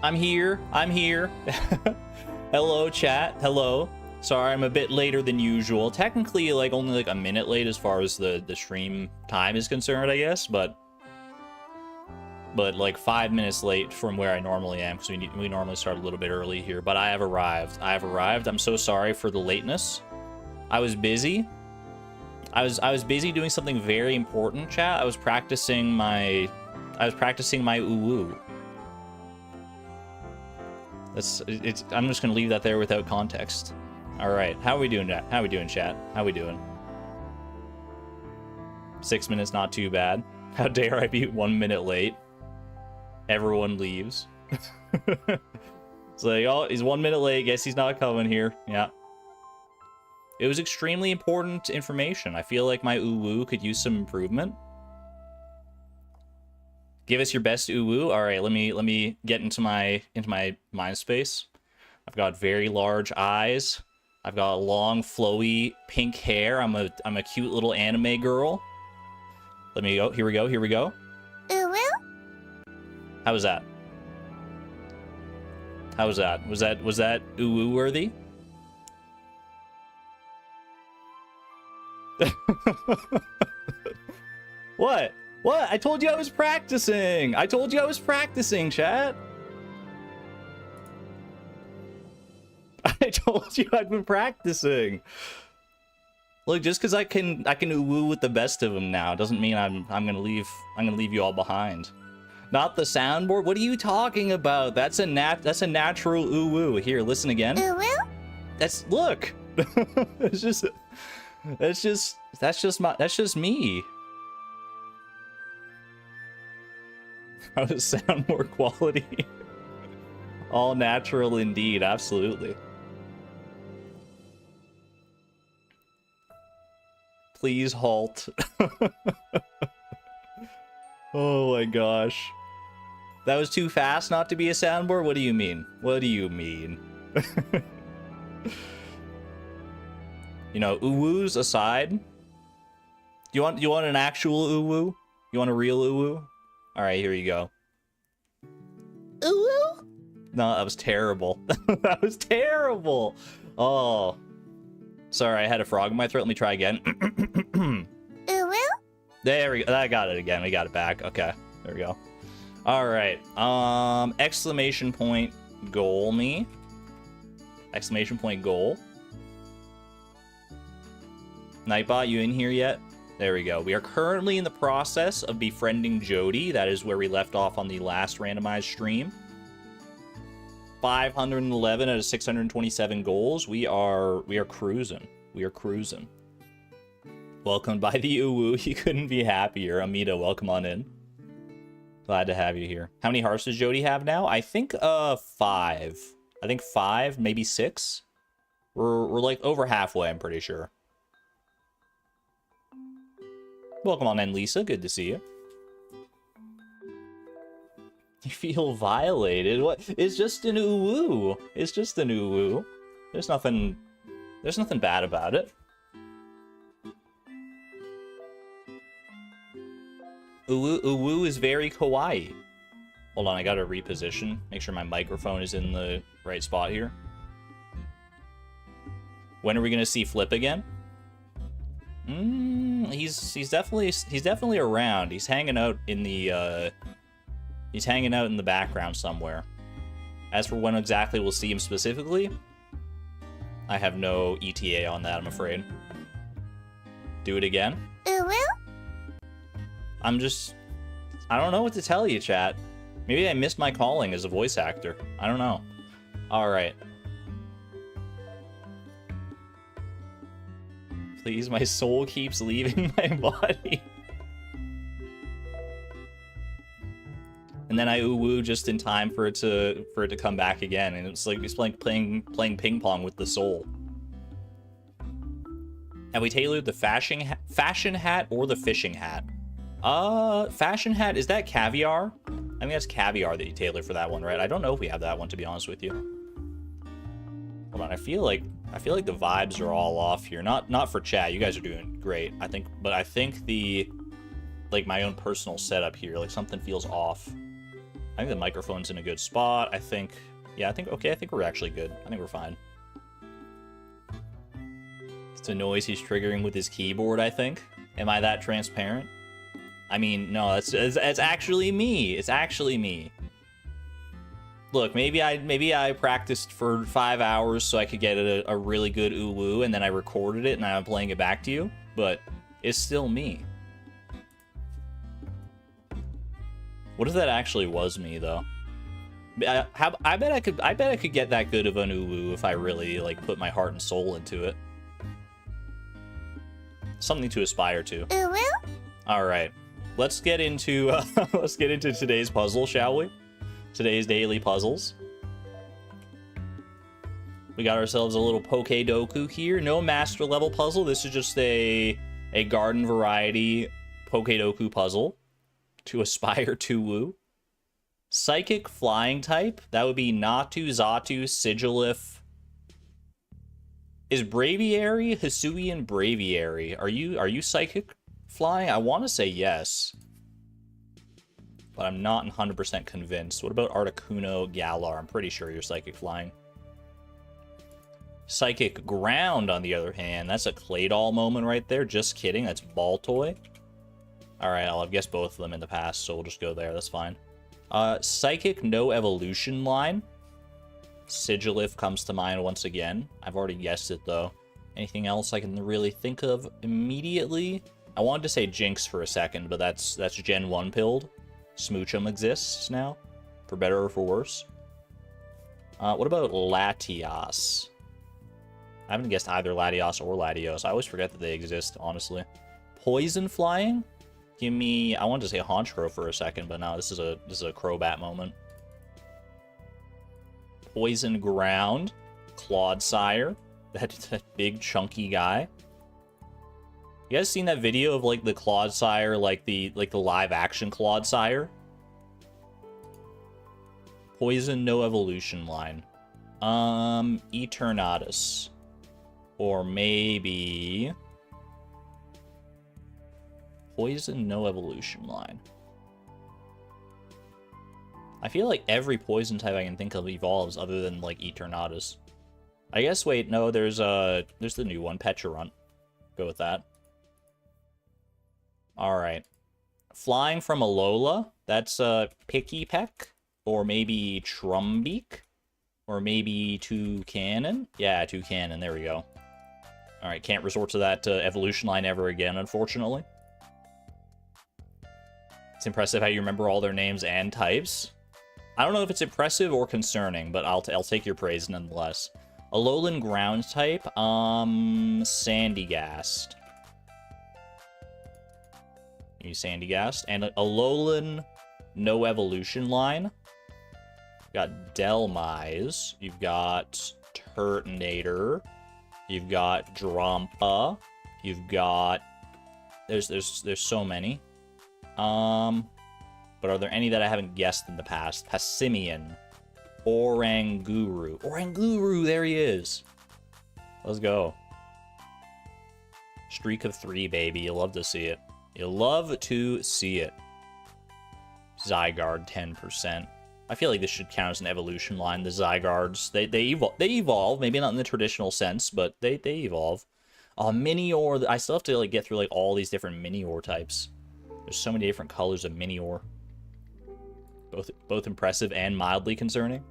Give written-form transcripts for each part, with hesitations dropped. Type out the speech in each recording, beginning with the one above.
I'm here. I'm here. Hello, chat. Hello. Sorry, I'm a bit later than usual. Technically, like, only like a minute late as far as the stream time is concerned, I guess, but like 5 minutes late from where I normally am, because we normally start a little bit early here. But I have arrived. I have arrived. I'm so sorry for the lateness. I was busy. I was busy doing something very important, chat. I was practicing my UwU. I'm just gonna leave that there without context. All right, how are we doing, chat? How are we doing, chat? How are we doing? 6 minutes, not too bad. How dare I be 1 minute late? Everyone leaves. It's like, oh, he's 1 minute late. Guess he's not coming here. Yeah. It was extremely important information. I feel like my UwU could use some improvement. Give us your best UwU. All right, let me get into my mind space. I've got very large eyes. I've got long, flowy pink hair. I'm a cute little anime girl. Let me go. Here we go. Here we go. UwU? How was that? How was that? Was that UwU worthy? What? What? I told you I was practicing. I told you I was practicing, chat. I told you I'd been practicing. Look, just because I can UwU with the best of them now doesn't mean I'm gonna leave you all behind. Not the soundboard. What are you talking about? That's a natural UwU. Here, listen again. UwU? Look. That's just me. How does sound more quality? All natural indeed, absolutely. Please halt. Oh my gosh. That was too fast not to be a soundboard? What do you mean? What do you mean? You know, UwUs aside. Do you want an actual UwU? You want a real UwU? Alright, here you go. UwU? No, that was terrible. That was terrible. Oh. Sorry, I had a frog in my throat. Let me try again. UwU? There we go. I got it again. We got it back. Okay. There we go. Alright. Exclamation point goal me. Exclamation point goal. Nightbot, you in here yet? There we go. We are currently in the process of befriending Jodi. That is where we left off on the last randomized stream. 511 out of 627 goals. We are cruising. We are cruising. Welcomed by the UwU. You couldn't be happier. Amita, welcome on in. Glad to have you here. How many hearts does Jodi have now? I think 5. I think 5, maybe 6. We're like over halfway, I'm pretty sure. Welcome on in, Lisa. Good to see you. You feel violated? What? It's just an UwU. It's just an UwU. There's nothing bad about it. UwU is very kawaii. Hold on, I gotta reposition. Make sure my microphone is in the right spot here. When are we gonna see Flip again? He's definitely around. He's hanging out in the background somewhere. As for when exactly we'll see him specifically, I have no ETA on that, I'm afraid. Do it again? UwU? I don't know what to tell you, chat. Maybe I missed my calling as a voice actor. I don't know. Alright. Please, my soul keeps leaving my body. And then I UwU just in time for it to come back again, and it's like it's like playing ping pong with the soul. Have we tailored the fashion hat or the fishing hat? Fashion hat, is that caviar? I think that's caviar that you tailored for that one, right? I don't know if we have that one, to be honest with you. Hold on, I feel like the vibes are all off here. Not for chat. You guys are doing great. I think the like my own personal setup here, like something feels off. I think the microphone's in a good spot. I think, yeah, I think, okay, I think we're actually good. I think we're fine. It's a noise he's triggering with his keyboard, I think. Am I that transparent? I mean, no, it's actually me. It's actually me. Look, maybe I practiced for 5 hours so I could get a really good UwU, and then I recorded it and I'm playing it back to you, but it's still me. What if that actually was me, though? I bet I could get that good of an UwU if I really like put my heart and soul into it. Something to aspire to. UwU? All right, let's get into today's puzzle, shall we? Today's daily puzzles. We got ourselves a little pokedoku here. No master level puzzle. This is just a garden variety pokedoku puzzle to aspire to woo. Psychic flying type. That would be Natu, Zatu, Sigilif. Is Braviary, Hisuian Braviary? Are you psychic flying? I want to say yes, but I'm not 100% convinced. What about Articuno Galar? I'm pretty sure you're psychic flying. Psychic ground, on the other hand, that's a Claydol moment right there. Just kidding, that's Baltoy. Alright, I'll have guessed both of them in the past, so we'll just go there, that's fine. Psychic no evolution line. Sigilif comes to mind once again. I've already guessed it, though. Anything else I can really think of immediately? I wanted to say Jinx for a second, but that's Gen 1 pilled. Smoochum exists now, for better or for worse. What about Latios? I haven't guessed either Latios or Latios. I always forget that they exist, honestly. Poison flying? Give me... I wanted to say Honchkrow for a second, but no, this is a Crobat moment. Poison ground. Clodsire. That big chunky guy. You guys seen that video of like the Clodsire, like the live action Clodsire? Poison no evolution line. Eternatus. Or maybe Poison no evolution line. I feel like every poison type I can think of evolves other than like Eternatus. I guess wait, no, there's the new one, Pecharunt. Go with that. Alright. Flying from Alola, that's Picky Peck, or maybe Trumbeak, or maybe Toucanon. Yeah, Toucanon, there we go. Alright, can't resort to that evolution line ever again, unfortunately. It's impressive how you remember all their names and types. I don't know if it's impressive or concerning, but I'll take your praise nonetheless. Alolan ground type, Sandygast. Use Sandygast. And Alolan no evolution line. You've got Delmise. You've got Turtonator. You've got Drampa. You've got... There's so many. But are there any that I haven't guessed in the past? Passimian. Oranguru. Oranguru, there he is. Let's go. Streak of 3, baby. You'll love to see it. You'll love to see it. Zygarde, 10%. I feel like this should count as an evolution line. The Zygardes, they evolve. Maybe not in the traditional sense, but they evolve. Minior, I still have to like get through like all these different Minior types. There's so many different colors of Minior. Both impressive and mildly concerning.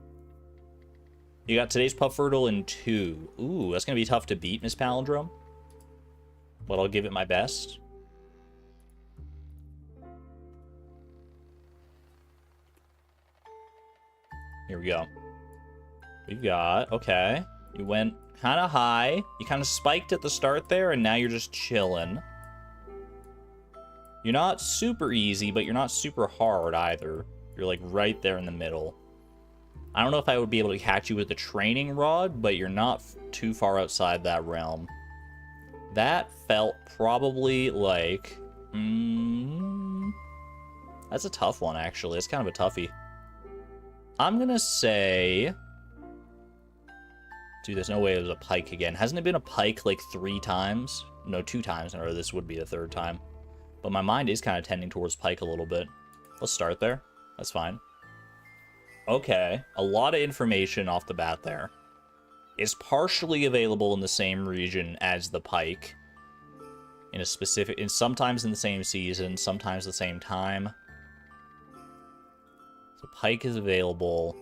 You got today's Puffurtle in 2. Ooh, that's going to be tough to beat, Miss Palindrome. But I'll give it my best. Here we go. We've got... Okay. You went kind of high. You kind of spiked at the start there, and now you're just chilling. You're not super easy, but you're not super hard either. You're like right there in the middle. I don't know if I would be able to catch you with the training rod, but you're not too far outside that realm. That felt probably like... That's a tough one, actually. It's kind of a toughie. I'm gonna say... Dude, there's no way it was a pike again. Hasn't it been a pike like 3 times? No, 2 times, or this would be the 3rd time. But my mind is kind of tending towards pike a little bit. Let's start there. That's fine. Okay, a lot of information off the bat there. It's partially available in the same region as the pike. Sometimes in the same season, sometimes the same time. So pike is available.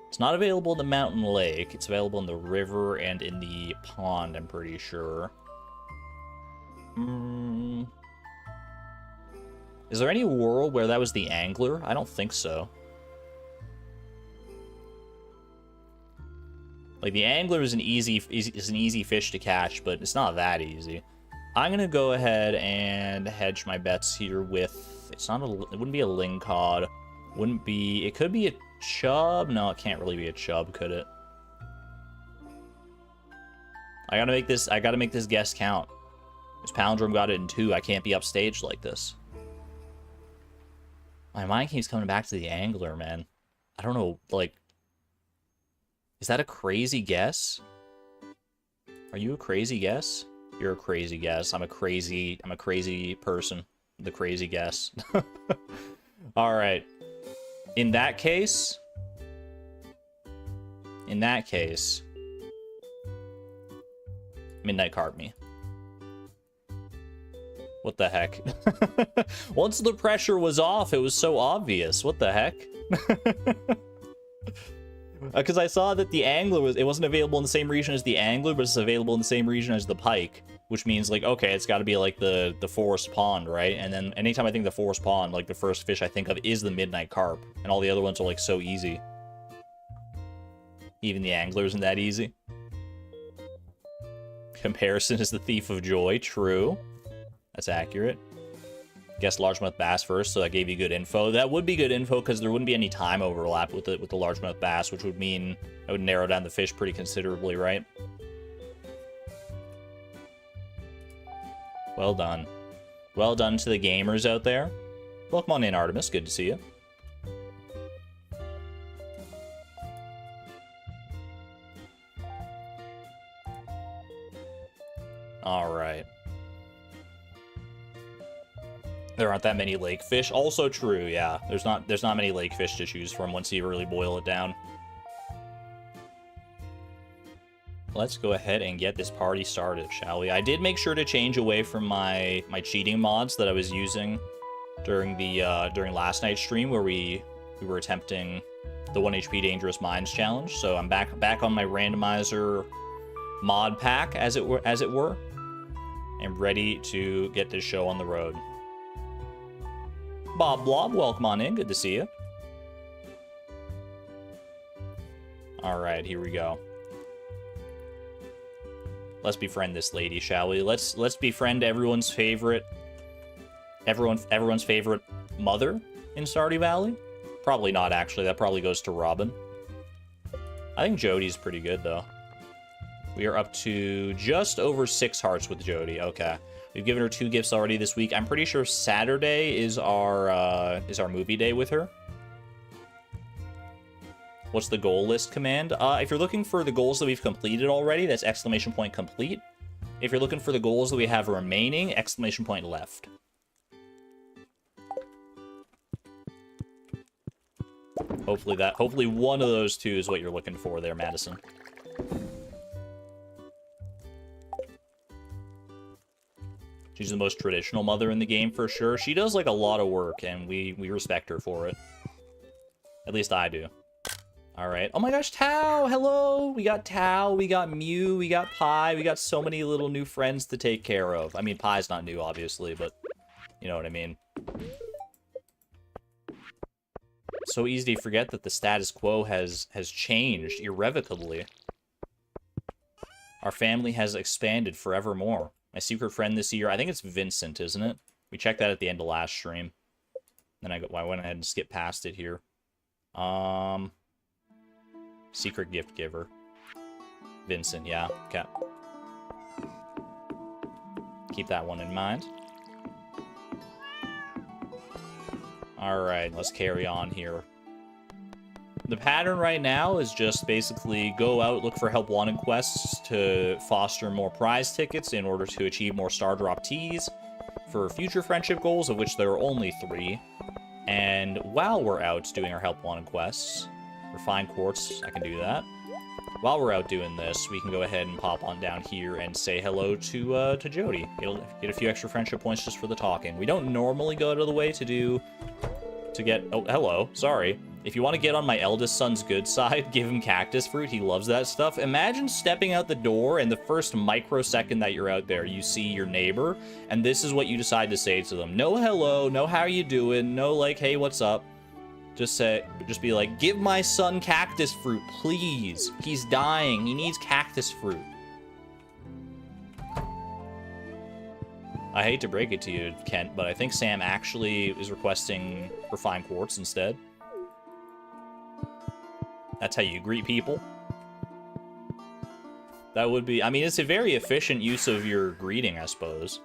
It's not available in the mountain lake. It's available in the river and in the pond, I'm pretty sure. Is there any world where that was the angler? I don't think so. Like, the angler is an easy fish to catch, but it's not that easy. I'm gonna go ahead and hedge my bets here with... It wouldn't be a lingcod. It could be a chub. No, it can't really be a chub, could it? I gotta make this guess count. This palindrome got it in 2. I can't be upstaged like this. My mind keeps coming back to the angler, man. I don't know, like... Is that a crazy guess? Are you a crazy guess? You're a crazy guess. I'm a crazy person. The crazy guess. Alright. In that case... Midnight Carp me. What the heck? Once the pressure was off, it was so obvious. What the heck? Because I saw that the angler it wasn't available in the same region as the angler, but it's available in the same region as the pike, which means, like, okay, it's got to be like the forest pond, right? And then anytime I think the forest pond, like, the first fish I think of is the midnight carp, and all the other ones are, like, so easy. Even the angler isn't that easy. Comparison is the thief of joy. True. That's accurate. Guess largemouth bass first, so that gave you good info. That would be good info because there wouldn't be any time overlap with the largemouth bass, which would mean I would narrow down the fish pretty considerably, right? Well done. Well done to the gamers out there. Welcome on in, Artemis. Good to see you. All right. There aren't that many lake fish. Also true, yeah. There's not many lake fish to choose from once you really boil it down. Let's go ahead and get this party started, shall we? I did make sure to change away from my cheating mods that I was using during last night's stream where we were attempting the 1 HP Dangerous Minds challenge. So I'm back on my randomizer mod pack, as it were, and ready to get this show on the road. Bob Blob, welcome on in. Good to see you. All right, here we go. Let's befriend this lady, shall we? Let's befriend everyone's favorite mother in Stardew Valley. Probably not, actually. That probably goes to Robin. I think Jodi's pretty good, though. We are up to just over 6 hearts with Jodi. Okay. We've given her 2 gifts already this week. I'm pretty sure Saturday is our movie day with her. What's the goal list command? If you're looking for the goals that we've completed already, that's ! complete. If you're looking for the goals that we have remaining, ! left. Hopefully one of those 2 is what you're looking for there, Madison. She's the most traditional mother in the game for sure. She does, like, a lot of work, and we respect her for it. At least I do. Alright. Oh my gosh, Tao! Hello! We got Tao, we got Mew, we got Pi, we got so many little new friends to take care of. I mean, Pi's not new, obviously, but you know what I mean. So easy to forget that the status quo has changed irrevocably. Our family has expanded forevermore. My secret friend this year, I think it's Vincent, isn't it? We checked that at the end of last stream. Then I went ahead and skipped past it here. Secret gift giver. Vincent, yeah. Okay. Keep that one in mind. Alright, let's carry on here. The pattern right now is just basically go out, look for help wanted quests to foster more prize tickets in order to achieve more star drop teas for future friendship goals, of which there are only 3. And while we're out doing our help wanted quests, refine quartz, I can do that. While we're out doing this, we can go ahead and pop on down here and say hello to Jodi. Get a few extra friendship points just for the talking. We don't normally go out of the way to get... Oh, hello. Sorry. If you want to get on my eldest son's good side, give him cactus fruit. He loves that stuff. Imagine stepping out the door and the first microsecond that you're out there, you see your neighbor, and this is what you decide to say to them. No hello, no how you doing, no like, hey, what's up? Just be like, give my son cactus fruit, please. He's dying. He needs cactus fruit. I hate to break it to you, Kent, but I think Sam actually is requesting refined quartz instead. That's how you greet people. That would be... I mean, it's a very efficient use of your greeting, I suppose.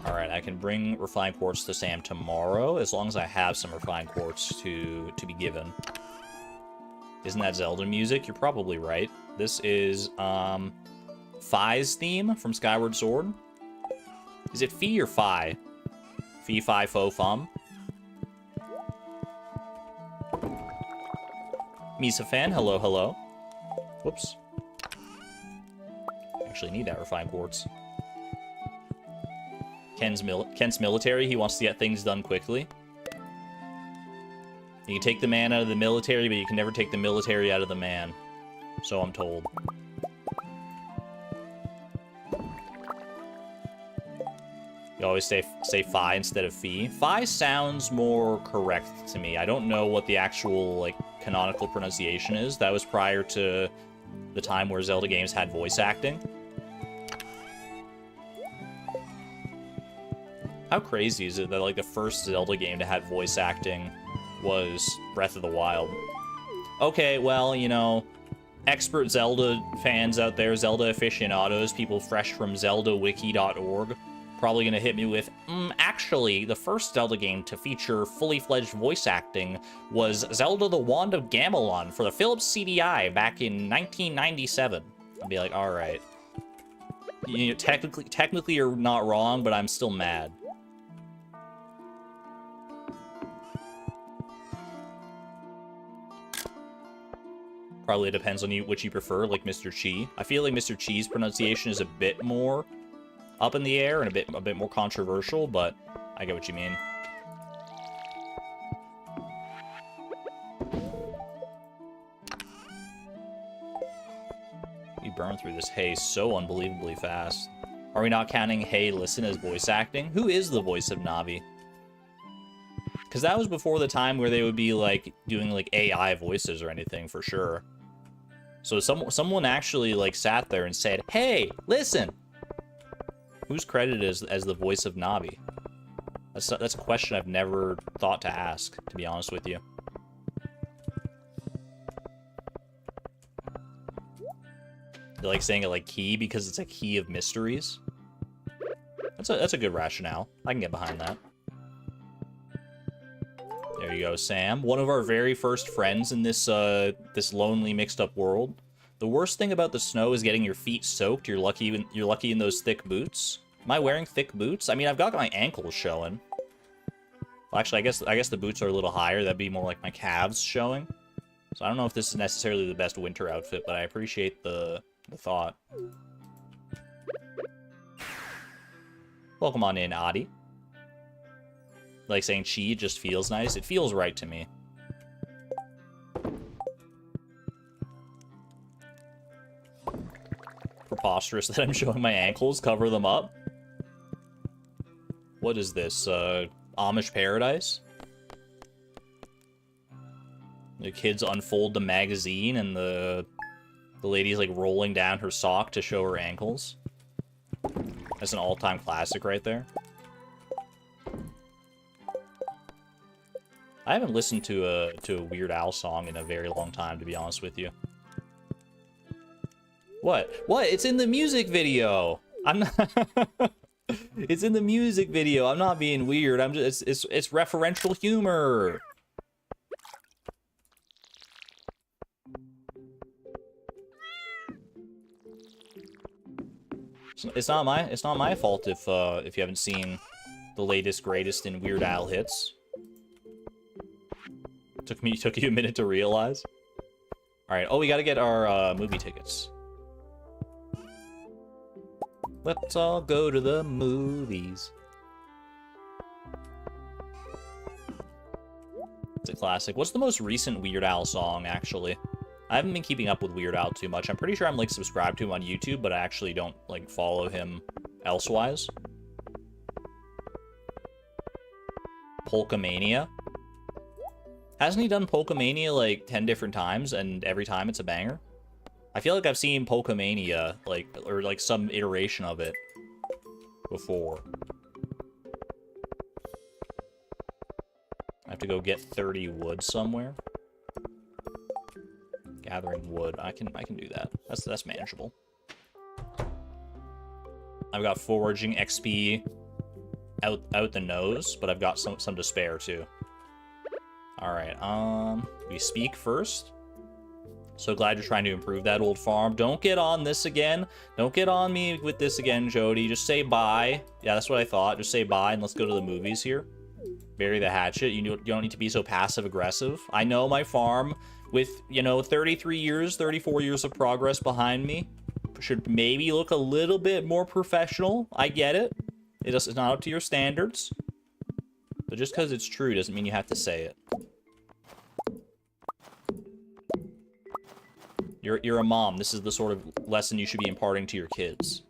Alright, I can bring refined quartz to Sam tomorrow, as long as I have some refined quartz to be given. Isn't that Zelda music? You're probably right. This is, Fi's theme from Skyward Sword. Is it Fi or Fi? Fi, Fi, Fo, Fum? Misa fan, hello, hello. Whoops. Actually need that refined quartz. Kent's military, he wants to get things done quickly. You can take the man out of the military, but you can never take the military out of the man. So I'm told. You always say Fi instead of Fi. Fi sounds more correct to me. I don't know what the actual, like, canonical pronunciation is. That was prior to the time where Zelda games had voice acting. How crazy is it that, like, the first Zelda game to have voice acting was Breath of the Wild? Okay, well, you know, expert Zelda fans out there, Zelda aficionados, people fresh from zeldawiki.org, probably gonna hit me with, actually, the first Zelda game to feature fully fledged voice acting was Zelda the Wand of Gamelon for the Philips CDI back in 1997. I'd be like, alright. You know, technically you're not wrong, but I'm still mad. Probably depends on which you prefer, like Mr. Chi. I feel like Mr. Chi's pronunciation is a bit more up in the air and a bit more controversial, but I get what you mean. We burn through this hay so unbelievably fast. Are we not counting Hey Listen as voice acting? Who is the voice of Navi? Because that was before the time where they would be, like, doing, like, AI voices or anything, for sure. So someone actually, like, sat there and said, hey, listen! Who's credited as the voice of Navi? That's a question I've never thought to ask, to be honest with you. You like saying it like key because it's a key of mysteries? That's a good rationale. I can get behind that. There you go, Sam. One of our very first friends in this this lonely, mixed-up world. The worst thing about the snow is getting your feet soaked. You're lucky in those thick boots. Am I wearing thick boots? I mean, I've got my ankles showing. Well, actually, I guess the boots are a little higher. That'd be more like my calves showing. So I don't know if this is necessarily the best winter outfit, but I appreciate the thought. Welcome on in, Adi. Like saying chi just feels nice. It feels right to me. Preposterous that I'm showing my ankles. Cover them up. What is this? Amish paradise? The kids unfold the magazine and the lady's like rolling down her sock to show her ankles. That's an all-time classic right there. I haven't listened to a Weird Al song in a very long time, to be honest with you. What? What? It's in the music video. I'm not. It's in the music video. I'm not being weird. I'm just. It's referential humor. It's not my fault if you haven't seen the latest greatest in Weird Al hits. Took you a minute to realize. All right. Oh, we got to get our movie tickets. Let's all go to the movies. It's a classic. What's the most recent Weird Al song, actually? I haven't been keeping up with Weird Al too much. I'm pretty sure I'm, like, subscribed to him on YouTube, but I actually don't, like, follow him elsewise. Polkamania. Hasn't he done Polkamania, like, 10 different times, and every time it's a banger? I feel like I've seen Polkamania, like, or, like, some iteration of it before. I have to go get 30 wood somewhere. Gathering wood. I can do that. That's manageable. I've got foraging XP out the nose, but I've got some to spare too. Alright, we speak first. So glad you're trying to improve that old farm. Don't get on this again. Don't get on me with this again, Jodi. Just say bye. Yeah, that's what I thought. Just say bye and let's go to the movies here. Bury the hatchet. You don't need to be so passive-aggressive. I know my farm, with, you know, 33 years, 34 years of progress behind me, should maybe look a little bit more professional. I get it. It's not up to your standards. But just because it's true doesn't mean you have to say it. You're a mom. This is the sort of lesson you should be imparting to your kids.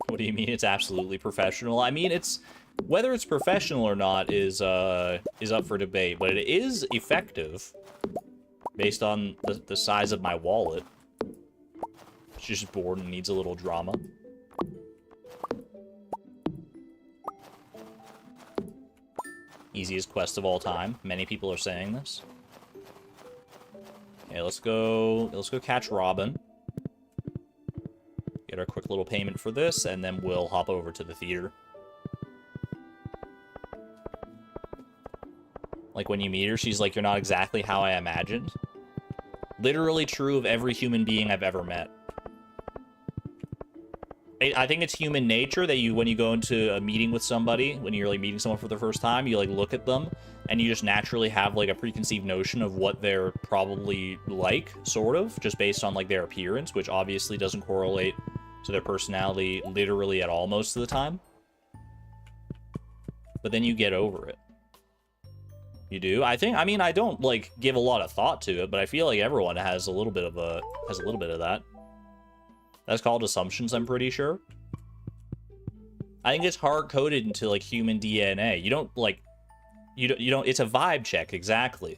What do you mean it's absolutely professional? I mean, it's whether it's professional or not is up for debate, but it is effective based on the size of my wallet. She's just bored and needs a little drama. Easiest quest of all time. Many people are saying this. Okay, let's go catch Robin. Get our quick little payment for this, and then we'll hop over to the theater. Like, when you meet her, she's like, you're not exactly how I imagined. Literally true of every human being I've ever met. I think it's human nature that when you go into a meeting with somebody, when you're, like, meeting someone for the first time, you, like, look at them, and you just naturally have, like, a preconceived notion of what they're probably like, sort of, just based on, like, their appearance, which obviously doesn't correlate to their personality literally at all most of the time. But then you get over it. You do? I mean, I don't, like, give a lot of thought to it, but I feel like everyone has a little bit of that. That's called assumptions, I'm pretty sure. I think it's hard-coded into, like, human DNA. You don't, like... You don't... It's a vibe check, exactly.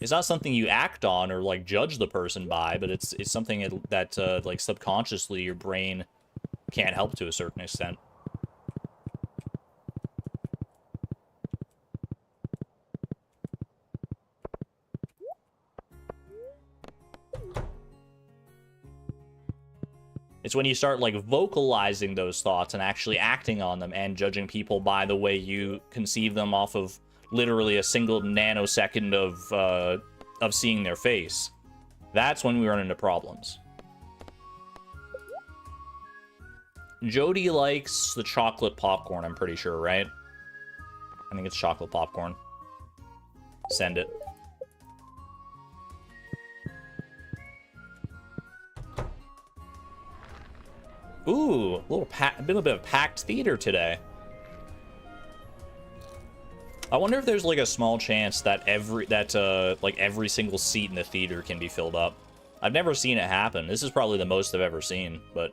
It's not something you act on or, like, judge the person by, but it's something that, like, subconsciously your brain can't help to a certain extent. It's when you start, like, vocalizing those thoughts and actually acting on them and judging people by the way you conceive them off of literally a single nanosecond of seeing their face. That's when we run into problems. Jodi likes the chocolate popcorn, I'm pretty sure, right? I think it's chocolate popcorn. Send it. Ooh, a bit of packed theater today. I wonder if there's, like, a small chance that every single seat in the theater can be filled up. I've never seen it happen. This is probably the most I've ever seen, but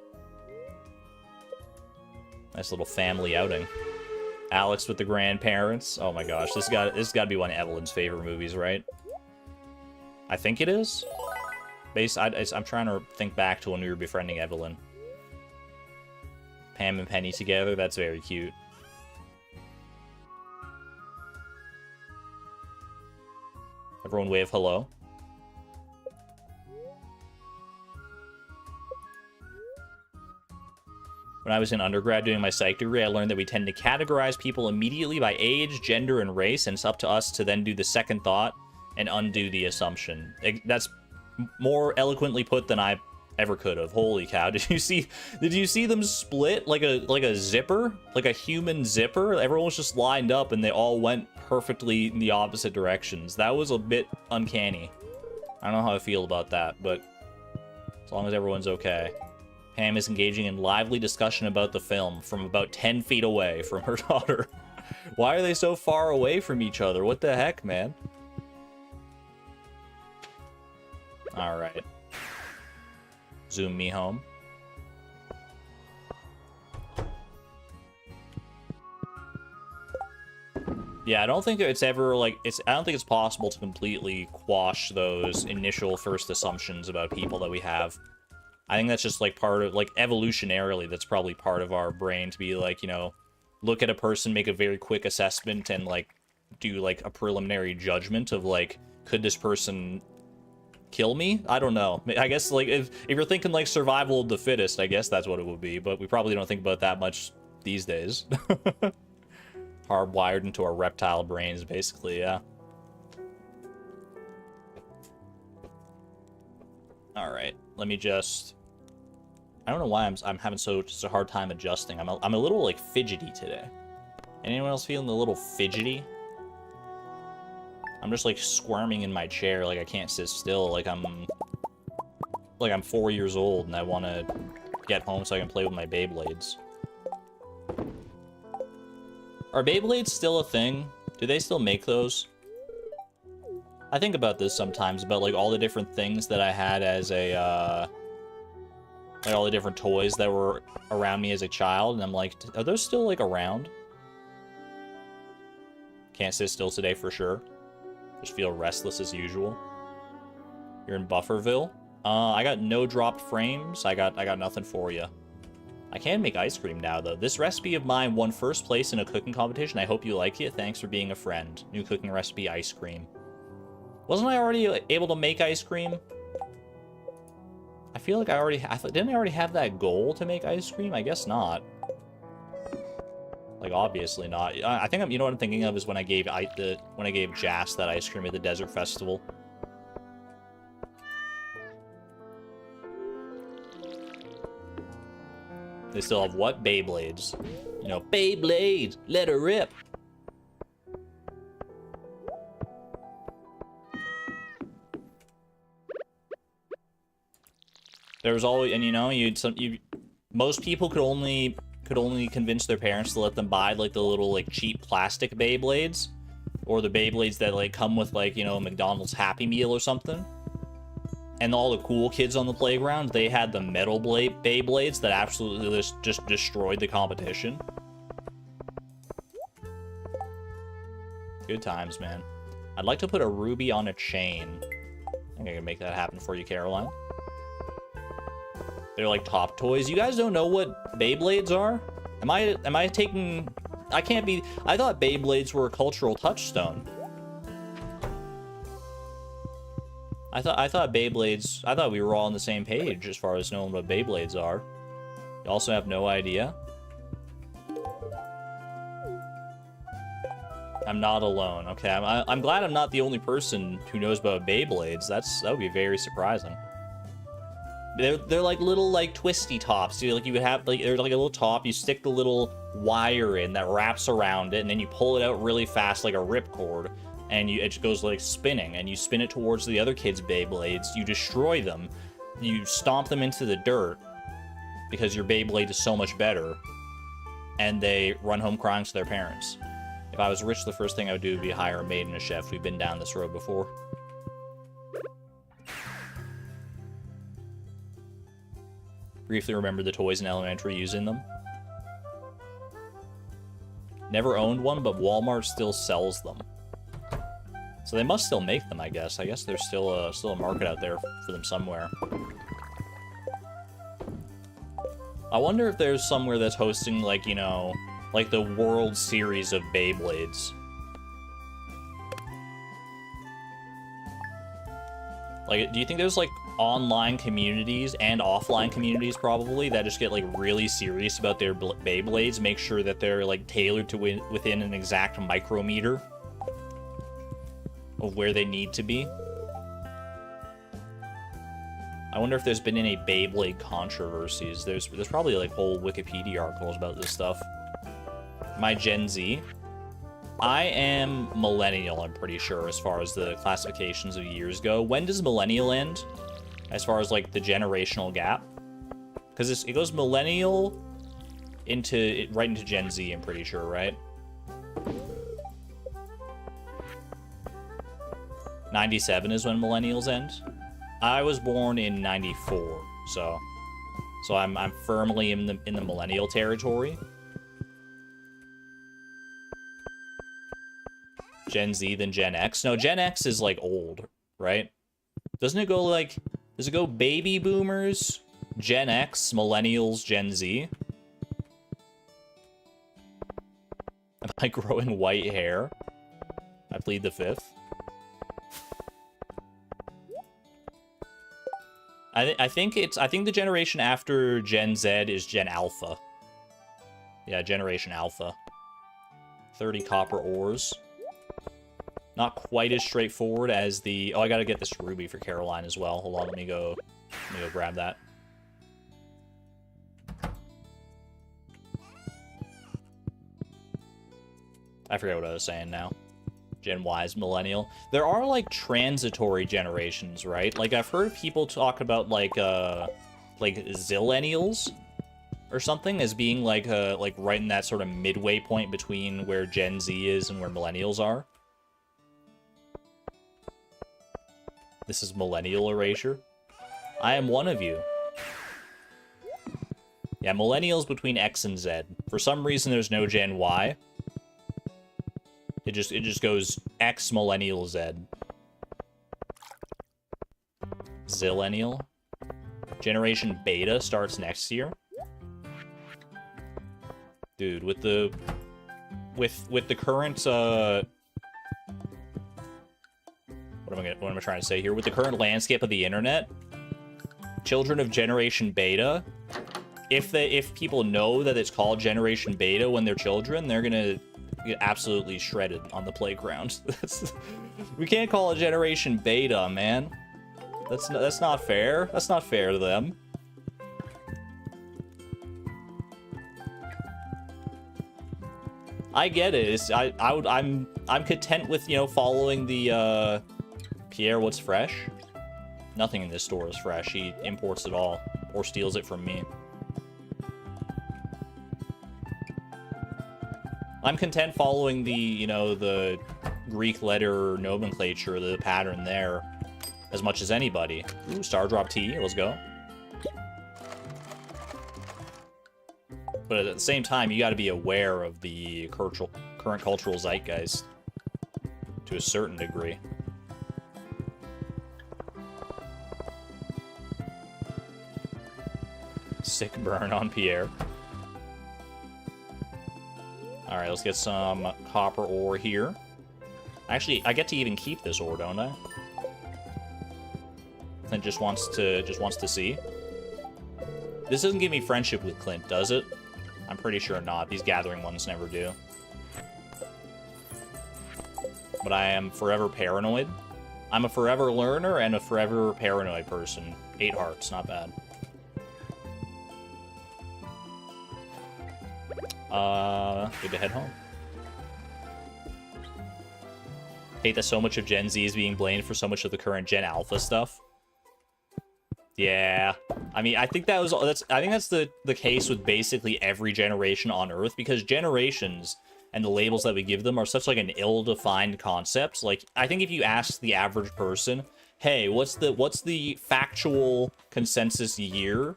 nice little family outing. Alex with the grandparents. Oh my gosh, this got to be one of Evelyn's favorite movies, right? I think it is. I'm trying to think back to when we were befriending Evelyn. Pam and Penny together, that's very cute. Everyone wave hello. When I was in undergrad doing my psych degree, I learned that we tend to categorize people immediately by age, gender, and race, and it's up to us to then do the second thought and undo the assumption. That's more eloquently put than I ever could have. Holy cow. Did you see them split like a zipper? Like a human zipper? Everyone was just lined up and they all went perfectly in the opposite directions. That was a bit uncanny. I don't know how I feel about that, but as long as everyone's okay. Pam is engaging in lively discussion about the film from about 10 feet away from her daughter. Why are they so far away from each other? What the heck, man? Alright. Zoom me home. Yeah, I don't think it's ever, like, I don't think it's possible to completely quash those initial first assumptions about people that we have. I think that's just, like, part of, like, evolutionarily, that's probably part of our brain to be, like, you know, look at a person, make a very quick assessment, and, like, do, like, a preliminary judgment of, like, could this person kill me? I don't know. I guess, like, if you're thinking, like, survival of the fittest, I guess that's what it would be, but we probably don't think about that much these days. Hardwired into our reptile brains, basically, yeah. Alright, let me just... I don't know why I'm having such a hard time adjusting. I'm a little, like, fidgety today. Anyone else feeling a little fidgety? I'm just, like, squirming in my chair, like I can't sit still, like I'm 4 years old and I want to get home so I can play with my Beyblades. Are Beyblades still a thing? Do they still make those? I think about this sometimes, about, like, all the different things that I had as a, like, all the different toys that were around me as a child, and I'm like, are those still, like, around? Can't sit still today for sure. Just feel restless as usual. You're in Bufferville? I got no dropped frames. I got nothing for you. I can make ice cream now, though. This recipe of mine won first place in a cooking competition. I hope you like it. Thanks for being a friend. New cooking recipe, ice cream. Wasn't I already able to make ice cream? I feel like I already... didn't I already have that goal to make ice cream? I guess not. Like, obviously not. I think you know what I'm thinking of is when I gave Jas that ice cream at the Desert Festival. They still have what? Beyblades. You know, Beyblades! Let her rip! There was always, and you know, most people could only convince their parents to let them buy, like, the little, like, cheap plastic Beyblades. Or the Beyblades that, like, come with, like, you know, McDonald's Happy Meal or something. And all the cool kids on the playground, they had the metal Beyblades that absolutely just destroyed the competition. Good times, man. I'd like to put a ruby on a chain. I think I can make that happen for you, Caroline. They're like top toys. You guys don't know what Beyblades are? Am I taking... I can't be... I thought Beyblades were a cultural touchstone. I thought Beyblades... I thought we were all on the same page as far as knowing what Beyblades are. You also have no idea? I'm not alone. Okay, I'm glad I'm not the only person who knows about Beyblades. That would be very surprising. They're like little, like, twisty tops. So, like, you would have, like, they're like a little top. You stick the little wire in that wraps around it, and then you pull it out really fast like a ripcord, and it just goes, like, spinning, and you spin it towards the other kids' Beyblades. You destroy them. You stomp them into the dirt because your Beyblade is so much better, and they run home crying to their parents. If I was rich, the first thing I would do would be hire a maid and a chef. We've been down this road before. Briefly remember the toys in elementary using them. Never owned one, but Walmart still sells them. So they must still make them, I guess. I guess there's still a market out there for them somewhere. I wonder if there's somewhere that's hosting, like, you know, like the World Series of Beyblades. Like, do you think there's, like, online communities and offline communities, probably, that just get, like, really serious about their Beyblades, make sure that they're, like, tailored to within an exact micrometer of where they need to be? I wonder if there's been any Beyblade controversies. There's probably like whole Wikipedia articles about this stuff. My Gen Z. I am millennial, I'm pretty sure, as far as the classifications of years go. When does millennial end? As far as like the generational gap? Because it goes millennial right into Gen Z, I'm pretty sure, right? 97 is when millennials end. I was born in 94, so I'm firmly in the millennial territory. Gen Z, then Gen X. No, Gen X is like old, right? Doesn't it go like, does it go baby boomers, Gen X, millennials, Gen Z? Am I growing white hair? I plead the fifth. I think the generation after Gen Z is Gen Alpha. Yeah, Generation Alpha. 30 copper ores. Not quite as straightforward as the... Oh, I gotta get this ruby for Caroline as well. Hold on, let me go grab that. I forget what I was saying now. Gen Y is millennial. There are, like, transitory generations, right? Like, I've heard people talk about, like zillennials or something as being, like right in that sort of midway point between where Gen Z is and where millennials are. This is millennial erasure. I am one of you. Yeah, millennials between X and Z. For some reason, there's no Gen Y. It just goes X millennial Z. Zillennial. Generation Beta starts next year. Dude, with the current what am I trying to say here? With the current landscape of the internet, children of Generation Beta, if people know that it's called Generation Beta when they're children, they're gonna get absolutely shredded on the playground. We can't call it Generation Beta, man. That's not fair. That's not fair to them. I get it. I'm content with, you know, following the Pierre, what's fresh? Nothing in this store is fresh. He imports it all or steals it from me. I'm content following the, you know, the Greek letter nomenclature, the pattern there, as much as anybody. Ooh, Star Drop Tea, let's go. But at the same time, you got to be aware of the current cultural zeitgeist to a certain degree. Sick burn on Pierre. Alright, let's get some copper ore here. Actually, I get to even keep this ore, don't I? Clint just wants to see. This doesn't give me friendship with Clint, does it? I'm pretty sure not. These gathering ones never do. But I am forever paranoid. I'm a forever learner and a forever paranoid person. 8 hearts, not bad. Good to head home. Hate that so much of Gen Z is being blamed for so much of the current Gen Alpha stuff. Yeah, I mean, I think that's the case with basically every generation on Earth, because generations and the labels that we give them are such like an ill-defined concept. Like, I think if you ask the average person, hey, what's the factual consensus year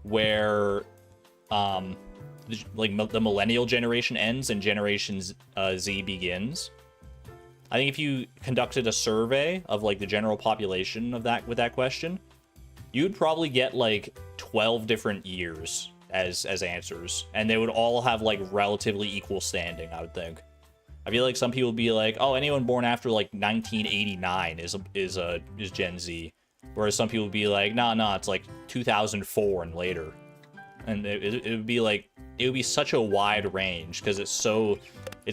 where the millennial generation ends and Generation Z begins? I think if you conducted a survey of like the general population of that with that question, you'd probably get like 12 different years as answers, and they would all have like relatively equal standing, I would think. I feel like some people would be like, oh, anyone born after like 1989 is Gen Z, whereas some people would be like, nah, it's like 2004 and later. And it would be like, it would be such a wide range because it's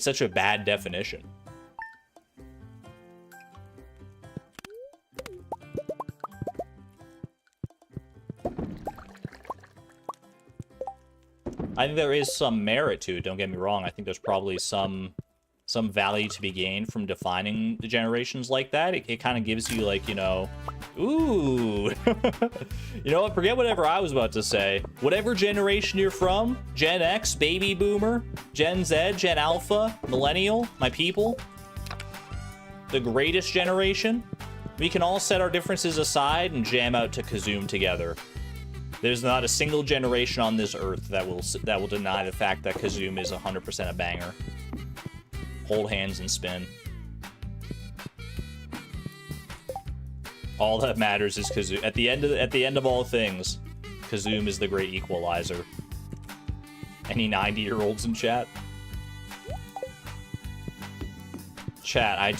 such a bad definition. I think there is some merit to it, don't get me wrong. I think there's probably some value to be gained from defining the generations like that. It kind of gives you, like, you know, ooh. You know what? Forget whatever I was about to say. Whatever generation you're from, Gen X, Baby Boomer, Gen Z, Gen Alpha, Millennial, my people, the greatest generation, we can all set our differences aside and jam out to Kazoom together. There's not a single generation on this earth that will deny the fact that Kazoom is 100% a banger. Hold hands and spin. All that matters is Kazoom. At the end of all things, Kazoom is the great equalizer. Any 90-year-olds in chat? Chat, I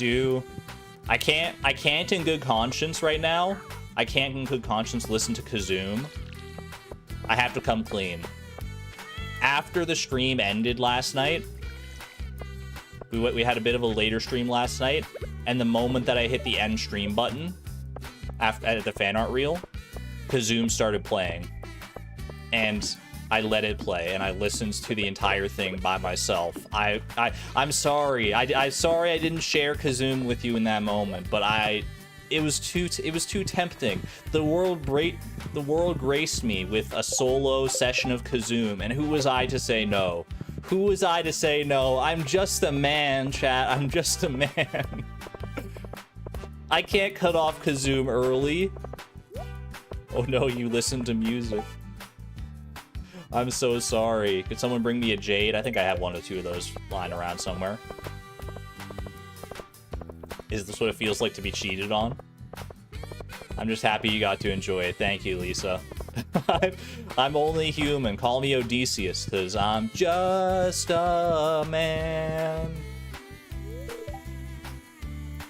can't in good conscience right now. I can't in good conscience listen to Kazoom. I have to come clean. After the stream ended last night, we had a bit of a later stream last night, and the moment that I hit the end stream button at the fan art reel, Kazoom started playing, and I let it play, and I listened to the entire thing by myself. I'm sorry. I'm sorry I didn't share Kazoom with you in that moment, but it was too tempting. The world graced me with a solo session of Kazoom, and who was I to say no? Who was I to say no? I'm just a man, chat. I'm just a man. I can't cut off Kazoom early. Oh no, you listen to music. I'm so sorry. Could someone bring me a jade? I think I have one or two of those lying around somewhere. Is this what it feels like to be cheated on? I'm just happy you got to enjoy it. Thank you, Lisa. I'm only human. Call me Odysseus, because I'm just a man.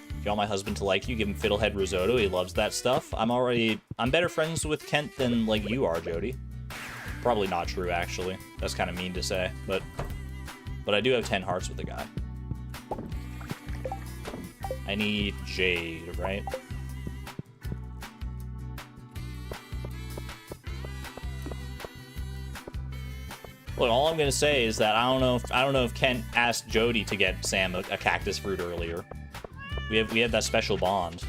If you want my husband to like you, give him Fiddlehead Risotto. He loves that stuff. I'm better friends with Kent than, like, you are, Jodi. Probably not true, actually. That's kind of mean to say, but I do have 10 hearts with the guy. I need jade, right? Look, all I'm gonna say is that I don't know if Kent asked Jodi to get Sam a cactus fruit earlier. We have that special bond.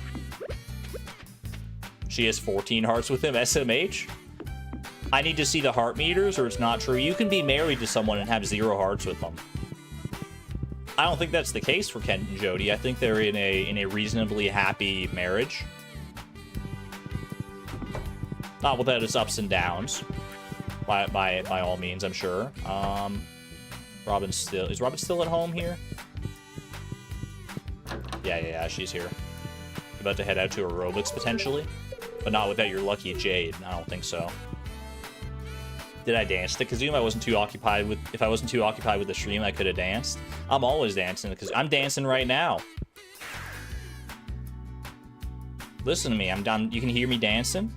She has 14 hearts with him. SMH? I need to see the heart meters, or it's not true. You can be married to someone and have 0 hearts with them. I don't think that's the case for Kent and Jodi. I think they're in a reasonably happy marriage. Not without its ups and downs. By all means, I'm sure. Is Robin still at home here? Yeah, she's here. About to head out to aerobics potentially, but not without your lucky jade. I don't think so. Did I dance to Kazoom? I wasn't too occupied with. If I wasn't too occupied with the stream, I could have danced. I'm always dancing because I'm dancing right now. Listen to me. I'm done. You can hear me dancing.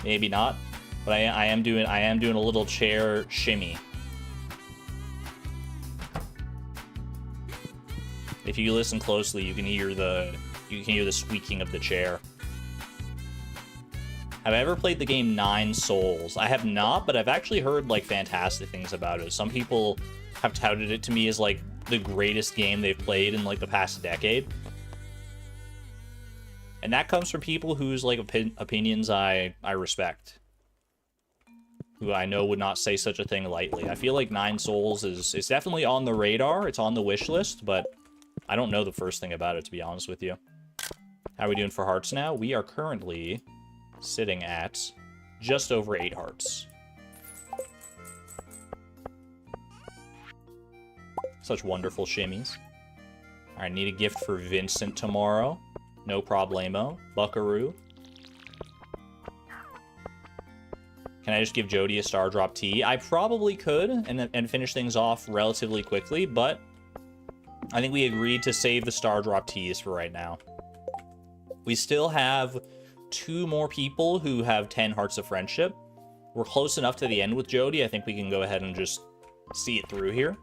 Maybe not, but I am doing a little chair shimmy. If you listen closely, you can hear the squeaking of the chair. Have I ever played the game 9 Souls? I have not, but I've actually heard, like, fantastic things about it. Some people have touted it to me as, like, the greatest game they've played in, like, the past decade. And that comes from people whose, like, opinions I respect. Who I know would not say such a thing lightly. I feel like 9 Souls is definitely on the radar. It's on the wish list, but I don't know the first thing about it, to be honest with you. How are we doing for hearts now? We are currently sitting at just over 8 hearts. Such wonderful shimmies. Alright, need a gift for Vincent tomorrow. No problemo. Buckaroo. Can I just give Jodi a Star Drop tea? I probably could and finish things off relatively quickly, but I think we agreed to save the Star Drop teas for right now. We still have 2 more people who have 10 hearts of friendship. We're close enough to the end with Jodi. I think we can go ahead and just see it through here.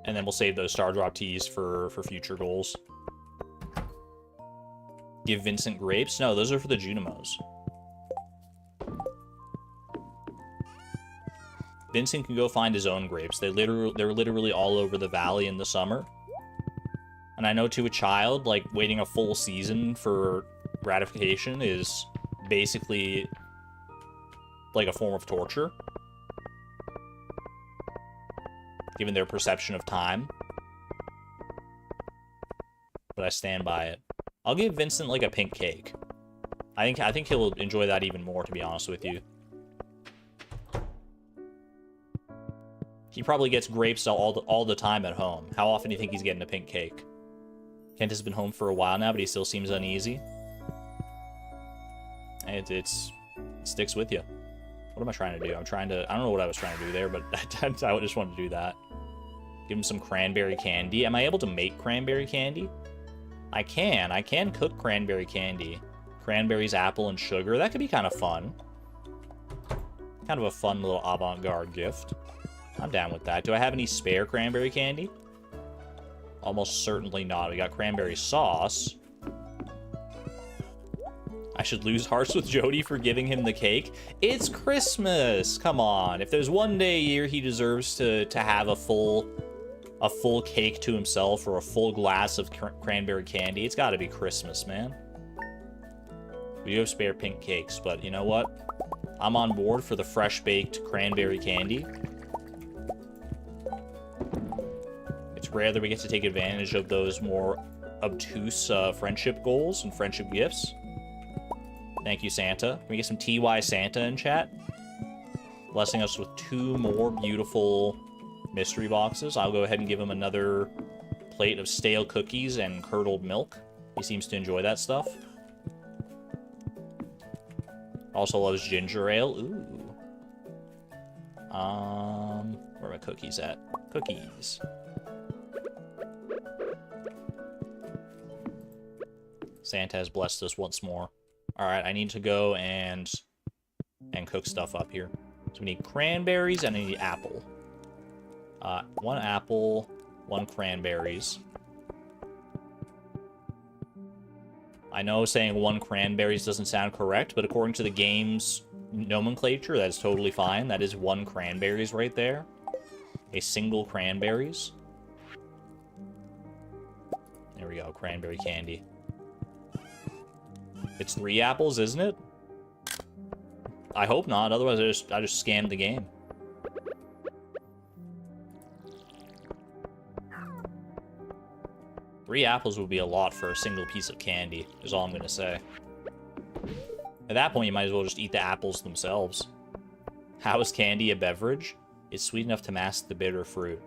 And then we'll save those Star Drop teas for future goals. Give Vincent grapes? No, those are for the Junimos. Vincent can go find his own grapes. They're literally all over the valley in the summer. And I know to a child, like, waiting a full season for gratification is basically like a form of torture, given their perception of time. But I stand by it. I'll give Vincent like a pink cake. I think he'll enjoy that even more, to be honest with you. He probably gets grapes all the time at home. How often do you think he's getting a pink cake? Kent has been home for a while now, but he still seems uneasy. And it sticks with you. What am I trying to do? I don't know what I was trying to do there, but I just wanted to do that. Give him some cranberry candy. Am I able to make cranberry candy? I can cook cranberry candy. Cranberries, apple, and sugar. That could be kind of fun. Kind of a fun little avant-garde gift. I'm down with that. Do I have any spare cranberry candy? Almost certainly not. We got cranberry sauce. I should lose hearts with Jodi for giving him the cake. It's Christmas! Come on. If there's one day a year he deserves to have a full cake to himself or a full glass of cranberry candy, it's gotta be Christmas, man. We do have spare pink cakes, but you know what? I'm on board for the fresh-baked cranberry candy. It's rare that we get to take advantage of those more obtuse friendship goals and friendship gifts. Thank you, Santa. Can we get some TY Santa in chat? Blessing us with 2 more beautiful mystery boxes. I'll go ahead and give him another plate of stale cookies and curdled milk. He seems to enjoy that stuff. Also loves ginger ale. Ooh. Where are my cookies at? Cookies. Santa has blessed us once more. Alright, I need to go and cook stuff up here. So we need cranberries and I need apple. 1 apple, 1 cranberries. I know saying 1 cranberries doesn't sound correct, but according to the game's nomenclature, that's totally fine. That is 1 cranberries right there. A single cranberries. There we go, cranberry candy. It's 3 apples, isn't it? I hope not, otherwise I just scammed the game. Three apples would be a lot for a single piece of candy, is all I'm gonna say. At that point, you might as well just eat the apples themselves. How is candy a beverage? It's sweet enough to mask the bitter fruit.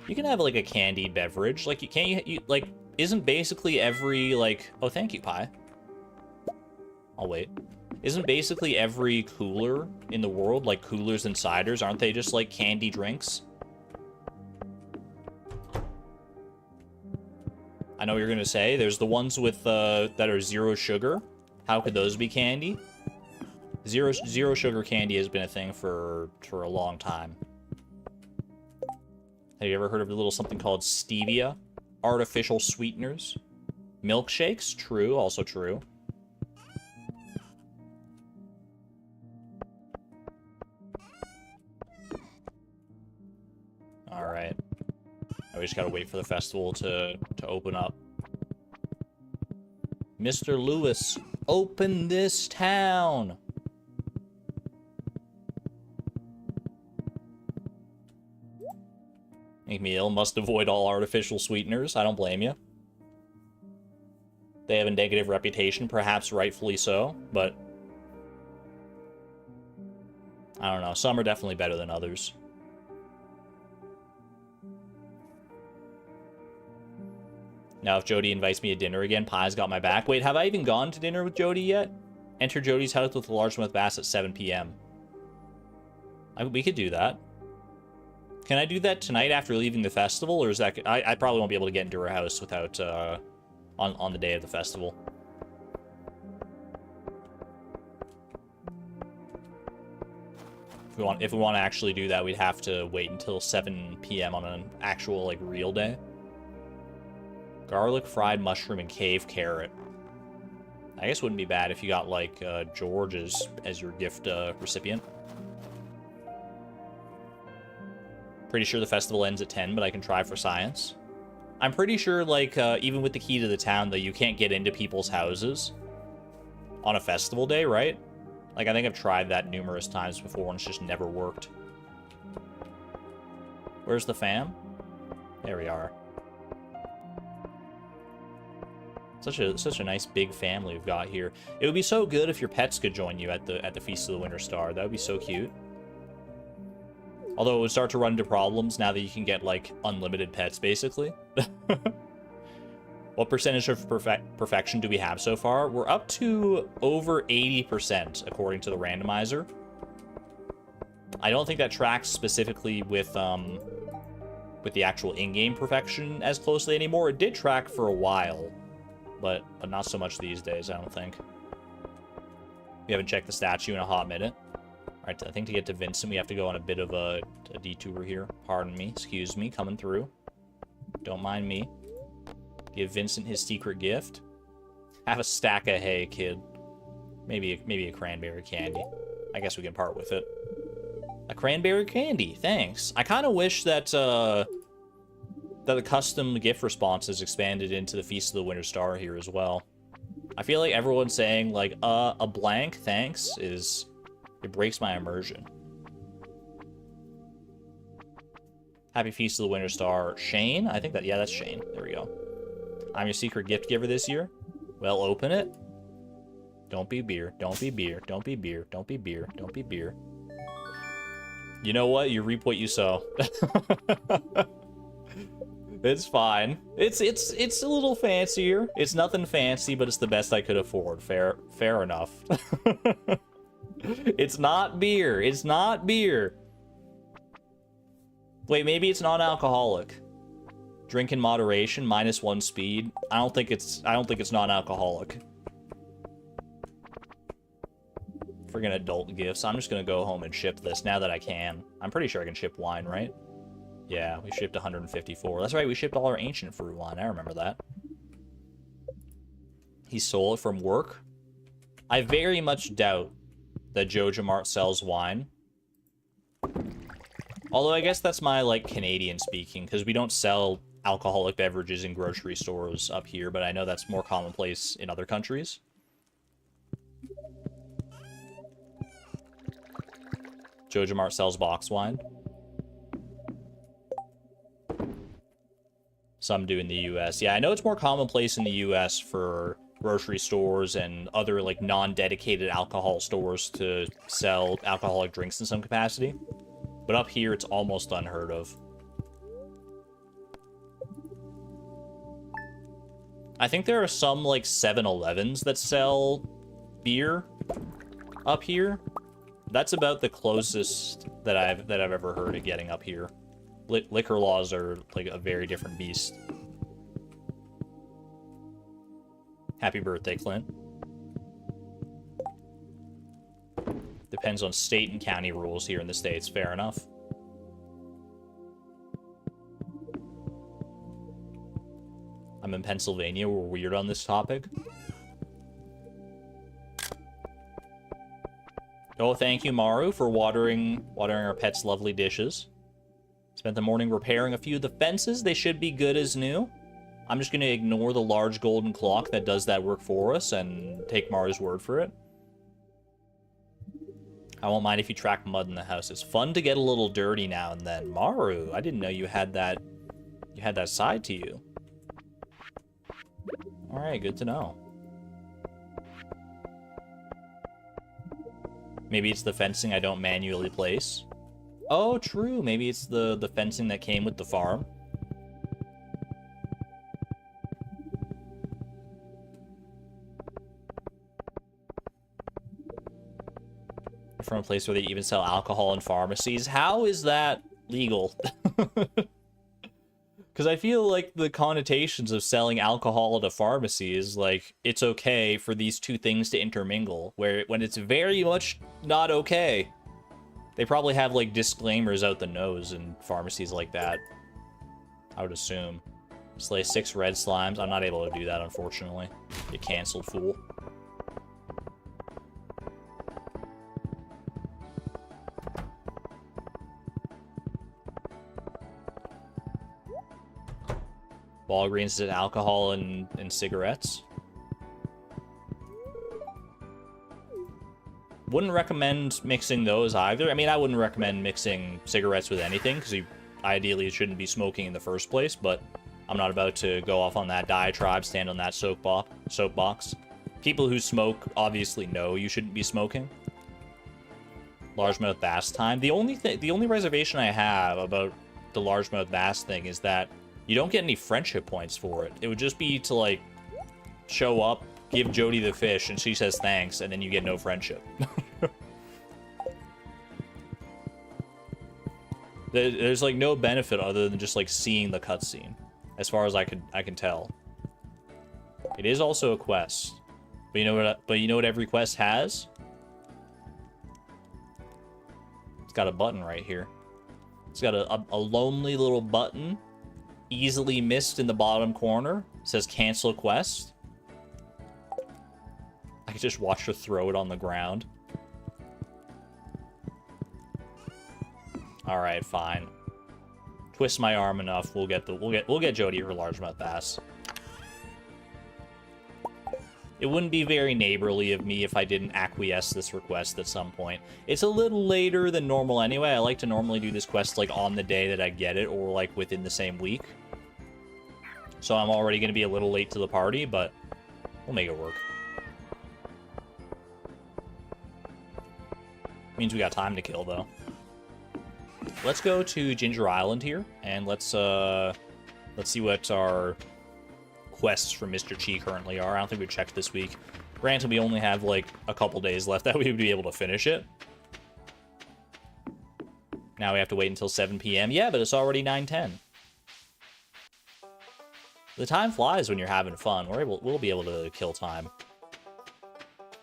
You can have, like, a candy beverage. Like, like, isn't basically every, like... Oh, thank you, Pie. I'll wait. Isn't basically every cooler in the world, like coolers and ciders, aren't they just, like, candy drinks? I know what you're gonna say. There's the ones with, that are 0 sugar. How could those be candy? Zero sugar candy has been a thing for a long time. Have you ever heard of a little something called stevia? Artificial sweeteners? Milkshakes? True, also true. Alright. We just gotta wait for the festival to open up. Mr. Lewis, open this town! Make me ill, must avoid all artificial sweeteners. I don't blame you. They have a negative reputation, perhaps rightfully so, but... I don't know, some are definitely better than others. Now, if Jodi invites me to dinner again, Pie's got my back. Wait, have I even gone to dinner with Jodi yet? Enter Jodi's house with a largemouth bass at 7 p.m. We could do that. Can I do that tonight after leaving the festival, or is that... I probably won't be able to get into her house without, on the day of the festival. If we want to actually do that, we'd have to wait until 7 p.m. on an actual, like, real day. Garlic, fried mushroom, and cave carrot. I guess wouldn't be bad if you got, like, George as your gift recipient. Pretty sure the festival ends at 10, but I can try for science. I'm pretty sure, like, even with the key to the town, though, you can't get into people's houses on a festival day, right? Like, I think I've tried that numerous times before, and it's just never worked. Where's the fam? There we are. Such a nice big family we've got here. It would be so good if your pets could join you at the Feast of the Winter Star. That would be so cute. Although it would start to run into problems now that you can get, like, unlimited pets, basically. What percentage of perfection do we have so far? We're up to over 80%, according to the randomizer. I don't think that tracks specifically with the actual in-game perfection as closely anymore. It did track for a while, but not so much these days, I don't think. We haven't checked the statue in a hot minute. Alright, I think to get to Vincent, we have to go on a bit of a detour here. Pardon me, excuse me, coming through. Don't mind me. Give Vincent his secret gift. Have a stack of hay, kid. Maybe a cranberry candy. I guess we can part with it. A cranberry candy, thanks. I kind of wish that that the custom gift response is expanded into the Feast of the Winter Star here as well. I feel like everyone saying, like, a blank, thanks, it breaks my immersion. Happy Feast of the Winter Star. Shane? I think that, yeah, that's Shane. There we go. I'm your secret gift giver this year. Well, open it. Don't be beer. Don't be beer. Don't be beer. Don't be beer. Don't be beer. You know what? You reap what you sow. It's fine. It's a little fancier. It's nothing fancy, but it's the best I could afford. Fair enough. It's not beer. It's not beer. Wait, maybe it's non-alcoholic. Drink in moderation, -1 speed. I don't think it's non-alcoholic. Friggin' adult gifts. I'm just gonna go home and ship this now that I can. I'm pretty sure I can ship wine, right? Yeah, we shipped 154. That's right, we shipped all our ancient fruit wine. I remember that. He stole it from work. I very much doubt that Junimo sells wine. Although I guess that's my, like, Canadian speaking, because we don't sell alcoholic beverages in grocery stores up here, but I know that's more commonplace in other countries. Junimo sells box wine. Some do in the US. Yeah, I know it's more commonplace in the US for grocery stores and other, like, non-dedicated alcohol stores to sell alcoholic drinks in some capacity. But up here, it's almost unheard of. I think there are some, like, 7-Elevens that sell beer up here. That's about the closest that I've ever heard of getting up here. Liquor laws are, like, a very different beast. Happy birthday, Clint. Depends on state and county rules here in the States. Fair enough. I'm in Pennsylvania. We're weird on this topic. Oh, thank you, Maru, for watering our pets' lovely dishes. Spent the morning repairing a few of the fences. They should be good as new. I'm just going to ignore the large golden clock that does that work for us and take Maru's word for it. I won't mind if you track mud in the house. It's fun to get a little dirty now and then. Maru, I didn't know you had that side to you. All right, good to know. Maybe it's the fencing I don't manually place. Oh, true. Maybe it's the fencing that came with the farm. From a place where they even sell alcohol in pharmacies. How is that legal? Because I feel like the connotations of selling alcohol at a pharmacy is like, it's okay for these two things to intermingle, when it's very much not okay. They probably have, like, disclaimers out the nose in pharmacies like that, I would assume. Slay 6 red slimes. I'm not able to do that, unfortunately. Get canceled, fool. Walgreens is alcohol and cigarettes. Wouldn't recommend mixing those either. I mean, I wouldn't recommend mixing cigarettes with anything, because you ideally shouldn't be smoking in the first place, but I'm not about to go off on that diatribe, stand on that soapbox. People who smoke obviously know you shouldn't be smoking. Largemouth bass time. The only reservation I have about the largemouth bass thing is that you don't get any friendship points for it. It would just be to, like, show up, give Jodi the fish, and she says thanks, and then you get no friendship. There's, like, no benefit other than just, like, seeing the cutscene, as far as I can tell. It is also a quest. But you know what every quest has? It's got a button right here. It's got a lonely little button, easily missed in the bottom corner. It says cancel quest. I could just watch her throw it on the ground. All right, fine. Twist my arm enough, we'll get Jodi her largemouth bass. It wouldn't be very neighborly of me if I didn't acquiesce this request at some point. It's a little later than normal anyway. I like to normally do this quest, like, on the day that I get it, or, like, within the same week. So I'm already going to be a little late to the party, but we'll make it work. Means we got time to kill, though. Let's go to Ginger Island here, and let's see what our quests for Mr. Chi currently are. I don't think we checked this week. Granted, we only have, like, a couple days left that we would be able to finish it. Now we have to wait until 7 p.m. Yeah, but it's already 9:10. The time flies when you're having fun. We'll be able to kill time.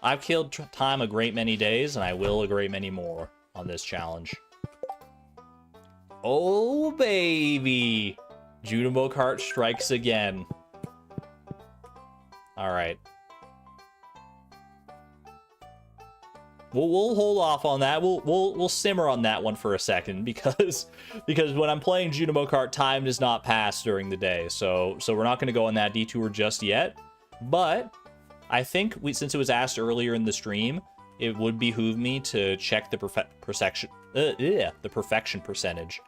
I've killed time a great many days, and I will a great many more on this challenge. Oh, baby! Junimo Kart strikes again. Alright. We'll hold off on that. We'll simmer on that one for a second, because when I'm playing Junimo Kart, time does not pass during the day. So we're not going to go on that detour just yet. But I think since it was asked earlier in the stream, it would behoove me to check the perfection percentage.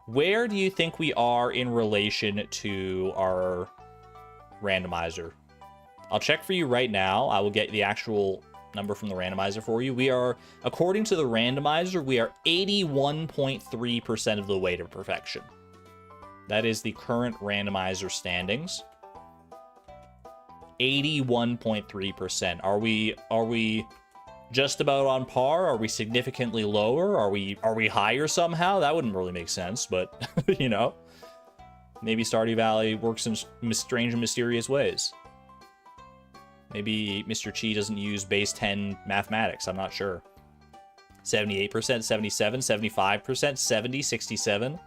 Where do you think we are in relation to our randomizer? I'll check for you right now. I will get the actual number from the randomizer for you. We are, according to the randomizer, we are 81.3% of the way to perfection. That is the current randomizer standings. 81.3%. Are we just about on par? Are we significantly lower? Are we higher somehow? That wouldn't really make sense, but you know, maybe Stardew Valley works in strange and mysterious ways. Maybe Mr. Chi doesn't use base 10 mathematics. I'm not sure. 78%, 77, 75%, 70, 67,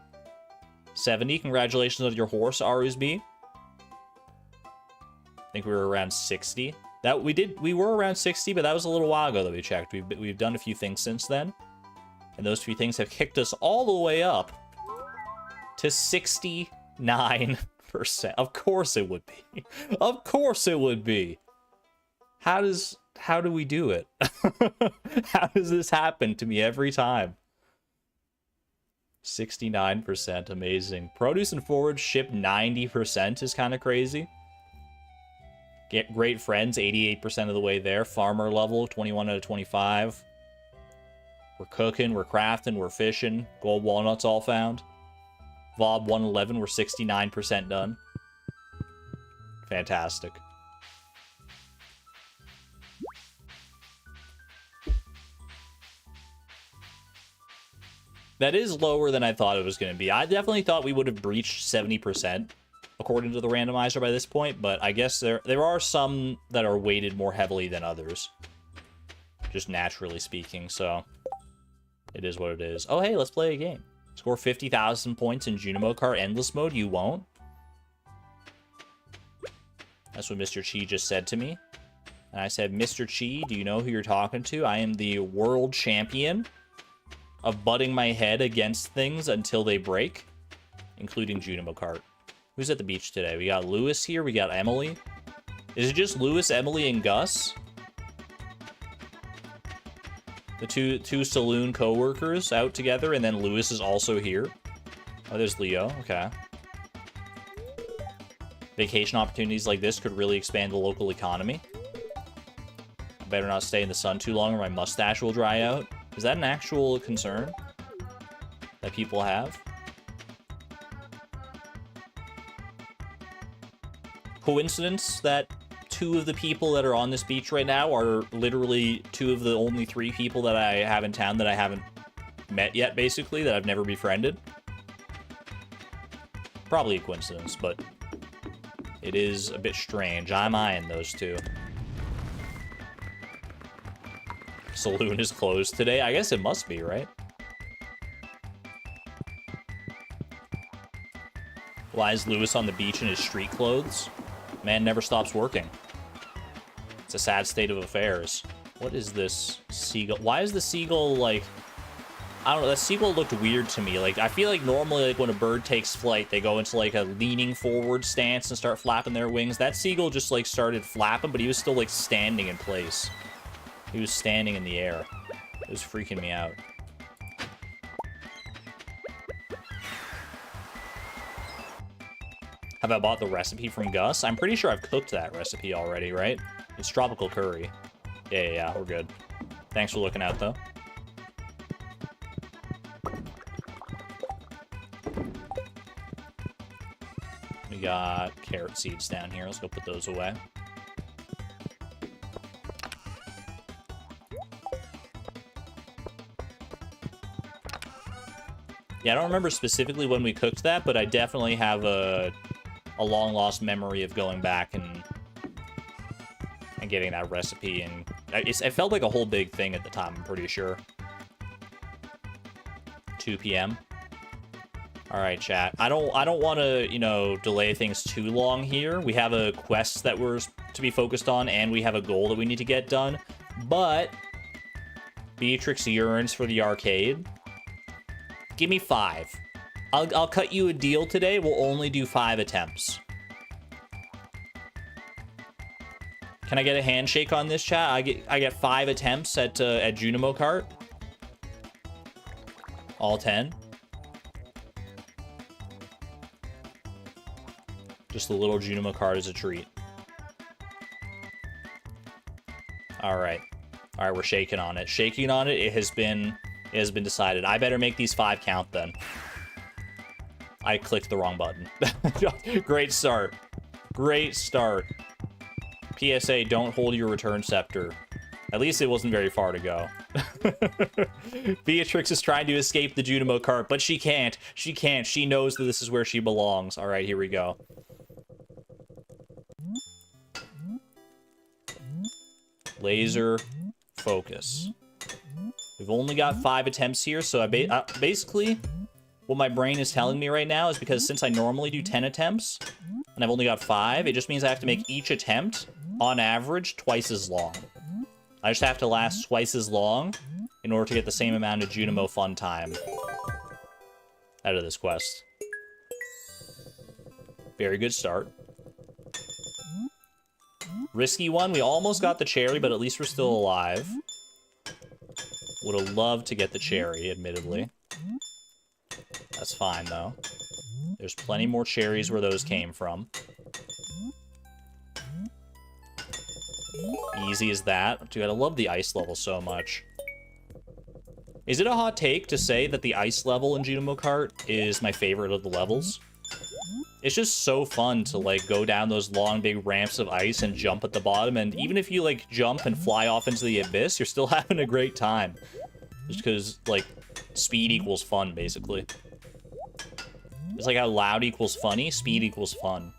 70. Congratulations on your horse, RSB. I think we were around 60. We were around 60, but that was a little while ago that we checked. We've done a few things since then, and those few things have kicked us all the way up to 69%. Of course it would be. Of course it would be. How do we do it? How does this happen to me every time? 69%, amazing. Produce and forage ship 90% is kind of crazy. Get great friends, 88% of the way there. Farmer level, 21 out of 25. We're cooking, we're crafting, we're fishing. Gold walnuts all found. VOB 111, we're 69% done. Fantastic. That is lower than I thought it was going to be. I definitely thought we would have breached 70%. According to the randomizer by this point, but I guess there are some that are weighted more heavily than others. Just naturally speaking, so it is what it is. Oh, hey, let's play a game. Score 50,000 points in Junimo Kart Endless Mode. You won't. That's what Mr. Chi just said to me. And I said, Mr. Chi, do you know who you're talking to? I am the world champion of butting my head against things until they break, including Junimo Kart. Who's at the beach today? We got Lewis here. We got Emily. Is it just Lewis, Emily, and Gus? The two saloon co-workers out together, and then Lewis is also here. Oh, there's Leo. Okay. Vacation opportunities like this could really expand the local economy. I better not stay in the sun too long or my mustache will dry out. Is that an actual concern that people have? Coincidence that two of the people that are on this beach right now are literally two of the only three people that I have in town that I haven't met yet, basically, that I've never befriended. Probably a coincidence, but it is a bit strange. I'm eyeing those two. Saloon is closed today. I guess it must be, right? Why is Lewis on the beach in his street clothes? Man never stops working. It's a sad state of affairs. What is this seagull? Why is the seagull, like... I don't know, that seagull looked weird to me. Like, I feel like normally, like, when a bird takes flight, they go into, like, a leaning forward stance and start flapping their wings. That seagull just, like, started flapping, but he was still, like, standing in place. He was standing in the air. It was freaking me out. Have I bought the recipe from Gus? I'm pretty sure I've cooked that recipe already, right? It's tropical curry. Yeah, we're good. Thanks for looking out, though. We got carrot seeds down here. Let's go put those away. Yeah, I don't remember specifically when we cooked that, but I definitely have a long-lost memory of going back and getting that recipe, and it felt like a whole big thing at the time, I'm pretty sure. 2 p.m. All right, chat. I don't want to, you know, delay things too long here. We have a quest that we're to be focused on, and we have a goal that we need to get done. But Beatrix yearns for the arcade. Give me 5. I'll cut you a deal today. We'll only do 5 attempts. Can I get a handshake on this, chat? I get 5 attempts at Junimo Kart. All 10. Just a little Junimo Kart as a treat. All right, we're shaking on it. Shaking on it. It has been decided. I better make these 5 count then. I clicked the wrong button. Great start. Great start. PSA, don't hold your return scepter. At least it wasn't very far to go. Beatrix is trying to escape the Junimo Kart, but she can't. She can't. She knows that this is where she belongs. All right, here we go. Laser focus. We've only got 5 attempts here, so basically, what my brain is telling me right now is because since I normally do 10 attempts, and I've only got 5, it just means I have to make each attempt, on average, twice as long. I just have to last twice as long in order to get the same amount of Junimo fun time out of this quest. Very good start. Risky one. We almost got the cherry, but at least we're still alive. Would have loved to get the cherry, admittedly. That's fine, though. There's plenty more cherries where those came from. Easy as that. Dude, I love the ice level so much. Is it a hot take to say that the ice level in Junimo Kart is my favorite of the levels? It's just so fun to, like, go down those long, big ramps of ice and jump at the bottom, and even if you, like, jump and fly off into the abyss, you're still having a great time. Just because, like, speed equals fun, basically. It's like how loud equals funny, speed equals fun.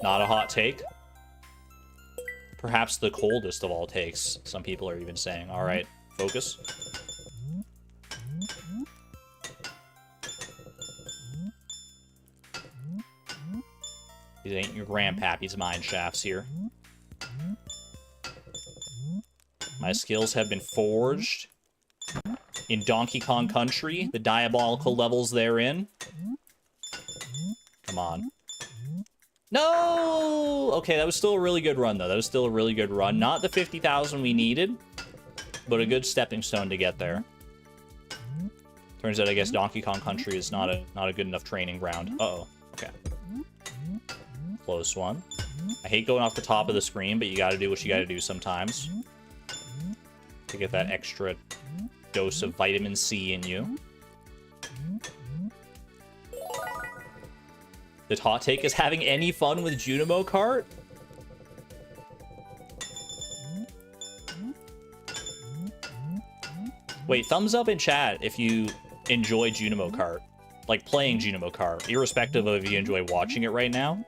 Not a hot take. Perhaps the coldest of all takes, some people are even saying. Alright, focus. These ain't your grandpappy's mine shafts here. My skills have been forged in Donkey Kong Country, the diabolical levels therein. Come on. No! Okay, that was still a really good run, though. That was still a really good run. Not the 50,000 we needed, but a good stepping stone to get there. Turns out, I guess, Donkey Kong Country is not a good enough training ground. Uh-oh. Okay. Close one. I hate going off the top of the screen, but you gotta do what you gotta do sometimes. To get that extra dose of vitamin C in you. The hot take is having any fun with Junimo Kart? Wait, thumbs up in chat if you enjoy Junimo Kart. Like playing Junimo Kart, irrespective of if you enjoy watching it right now.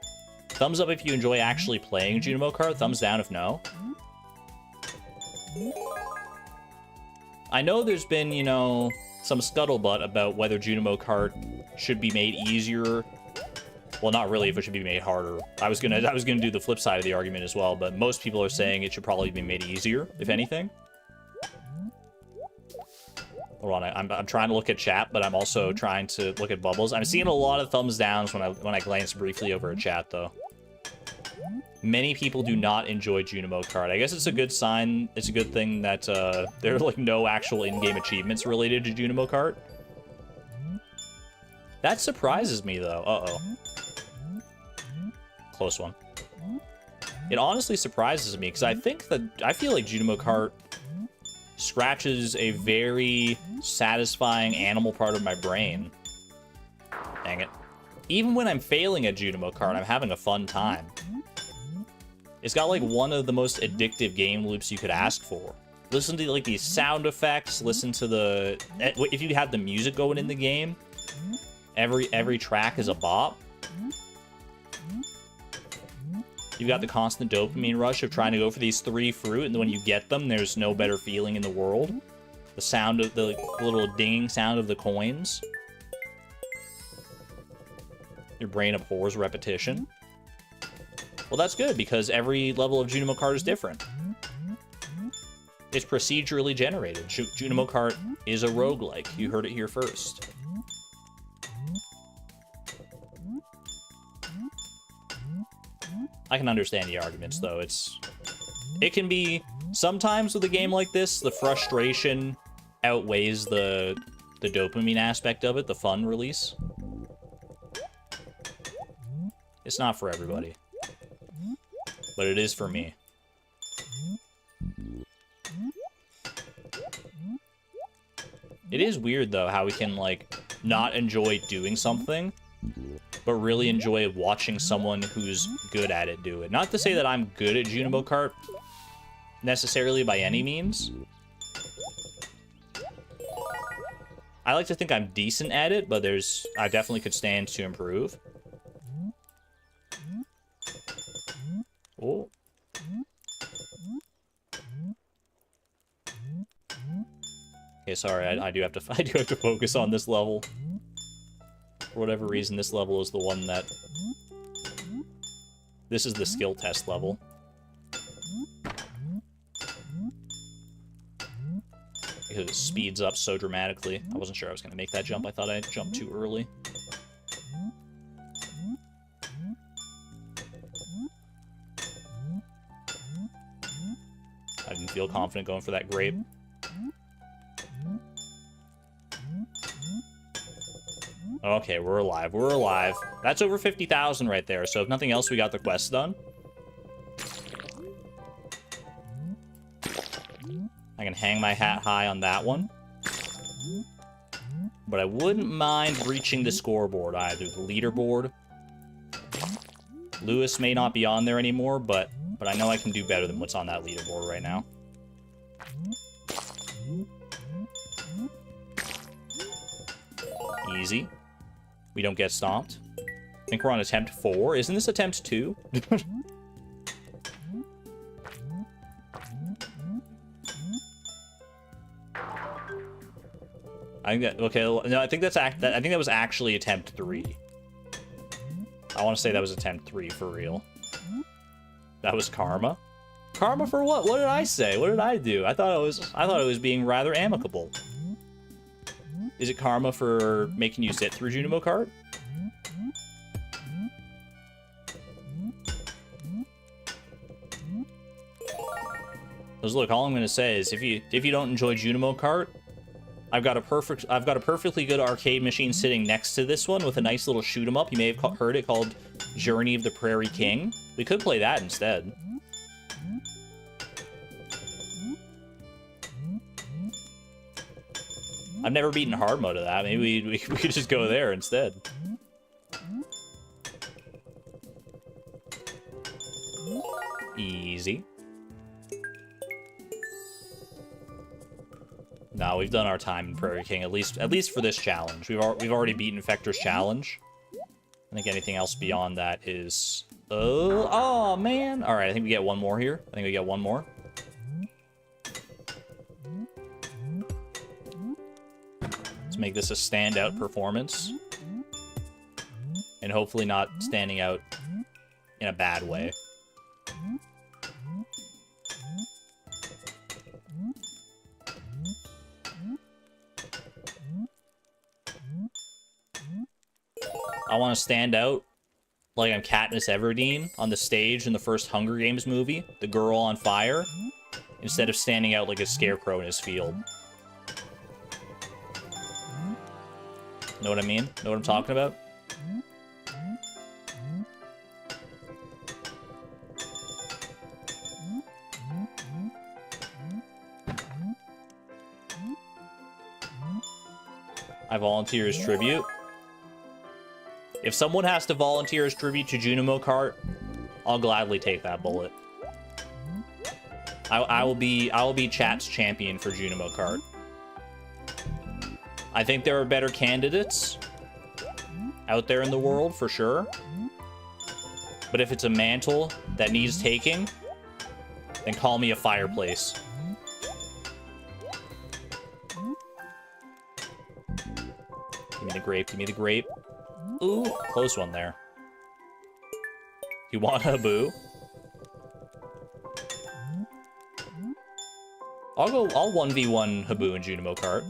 Thumbs up if you enjoy actually playing Junimo Kart, thumbs down if no. I know there's been, you know, some scuttlebutt about whether Junimo Kart should be made easier. Well, not really if it should be made harder. I was gonna do the flip side of the argument as well, but most people are saying it should probably be made easier, if anything. Hold on, I'm trying to look at chat, but I'm also trying to look at bubbles. I'm seeing a lot of thumbs downs when I glance briefly over at chat, though. Many people do not enjoy Junimo Kart. I guess it's a good sign. It's a good thing that there are like no actual in-game achievements related to Junimo Kart. That surprises me, though. Uh-oh. Close one. It honestly surprises me because I feel like Junimo Kart scratches a very satisfying animal part of my brain. Dang it. Even when I'm failing at Junimo Kart, I'm having a fun time. It's got like one of the most addictive game loops you could ask for. Listen to like these sound effects, listen to the... If you have the music going in the game, every track is a bop. You've got the constant dopamine rush of trying to go for these 3 fruit, and then when you get them, there's no better feeling in the world. The sound of the little dinging sound of the coins. Your brain abhors repetition. Well, that's good, because every level of Junimo Kart is different. It's procedurally generated. Junimo Kart is a roguelike. You heard it here first. I can understand the arguments, though. It can be... Sometimes with a game like this, the frustration outweighs the dopamine aspect of it, the fun release. It's not for everybody. But it is for me. It is weird, though, how we can, like, not enjoy doing something, but really enjoy watching someone who's good at it do it. Not to say that I'm good at Junimo Kart, necessarily by any means. I like to think I'm decent at it, but I definitely could stand to improve. Oh. Okay, sorry, I do have to focus on this level. For whatever reason, this level is the one that... This is the skill test level. Because it speeds up so dramatically. I wasn't sure I was going to make that jump. I thought I jumped too early. I didn't feel confident going for that grape. Okay, we're alive. We're alive. That's over 50,000 right there. So if nothing else, we got the quest done. I can hang my hat high on that one. But I wouldn't mind reaching the scoreboard either. The leaderboard. Lewis may not be on there anymore, but I know I can do better than what's on that leaderboard right now. Easy. We don't get stomped. I think we're on attempt 4. Isn't this attempt 2? I think that, okay, no, I think that was actually attempt 3. I want to say that was attempt 3 for real. That was karma. Karma for what? What did I say? What did I do? I thought it was being rather amicable. Is it karma for making you sit through Junimo Kart? Because look, all I'm gonna say is if you don't enjoy Junimo Kart, I've got a perfectly good arcade machine sitting next to this one with a nice little shoot 'em up. You may have heard it called Journey of the Prairie King. We could play that instead. I've never beaten hard mode of that. Maybe we could just go there instead. Easy. No, we've done our time in Prairie King, at least for this challenge. We've already beaten Fector's challenge. I think anything else beyond that is... oh, man. All right, I think we get one more here. I think we get one more. Let's make this a standout performance. And hopefully not standing out in a bad way. I want to stand out like I'm Katniss Everdeen on the stage in the first Hunger Games movie, the girl on fire, instead of standing out like a scarecrow in his field. Know what I mean? Know what I'm talking about? I volunteer as tribute. If someone has to volunteer as tribute to Junimo Kart, I'll gladly take that bullet. I will be chat's champion for Junimo Kart. I think there are better candidates out there in the world for sure. But if it's a mantle that needs taking, then call me a fireplace. Give me the grape, give me the grape. Ooh, close one there. You want a boo? I'll 1v1 Haboo and Junimo Kart.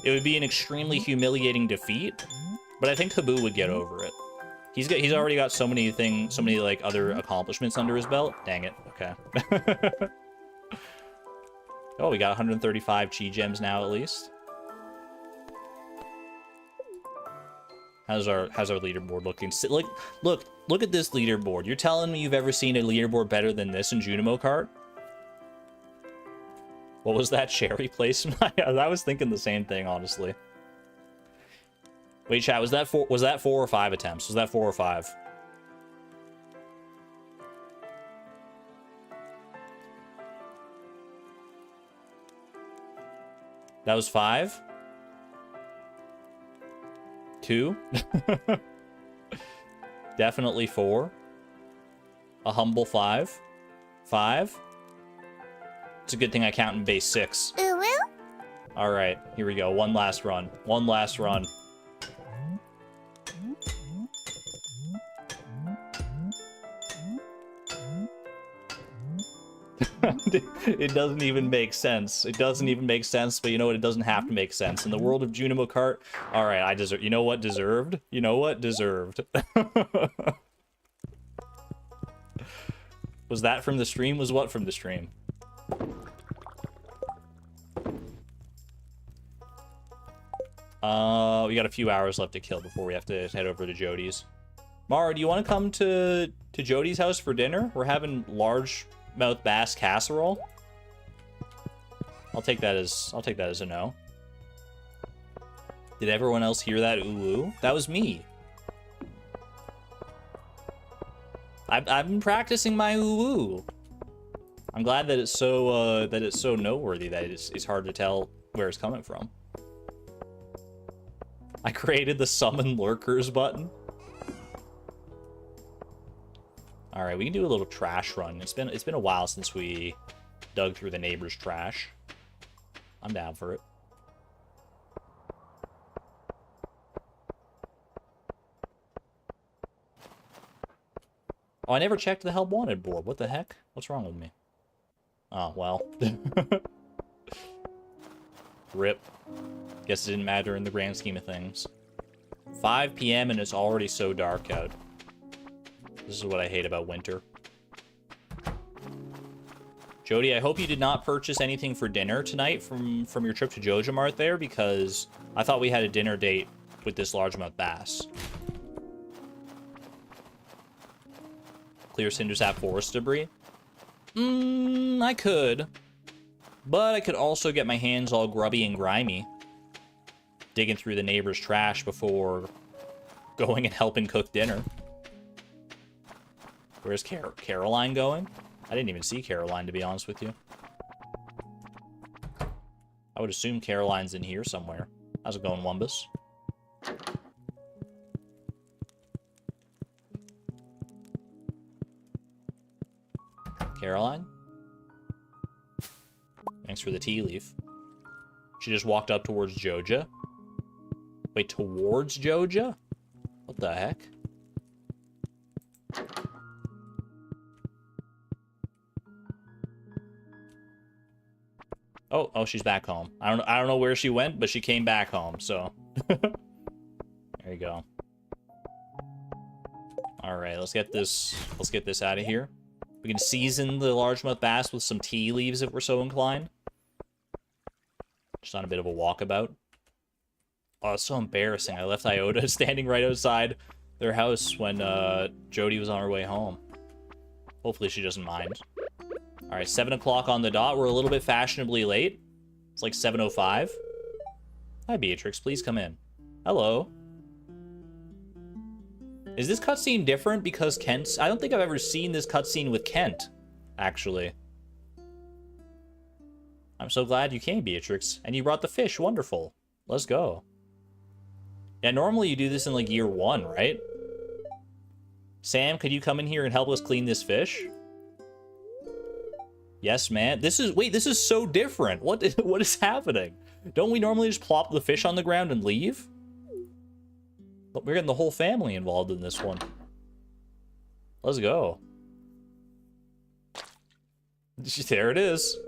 It would be an extremely humiliating defeat, but I think Haboo would get over it. He's already got so many like other accomplishments under his belt. Dang it. Okay. Oh, we got 135 chi gems now at least. How's our leaderboard looking? Look at this leaderboard. You're telling me you've ever seen a leaderboard better than this in Junimo Kart? What was that cherry placement? I was thinking the same thing, honestly. Wait, chat, was that 4 or 5 attempts? Was that 4 or 5? That was 5? 2? Definitely 4. A humble 5. 5. It's a good thing I count in base 6. UwU. All right, here we go. One last run. One last run. It doesn't even make sense. It doesn't even make sense, but you know what? It doesn't have to make sense. In the world of Junimo Kart, all right, I deserve... You know what? Deserved? You know what? Deserved. Was that from the stream? Was what from the stream? We got a few hours left to kill before we have to head over to Jodi's. Mara, do you want to come to Jodi's house for dinner? We're having largemouth bass casserole. I'll take that as a no. Did everyone else hear that ooh? That was me. I've been practicing my ooh. I'm glad that it's so noteworthy that it's hard to tell where it's coming from. I created the summon lurkers button. All right, we can do a little trash run. It's been a while since we dug through the neighbor's trash. I'm down for it. Oh, I never checked the help wanted board. What the heck? What's wrong with me? Oh, well. Rip. Guess it didn't matter in the grand scheme of things. 5 p.m. and it's already so dark out. This is what I hate about winter. Jodi, I hope you did not purchase anything for dinner tonight from your trip to Joja Mart there, because I thought we had a dinner date with this largemouth bass. Clear cinder sap forest debris? I could. But I could also get my hands all grubby and grimy, digging through the neighbor's trash before going and helping cook dinner. Where's Caroline going? I didn't even see Caroline, to be honest with you. I would assume Caroline's in here somewhere. How's it going, Wumbus? Caroline? Thanks for the tea leaf. She just walked up towards Joja. Wait, towards Joja? What the heck? Oh, she's back home. I don't know where she went, but she came back home, so. There you go. Alright, let's get this out of here. We can season the largemouth bass with some tea leaves if we're so inclined. Just on a bit of a walkabout. Oh, it's so embarrassing. I left Iota standing right outside their house when Jodi was on her way home. Hopefully she doesn't mind. Alright, 7 o'clock on the dot. We're a little bit fashionably late. It's like 7:05. Hi, Beatrix. Please come in. Hello. Is this cutscene different because Kent's... I don't think I've ever seen this cutscene with Kent, actually. I'm so glad you came, Beatrix. And you brought the fish. Wonderful. Let's go. Yeah, normally you do this in, like, year 1, right? Sam, could you come in here and help us clean this fish? Yes, man. This is so different. What is happening? Don't we normally just plop the fish on the ground and leave? But we're getting the whole family involved in this one. Let's go. There it is.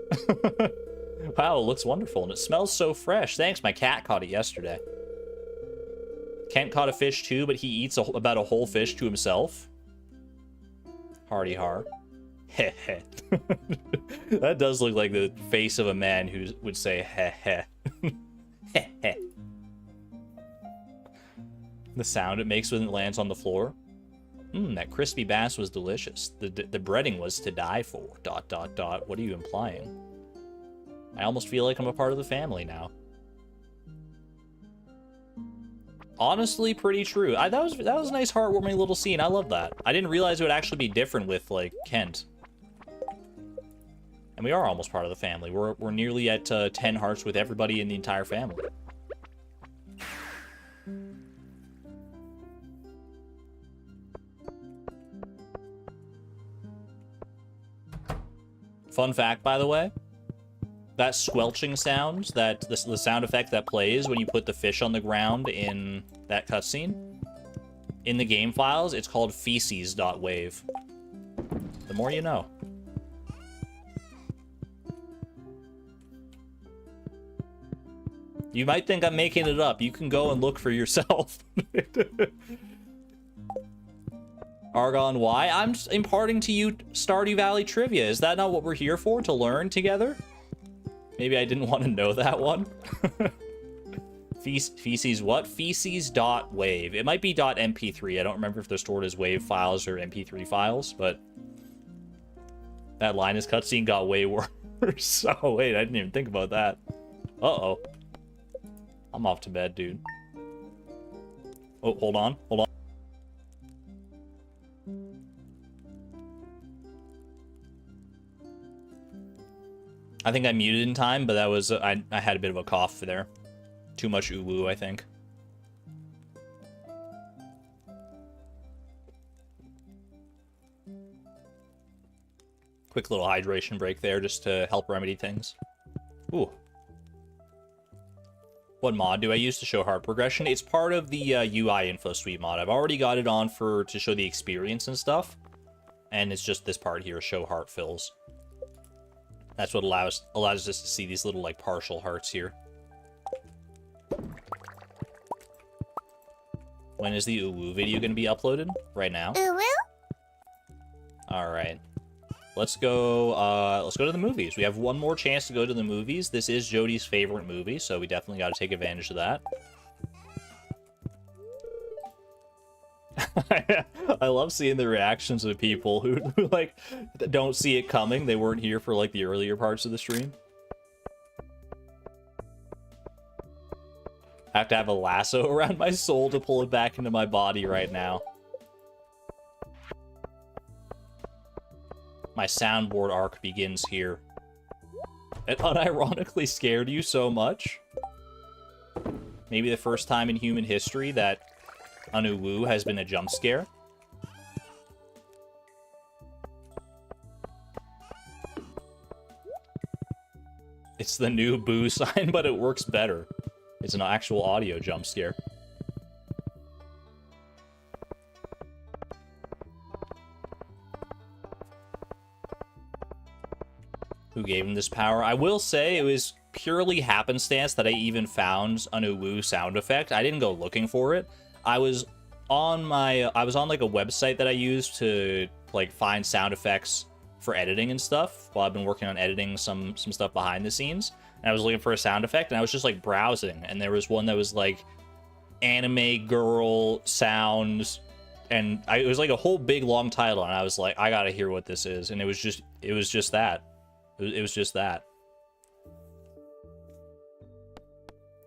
Wow, it looks wonderful. And it smells so fresh. Thanks, my cat caught it yesterday. Kent caught a fish too, but he eats about a whole fish to himself. Hardy har. Heh heh. That does look like the face of a man who would say heh heh. Heh heh. The sound it makes when it lands on the floor. That crispy bass was delicious. The breading was to die for. ... What are you implying? I almost feel like I'm a part of the family now. Honestly, pretty true. That was a nice heartwarming little scene. I love that. I didn't realize it would actually be different with, like, Kent. And we are almost part of the family. We're nearly at 10 hearts with everybody in the entire family. Fun fact, by the way, that squelching sound, the sound effect that plays when you put the fish on the ground in that cutscene, in the game files, it's called feces.wave. The more you know. You might think I'm making it up. You can go and look for yourself. Argon, why? I'm just imparting to you Stardew Valley trivia. Is that not what we're here for? To learn together? Maybe I didn't want to know that one. Feces what? Feces.wave. It might be .mp3. I don't remember if they're stored as wave files or mp3 files, but that Linus cutscene got way worse. Oh, wait, I didn't even think about that. Uh-oh. I'm off to bed, dude. Oh, hold on. Hold on. I think I muted in time, but that was... I had a bit of a cough there. Too much UwU, I think. Quick little hydration break there, just to help remedy things. Ooh. What mod do I use to show heart progression? It's part of the UI info suite mod. I've already got it on to show the experience and stuff. And it's just this part here, show heart fills. That's what allows us to see these little, like, partial hearts here. When is the UwU video going to be uploaded? Right now? UwU. All right. Let's go to the movies. We have one more chance to go to the movies. This is Jodi's favorite movie, so we definitely got to take advantage of that. I love seeing the reactions of people who like don't see it coming. They weren't here for like the earlier parts of the stream. I have to have a lasso around my soul to pull it back into my body right now. My soundboard arc begins here. It unironically scared you so much. Maybe the first time in human history that an UwU has been a jump scare. It's the new boo sign, but it works better. It's an actual audio jump scare. Who gave him this power? I will say it was purely happenstance that I even found an UwU sound effect. I didn't go looking for it. I was on like a website that I use to like find sound effects for editing and stuff while I've been working on editing some stuff behind the scenes. And I was looking for a sound effect and I was just like browsing, and there was one that was like anime girl sounds, and it was like a whole big long title, and I was like, I gotta hear what this is. And it was just that. It was just that.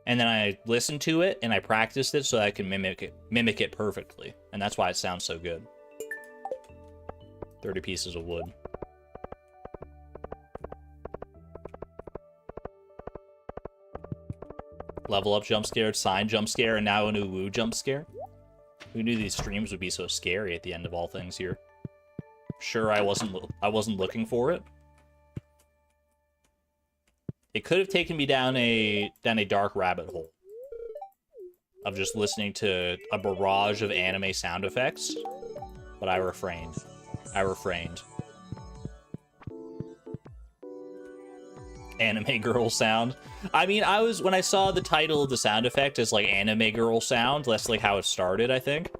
And then I listened to it and I practiced it so that I can mimic it perfectly. And that's why it sounds so good. 30 pieces of wood. Level up jump scare, sign jump scare, and now an UwU jump scare. Who knew these streams would be so scary at the end of all things here? Sure, I wasn't looking for it. It could have taken me down a dark rabbit hole of just listening to a barrage of anime sound effects, but I refrained. Anime girl sound. I mean, when I saw the title of the sound effect as like anime girl sound, that's like how it started, I think.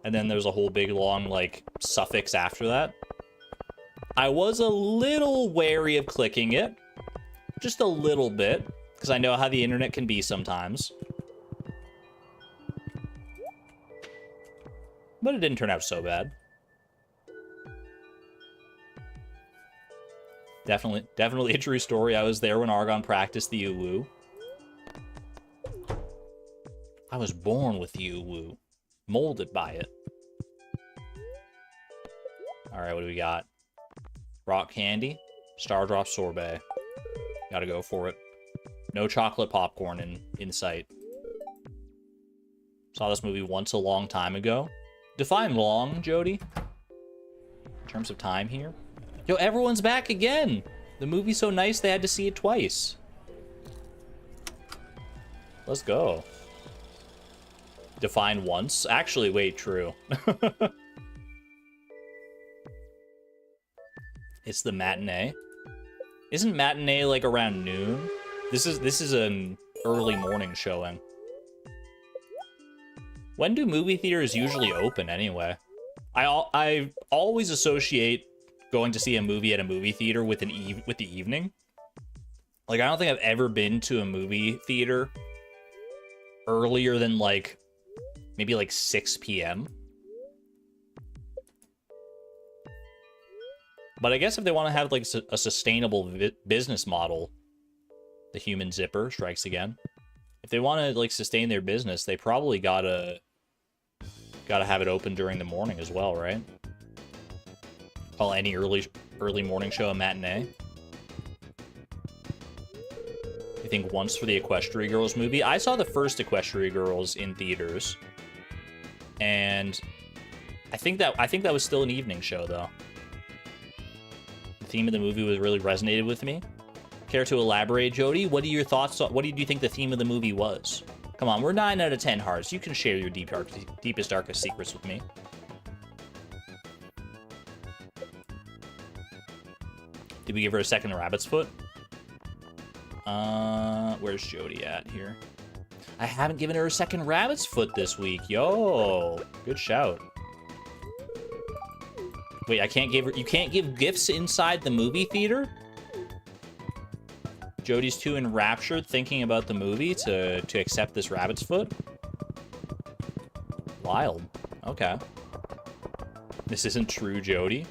And then there's a whole big long like suffix after that. I was a little wary of clicking it. Just a little bit, because I know how the internet can be sometimes. But it didn't turn out so bad. Definitely a true story. I was there when Argon practiced the UwU. I was born with the UwU, molded by it. Alright, what do we got? Rock candy, Star Drop sorbet. Gotta go for it. No chocolate popcorn in sight. Saw this movie once a long time ago. Define long, Jodi. In terms of time here. Yo, everyone's back again! The movie's so nice they had to see it twice. Let's go. Define once? Actually, wait, true. It's the matinee. Isn't matinee like around noon? This is an early morning showing. When do movie theaters usually open anyway? I always associate going to see a movie at a movie theater with the evening. Like, I don't think I've ever been to a movie theater earlier than like maybe like 6 p.m. But I guess if they want to have like a sustainable business model, the human zipper strikes again. If they want to like sustain their business, they probably gotta have it open during the morning as well, right? Call any early morning show a matinee. I think once for the Equestria Girls movie. I saw the first Equestria Girls in theaters, and I think that was still an evening show though. The theme of the movie was really resonated with me. Care to elaborate, Jodi? What are your thoughts? What do you think the theme of the movie was? Come on, we're 9 out of 10 hearts. You can share your deepest, darkest secrets with me. Did we give her a second rabbit's foot? Where's Jodi at here? I haven't given her a second rabbit's foot this week. Yo, good shout. Wait, I can't give her... You can't give gifts inside the movie theater? Jodi's too enraptured thinking about the movie to accept this rabbit's foot? Wild. Okay. This isn't true Jodi.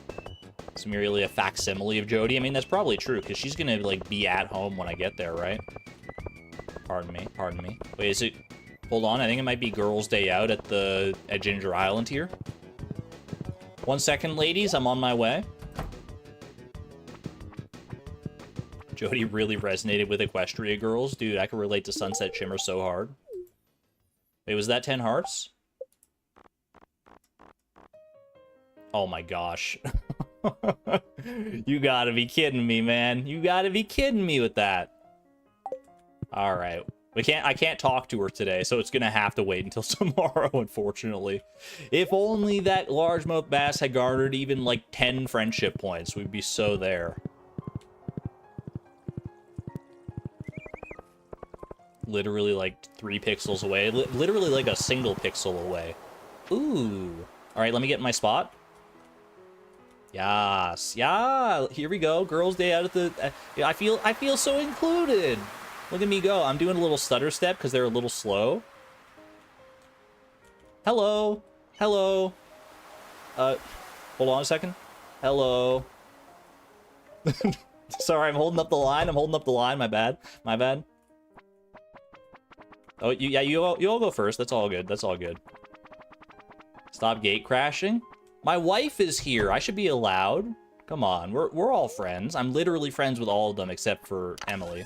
It's merely a facsimile of Jodi. I mean, that's probably true, because she's gonna, like, be at home when I get there, right? Pardon me, pardon me. Wait, is it... Hold on, I think it might be Girls' Day Out at Ginger Island here. 1 second, ladies, I'm on my way. Jodi really resonated with Equestria girls. Dude, I can relate to Sunset Shimmer so hard. Wait, was that 10 hearts? Oh my gosh. You gotta be kidding me, man. You gotta be kidding me with that. Alright. I can't talk to her today, so it's gonna have to wait until tomorrow, unfortunately. If only that largemouth bass had garnered even like 10 friendship points, we'd be so there. Literally like 3 pixels away. Literally like a single pixel away. Ooh. Alright, let me get in my spot. Yes. Yeah. Here we go. Girls' Day Out at the... I feel so included. Look at me go. I'm doing a little stutter step because they're a little slow. Hello. Hello. Hold on a second. Hello. Sorry, I'm holding up the line. I'm holding up the line. My bad. My bad. Oh, you all go first. That's all good. That's all good. Stop gate crashing. My wife is here. I should be allowed. Come on. We're all friends. I'm literally friends with all of them except for Emily.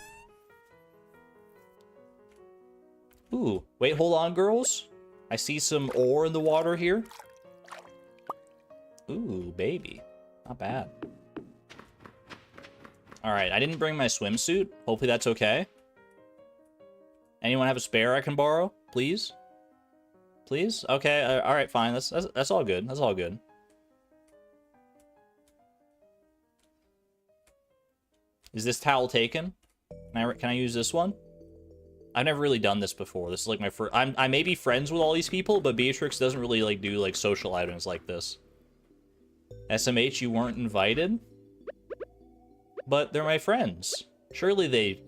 Ooh. Wait, hold on, girls. I see some ore in the water here. Ooh, baby. Not bad. Alright, I didn't bring my swimsuit. Hopefully that's okay. Anyone have a spare I can borrow? Please? Please? Okay, alright, fine. That's all good. That's all good. Is this towel taken? Can I use this one? I've never really done this before. This is like my first... I may be friends with all these people, but Beatrix doesn't really like do like social items like this. SMH, you weren't invited? But they're my friends. Surely they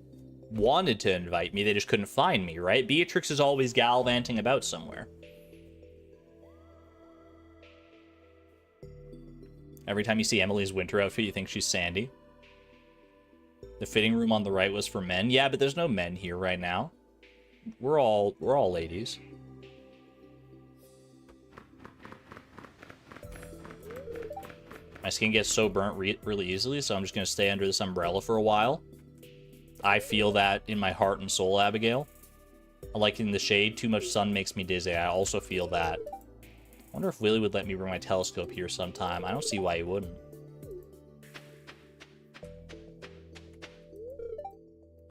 wanted to invite me, they just couldn't find me, right? Beatrix is always gallivanting about somewhere. Every time you see Emily's winter outfit, you think she's Sandy. The fitting room on the right was for men. Yeah, but there's no men here right now. We're all ladies. My skin gets so burnt really easily, so I'm just gonna stay under this umbrella for a while. I feel that in my heart and soul, Abigail. I like in the shade. Too much sun makes me dizzy. I also feel that. I wonder if Willie would let me bring my telescope here sometime. I don't see why he wouldn't.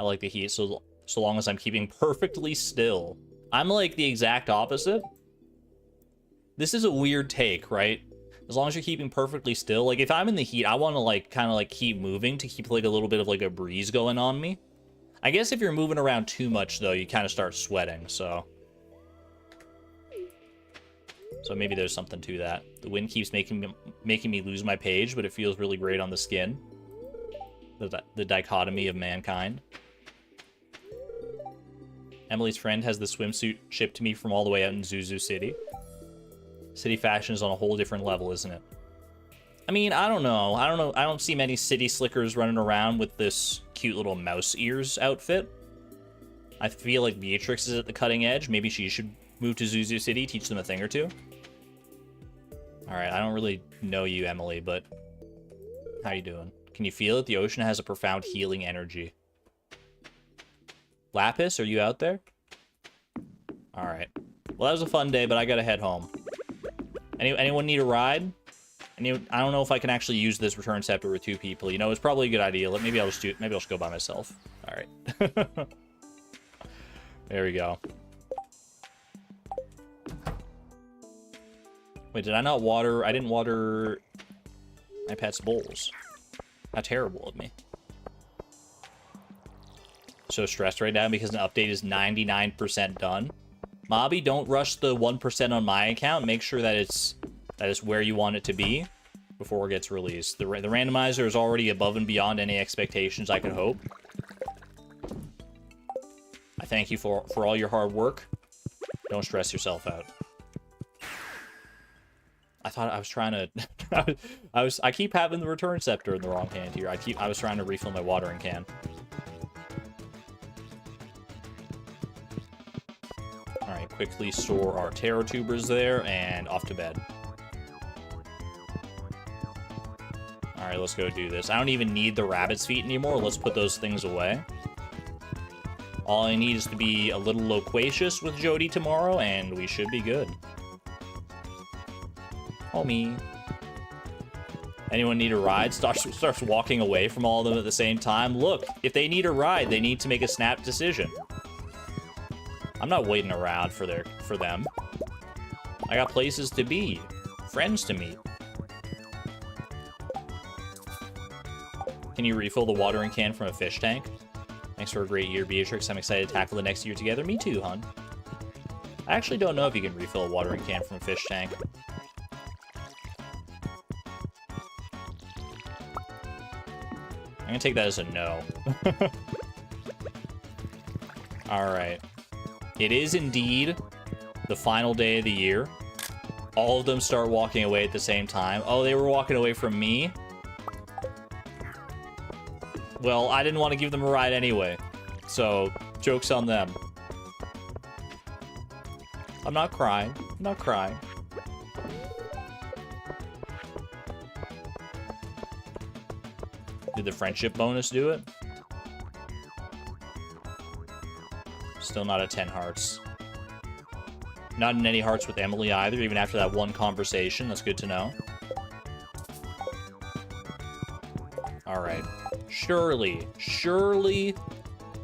I like the heat so long as I'm keeping perfectly still. I'm like the exact opposite. This is a weird take, right? As long as you're keeping perfectly still. Like, if I'm in the heat, I want to, like, kind of, like, keep moving to keep, like, a little bit of, like, a breeze going on me. I guess if you're moving around too much, though, you kind of start sweating, so... So maybe there's something to that. The wind keeps making me lose my page, but it feels really great on the skin. The dichotomy of mankind. Emily's friend has the swimsuit shipped to me from all the way out in Zuzu City. City fashion is on a whole different level, isn't it? I mean, I don't know. I don't see many city slickers running around with this cute little mouse ears outfit. I feel like Beatrix is at the cutting edge. Maybe she should move to Zuzu City, teach them a thing or two. Alright, I don't really know you, Emily, but... How you doing? Can you feel it? The ocean has a profound healing energy. Lapis, are you out there? Alright. Well, that was a fun day, but I gotta head home. Anyone need a ride? I don't know if I can actually use this return scepter with 2 people. You know, it's probably a good idea. Maybe I'll just go by myself. All right. There we go. Wait, did I not water? I didn't water my pet's bowls. How terrible of me. so stressed right now because an update is 99% done. Mobby, don't rush the 1% on my account. Make sure that it's where you want it to be before it gets released. The randomizer is already above and beyond any expectations I could hope. I thank you for all your hard work. Don't stress yourself out. I thought I was trying to... I keep having the return scepter in the wrong hand here. I was trying to refill my watering can. Alright, quickly store our terror tubers there, and off to bed. Alright, let's go do this. I don't even need the rabbit's feet anymore. Let's put those things away. All I need is to be a little loquacious with Jodi tomorrow, and we should be good. Homie. Anyone need a ride? Starts walking away from all of them at the same time. Look, if they need a ride, they need to make a snap decision. I'm not waiting around for them. I got places to be, friends to meet. Can you refill the watering can from a fish tank? Thanks for a great year, Beatrix. I'm excited to tackle the next year together. Me too, hon. I actually don't know if you can refill a watering can from a fish tank. I'm gonna take that as a no. Alright. It is indeed the final day of the year. All of them start walking away at the same time. Oh, they were walking away from me? Well, I didn't want to give them a ride anyway. So, joke's on them. I'm not crying. I'm not crying. Did the friendship bonus do it? Still not at 10 hearts. Not in any hearts with Emily either, even after that one conversation. That's good to know. Alright. Surely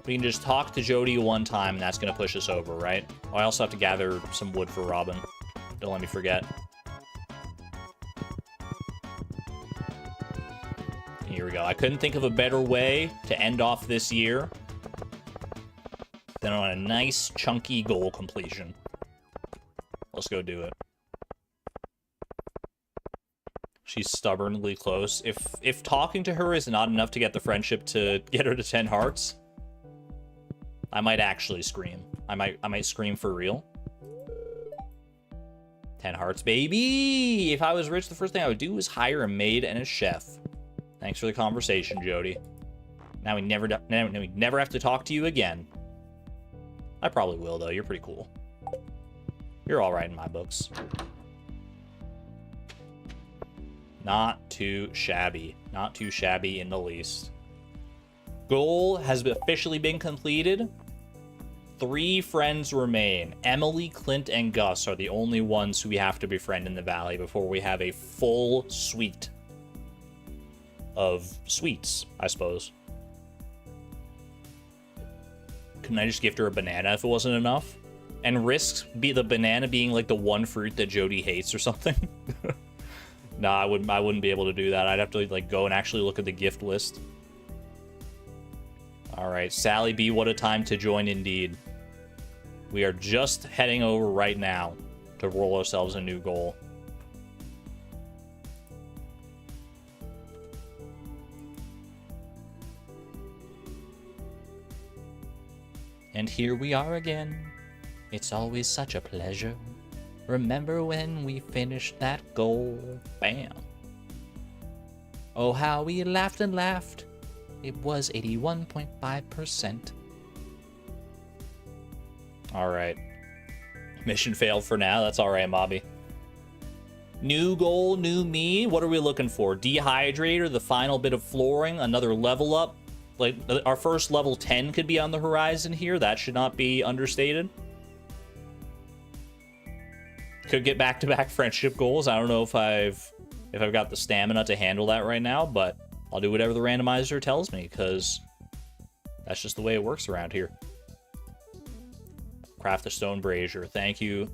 we can just talk to Jodi one time and that's going to push us over, right? Oh, I also have to gather some wood for Robin. Don't let me forget. Here we go. I couldn't think of a better way to end off this year than on a nice, chunky goal completion. Let's go do it. She's stubbornly close. If talking to her is not enough to get the friendship to get her to 10 hearts, I might actually scream. I might scream for real. 10 hearts, baby! If I was rich, the first thing I would do is hire a maid and a chef. Thanks for the conversation, Jodi. Now we never have to talk to you again. I probably will, though. You're pretty cool. You're all right in my books. Not too shabby. Not too shabby in the least. Goal has officially been completed. 3 friends remain. Emily, Clint, and Gus are the only ones who we have to befriend in the valley before we have a full suite of sweets, I suppose. Couldn't I just gift her a banana if it wasn't enough? And risk the banana being like the one fruit that Jodi hates or something? Nah, I wouldn't be able to do that. I'd have to like go and actually look at the gift list. Alright, Sally B, what a time to join indeed. We are just heading over right now to roll ourselves a new goal. And here we are again. It's always such a pleasure. Remember when we finished that goal? Bam. Oh, how we laughed and laughed. It was 81.5%. Alright. Mission failed for now. That's alright, Mobby. New goal, new me. What are we looking for? Dehydrator, the final bit of flooring, another level up. Like, our first level 10 could be on the horizon here. That should not be understated. Could get back-to-back friendship goals. I don't know if I've got the stamina to handle that right now, but I'll do whatever the randomizer tells me, because that's just the way it works around here. Craft the stone brazier. Thank you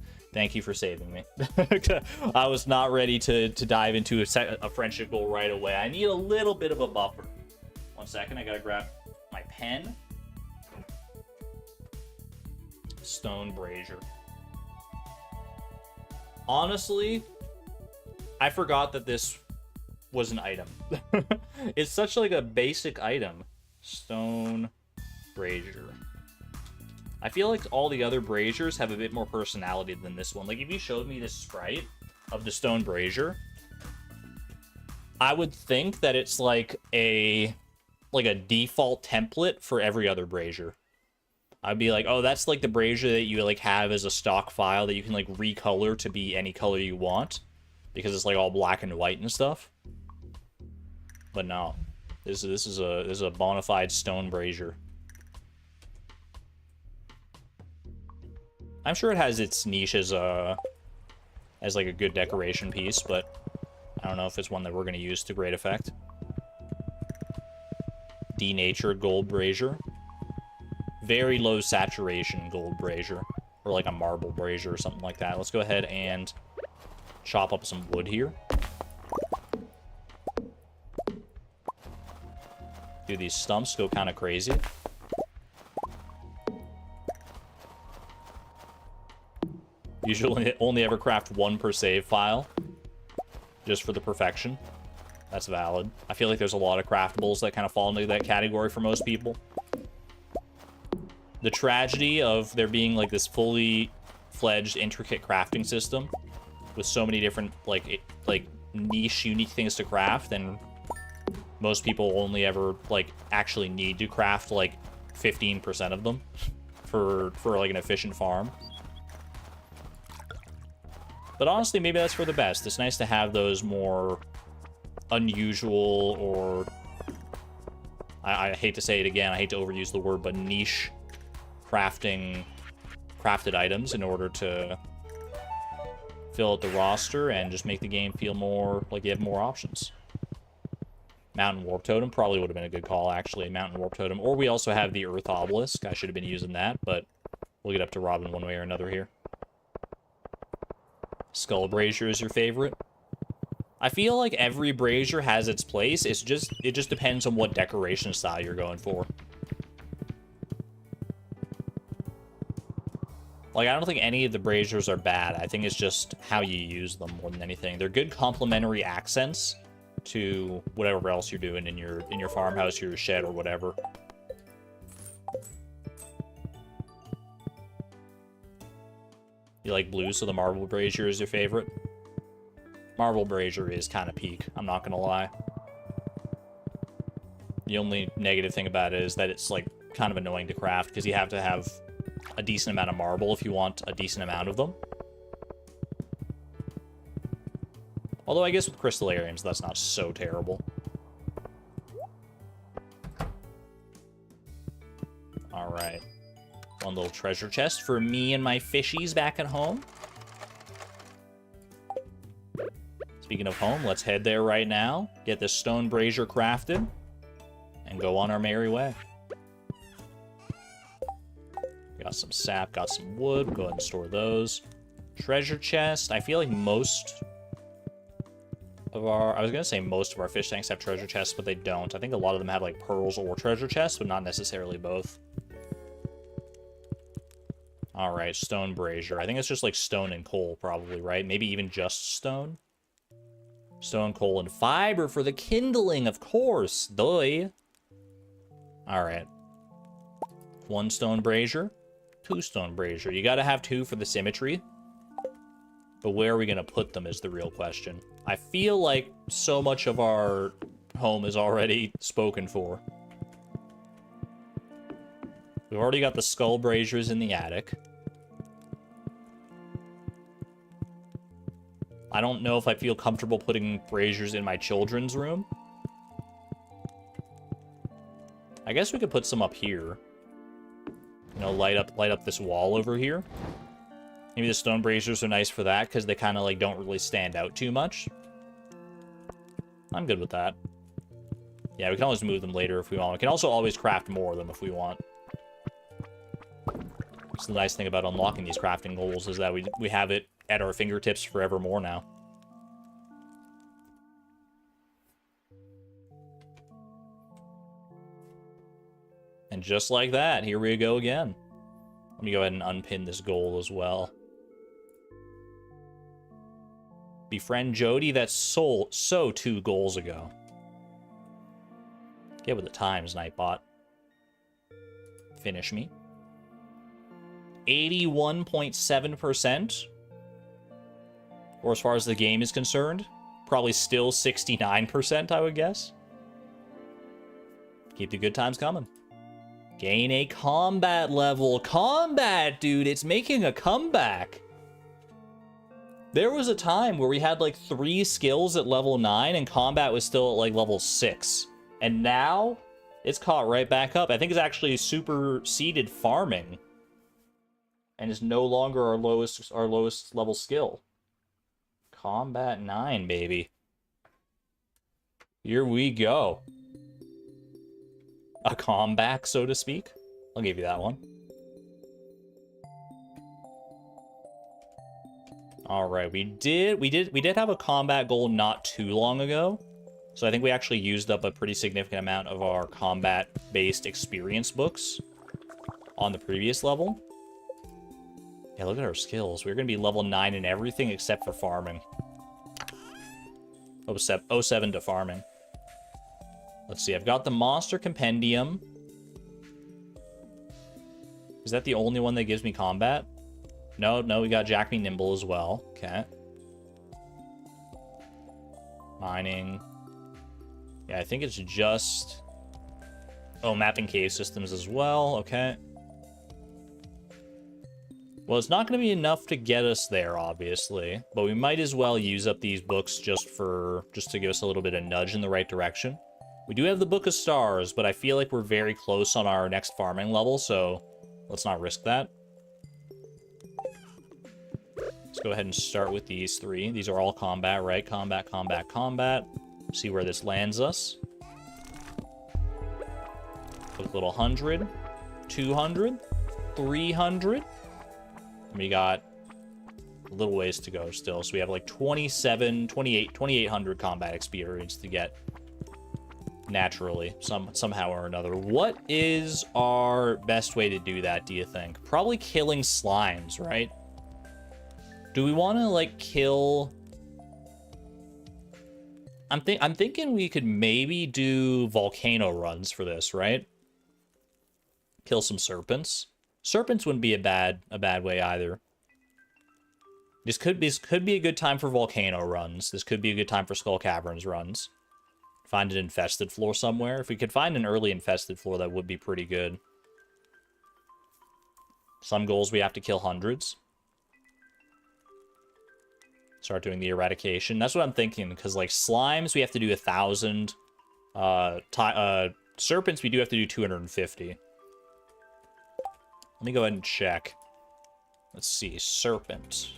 for saving me. I was not ready to dive into a friendship goal right away. I need a little bit of a buffer. 1 second, I gotta grab my pen. Stone brazier. Honestly, I forgot that this was an item. It's such like a basic item. Stone brazier. I feel like all the other braziers have a bit more personality than this one. Like, if you showed me this sprite of the stone brazier, I would think that it's like a default template for every other brazier. I'd be like, oh, that's like the brazier that you like have as a stock file that you can like recolor to be any color you want, because it's like all black and white and stuff. But no, this is a bona fide stone brazier. I'm sure it has its niche as like a good decoration piece, but I don't know if it's one that we're gonna use to great effect. Denatured gold brazier. Very low saturation gold brazier, or like a marble brazier or something like that. Let's go ahead and chop up some wood here. Dude, these stumps go kind of crazy. Usually only ever craft one per save file, just for the perfection. That's valid. I feel like there's a lot of craftables that kind of fall into that category for most people. The tragedy of there being like this fully fledged intricate crafting system with so many different like niche unique things to craft, and most people only ever like actually need to craft like 15% of them for like an efficient farm. But honestly, maybe that's for the best. It's nice to have those more unusual, or I hate to say it again, I hate to overuse the word, but niche crafted items in order to fill out the roster and just make the game feel more like you have more options. Mountain Warp Totem probably would have been a good call, actually. Mountain Warp Totem. Or we also have the Earth Obelisk. I should have been using that, but we'll get up to Robin one way or another here. Skull Brazier is your favorite. I feel like every brazier has its place. It just depends on what decoration style you're going for. Like, I don't think any of the braziers are bad. I think it's just how you use them more than anything. They're good complementary accents to whatever else you're doing in your farmhouse, your shed, or whatever. You like blue, so the marble brazier is your favorite? Marble brazier is kind of peak, I'm not gonna lie. The only negative thing about it is that it's like kind of annoying to craft, because you have to have a decent amount of marble if you want a decent amount of them. Although I guess with crystallariums, that's not so terrible. Alright. One little treasure chest for me and my fishies back at home. Speaking of home, let's head there right now, get this stone brazier crafted, and go on our merry way. Got some sap, got some wood. We'll go ahead and store those. Treasure chest. I feel like most of our... I was going to say most of our fish tanks have treasure chests, but they don't. I think a lot of them have, like, pearls or treasure chests, but not necessarily both. Alright, stone brazier. I think it's just, like, stone and coal, probably, right? Maybe even just stone? Stone, coal, and fiber for the kindling, of course. Duh. Alright. One stone brazier. Two stone brazier. You gotta have two for the symmetry. But where are we gonna put them is the real question. I feel like so much of our home is already spoken for. We've already got the skull braziers in the attic. I don't know if I feel comfortable putting braziers in my children's room. I guess we could put some up here. You know, light up this wall over here. Maybe the stone braziers are nice for that, because they kind of, like, don't really stand out too much. I'm good with that. Yeah, we can always move them later if we want. We can also always craft more of them if we want. That's the nice thing about unlocking these crafting goals, is that we have it at our fingertips forevermore now. And just like that, here we go again. Let me go ahead and unpin this goal as well. Befriend Jodi, that's so 2 goals ago. Get with the times, Nightbot. Finish me. 81.7%. Or as far as the game is concerned, probably still 69%, I would guess. Keep the good times coming. Gain a combat level. Combat, dude, it's making a comeback. There was a time where we had like 3 skills at level 9 and combat was still at like level 6. And now it's caught right back up. I think it's actually superseded farming. And is no longer our lowest level skill. Combat 9, baby. Here we go. A comeback, so to speak. I'll give you that one. All right, we did have a combat goal not too long ago. So I think we actually used up a pretty significant amount of our combat-based experience books on the previous level. Yeah, look at our skills. We're going to be level 9 in everything except for farming. 07 to farming. Let's see, I've got the Monster Compendium. Is that the only one that gives me combat? No, we got Jack Me Nimble as well. Okay. Mining. Yeah, I think it's just... Oh, mapping cave systems as well. Okay. Well, it's not going to be enough to get us there, obviously. But we might as well use up these books just to give us a little bit of nudge in the right direction. We do have the Book of Stars, but I feel like we're very close on our next farming level, so let's not risk that. Let's go ahead and start with these 3. These are all combat, right? Combat, combat, combat. See where this lands us. With a little 100, 200, 300. We got a little ways to go still. So we have like 2,800 combat experience to get naturally, somehow or another. What is our best way to do that, do you think? Probably killing slimes, right? Do we want to like kill... I'm thinking we could maybe do volcano runs for this, right? Kill some serpents. Serpents wouldn't be a bad way either. This could be a good time for volcano runs. This could be a good time for Skull Caverns runs. Find an infested floor somewhere. If we could find an early infested floor, that would be pretty good. Some goals we have to kill hundreds. Start doing the eradication. That's what I'm thinking, because like slimes, we have to do 1,000. Serpents, we do have to do 250. Let me go ahead and check. Let's see, serpent.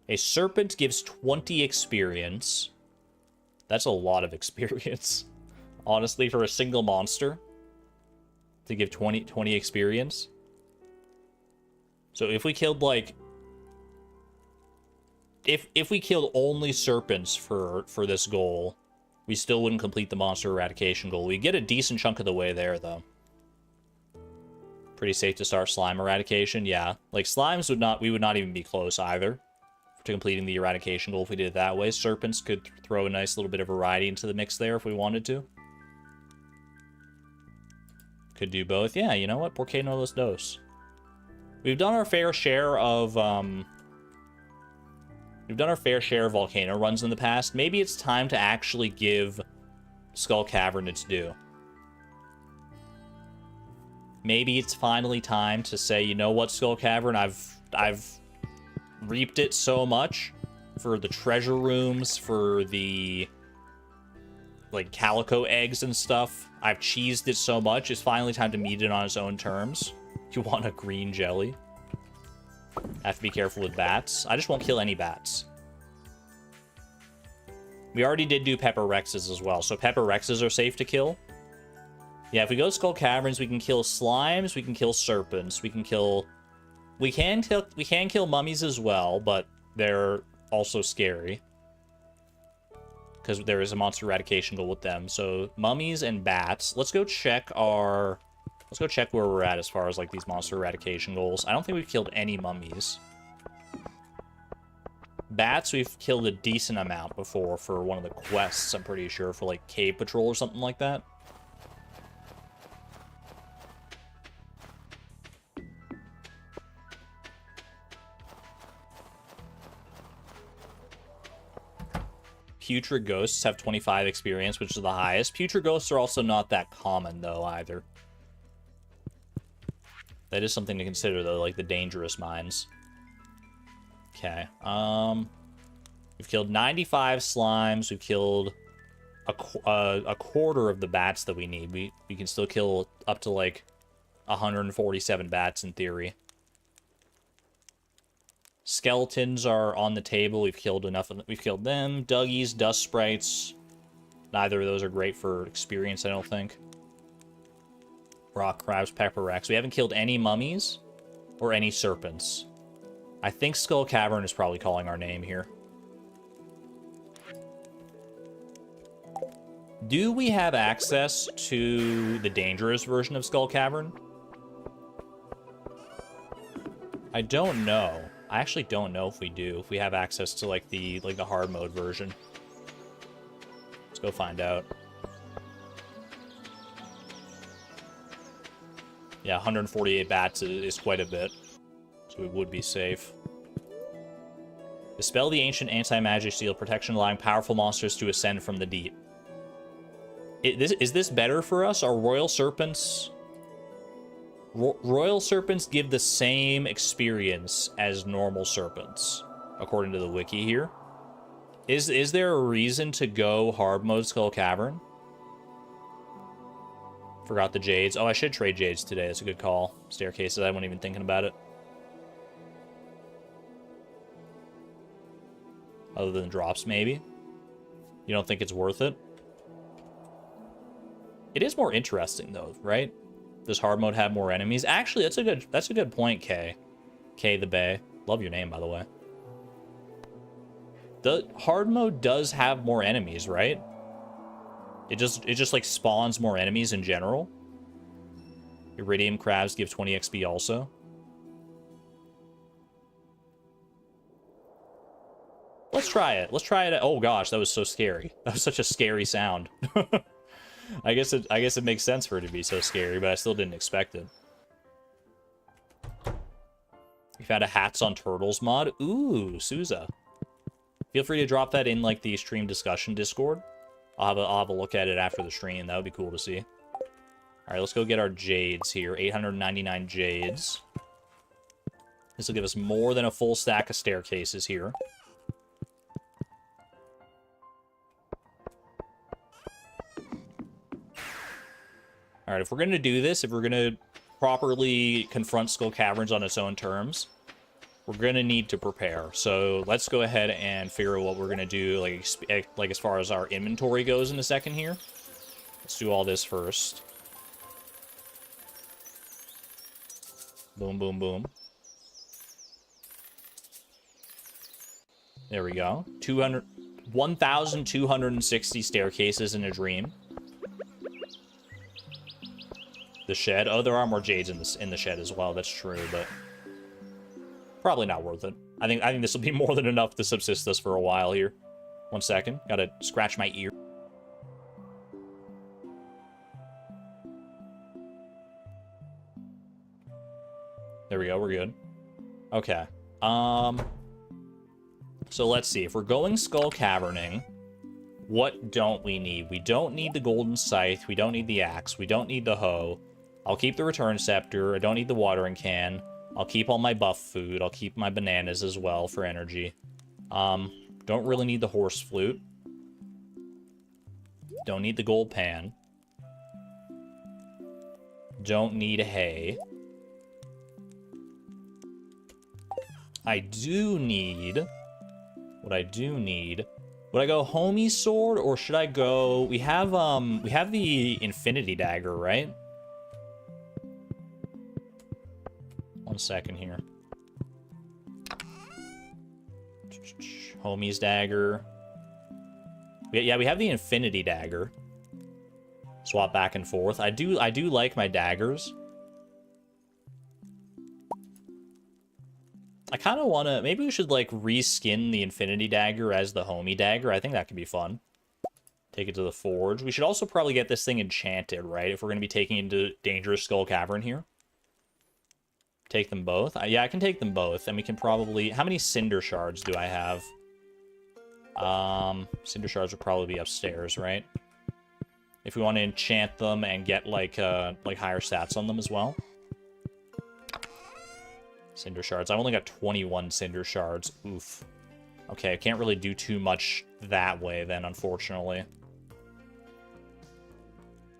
A serpent gives 20 experience. That's a lot of experience. Honestly, for a single monster to give 20 experience. So if we killed like... If we killed only serpents for this goal, we still wouldn't complete the monster eradication goal. We'd get a decent chunk of the way there, though. Pretty safe to start slime eradication, yeah. Like, slimes we would not even be close either to completing the eradication goal if we did it that way. Serpents could throw a nice little bit of variety into the mix there if we wanted to. Could do both. Yeah, you know what? Por qué no los dos? We've done our fair share of, volcano runs in the past. Maybe it's time to actually give Skull Cavern its due. Maybe it's finally time to say, you know what, Skull Cavern, I've reaped it so much for the treasure rooms, for the like calico eggs and stuff. I've cheesed it so much. It's finally time to meet it on its own terms. You want a green jelly? I have to be careful with bats. I just won't kill any bats. We already did do Pepper Rexes as well, so Pepper Rexes are safe to kill. Yeah, if we go to Skull Caverns, we can kill slimes, we can kill serpents, we can kill mummies as well, but they're also scary. Because there is a monster eradication goal with them. So, mummies and bats. Let's go check our Let's go check where we're at as far as, like, these monster eradication goals. I don't think we've killed any mummies. Bats, we've killed a decent amount before for one of the quests, I'm pretty sure, for, like, cave patrol or something like that. Putrid ghosts have 25 experience, which is the highest. Putrid ghosts are also not that common, though, either. That is something to consider, though, like the dangerous mines. Okay. We've killed 95 slimes. We've killed a quarter of the bats that we need. We can still kill up to, like, 147 bats in theory. Skeletons are on the table. We've killed enough of them. We've killed them. Duggies, dust sprites. Neither of those are great for experience, I don't think. Rock crabs, pepper racks. We haven't killed any mummies or any serpents. I think Skull Cavern is probably calling our name here. Do we have access to the dangerous version of Skull Cavern? I don't know. I actually don't know if we do. If we have access to like the hard mode version. Let's go find out. Yeah, 148 bats is quite a bit. So we would be safe. Dispel the ancient anti-magic shield protection, allowing powerful monsters to ascend from the deep. Is this better for us? Are royal serpents... Royal serpents give the same experience as normal serpents, according to the wiki here. Is there a reason to go hard mode Skull Cavern? Forgot the jades. Oh, I should trade jades today. That's a good call. Staircases, I wasn't even thinking about it. Other than drops, maybe? You don't think it's worth it? It is more interesting, though, right? Does hard mode have more enemies? Actually, that's a good point, Kay. Kay the Bay. Love your name, by the way. The hard mode does have more enemies, right? It just like spawns more enemies in general. Iridium crabs give 20 XP also. Let's try it. Let's try it. Oh gosh, that was so scary. That was such a scary sound. I guess it makes sense for it to be so scary, but I still didn't expect it. We've had a hats on turtles mod. Ooh, Souza. Feel free to drop that in like the stream discussion Discord. I'll have a look at it after the stream. That would be cool to see. All right, let's go get our jades here. 899 jades. This will give us more than a full stack of staircases here. All right, if we're going to do this, if we're going to properly confront Skull Caverns on its own terms, we're going to need to prepare. So let's go ahead and figure out what we're going to do, like as far as our inventory goes in a second here. Let's do all this first. Boom, boom, boom. There we go. 1,260 staircases in a dream. The shed. Oh, there are more jades in the shed as well. That's true, but probably not worth it. I think this will be more than enough to subsist us for a while here. 1 second. Gotta scratch my ear. There we go. We're good. Okay. So let's see. If we're going Skull Caverning, what don't we need? We don't need the golden scythe. We don't need the axe. We don't need the hoe. I'll keep the return scepter. I don't need the watering can. I'll keep all my buff food. I'll keep my bananas as well for energy. Don't really need the horse flute. Don't need the gold pan. Don't need hay. I do need... What I do need... Would I go homie sword, or should I go... We have the infinity dagger, right? 1 second here. Homie's dagger. Yeah, we have the infinity dagger. Swap back and forth. I do like my daggers. I kind of want to... Maybe we should, like, reskin the Infinity Dagger as the homie dagger. I think that could be fun. Take it to the forge. We should also probably get this thing enchanted, right? If we're going to be taking into Dangerous Skull Cavern here. Take them both? Yeah, I can take them both. And we can probably... How many Cinder Shards do I have? Cinder Shards would probably be upstairs, right? If we want to enchant them and get, like higher stats on them as well. Cinder Shards. I've only got 21 Cinder Shards. Oof. Okay, I can't really do too much that way then, unfortunately.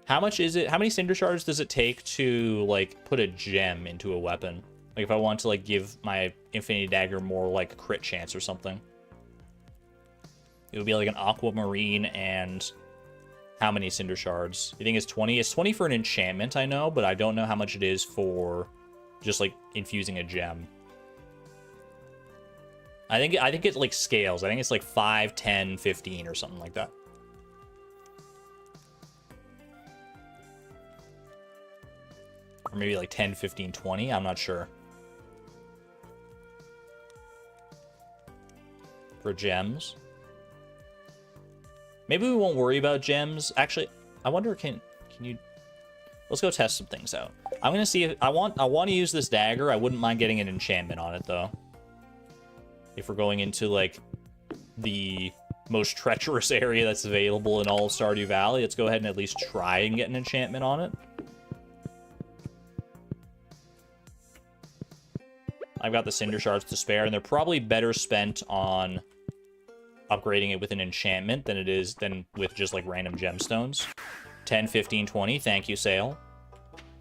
How much is it? How many Cinder Shards does it take to, like, put a gem into a weapon? Like, if I want to, like, give my Infinity Dagger more, like, crit chance or something. It would be, like, an aquamarine and... How many Cinder Shards? You think it's 20? It's 20 for an enchantment, I know, but I don't know how much it is for... Just, like, infusing a gem. I think it, like, scales. I think it's, like, 5, 10, 15 or something like that. Or maybe, like, 10, 15, 20. I'm not sure. For gems. Maybe we won't worry about gems. Actually, I wonder, can you... Let's go test some things out. I'm gonna see if I want to use this dagger. I wouldn't mind getting an enchantment on it though. If we're going into like the most treacherous area that's available in all of Stardew Valley, let's go ahead and at least try and get an enchantment on it. I've got the Cinder Shards to spare, and they're probably better spent on upgrading it with an enchantment than it is with just like random gemstones. 10, 15, 20. Thank you, Sale.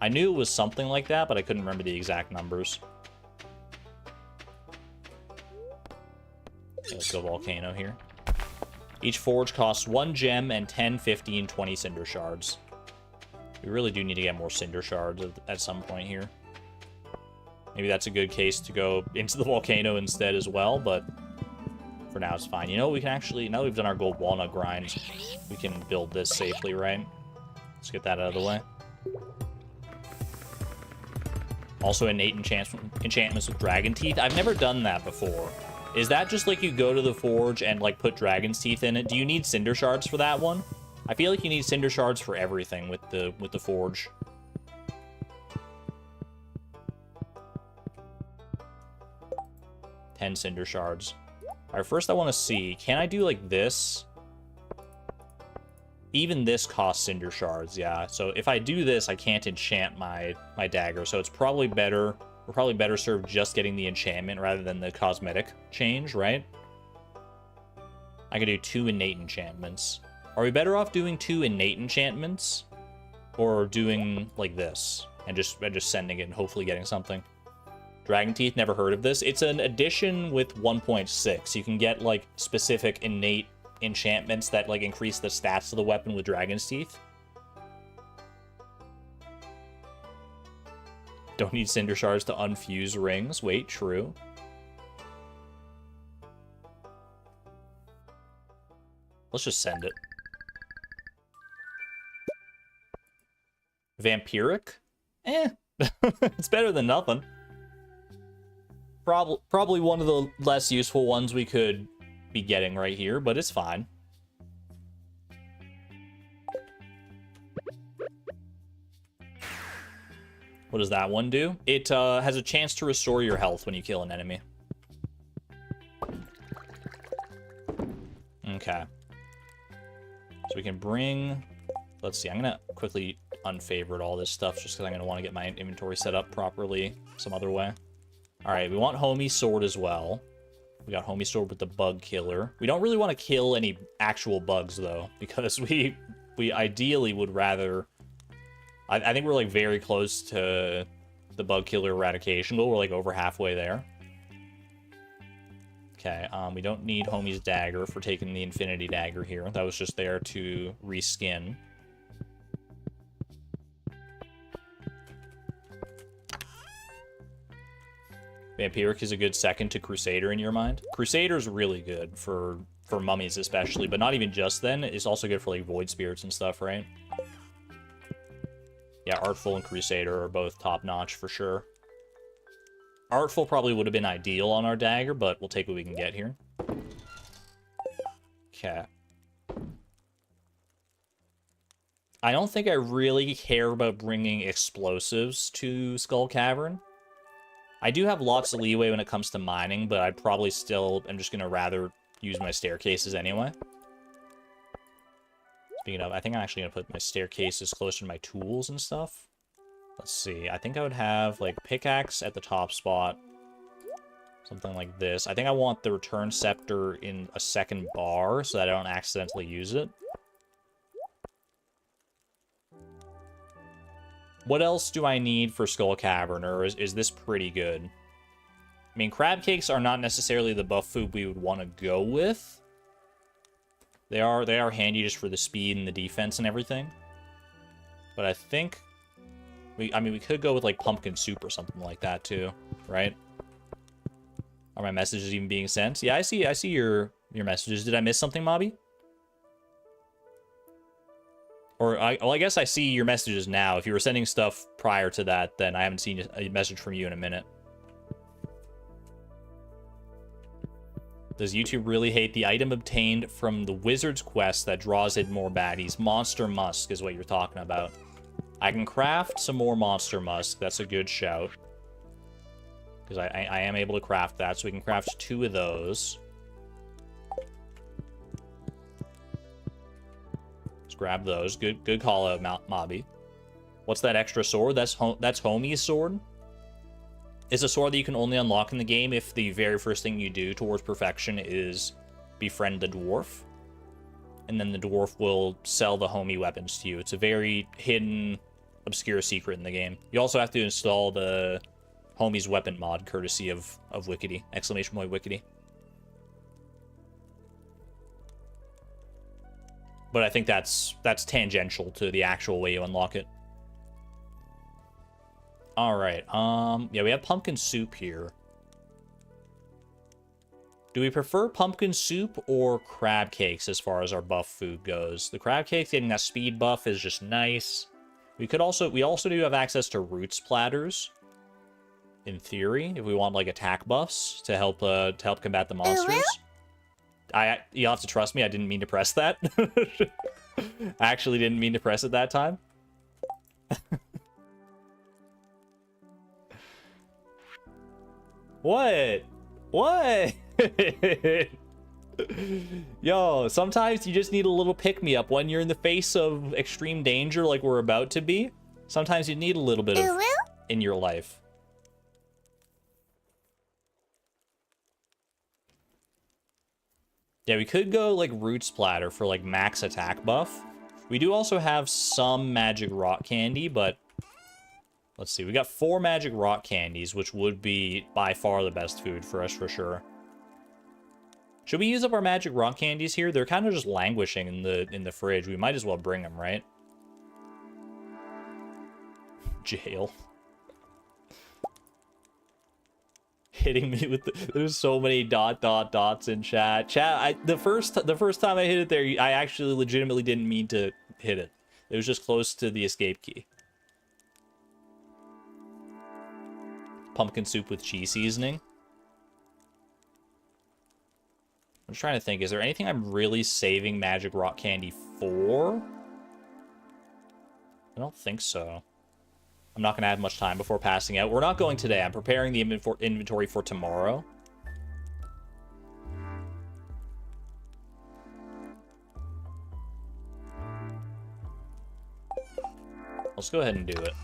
I knew it was something like that, but I couldn't remember the exact numbers. Okay, let's go Volcano here. Each forge costs 1 gem and 10, 15, 20 Cinder Shards. We really do need to get more Cinder Shards at some point here. Maybe that's a good case to go into the Volcano instead as well, but for now it's fine. You know, we can actually, now that we've done our gold walnut grind, we can build this safely, right? Let's get that out of the way. Also innate enchantments with dragon teeth. I've never done that before. Is that just like you go to the forge and like put dragon's teeth in it? Do you need Cinder Shards for that one? I feel like you need Cinder Shards for everything with the forge. Ten Cinder Shards. Alright, first I want to see, can I do like this? Even this costs Cinder Shards, yeah. So if I do this, I can't enchant my dagger. So it's probably better, we're probably better served just getting the enchantment rather than the cosmetic change, right? I can do 2 innate enchantments. Are we better off doing 2 innate enchantments? Or doing like this and just sending it and hopefully getting something? Dragon Teeth, never heard of this. It's an addition with 1.6. You can get like specific innate enchantments that like increase the stats of the weapon with Dragon's Teeth. Don't need Cinder Shards to unfuse rings. Wait, true. Let's just send it. Vampiric? Eh. It's better than nothing. Probably one of the less useful ones we could be getting right here, but it's fine. What does that one do? It has a chance to restore your health when you kill an enemy. Okay. So we can bring... Let's see, I'm going to quickly unfavorite all this stuff just because I'm going to want to get my inventory set up properly some other way. Alright, we want Homie Sword as well. We got Homie Sword with the bug killer. We don't really want to kill any actual bugs, though, because we ideally would rather... I think we're, like, very close to the bug killer eradication goal. We're, like, over halfway there. Okay, we don't need Homie's dagger for taking the Infinity Dagger here. That was just there to reskin. Vampiric is a good second to Crusader in your mind? Crusader's really good for mummies especially, but not even just then. It's also good for like void spirits and stuff, right? Yeah, Artful and Crusader are both top-notch for sure. Artful probably would have been ideal on our dagger, but we'll take what we can get here. Okay. I don't think I really care about bringing explosives to Skull Cavern. I do have lots of leeway when it comes to mining, but I probably still am just going to rather use my staircases anyway. Speaking of, I think I'm actually going to put my staircases closer to my tools and stuff. Let's see. I think I would have, like, pickaxe at the top spot. Something like this. I think I want the return scepter in a second bar so that I don't accidentally use it. What else do I need for Skull Cavern, or is this pretty good? I mean, crab cakes are not necessarily the buff food we would want to go with. They are handy just for the speed and the defense and everything. But I think we could go with like pumpkin soup or something like that too, right? Are my messages even being sent? Yeah, I see your messages. Did I miss something, Mobby? Or, well, I guess I see your messages now. If you were sending stuff prior to that, then I haven't seen a message from you in a minute. Does YouTube really hate the item obtained from the Wizard's Quest that draws in more baddies? Monster Musk is what you're talking about. I can craft some more Monster Musk. That's a good shout. Because I am able to craft that, so we can craft 2 of those. Grab those. Good call out, Mobby. What's that extra sword? That's Homie's sword. It's a sword that you can only unlock in the game if the very first thing you do towards perfection is befriend the dwarf. And then the dwarf will sell the Homie weapons to you. It's a very hidden, obscure secret in the game. You also have to install the Homie's weapon mod, courtesy of Wickedy. Exclamation point Wickedy. But I think that's tangential to the actual way you unlock it. Alright, yeah, we have pumpkin soup here. Do we prefer pumpkin soup or crab cakes as far as our buff food goes? The crab cake getting that speed buff is just nice. We also do have access to roots platters. In theory, if we want like attack buffs to help combat the monsters. You'll have to trust me, I didn't mean to press that. I actually didn't mean to press it that time. What? What? Yo, sometimes you just need a little pick-me-up when you're in the face of extreme danger like we're about to be. Sometimes you need a little bit of in your life. Yeah, we could go, like, root splatter for, like, max attack buff. We do also have some magic rock candy, but... Let's see, we got 4 magic rock candies, which would be by far the best food for us, for sure. Should we use up our magic rock candies here? They're kind of just languishing in the fridge. We might as well bring them, right? Jail. Hitting me with there's so many dots in chat. The first time I hit it there, I actually legitimately didn't mean to hit it. It was just close to the escape key. Pumpkin soup with cheese seasoning. I'm just trying to think, is there anything I'm really saving magic rock candy for? I don't think so. I'm not going to have much time before passing out. We're not going today. I'm preparing the inventory for tomorrow. Let's go ahead and do it.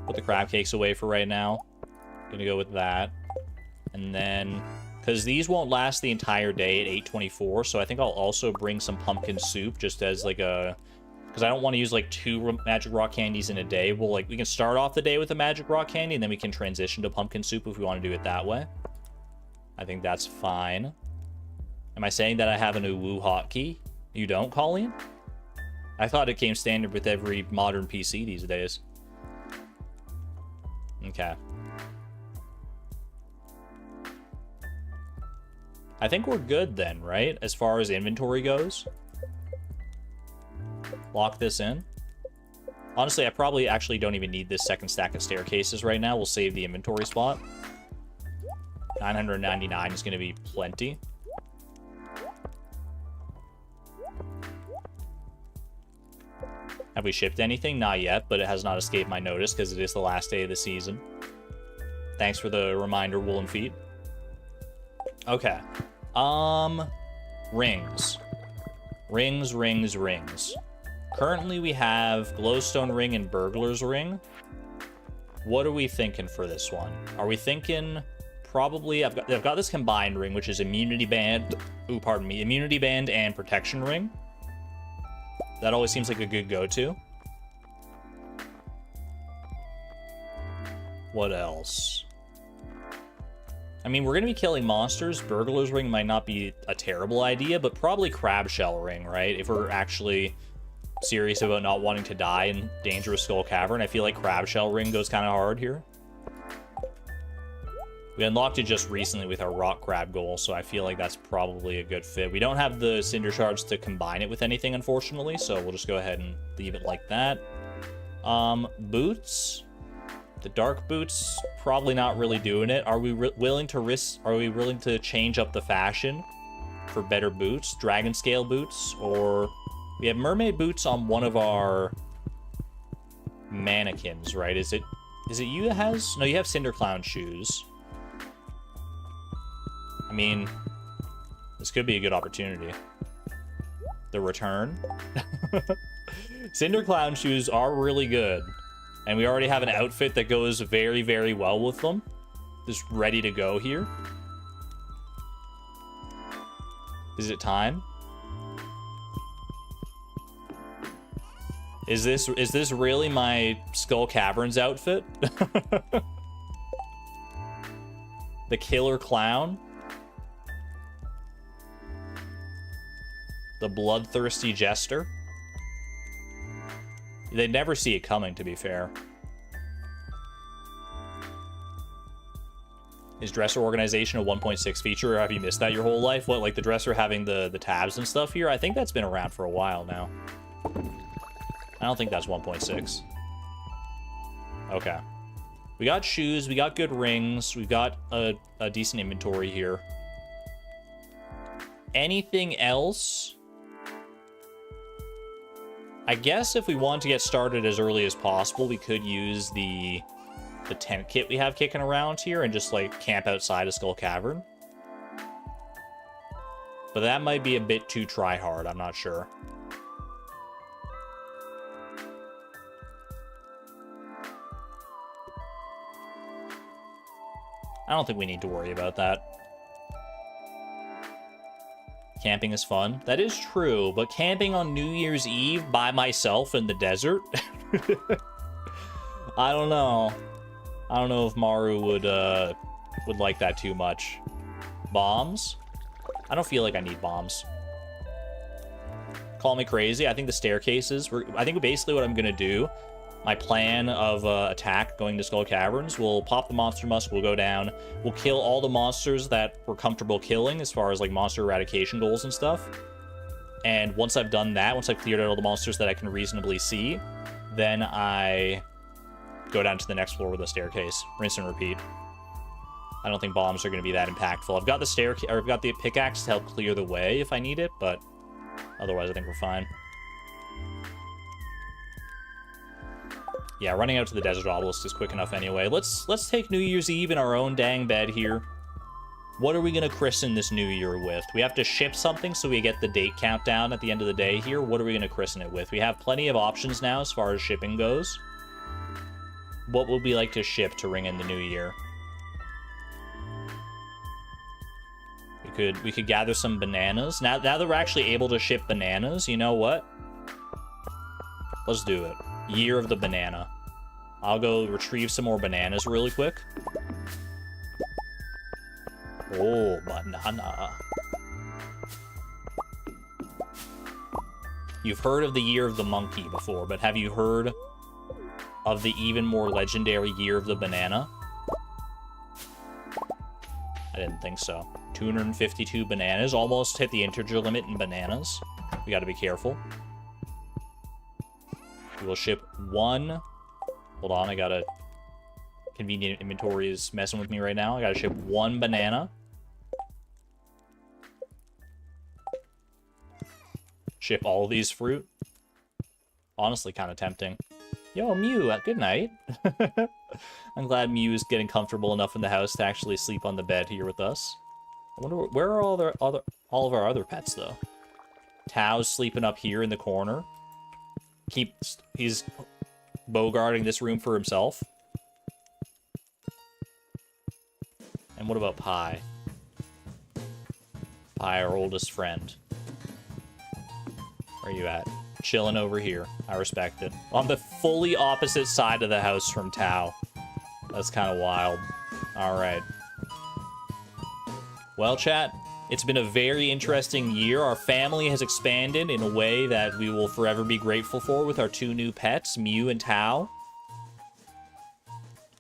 Put the crab cakes away for right now. Gonna go with that. And then, because these won't last the entire day at 8:24, so I think I'll also bring some pumpkin soup just as like a... Because I don't want to use like 2 magic rock candies in a day. Well, like, we can start off the day with a magic rock candy, and then we can transition to pumpkin soup if we want to do it that way. I think that's fine. Am I saying that I have an oooo hotkey? You don't, Colleen? I thought it came standard with every modern PC these days. Okay. I think we're good then, right? As far as inventory goes. Lock this in. Honestly, I probably actually don't even need this second stack of staircases right now. We'll save the inventory spot. 999 is going to be plenty. Have we shipped anything? Not yet, but it has not escaped my notice because it is the last day of the season. Thanks for the reminder, Woolen Feet. Okay. Rings. Rings. Currently, we have Glowstone Ring and Burglar's Ring. What are we thinking for this one? Are we thinking probably... I've got this combined ring, which is Immunity Band... Ooh, pardon me. Immunity Band and Protection Ring. That always seems like a good go-to. What else? I mean, we're going to be killing monsters. Burglar's Ring might not be a terrible idea, but probably Crab Shell Ring, right? If we're actually serious about not wanting to die in Dangerous Skull Cavern, I feel like Crab Shell Ring goes kind of hard here. We unlocked it just recently with our Rock Crab goal, so I feel like that's probably a good fit. We don't have the Cinder Shards to combine it with anything, unfortunately, so we'll just go ahead and leave it like that. Boots. The dark boots, probably not really doing it. Are we willing to change up the fashion for better boots? Dragon scale boots, or we have mermaid boots on one of our mannequins, right? Is it you that has? No, you have Cinder Clown shoes. I mean, this could be a good opportunity. The return. Cinder Clown shoes are really good. And we already have an outfit that goes very, very well with them. Just ready to go here. Is it time? Is this really my Skull Caverns outfit? The Killer Clown? The Bloodthirsty Jester? They'd never see it coming, to be fair. Is dresser organization a 1.6 feature, or have you missed that your whole life? What, like the dresser having the tabs and stuff here? I think that's been around for a while now. I don't think that's 1.6. Okay. We got shoes, we got good rings, we've got a decent inventory here. Anything else? I guess if we want to get started as early as possible, we could use the tent kit we have kicking around here and just, like, camp outside of Skull Cavern. But that might be a bit too try-hard, I'm not sure. I don't think we need to worry about that. Camping is fun. That is true, but camping on New Year's Eve by myself in the desert? I don't know. I don't know if Maru would like that too much. Bombs? I don't feel like I need bombs. Call me crazy. I think the staircases... I think basically what I'm going to do, my plan of attack going to Skull Caverns, we'll pop the Monster Musk, we'll go down, we'll kill all the monsters that we're comfortable killing as far as, like, monster eradication goals and stuff. And once I've done that, once I've cleared out all the monsters that I can reasonably see, then I go down to the next floor with a staircase. Rinse and repeat. I don't think bombs are going to be that impactful. I've got the I've got the pickaxe to help clear the way if I need it, but otherwise I think we're fine. Yeah, running out to the Desert Obelisk is quick enough anyway. Let's take New Year's Eve in our own dang bed here. What are we going to christen this new year with? We have to ship something so we get the date countdown at the end of the day here. What are we going to christen it with? We have plenty of options now as far as shipping goes. What would we like to ship to ring in the new year? We could gather some bananas. Now that we're actually able to ship bananas, you know what? Let's do it. Year of the Banana. I'll go retrieve some more bananas really quick. Oh, banana. You've heard of the Year of the Monkey before, but have you heard of the even more legendary Year of the Banana? I didn't think so. 252 bananas. Almost hit the integer limit in bananas. We gotta be careful. We'll ship one. Hold on, I gotta... Convenient inventory is messing with me right now. I gotta ship one banana. Ship all these fruit. Honestly, kind of tempting. Yo, Mew, good night. I'm glad Mew is getting comfortable enough in the house to actually sleep on the bed here with us. I wonder where are all of our other pets though. Tao's sleeping up here in the corner. He's bogarting this room for himself. And what about Pi? Pi, our oldest friend. Where are you at? Chilling over here. I respect it. On the fully opposite side of the house from Tao. That's kind of wild. Alright. Well, chat, it's been a very interesting year. Our family has expanded in a way that we will forever be grateful for with our two new pets, Mew and Tao.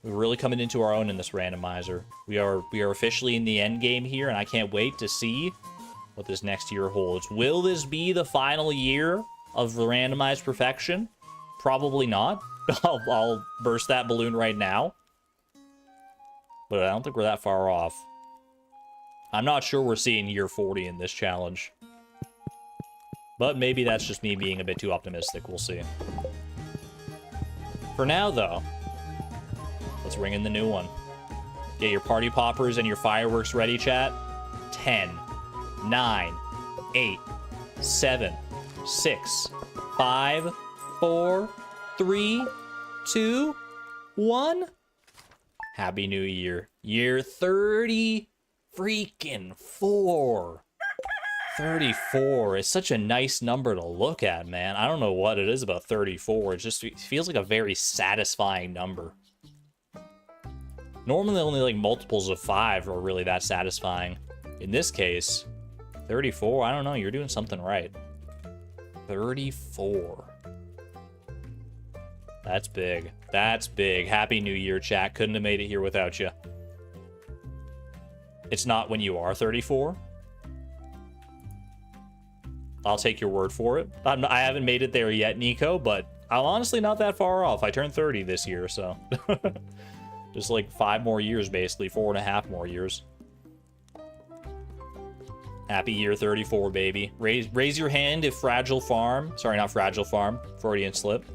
We're really coming into our own in this randomizer. We are officially in the end game here, and I can't wait to see what this next year holds. Will this be the final year of the randomized perfection? Probably not. I'll burst that balloon right now. But I don't think we're that far off. I'm not sure we're seeing year 40 in this challenge. But maybe that's just me being a bit too optimistic. We'll see. For now, though, let's ring in the new one. Get your party poppers and your fireworks ready, chat. 10, 9, 8, 7, 6, 5, 4, 3, 2, 1. Happy New Year. Year 30 freaking 4. 34 is such a nice number to look at, man. I don't know what it is about 34. It feels like a very satisfying number. Normally only like multiples of 5 are really that satisfying. In this case, 34, I don't know, you're doing something right. 34. That's big. That's big. Happy New Year, chat. Couldn't have made it here without you. It's not when you are 34. I'll take your word for it. I haven't made it there yet, Nico, but I'm honestly not that far off. I turned 30 this year, so... Just like 5 more years, basically. 4.5 more years. Happy year 34, baby. Raise your hand if Fragile Farm... Sorry, not Fragile Farm. Freudian slip.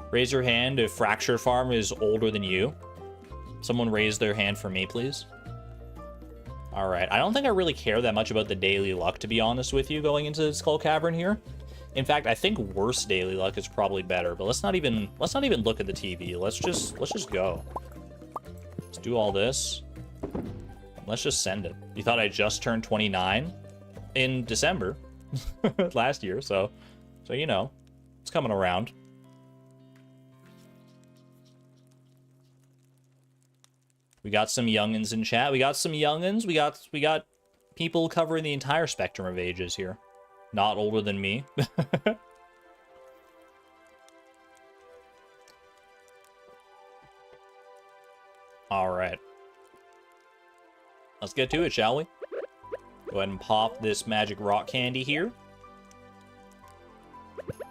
Raise your hand if Fracture Farm is older than you. Someone raise their hand for me, please. Alright, I don't think I really care that much about the daily luck, to be honest with you, going into the Skull Cavern here. In fact, I think worse daily luck is probably better, but let's not even look at the TV. Let's just go. Let's do all this. Let's just send it. You thought I just turned 29 in December last year, so you know, it's coming around. We got some youngins in chat. We got some youngins. We got people covering the entire spectrum of ages here. Not older than me. All right. Let's get to it, shall we? Go ahead and pop this magic rock candy here.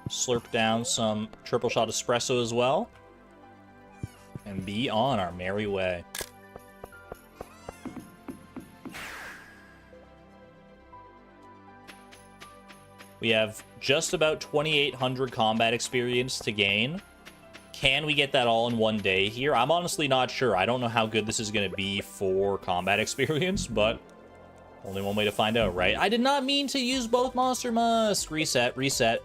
Slurp down some triple shot espresso as well. And be on our merry way. We have just about 2,800 combat experience to gain. Can we get that all in one day here? I'm honestly not sure. I don't know how good this is going to be for combat experience, but only one way to find out, right? I did not mean to use both Monster Musk. Reset.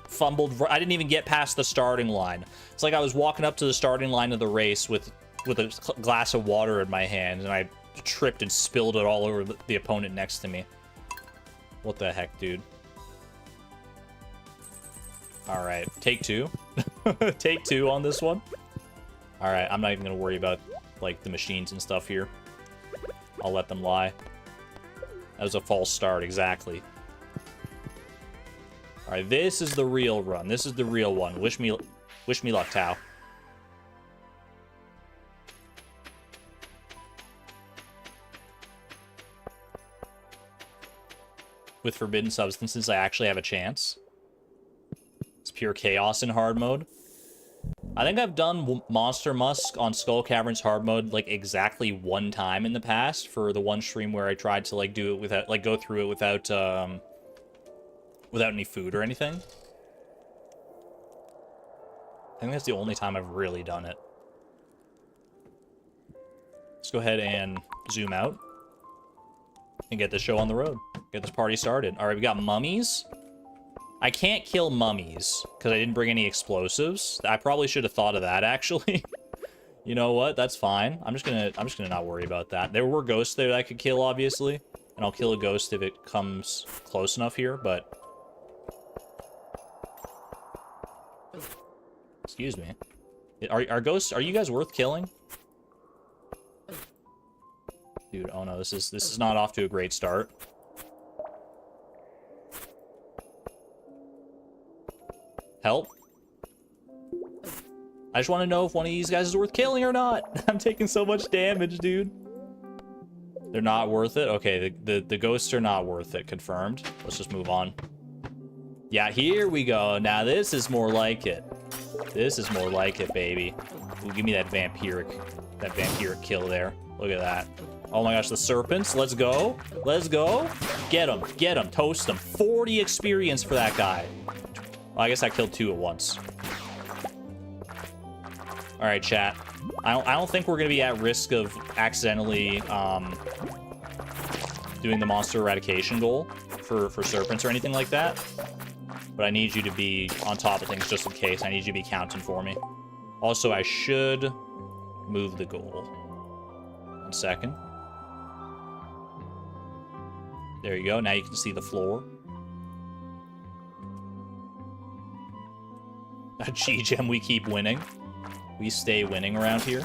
Fumbled. I didn't even get past the starting line. It's like I was walking up to the starting line of the race with a glass of water in my hand, and I tripped and spilled it all over the opponent next to me. What the heck, dude? All right, take 2. Take 2 on this one. All right, I'm not even gonna worry about like the machines and stuff here. I'll let them lie. That was a false start, exactly. All right, this is the real run. This is the real one. Wish me luck, Tao. With forbidden substances, I actually have a chance. It's pure chaos in hard mode. I think I've done Monster Musk on Skull Caverns hard mode like exactly one time in the past for the one stream where I tried to like do it without, like go through it without without any food or anything. I think that's the only time I've really done it. Let's go ahead and zoom out and get this show on the road. Get this party started. All right, we got mummies. I can't kill mummies because I didn't bring any explosives. I probably should have thought of that, actually. You know what? That's fine. I'm just gonna not worry about that. There were ghosts there that I could kill, obviously, and I'll kill a ghost if it comes close enough here. But excuse me, are ghosts? Are you guys worth killing? Dude, oh no, this is not off to a great start. Help. I just want to know if one of these guys is worth killing or not. I'm taking so much damage, dude. They're not worth it? Okay, the ghosts are not worth it. Confirmed. Let's just move on. Yeah, here we go. Now this is more like it. This is more like it, baby. Ooh, give me that vampiric kill there. Look at that. Oh my gosh, the serpents. Let's go. Let's go. Get him. Get him. Toast him. 40 experience for that guy. Well, I guess I killed 2 at once. All right, chat. I don't think we're gonna be at risk of accidentally doing the monster eradication goal for serpents or anything like that. But I need you to be on top of things just in case. I need you to be counting for me. Also, I should move the goal. 1 second. There you go. Now you can see the floor. A G-Gem, we keep winning. We stay winning around here.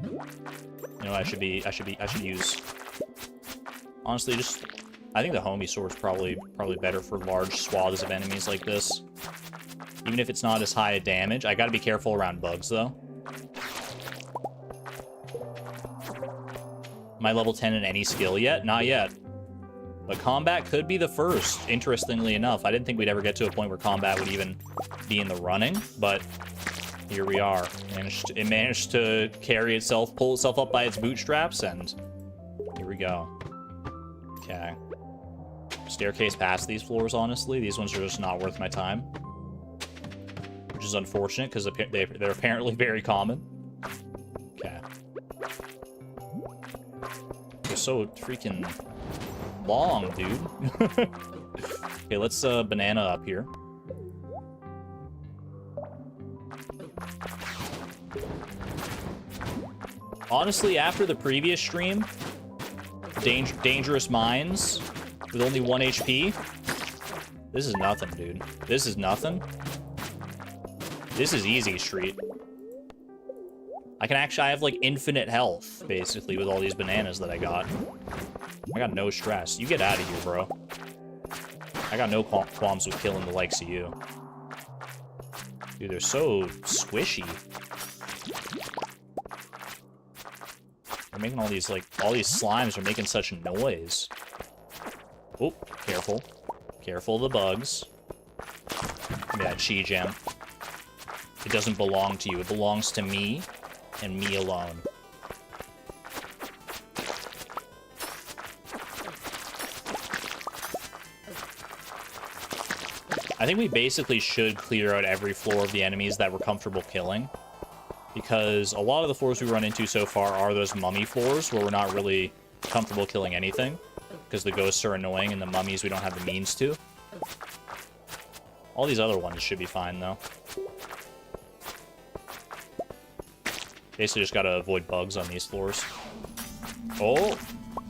You know, I should use. Honestly, just I think the homie sword is probably better for large swaths of enemies like this. Even if it's not as high a damage, I got to be careful around bugs though. Am I level 10 in any skill yet? Not yet. But combat could be the first, interestingly enough. I didn't think we'd ever get to a point where combat would even be in the running, but here we are. It managed to carry itself, pull itself up by its bootstraps, and here we go. Okay. Staircase past these floors, honestly. These ones are just not worth my time. Which is unfortunate, because they're apparently very common. Okay. They're so freaking long, dude. Okay, let's banana up here. Honestly, after the previous stream, Dangerous Minds with only 1 HP, this is nothing, dude. This is nothing. This is easy street. I have like infinite health, basically, with all these bananas that I got. I got no stress. You get out of here, bro. I got no qualms with killing the likes of you. Dude, they're so squishy. They're making all these slimes are making such noise. Oh, careful. Careful of the bugs. Give me that chi gem. It doesn't belong to you. It belongs to me and me alone. I think we basically should clear out every floor of the enemies that we're comfortable killing, because a lot of the floors we run into so far are those mummy floors where we're not really comfortable killing anything, because the ghosts are annoying and the mummies we don't have the means to. All these other ones should be fine, though. Basically just gotta avoid bugs on these floors. Oh!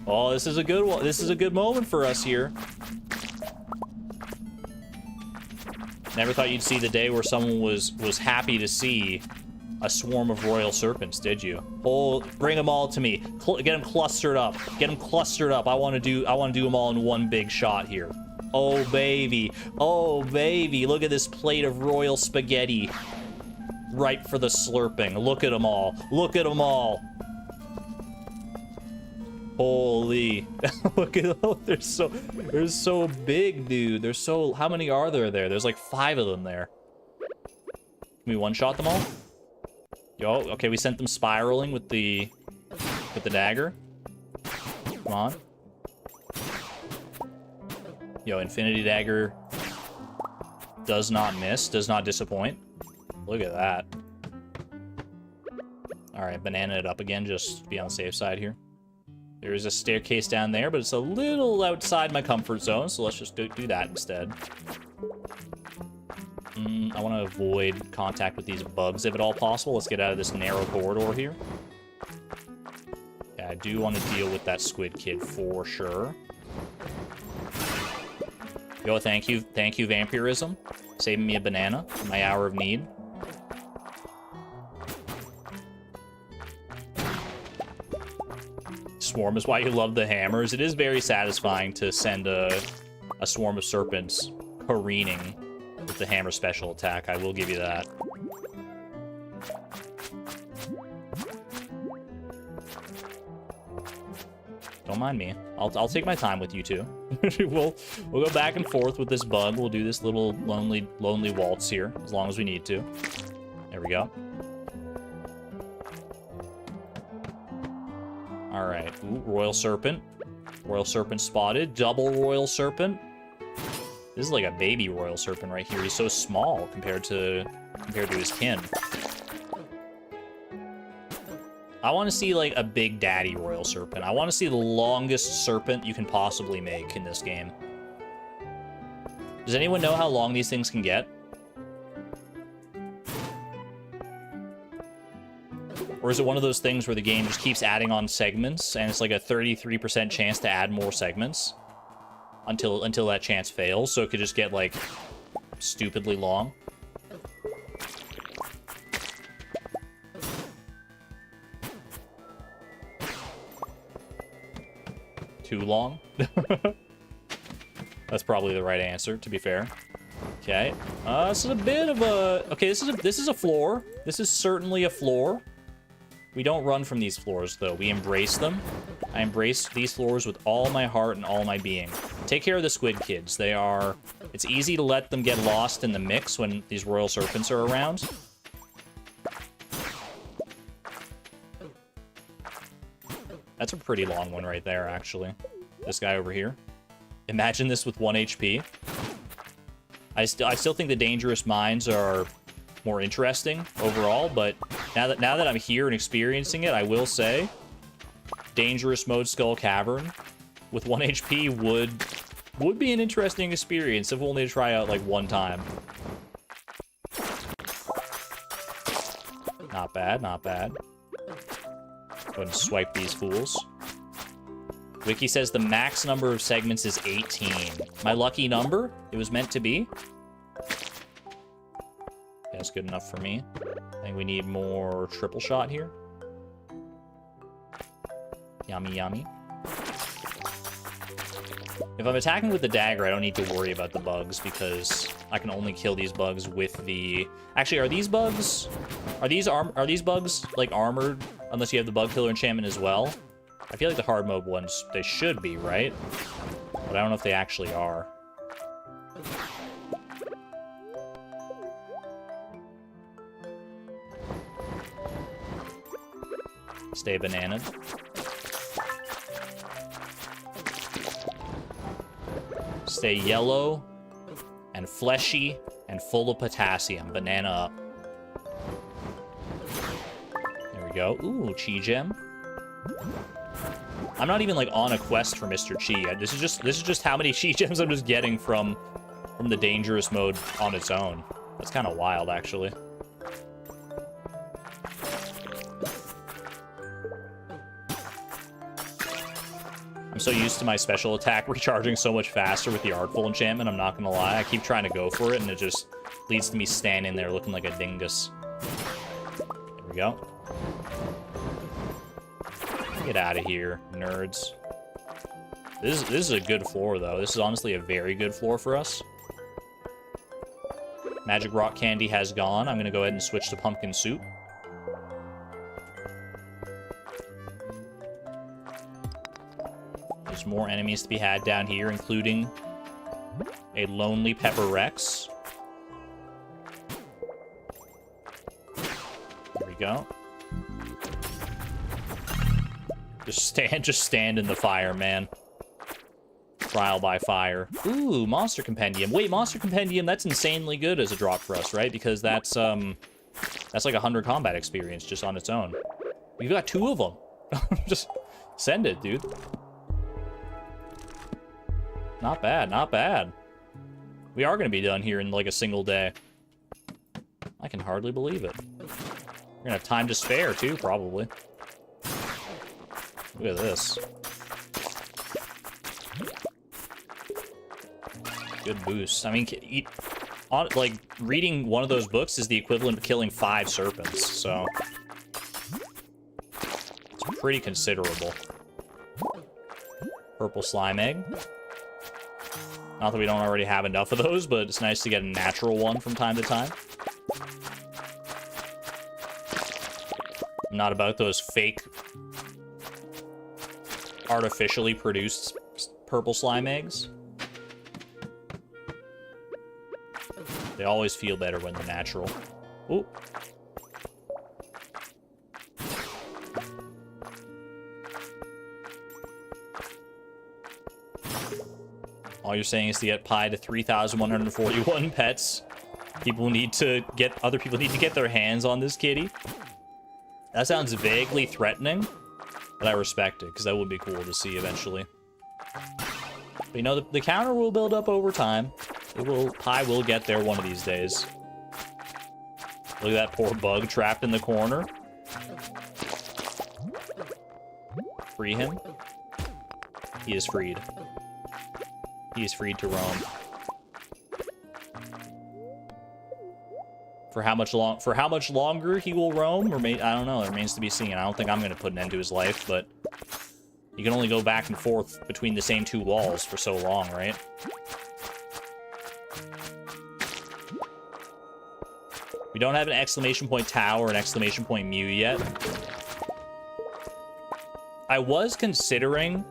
Oh, this is a good one. This is a good moment for us here. Never thought you'd see the day where someone was happy to see a swarm of royal serpents, did you? Oh, bring them all to me. Get them clustered up. Get them clustered up. I want to do them all in one big shot here. Oh baby. Oh baby. Look at this plate of royal spaghetti. Ripe for the slurping. Look at them all. Look at them all. Holy. Look at those. They're so big, dude. They're so... How many are there? There's like 5 of them there. Can we one-shot them all? Yo, okay, we sent them spiraling with the dagger. Come on. Yo, Infinity Dagger does not miss, does not disappoint. Look at that. Alright, banana it up again, just to be on the safe side here. There is a staircase down there, but it's a little outside my comfort zone, so let's just do that instead. I want to avoid contact with these bugs if at all possible. Let's get out of this narrow corridor here. Yeah, I do want to deal with that squid kid for sure. Yo, thank you, vampirism. Saving me a banana in my hour of need. Swarm is why you love the hammers. It is very satisfying to send a swarm of serpents careening with the hammer special attack. I will give you that. Don't mind me. I'll take my time with you two. we'll go back and forth with this bug. We'll do this little lonely waltz here as long as we need to. There we go. All right. Ooh, Royal Serpent. Royal Serpent spotted. Double Royal Serpent. This is like a baby Royal Serpent right here. He's so small compared to his kin. I want to see like a big daddy Royal Serpent. I want to see the longest serpent you can possibly make in this game. Does anyone know how long these things can get? Or is it one of those things where the game just keeps adding on segments and it's like a 33% chance to add more segments until that chance fails, so it could just get like stupidly long? Too long? That's probably the right answer, to be fair. Okay. This is a bit of a... Okay, this is a floor. This is certainly a floor. We don't run from these floors, though. We embrace them. I embrace these floors with all my heart and all my being. Take care of the squid kids. They are... It's easy to let them get lost in the mix when these royal serpents are around. That's a pretty long one right there, actually. This guy over here. Imagine this with 1 HP. I still think the dangerous mines are more interesting overall, but now that I'm here and experiencing it, I will say dangerous mode skull cavern with 1 HP would be an interesting experience if only to try out like one time. Not bad, not bad. Go ahead and swipe these fools. Wiki says the max number of segments is 18. My lucky number? It was meant to be? That's good enough for me. I think we need more triple shot here. Yummy, yummy. If I'm attacking with the dagger, I don't need to worry about the bugs because I can only kill these bugs with the... Actually, are these bugs... Are these bugs, like, armored unless you have the bug killer enchantment as well? I feel like the hard mode ones, they should be, right? But I don't know if they actually are. Stay bananaed. Stay yellow and fleshy and full of potassium. Banana up. There we go. Ooh, Chi Gem. I'm not even like on a quest for Mr. Chi. This is just how many Chi Gems I'm just getting from the dangerous mode on its own. That's kind of wild, actually. I'm so used to my special attack recharging so much faster with the Artful enchantment, I'm not gonna lie. I keep trying to go for it, and it just leads to me standing there looking like a dingus. There we go. Get out of here, nerds. This is a good floor, though. This is honestly a very good floor for us. Magic Rock Candy has gone. I'm gonna go ahead and switch to Pumpkin Soup. There's more enemies to be had down here, including a lonely Pepper Rex. There we go. Just stand in the fire, man. Trial by fire. Ooh, Monster Compendium. Wait, Monster Compendium, that's insanely good as a drop for us, right? Because that's like 100 combat experience just on its own. We've got 2 of them. Just send it, dude. Not bad, not bad. We are going to be done here in like a single day. I can hardly believe it. We're going to have time to spare, too, probably. Look at this. Good boost. I mean, like, reading one of those books is the equivalent of killing 5 serpents, so... it's pretty considerable. Purple slime egg. Not that we don't already have enough of those, but it's nice to get a natural one from time to time. I'm not about those fake, artificially produced purple slime eggs. They always feel better when they're natural. Ooh. All you're saying is to get pi to 3,141 pets. Other people need to get their hands on this kitty. That sounds vaguely threatening, but I respect it, because that would be cool to see eventually. But, you know, the counter will build up over time. Pi will get there one of these days. Look at that poor bug trapped in the corner. Free him. He is freed. He is freed to roam. For how much longer he will roam, I don't know. It remains to be seen. I don't think I'm going to put an end to his life, but you can only go back and forth between the same 2 walls for so long, right? We don't have an exclamation point Tau or an exclamation point Mew yet. I was considering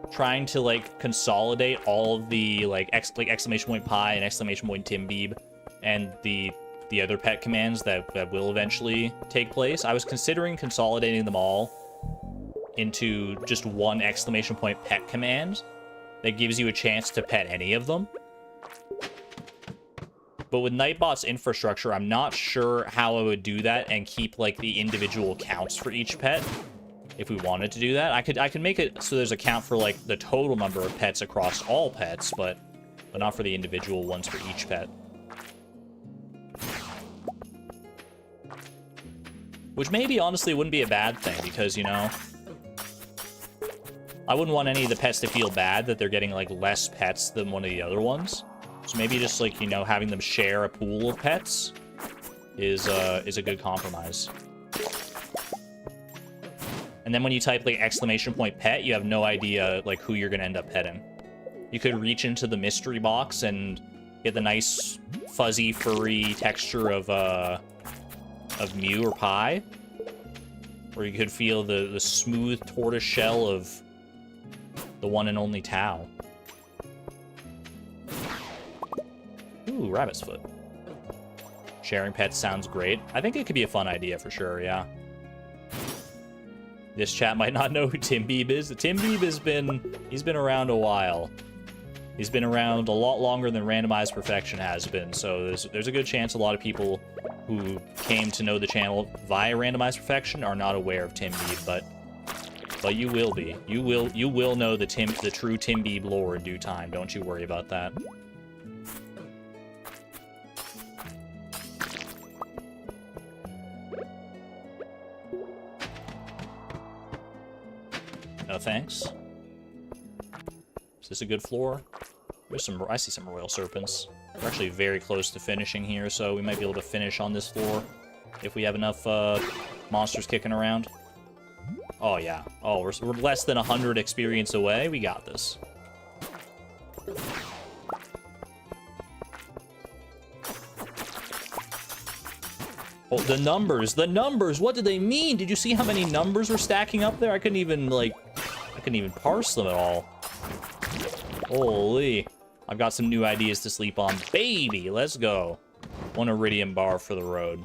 trying to, like, consolidate all of the, like exclamation point Pi and exclamation point Timbeeb and the other pet commands that will eventually take place. I was considering consolidating them all into just one exclamation point pet command that gives you a chance to pet any of them. But with Nightbot's infrastructure, I'm not sure how I would do that and keep, like, the individual counts for each pet. If we wanted to do that, I could make it so there's a count for, like, the total number of pets across all pets, but not for the individual ones for each pet. Which maybe, honestly, wouldn't be a bad thing, because, you know, I wouldn't want any of the pets to feel bad that they're getting, like, less pets than one of the other ones. So maybe just, like, you know, having them share a pool of pets is a good compromise. And then when you type, like, exclamation point pet, you have no idea, like, who you're going to end up petting. You could reach into the mystery box and get the nice, fuzzy, furry texture of Mew or Pi. Or you could feel the smooth tortoise shell of the one and only Tau. Ooh, rabbit's foot. Sharing pets sounds great. I think it could be a fun idea for sure, yeah. This chat might not know who Timbeeb is. Timbeeb he's been around a while. He's been around a lot longer than Randomized Perfection has been, so there's a good chance a lot of people who came to know the channel via Randomized Perfection are not aware of Timbeeb, but you will be. You will know the true Timbeeb lore in due time. Don't you worry about that. No thanks. Is this a good floor? I see some royal serpents. We're actually very close to finishing here, so we might be able to finish on this floor if we have enough monsters kicking around. Oh yeah. Oh, we're less than 100 experience away. We got this. Oh, the numbers. What did they mean? Did you see how many numbers were stacking up there? I couldn't even parse them at all. Holy. I've got some new ideas to sleep on. Baby, let's go. 1 iridium bar for the road.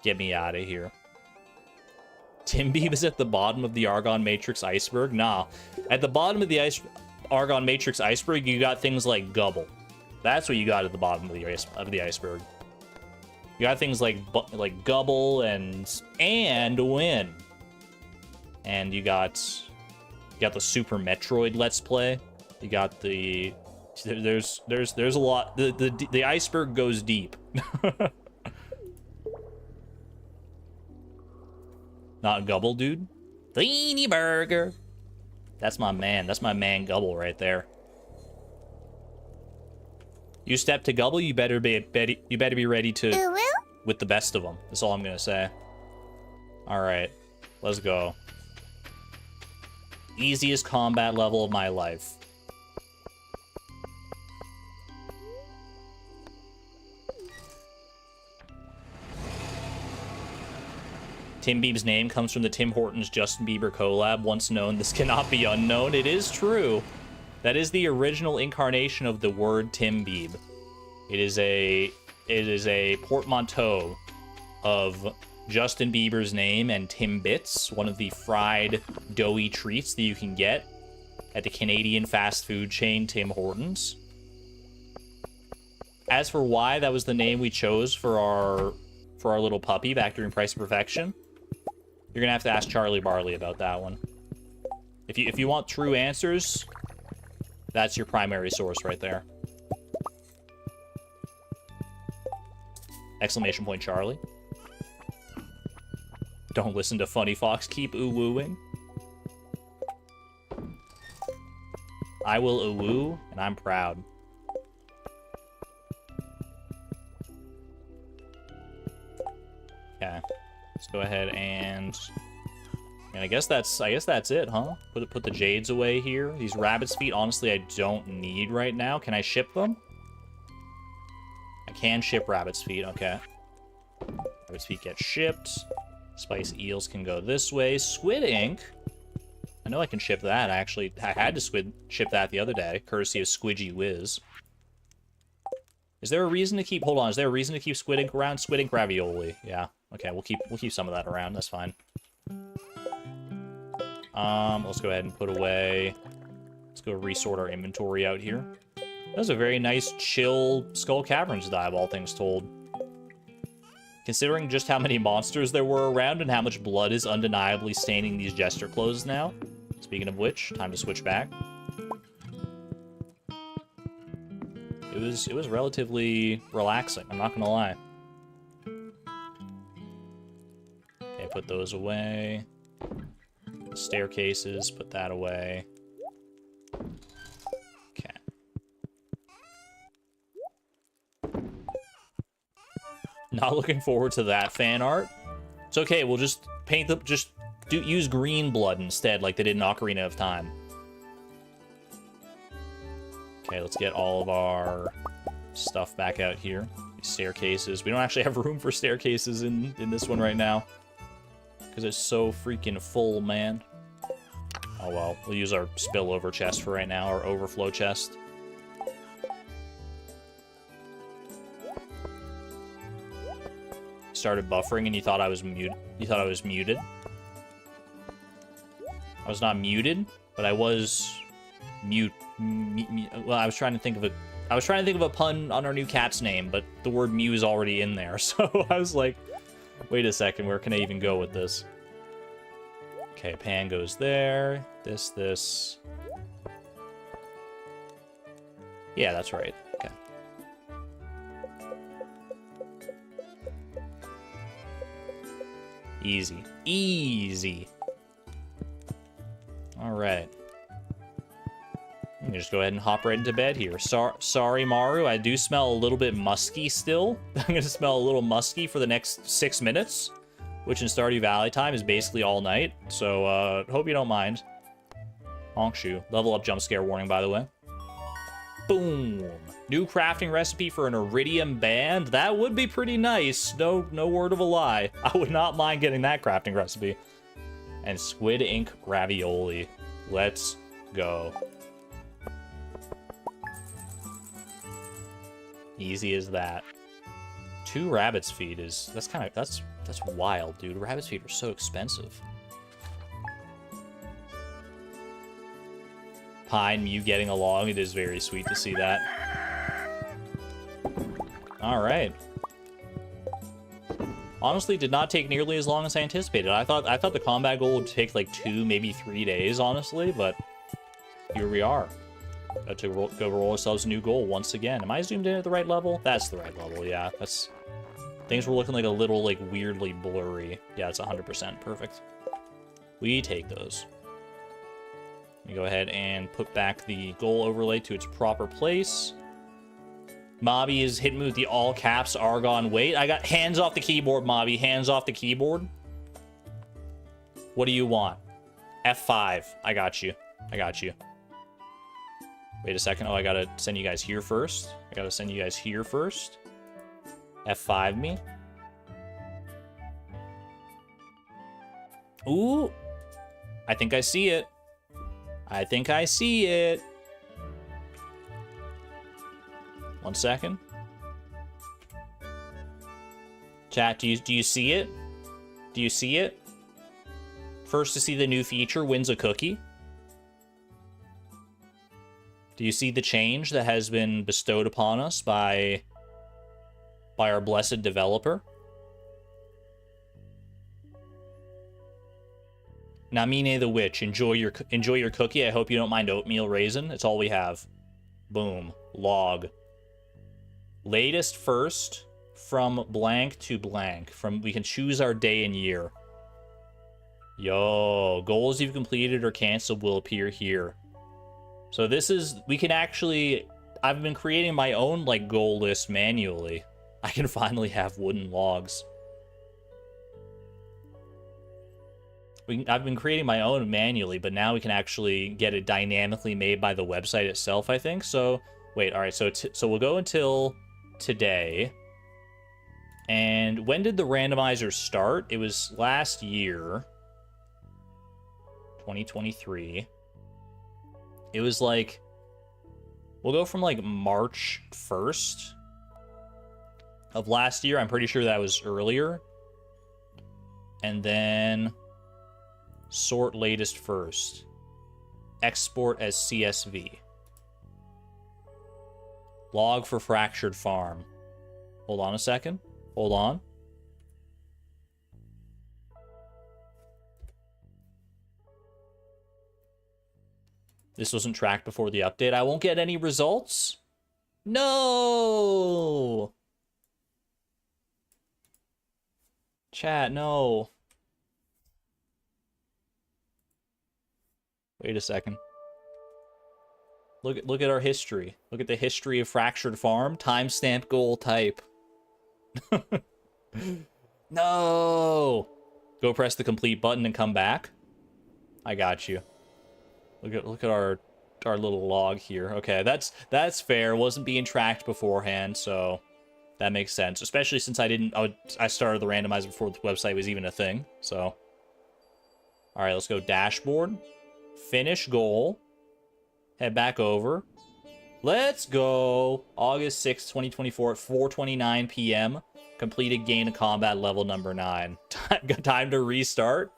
Get me out of here. Timbeeb is at the bottom of the Argon Matrix iceberg? Nah. At the bottom of the Argon Matrix iceberg, you got things like Gubble. That's what you got at the bottom of the iceberg. You got things like Gubble and Win. And you got the Super Metroid Let's Play. You got the there's a lot. The iceberg goes deep. Not Gubble, dude. Leany Burger. That's my man. That's my man Gubble right there. You step to Gubble, you better be ready to UwU. with the best of them. That's all I'm gonna say. All right, let's go. Easiest combat level of my life. Timbeeb's name comes from the Tim Hortons Justin Bieber collab, once known, this cannot be unknown. It is true. That is the original incarnation of the word Timbeeb. It is a portmanteau of Justin Bieber's name and Timbits, one of the fried doughy treats that you can get at the Canadian fast food chain Tim Hortons. As for why that was the name we chose for our little puppy back during Price of Perfection, you're gonna have to ask Charlie Barley about that one. If you want true answers, that's your primary source right there. Exclamation point Charlie. Don't listen to Funny Fox, keep ooh-wooing. I will ooh-woo, and I'm proud. Okay. Let's go ahead and I guess that's it, huh? Put the jades away here. These rabbit's feet, honestly, I don't need right now. Can I ship them? I can ship rabbit's feet, okay. Rabbit's feet get shipped. Spice eels can go this way. Squid ink. I know I can ship that. I had to ship that the other day, courtesy of Squidgy Whiz. Is there a reason to keep? Hold on. Is there a reason to keep squid ink around? Squid ink ravioli. Yeah. Okay. We'll keep some of that around. That's fine. Let's go ahead and put away. Let's go resort our inventory out here. That was a very nice, chill Skull Caverns dive, all things told. Considering just how many monsters there were around and how much blood is undeniably staining these jester clothes now. Speaking of which, time to switch back. It was relatively relaxing, I'm not gonna lie. Okay, put those away. Staircases, put that away. Okay. Not looking forward to that fan art. It's okay, we'll just paint the use green blood instead, like they did in Ocarina of Time. Okay, let's get all of our stuff back out here. These staircases. We don't actually have room for staircases in this one right now. Because it's so freaking full, man. Oh well, we'll use our spillover chest for right now, our overflow chest. Started buffering and you thought I was muted. You thought I was muted. I was not muted, but I was well, I was trying to think of a pun on our new cat's name, but the word Mew is already in there, so I was like, wait a second, where can I even go with this? Okay, pan goes there. This. Yeah, that's right. Okay. Easy. Easy. All right. I'm gonna just go ahead and hop right into bed here. Sorry, Maru, I do smell a little bit musky still. I'm gonna smell a little musky for the next 6 minutes, which in Stardew Valley time is basically all night. So, hope you don't mind. Honkshoe. Level up jump scare warning, by the way. Boom. New crafting recipe for an iridium band. That would be pretty nice. No word of a lie. I would not mind getting that crafting recipe. And squid ink ravioli. Let's go. Easy as that. 2 rabbit's feet is... That's wild, dude. Rabbit's feet are so expensive. Pine, Mew getting along. It is very sweet to see that. Alright. Honestly, did not take nearly as long as I anticipated. I thought the combat goal would take like 2, maybe 3 days, honestly, but here we are. Got to go roll ourselves a new goal once again. Am I zoomed in at the right level? That's the right level, yeah. That's... Things were looking like a little, like, weirdly blurry. Yeah, it's 100% perfect. We take those. Let me go ahead and put back the goal overlay to its proper place. Mobby is hitting me with the all caps Argon. Wait, I got hands off the keyboard, Mobby. Hands off the keyboard. What do you want? F5. I got you. I got you. Wait a second. Oh, I gotta send you guys here first. I gotta send you guys here first. F5 me. Ooh. I think I see it. I think I see it. 1 second. Chat, do you see it? Do you see it? First to see the new feature wins a cookie. Do you see the change that has been bestowed upon us by our blessed developer? Namine the Witch, enjoy your cookie. I hope you don't mind oatmeal raisin. It's all we have. Boom. Log. Latest first from blank to blank. We can choose our day and year. Yo, goals you've completed or canceled will appear here. So this is, we can actually, I've been creating my own like goal list manually. I can finally have wooden logs. I've been creating my own manually, but now we can actually get it dynamically made by the website itself, I think. So, wait, all right, so we'll go until today. And when did the randomizer start? It was last year, 2023. It was like, we'll go from like March 1st of last year. I'm pretty sure that was earlier. And then sort latest first. Export as CSV. Log for fractured farm. Hold on a second. Hold on. This wasn't tracked before the update. I won't get any results? No! Chat, no. Wait a second. Look at our history. Look at the history of Fractured Farm. Timestamp goal type. No! Go press the complete button and come back. I got you. Look at our little log here. Okay, that's fair. It wasn't being tracked beforehand, so that makes sense. Especially since I started the randomizer before the website was even a thing. So, all right, let's go dashboard. Finish goal. Head back over. Let's go. August 6th, 2024 at 4:29 p.m. Completed gain of combat level number 9. Time to restart.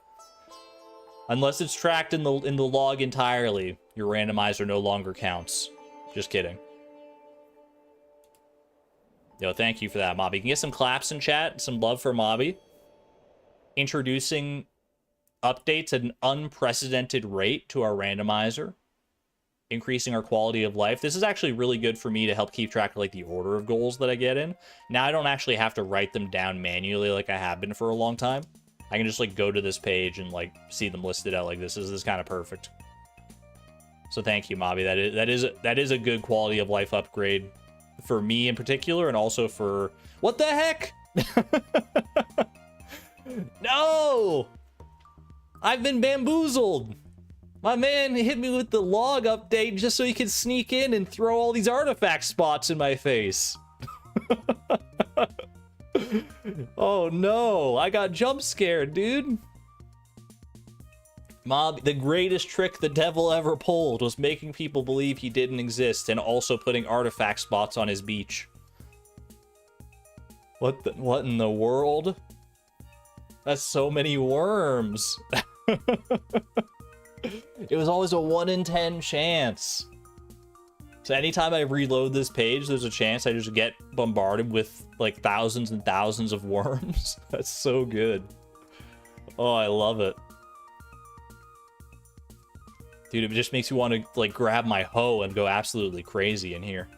Unless it's tracked in the log entirely, your randomizer no longer counts. Just kidding. Yo, thank you for that, Mobby. Can you get some claps in chat? Some love for Mobby. Introducing updates at an unprecedented rate to our randomizer. Increasing our quality of life. This is actually really good for me to help keep track of like the order of goals that I get in. Now I don't actually have to write them down manually like I have been for a long time. I can just like go to this page and like see them listed out like this. This is kind of perfect. So thank you, Mobby. That is a good quality of life upgrade for me in particular, and also for what the heck? No! I've been bamboozled. My man hit me with the log update just so he could sneak in and throw all these artifact spots in my face. Oh no, I got jump scared, dude. Mob, the greatest trick the devil ever pulled was making people believe he didn't exist and also putting artifact spots on his beach. What in the world? That's so many worms. It was always a 1 in 10 chance. So anytime I reload this page, there's a chance I just get bombarded with like thousands and thousands of worms. That's so good. Oh, I love it. Dude, it just makes you want to like grab my hoe and go absolutely crazy in here.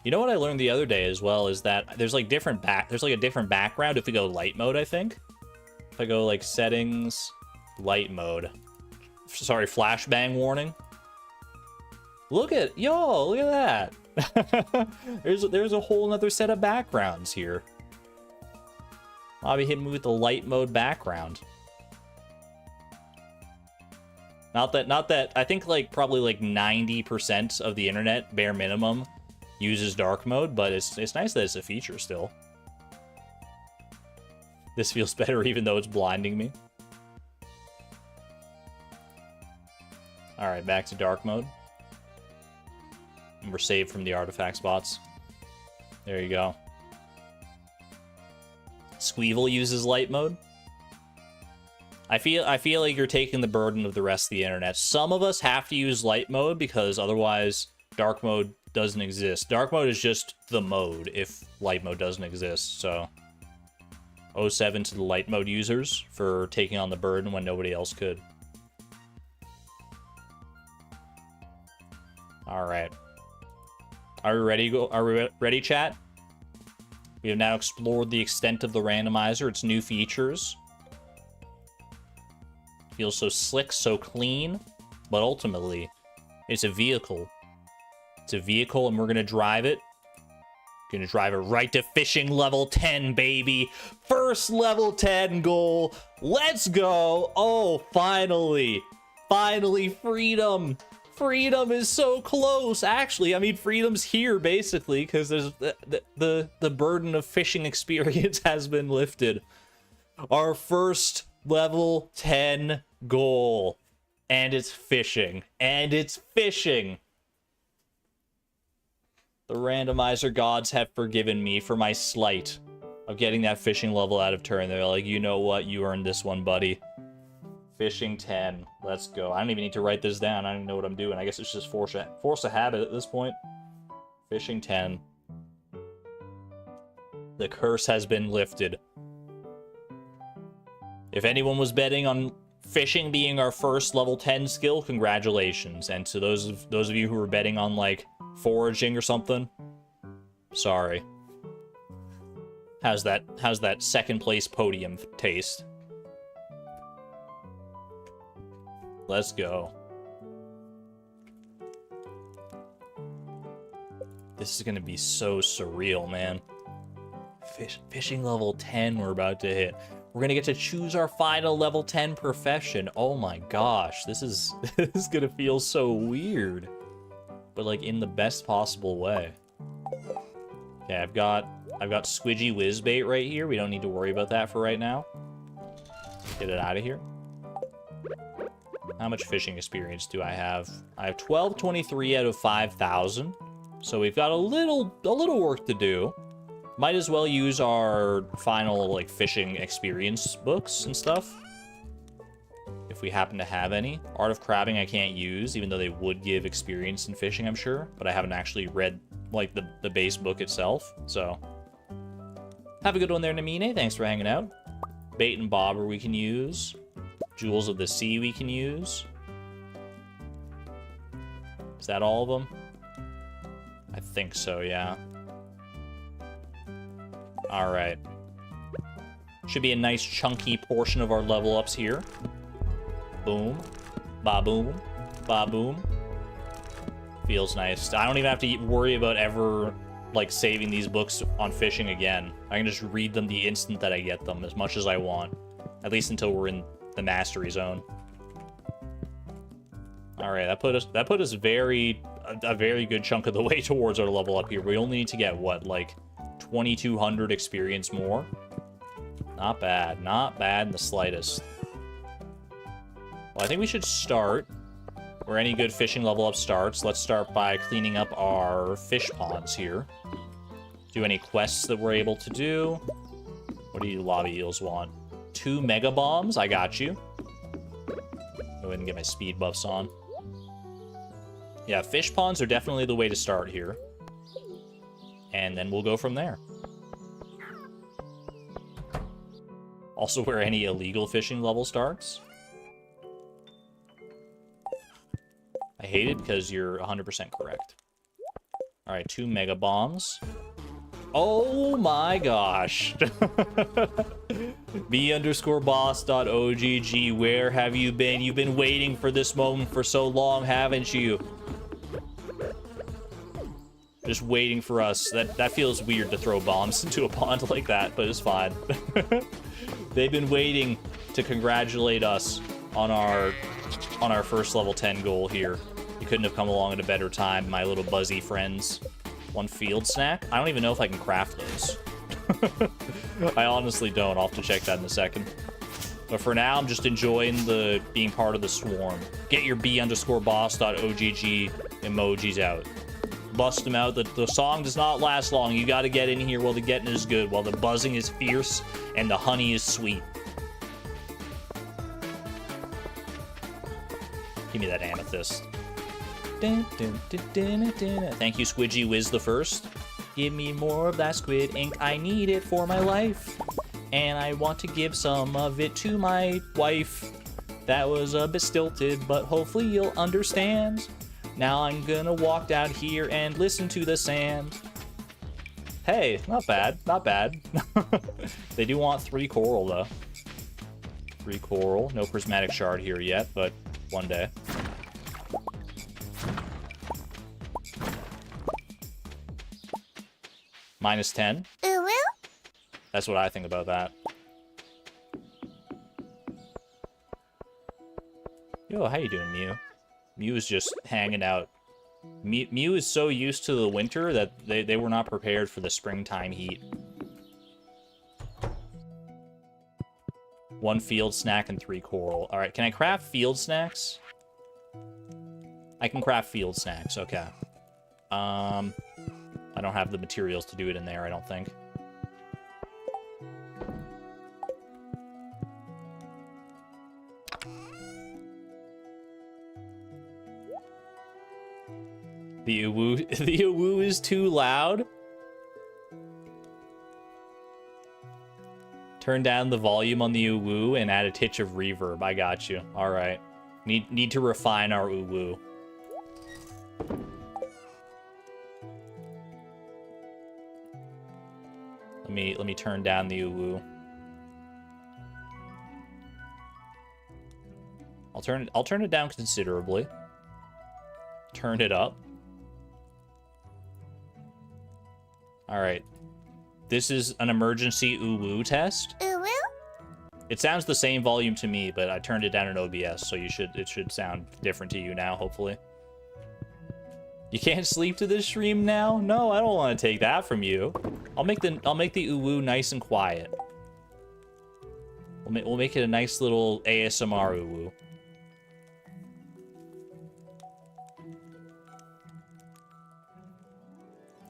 You know what I learned the other day as well is that there's like a different background if we go light mode, I think. If I go like settings, light mode. Sorry, flashbang warning. Look at that. there's a whole nother set of backgrounds here. I'll be hitting me with the light mode background. Not that I think like probably like 90% of the internet, bare minimum, uses dark mode, but it's nice that it's a feature still. This feels better even though it's blinding me. Alright, back to dark mode. And we're saved from the artifact spots. There you go. Squeevel uses light mode. I feel like you're taking the burden of the rest of the internet. Some of us have to use light mode because otherwise dark mode doesn't exist. Dark mode is just the mode if light mode doesn't exist, so 07 to the light mode users for taking on the burden when nobody else could. Alright. Are we ready? Are we ready, chat? We have now explored the extent of the randomizer, its new features. Feels so slick, so clean, but ultimately, it's a vehicle. It's a vehicle, and we're gonna drive it. Gonna drive it right to fishing level 10, baby. First level 10 goal. Let's go. Oh, finally. Finally, freedom. Freedom is so close. Actually, I mean, freedom's here, basically, because there's the burden of fishing experience has been lifted. Our first level 10 goal. And it's fishing. And it's fishing. The randomizer gods have forgiven me for my slight of getting that fishing level out of turn. They're like, you know what? You earned this one, buddy. Fishing 10. Let's go. I don't even need to write this down. I don't even know what I'm doing. I guess it's just force a habit at this point. Fishing 10. The curse has been lifted. If anyone was betting on fishing being our first level 10 skill, congratulations. And to those of you who were betting on like foraging or something, sorry. How's that second place podium taste? Let's go. This is gonna be so surreal, man. Fishing level 10 we're about to hit. We're gonna get to choose our final level 10 profession. Oh my gosh, this is gonna feel so weird, but like in the best possible way. Okay, I've got Squidgy Whizbait right here. We don't need to worry about that for right now. Get it out of here. How much fishing experience do I have? I have 1223 out of 5,000. So we've got a little work to do. Might as well use our final like fishing experience books and stuff. If we happen to have any. Art of Crabbing I can't use, even though they would give experience in fishing, I'm sure. But I haven't actually read like the base book itself. So have a good one there, Namine. Thanks for hanging out. Bait and Bobber we can use. Jewels of the Sea we can use. Is that all of them? I think so, yeah. Alright. Should be a nice chunky portion of our level ups here. Boom. Ba-boom. Ba-boom. Feels nice. I don't even have to worry about ever, like, saving these books on fishing again. I can just read them the instant that I get them, as much as I want. At least until we're in the mastery zone. Alright, that put us a very good chunk of the way towards our level up here. We only need to get, what, like 2,200 experience more? Not bad. Not bad in the slightest. Well, I think we should start where any good fishing level up starts. Let's start by cleaning up our fish ponds here. Do any quests that we're able to do. What do you lobby eels want? 2 mega bombs? I got you. Go ahead and get my speed buffs on. Yeah, fish ponds are definitely the way to start here. And then we'll go from there. Also where any illegal fishing level starts. I hate it because you're 100% correct. Alright, 2 mega bombs. Oh my gosh. B_boss.ogg, where have you been? You've been waiting for this moment for so long, haven't you? Just waiting for us. That feels weird to throw bombs into a pond like that, but it's fine. They've been waiting to congratulate us on our first level 10 goal here. You couldn't have come along at a better time, my little buzzy friends. 1 field snack? I don't even know if I can craft those. I honestly don't. I'll have to check that in a second. But for now, I'm just enjoying being part of the swarm. Get your B_boss.ogg emojis out. Bust them out. The song does not last long. You got to get in here while the getting is good, while the buzzing is fierce and the honey is sweet. Give me that amethyst. Thank you, Squidgy Wiz the First. Give me more of that squid ink. I need it for my life. And I want to give some of it to my wife. That was a bit stilted, but hopefully you'll understand. Now I'm gonna walk down here and listen to the sand. Hey, not bad, not bad. They do want 3 coral, though. 3 coral. No prismatic shard here yet, but one day. -10. UwU. That's what I think about that. Yo, how you doing, Mew? Mew is just hanging out. Mew is so used to the winter that they were not prepared for the springtime heat. 1 field snack and 3 coral. Alright, can I craft field snacks? I can craft field snacks, okay. I don't have the materials to do it in there, I don't think. The UwU is too loud? Turn down the volume on the UwU and add a titch of reverb. I got you. Alright. Need to refine our UwU. Let me turn down the UwU. I'll turn it down considerably. Turn it up. Alright. This is an emergency UwU test. UwU. It sounds the same volume to me, but I turned it down in OBS, so it should sound different to you now, hopefully. You can't sleep to this stream now? No, I don't want to take that from you. I'll make the UwU nice and quiet. We'll make it a nice little ASMR UwU.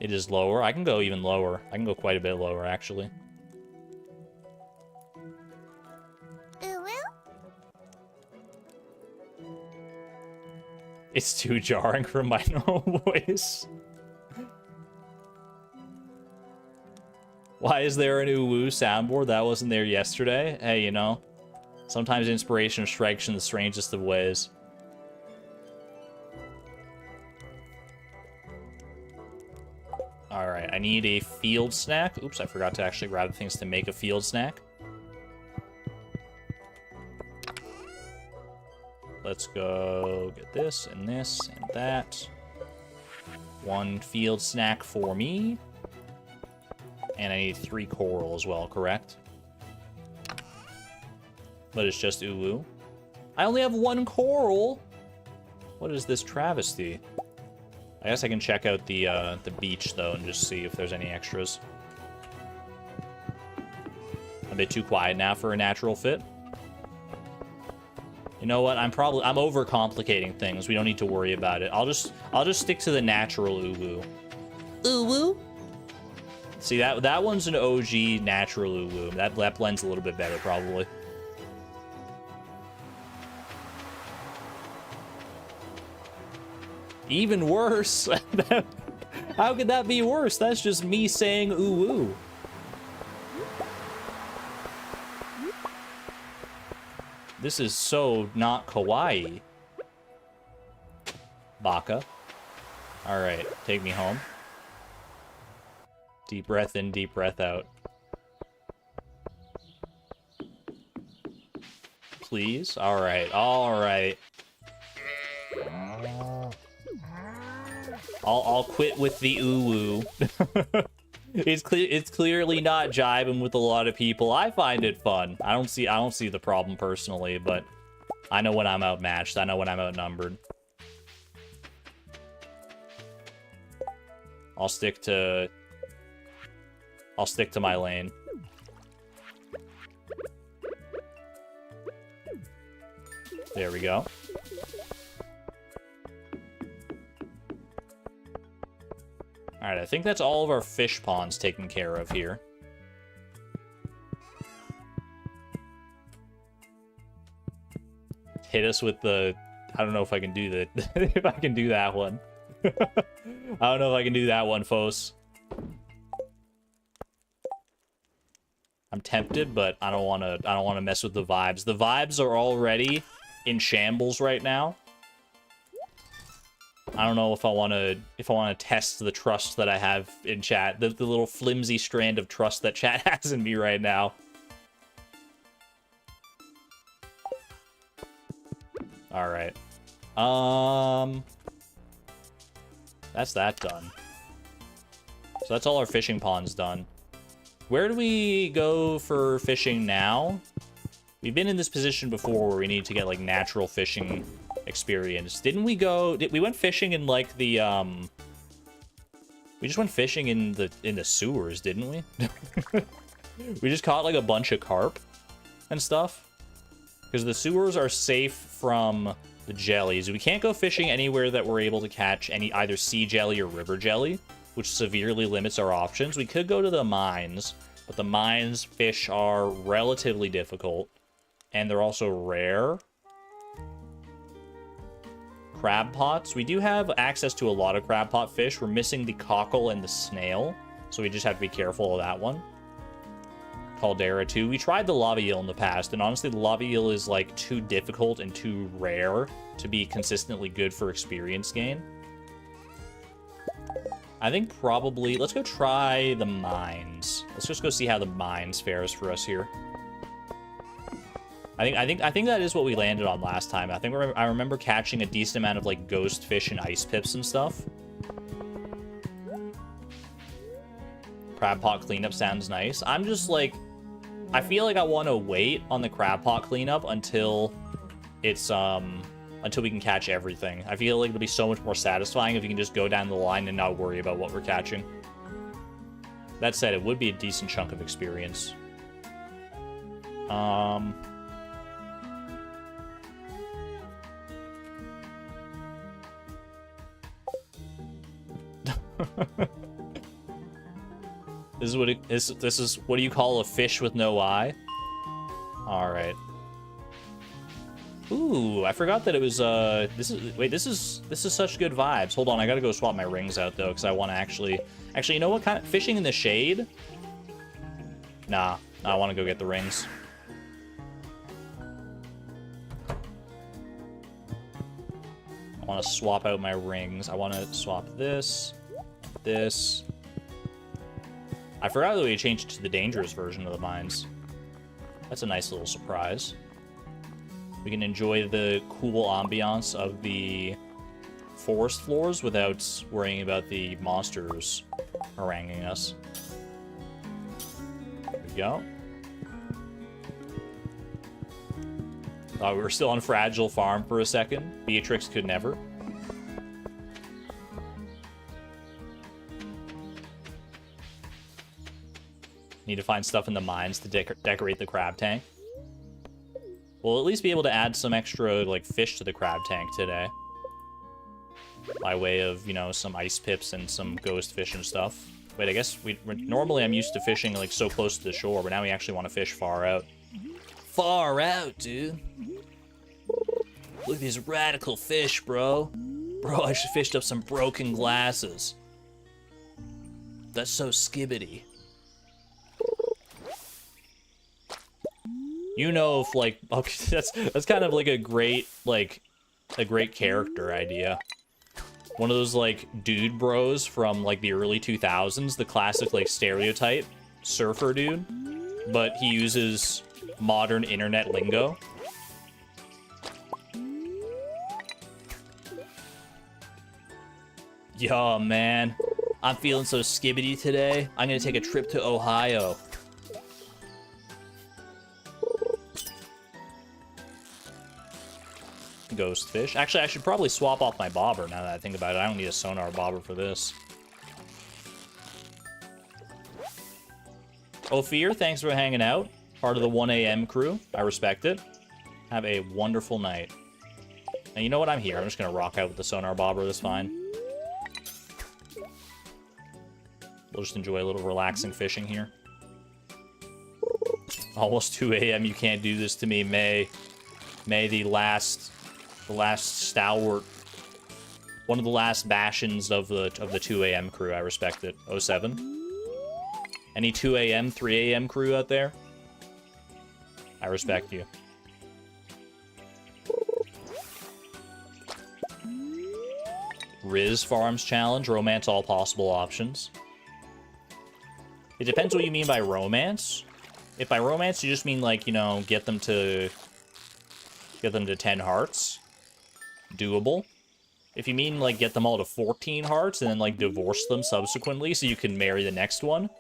It is lower. I can go even lower. I can go quite a bit lower, actually. UwU. It's too jarring for my normal voice. Why is there an UwU soundboard? That wasn't there yesterday. Hey, you know, sometimes inspiration strikes in the strangest of ways. Alright, I need a field snack. Oops, I forgot to actually grab the things to make a field snack. Let's go get this and that. 1 field snack for me. And I need 3 coral as well, correct? But it's just UwU. I only have 1 coral! What is this travesty? I guess I can check out the beach, though, and just see if there's any extras. A bit too quiet now for a natural fit. You know what? I'm overcomplicating things. We don't need to worry about it. I'll just stick to the natural UwU. UwU? See, that one's an OG natural UwU. That blends a little bit better, probably. Even worse. How could that be worse? That's just me saying UwU. This is so not kawaii. Baka. Alright, take me home. Deep breath in, deep breath out. Please? Alright, alright. I'll quit with the UwU. It's clearly not jiving with a lot of people. I find it fun. I don't see the problem personally, but I know when I'm outmatched. I know when I'm outnumbered. I'll stick to my lane. There we go. Alright, I think that's all of our fish ponds taken care of here. Hit us with the... I don't know if I can do that. If I can do that one. I don't know if I can do that one, folks. I'm tempted, but I don't want to mess with the vibes. The vibes are already in shambles right now. I don't know if I want to test the trust that I have in chat, the little flimsy strand of trust that chat has in me right now. All right. That's that done. So that's all our fishing ponds done. Where do we go for fishing now? We've been in this position before where we need to get like natural fishing experience. Didn't we go... we went fishing in like the we just went fishing in the sewers, didn't we? We just caught like a bunch of carp and stuff. Because the sewers are safe from the jellies. We can't go fishing anywhere that we're able to catch either sea jelly or river jelly, which severely limits our options. We could go to the mines, but the mines fish are relatively difficult, and they're also rare. Crab pots. We do have access to a lot of crab pot fish. We're missing the cockle and the snail, so we just have to be careful of that one. Caldera too. We tried the lava eel in the past, and honestly the lava eel is like too difficult and too rare to be consistently good for experience gain. I think probably let's go try the mines. Let's just go see how the mines fares for us here. I think that is what we landed on last time. I remember catching a decent amount of like ghost fish and ice pips and stuff. Crab pot cleanup sounds nice. I'm just like, I feel like I want to wait on the crab pot cleanup until it's until we can catch everything. I feel like it'll be so much more satisfying if you can just go down the line and not worry about what we're catching. That said, it would be a decent chunk of experience. This is what do you call a fish with no eye? All right. Ooh, I forgot that it was this is such good vibes. Hold on, I gotta go swap my rings out though, because I want to actually you know what kind of fishing in the shade? Nah, I want to go get the rings. I want to swap out my rings. I want to swap this. I forgot that we changed it to the dangerous version of the mines. That's a nice little surprise. We can enjoy the cool ambiance of the forest floors without worrying about the monsters haranguing us. There we go. Thought we were still on Fragile Farm for a second. Beatrix could never. Need to find stuff in the mines to decorate the crab tank. We'll at least be able to add some extra, like, fish to the crab tank today. By way of, you know, some ice pips and some ghost fish and stuff. Wait, I guess normally I'm used to fishing, like, so close to the shore, but now we actually want to fish far out. Far out, dude. Look at these radical fish, bro. Bro, I just fished up some broken glasses. That's so skibbity. You know, if, like, okay, that's kind of like a great character idea. One of those, like, dude bros from, like, the early 2000s, the classic, like, stereotype surfer dude, but he uses modern internet lingo. Yo, man, I'm feeling so skibbity today. I'm gonna take a trip to Ohio. Ghost fish. Actually, I should probably swap off my bobber now that I think about it. I don't need a sonar bobber for this. Ophir, thanks for hanging out. Part of the 1 a.m. crew. I respect it. Have a wonderful night. And you know what? I'm here. I'm just going to rock out with the sonar bobber. That's fine. We'll just enjoy a little relaxing fishing here. Almost 2 a.m. You can't do this to me, May. May, the last stalwart, one of the last bastions of the 2 a.m. crew. I respect it. 07. Any 2 a.m., 3 a.m. crew out there? I respect you. Riz Farms Challenge, romance all possible options. It depends what you mean by romance. If by romance you just mean, like, you know, get them to 10 hearts, doable. If you mean, like, get them all to 14 hearts and then, like, divorce them subsequently so you can marry the next one,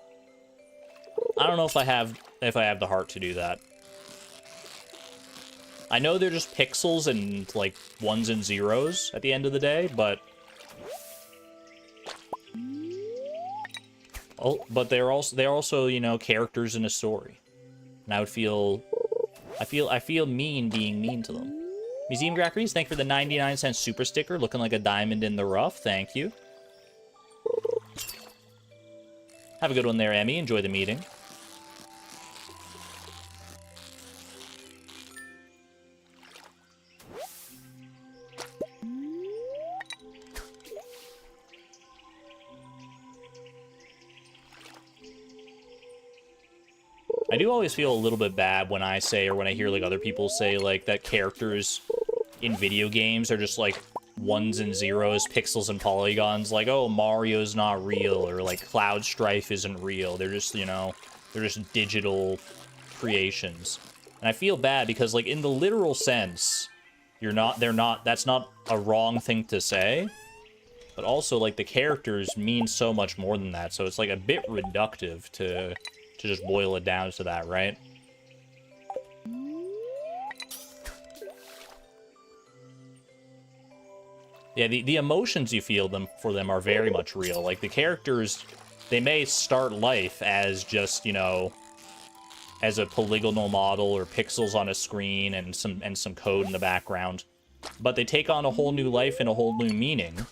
I don't know if I have the heart to do that. I know they're just pixels and, like, ones and zeros at the end of the day, but they're also, you know, characters in a story. And I feel mean being mean to them. Museum Grackeries, thank you for the 99-cent super sticker, looking like a diamond in the rough. Thank you. Have a good one there, Emmy. Enjoy the meeting. I do always feel a little bit bad when I say, or when I hear, like, other people say, like, that characters in video games are just, like, ones and zeros, pixels and polygons. Like, oh, Mario's not real, or, like, Cloud Strife isn't real. They're just, you know, they're just digital creations. And I feel bad because, like, in the literal sense, that's not a wrong thing to say. But also, like, the characters mean so much more than that. So it's, like, a bit reductive to just boil it down to that, right? Yeah, the emotions you feel for them are very much real. Like, the characters, they may start life as just, you know, as a polygonal model or pixels on a screen and some code in the background. But they take on a whole new life and a whole new meaning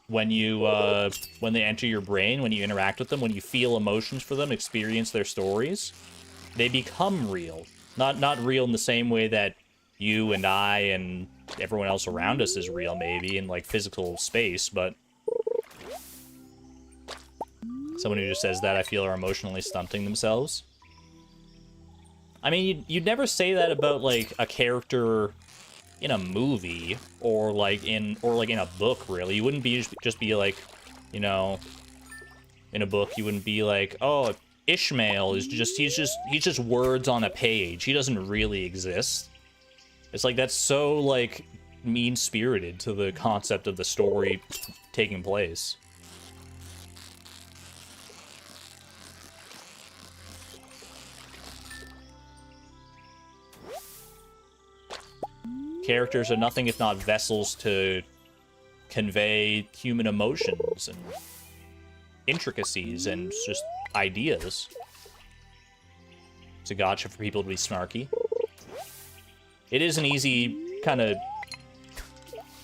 when they enter your brain, when you interact with them, when you feel emotions for them, experience their stories. They become real. Not real in the same way that you and I and everyone else around us is real, maybe, in, like, physical space, but someone who just says that, I feel, are emotionally stunting themselves. I mean, you'd never say that about, like, a character in a movie or like in a book, really. You wouldn't just be like, you know, in a book you wouldn't be like, oh, Ishmael is he's just words on a page. He doesn't really exist. It's like, that's so, like, mean-spirited to the concept of the story taking place. Characters are nothing if not vessels to convey human emotions and intricacies and just ideas. It's a gotcha for people to be snarky. It is an easy kind of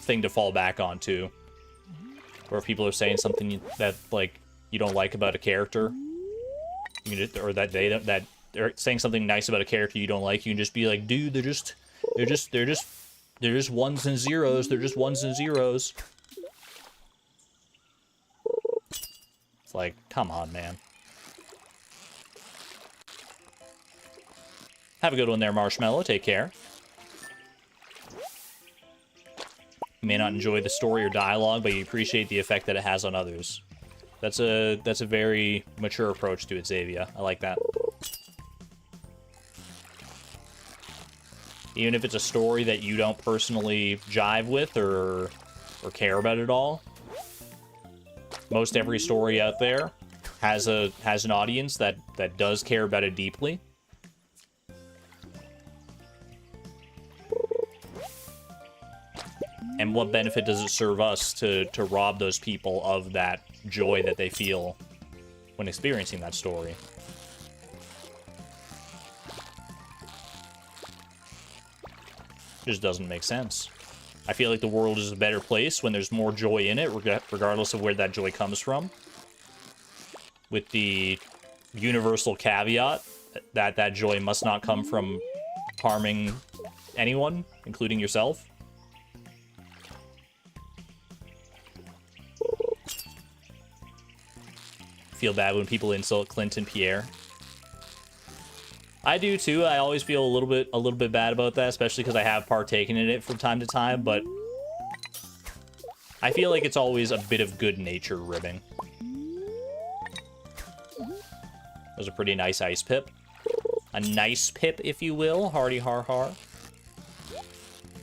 thing to fall back on too. Or if people are saying something that like you don't like about a character, you can just, or that they're saying something nice about a character you don't like, you can just be like, dude, they're just ones and zeros. They're just ones and zeros. It's like, come on, man. Have a good one there, Marshmallow. Take care. You may not enjoy the story or dialogue, but you appreciate the effect that it has on others. That's a very mature approach to it, Xavier. I like that. Even if it's a story that you don't personally jive with or care about at all, most every story out there has an audience that does care about it deeply. And what benefit does it serve us to rob those people of that joy that they feel when experiencing that story? Just doesn't make sense. I feel like the world is a better place when there's more joy in it, regardless of where that joy comes from. With the universal caveat that that joy must not come from harming anyone, including yourself. Feel bad when people insult Clint and Pierre. I do too. I always feel a little bit bad about that, especially because I have partaken in it from time to time, but I feel like it's always a bit of good nature ribbing. That was a pretty nice ice pip. A nice pip, if you will. Hardy har har.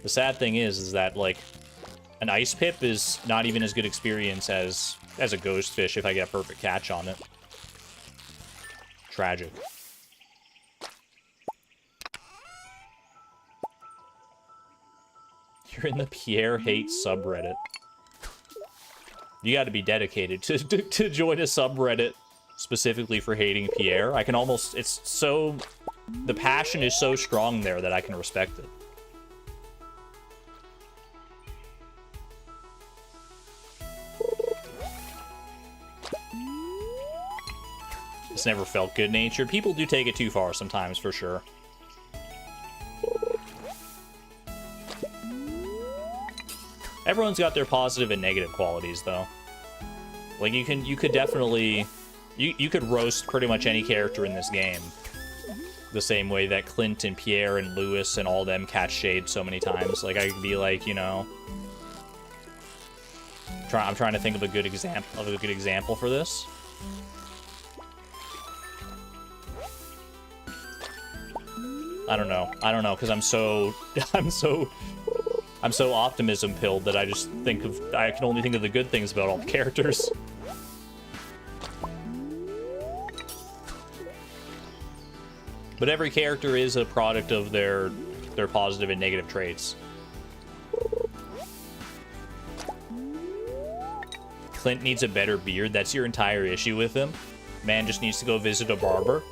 The sad thing is that, like, an ice pip is not even as good experience as a ghost fish if I get a perfect catch on it. Tragic. You're in the Pierre hate subreddit. You got to be dedicated to join a subreddit specifically for hating Pierre. I can almost, it's so, the passion is so strong there that I can respect it. It's never felt good-natured. People do take it too far sometimes, for sure. Everyone's got their positive and negative qualities, though. Like, you could definitely, you could roast pretty much any character in this game the same way that Clint and Pierre and Lewis and all them catch shade so many times. Like, I could be like, you know, I'm trying to think of a good example for this. I don't know, because I'm so optimism pilled that I just I can only think of the good things about all the characters. But every character is a product of their positive and negative traits. Clint needs a better beard. That's your entire issue with him. Man just needs to go visit a barber.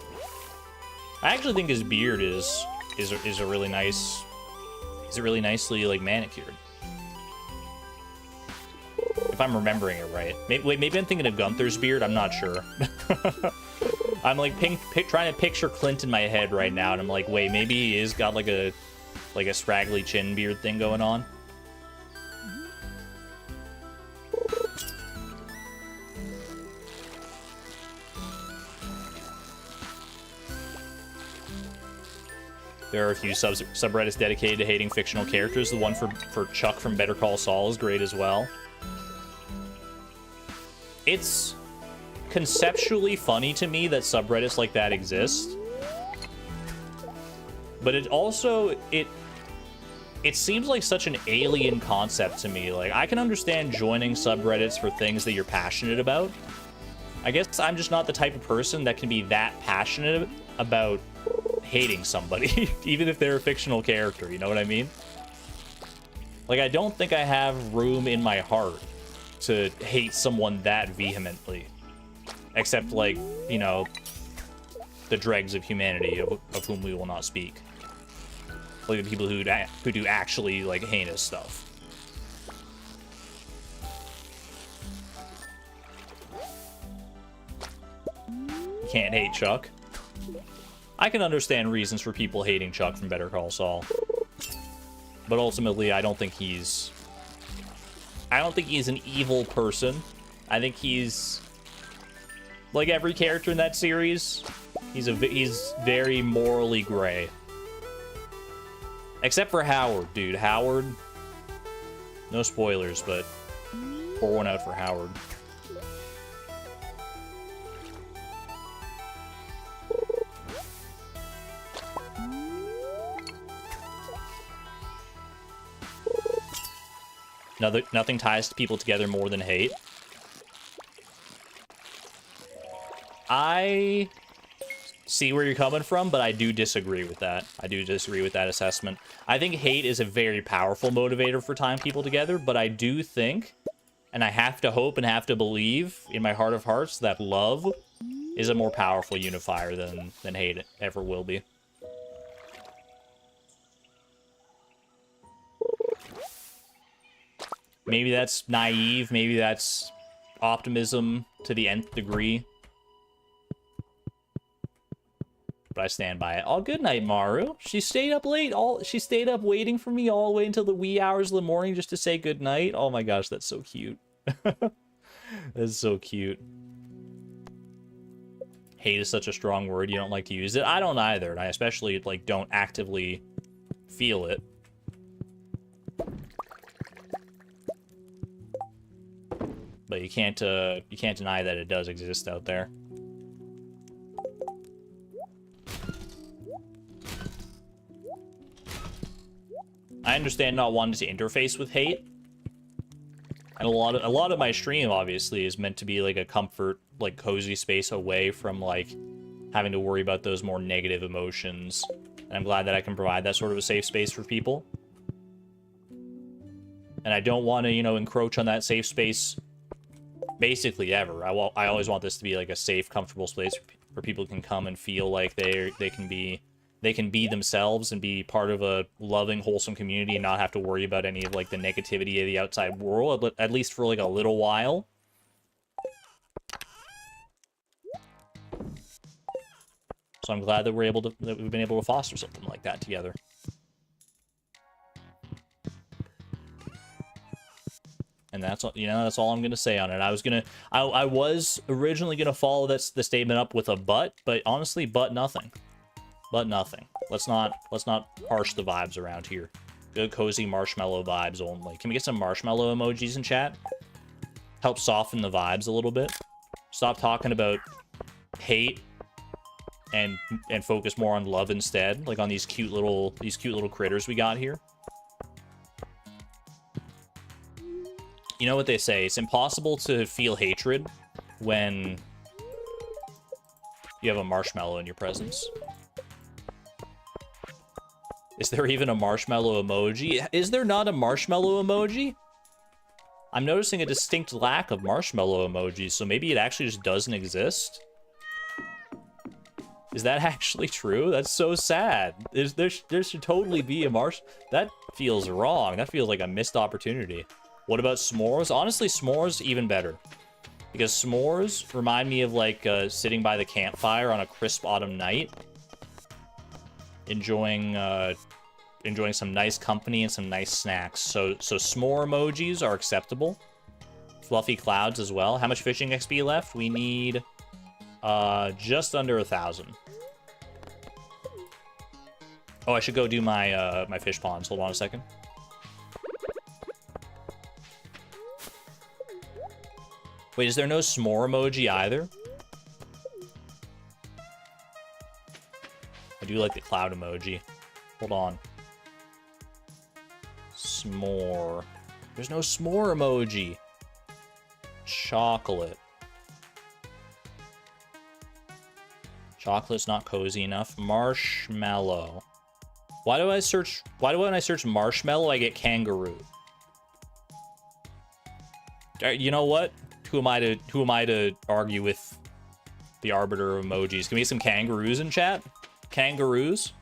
I actually think his beard is a really nice. Is it really nicely, like, manicured? If I'm remembering it right. Maybe I'm thinking of Gunther's beard. I'm not sure. I'm, like, trying to picture Clint in my head right now, and I'm like, wait, maybe he is got, like a scraggly chin beard thing going on. There are a few subreddits dedicated to hating fictional characters. The one for Chuck from Better Call Saul is great as well. It's conceptually funny to me that subreddits like that exist. But it also, it seems like such an alien concept to me. Like, I can understand joining subreddits for things that you're passionate about. I guess I'm just not the type of person that can be that passionate about hating somebody, even if they're a fictional character, you know what I mean? Like, I don't think I have room in my heart to hate someone that vehemently. Except, like, you know, the dregs of humanity, of whom we will not speak. Like the people who do actually like heinous stuff. You can't hate Chuck. I can understand reasons for people hating Chuck from Better Call Saul. But ultimately, I don't think he's an evil person. I think he's like every character in that series. He's very morally gray. Except for Howard, dude. Howard, no spoilers, but pour one out for Howard. Nothing ties people together more than hate. I see where you're coming from, but I do disagree with that. I do disagree with that assessment. I think hate is a very powerful motivator for tying people together, but I do think, and I have to hope and have to believe in my heart of hearts, that love is a more powerful unifier than hate ever will be. Maybe that's naive, maybe that's optimism to the nth degree. But I stand by it. Oh, good night, Maru. She stayed up late. She stayed up waiting for me all the way until the wee hours of the morning just to say good night. Oh my gosh, that's so cute. That's so cute. Hate is such a strong word. You don't like to use it. I don't either. And I especially like don't actively feel it. But you can't deny that it does exist out there. I understand not wanting to interface with hate. And a lot of my stream obviously is meant to be like a comfort, like cozy space away from like having to worry about those more negative emotions. And I'm glad that I can provide that sort of a safe space for people. And I don't want to, you know, encroach on that safe space basically ever. I always want this to be like a safe, comfortable space where people can come and feel like they can be themselves and be part of a loving, wholesome community and not have to worry about any of like the negativity of the outside world, at least for like a little while. So I'm glad that we've been able to foster something like that together. And that's all, you know, that's all I'm gonna say on it. I was originally gonna follow the statement up with a but honestly, but nothing. But nothing. Let's not harsh the vibes around here. Good cozy marshmallow vibes only. Can we get some marshmallow emojis in chat? Help soften the vibes a little bit. Stop talking about hate and focus more on love instead, like on these cute little critters we got here. You know what they say, it's impossible to feel hatred when you have a marshmallow in your presence. Is there even a marshmallow emoji? Is there not a marshmallow emoji? I'm noticing a distinct lack of marshmallow emojis, so maybe it actually just doesn't exist? Is that actually true? That's so sad. There should totally be a That feels wrong. That feels like a missed opportunity. What about s'mores? Honestly, s'mores even better. Because s'mores remind me of like sitting by the campfire on a crisp autumn night. Enjoying some nice company and some nice snacks. So s'more emojis are acceptable. Fluffy clouds as well. How much fishing XP left? We need just under 1,000. Oh, I should go do my my fish ponds. Hold on a second. Wait, is there no s'more emoji either? I do like the cloud emoji. Hold on. S'more. There's no s'more emoji. Chocolate. Chocolate's not cozy enough. Marshmallow. Why do when I search marshmallow, I get kangaroo? You know what? Who am I to argue with the arbiter of emojis? Can we get some kangaroos in chat? Kangaroos?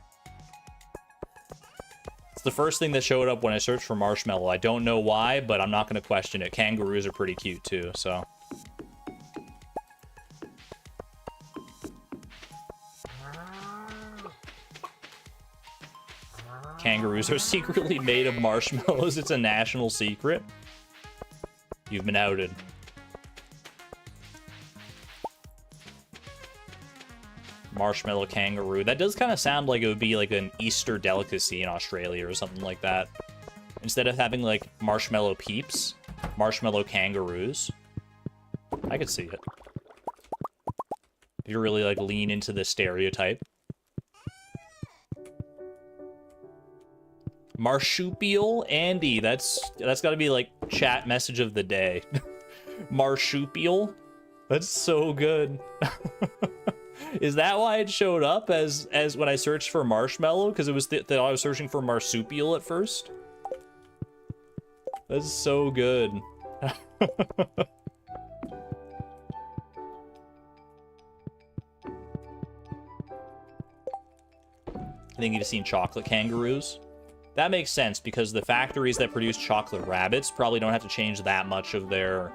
It's the first thing that showed up when I searched for marshmallow. I don't know why, but I'm not going to question it. Kangaroos are pretty cute too, so. Kangaroos are secretly made of marshmallows. It's a national secret. You've been outed. Marshmallow kangaroo. That does kind of sound like it would be like an Easter delicacy in Australia or something like that. Instead of having like marshmallow peeps, marshmallow kangaroos. I could see it. If you really like lean into the stereotype. Marsupial Andy. That's got to be like chat message of the day. Marsupial. That's so good. Is that why it showed up as when I searched for marshmallow? Because it was that I was searching for marsupial at first. That's so good. I think you've seen chocolate kangaroos. That makes sense because the factories that produce chocolate rabbits probably don't have to change that much of their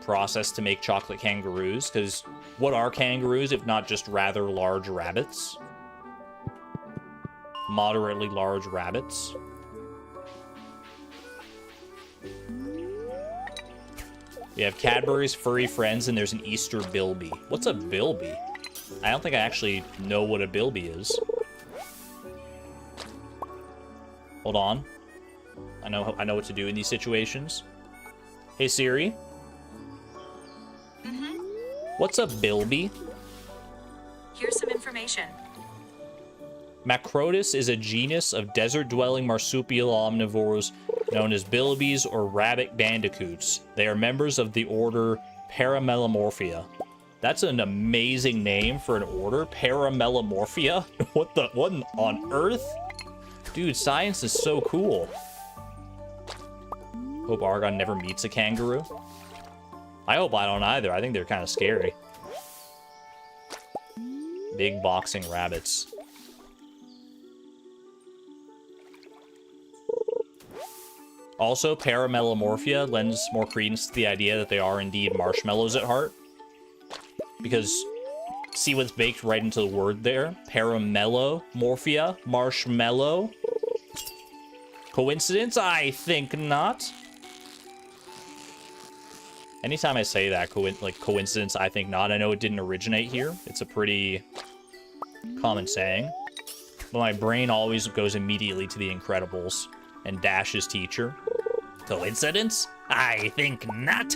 process to make chocolate kangaroos, because what are kangaroos if not just rather large rabbits? Moderately large rabbits. We have Cadbury's furry friends, and there's an Easter bilby. What's a bilby? I don't think I actually know what a bilby is. Hold on. I know what to do in these situations. Hey Siri. What's a bilby? Here's some information. Macrotus is a genus of desert-dwelling marsupial omnivores known as bilbies or rabbit bandicoots. They are members of the order Paramelomorphia. That's an amazing name for an order, Paramelomorphia. What on earth? Dude, science is so cool. Hope Argon never meets a kangaroo. I hope I don't either. I think they're kind of scary. Big boxing rabbits. Also, paramelomorphia lends more credence to the idea that they are indeed marshmallows at heart. Because, see what's baked right into the word there? Paramelomorphia, marshmallow. Coincidence? I think not. Anytime I say that, coincidence, I think not. I know it didn't originate here. It's a pretty common saying. But my brain always goes immediately to The Incredibles and Dash's teacher. Coincidence? I think not.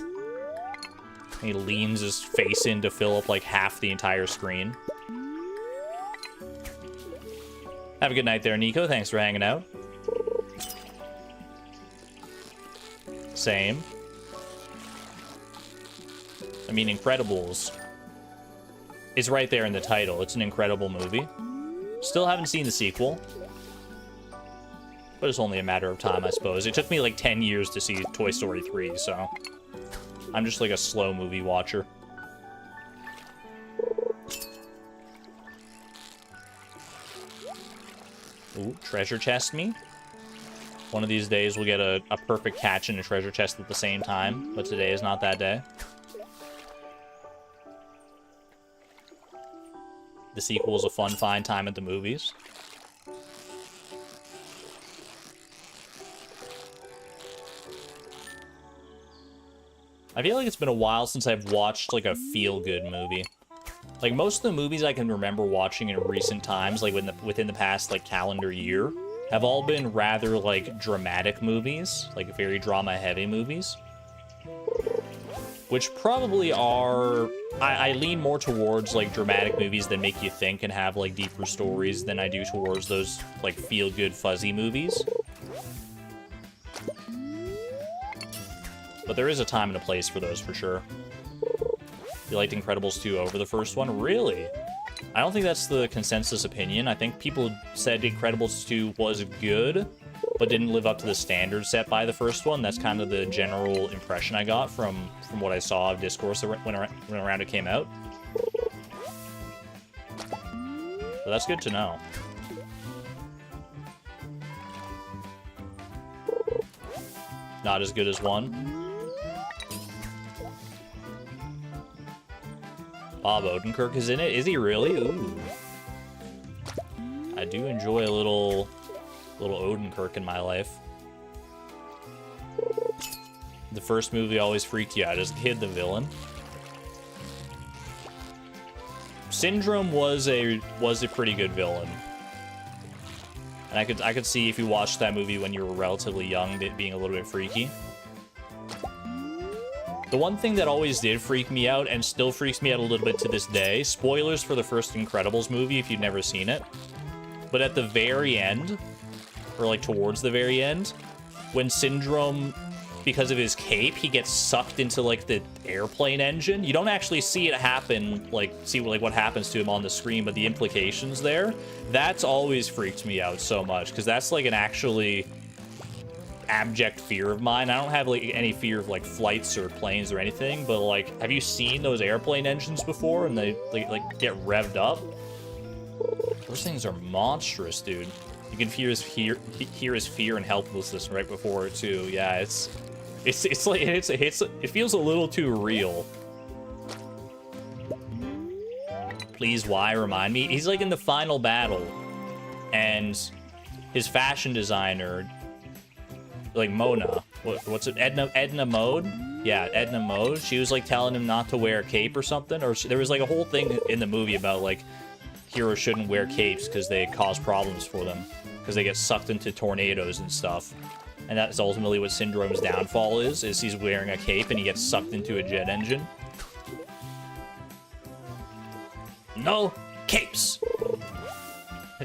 He leans his face in to fill up like half the entire screen. Have a good night there, Nico. Thanks for hanging out. Same. I mean, Incredibles is right there in the title. It's an incredible movie. Still haven't seen the sequel. But it's only a matter of time, I suppose. It took me like 10 years to see Toy Story 3, so I'm just like a slow movie watcher. Ooh, treasure chest me. One of these days we'll get a perfect catch and a treasure chest at the same time, but today is not that day. The sequel is a fun, fine time at the movies. I feel like it's been a while since I've watched, like, a feel-good movie. Like, most of the movies I can remember watching in recent times, like, within the past, like, calendar year, have all been rather, like, dramatic movies. Like, very drama-heavy movies. Which probably are... I lean more towards, like, dramatic movies that make you think and have, like, deeper stories than I do towards those, like, feel-good, fuzzy movies. But there is a time and a place for those, for sure. You liked Incredibles 2 over the first one? Really? I don't think that's the consensus opinion. I think people said Incredibles 2 was good, but didn't live up to the standards set by the first one. That's kind of the general impression I got from what I saw of discourse when around it came out. So that's good to know. Not as good as 1. Bob Odenkirk is in it? Is he really? Ooh. I do enjoy a little Odenkirk in my life. The first movie always freaked you out as a kid, the villain. Syndrome was a pretty good villain. And I could see if you watched that movie when you were relatively young, it being a little bit freaky. The one thing that always did freak me out, and still freaks me out a little bit to this day, spoilers for the first Incredibles movie if you've never seen it, but at the very end, or like towards the very end, when Syndrome, because of his cape, he gets sucked into like the airplane engine. You don't actually see it happen, like see like what happens to him on the screen, but the implications there, that's always freaked me out so much, because that's like an actually abject fear of mine. I don't have like any fear of like flights or planes or anything, but like, have you seen those airplane engines before and they like get revved up? Those things are monstrous, dude. You can hear his fear and helplessness right before it too. Yeah, it's like it feels a little too real. Please, why remind me? He's like in the final battle, and his fashion designer, like Mona, what's it? Edna Mode? Yeah, Edna Mode. She was like telling him not to wear a cape or something, or there was like a whole thing in the movie about like heroes shouldn't wear capes because they cause problems for them, because they get sucked into tornadoes and stuff. And that's ultimately what Syndrome's downfall is he's wearing a cape and he gets sucked into a jet engine. No capes!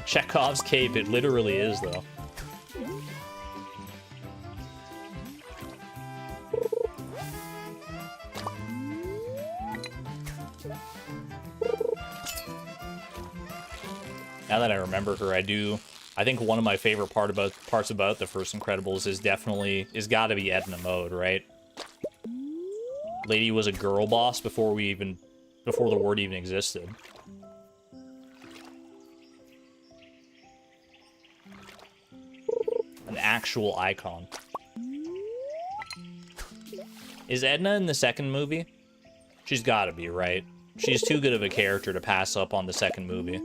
Chekhov's cape, it literally is though. Now that I remember her, I think one of my favorite parts about the first Incredibles is gotta be Edna Mode, right? Lady was a girl boss before the word even existed. An actual icon. Is Edna in the second movie? She's gotta be, right? She's too good of a character to pass up on the second movie.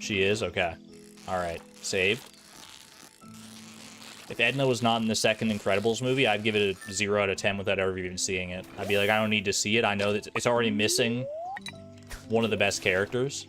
She is? Okay. Alright. Saved. If Edna was not in the second Incredibles movie, I'd give it a 0 out of 10 without ever even seeing it. I'd be like, I don't need to see it. I know that it's already missing one of the best characters.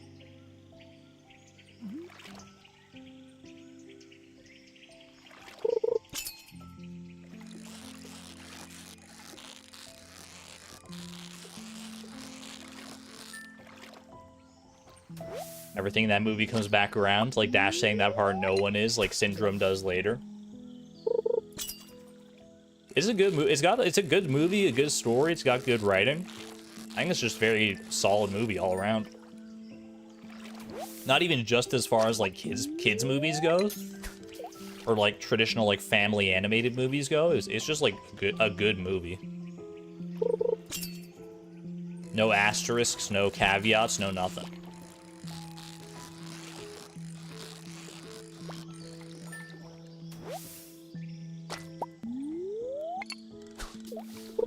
Everything in that movie comes back around, like Dash saying that part no one is, like Syndrome does later. It's a good movie. It's a good movie, a good story. It's got good writing. I think it's just a very solid movie all around. Not even just as far as like kids movies go, or like traditional like family animated movies go. It's just like a good movie. No asterisks, no caveats, no nothing.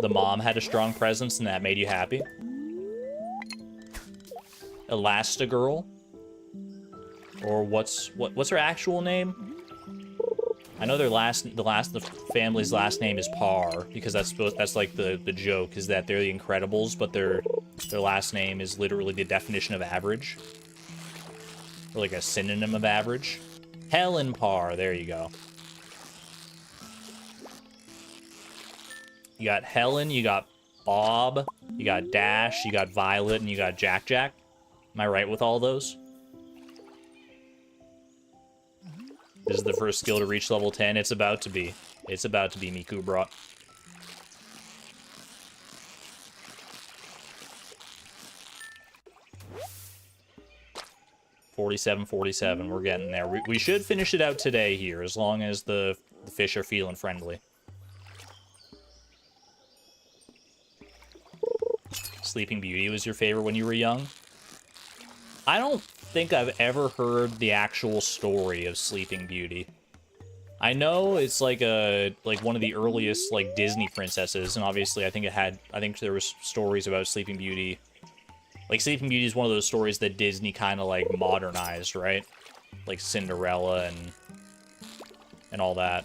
The mom had a strong presence and that made you happy. Elastigirl? Or what's her actual name? I know the family's last name is Parr, because that's like the joke, is that they're the Incredibles, but their last name is literally the definition of average. Or like a synonym of average. Helen Parr, there you go. You got Helen, you got Bob, you got Dash, you got Violet, and you got Jack Jack. Am I right with all those? This is the first skill to reach level 10. It's about to be. It's about to be Miku brought. $47.47. We're getting there. We should finish it out today here, as long as the fish are feeling friendly. Sleeping Beauty was your favorite when you were young? I don't think I've ever heard the actual story of Sleeping Beauty. I know it's like one of the earliest like Disney princesses, and obviously I think there was stories about Sleeping Beauty. Like Sleeping Beauty is one of those stories that Disney kind of like modernized, right? Like Cinderella and all that.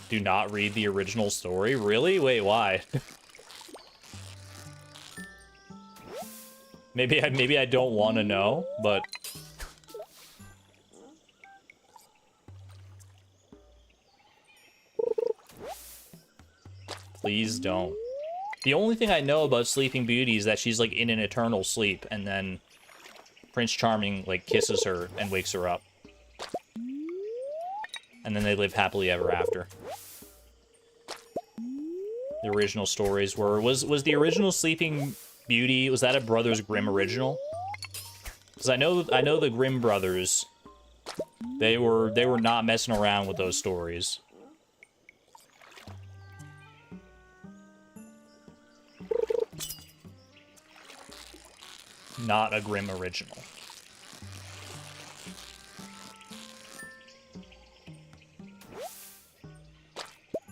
Do not read the original story? Really? Wait, why? maybe I don't want to know, but please don't. The only thing I know about Sleeping Beauty is that she's like in an eternal sleep, and then Prince Charming like kisses her and wakes her up. And then they live happily ever after. The original stories were... Was the original Sleeping Beauty... Was that a Brothers Grimm original? Because I know the Grimm brothers... They were not messing around with those stories. Not a Grimm original.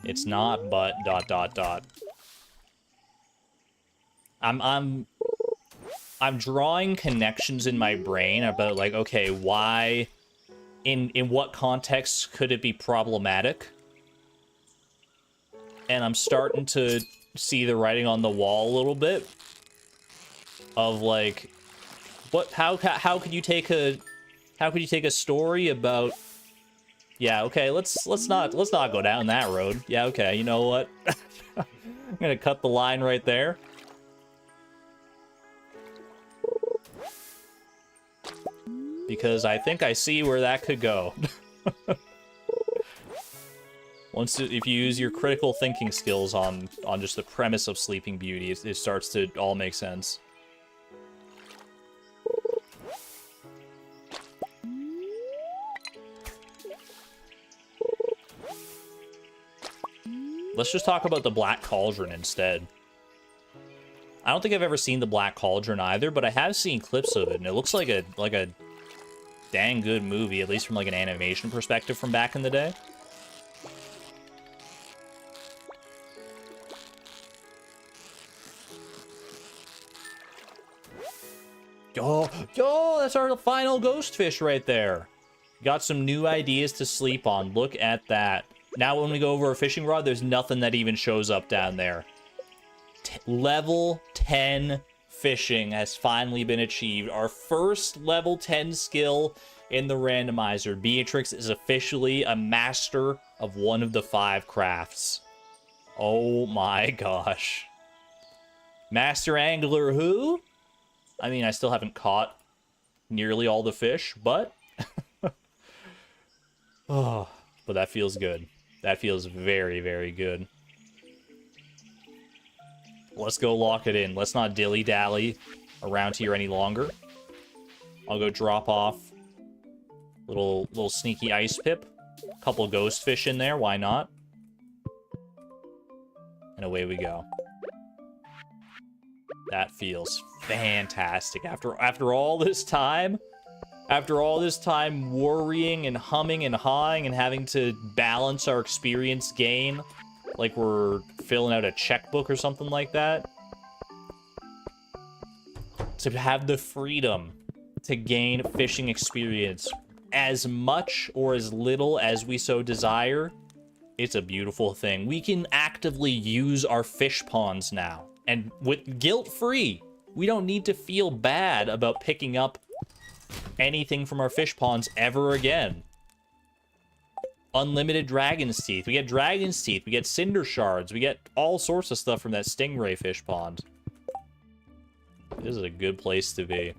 It's not, but ... I'm drawing connections in my brain about like, okay, why, in what context could it be problematic? And I'm starting to see the writing on the wall a little bit of like, how could you take a story about... Yeah, okay, let's not go down that road. Yeah, okay, you know what? I'm gonna cut the line right there. Because I think I see where that could go. If you use your critical thinking skills on just the premise of Sleeping Beauty, it starts to all make sense. Let's just talk about the Black Cauldron instead. I don't think I've ever seen the Black Cauldron either, but I have seen clips of it, and it looks like a dang good movie, at least from like an animation perspective from back in the day. Oh, that's our final ghost fish right there. Got some new ideas to sleep on. Look at that. Now when we go over a fishing rod, there's nothing that even shows up down there. Level 10 fishing has finally been achieved. Our first level 10 skill in the randomizer. Beatrix is officially a master of one of the 5 crafts. Oh my gosh. Master angler who? I mean, I still haven't caught nearly all the fish, but... oh, but that feels good. That feels very, very good. Let's go lock it in. Let's not dilly-dally around here any longer. I'll go drop off little sneaky ice pip. Couple ghost fish in there, why not? And away we go. That feels fantastic. After all this time, worrying and humming and hawing and having to balance our experience gain like we're filling out a checkbook or something like that, to have the freedom to gain fishing experience as much or as little as we so desire, it's a beautiful thing. We can actively use our fish ponds now, and with guilt-free. We don't need to feel bad about picking up anything from our fish ponds ever again. Unlimited dragon's teeth. We get dragon's teeth. We get cinder shards. We get all sorts of stuff from that stingray fish pond. This is a good place to be.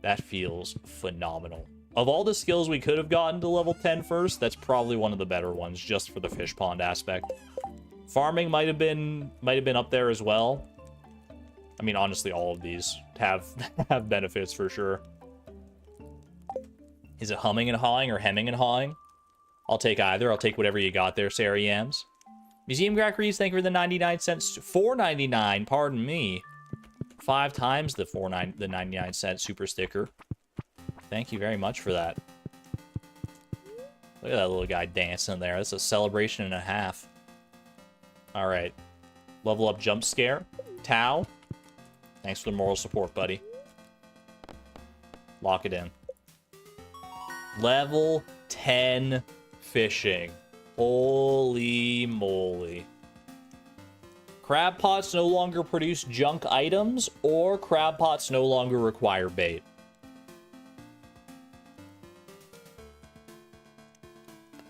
That feels phenomenal. Of all the skills we could have gotten to level 10 first, that's probably one of the better ones, just for the fish pond aspect. Farming might have been up there as well. I mean, honestly, all of these have benefits for sure. Is it humming and hawing or hemming and hawing? I'll take either. I'll take whatever you got there, Sarah Yams. Museum Grackeries, thank you for the 99 cents. $4.99, pardon me. 5 times the 99 cent super sticker. Thank you very much for that. Look at that little guy dancing there. That's a celebration and a half. Alright. Level up jump scare. Tau. Thanks for the moral support, buddy. Lock it in. Level 10 fishing. Holy moly. Crab pots no longer produce junk items, or crab pots no longer require bait.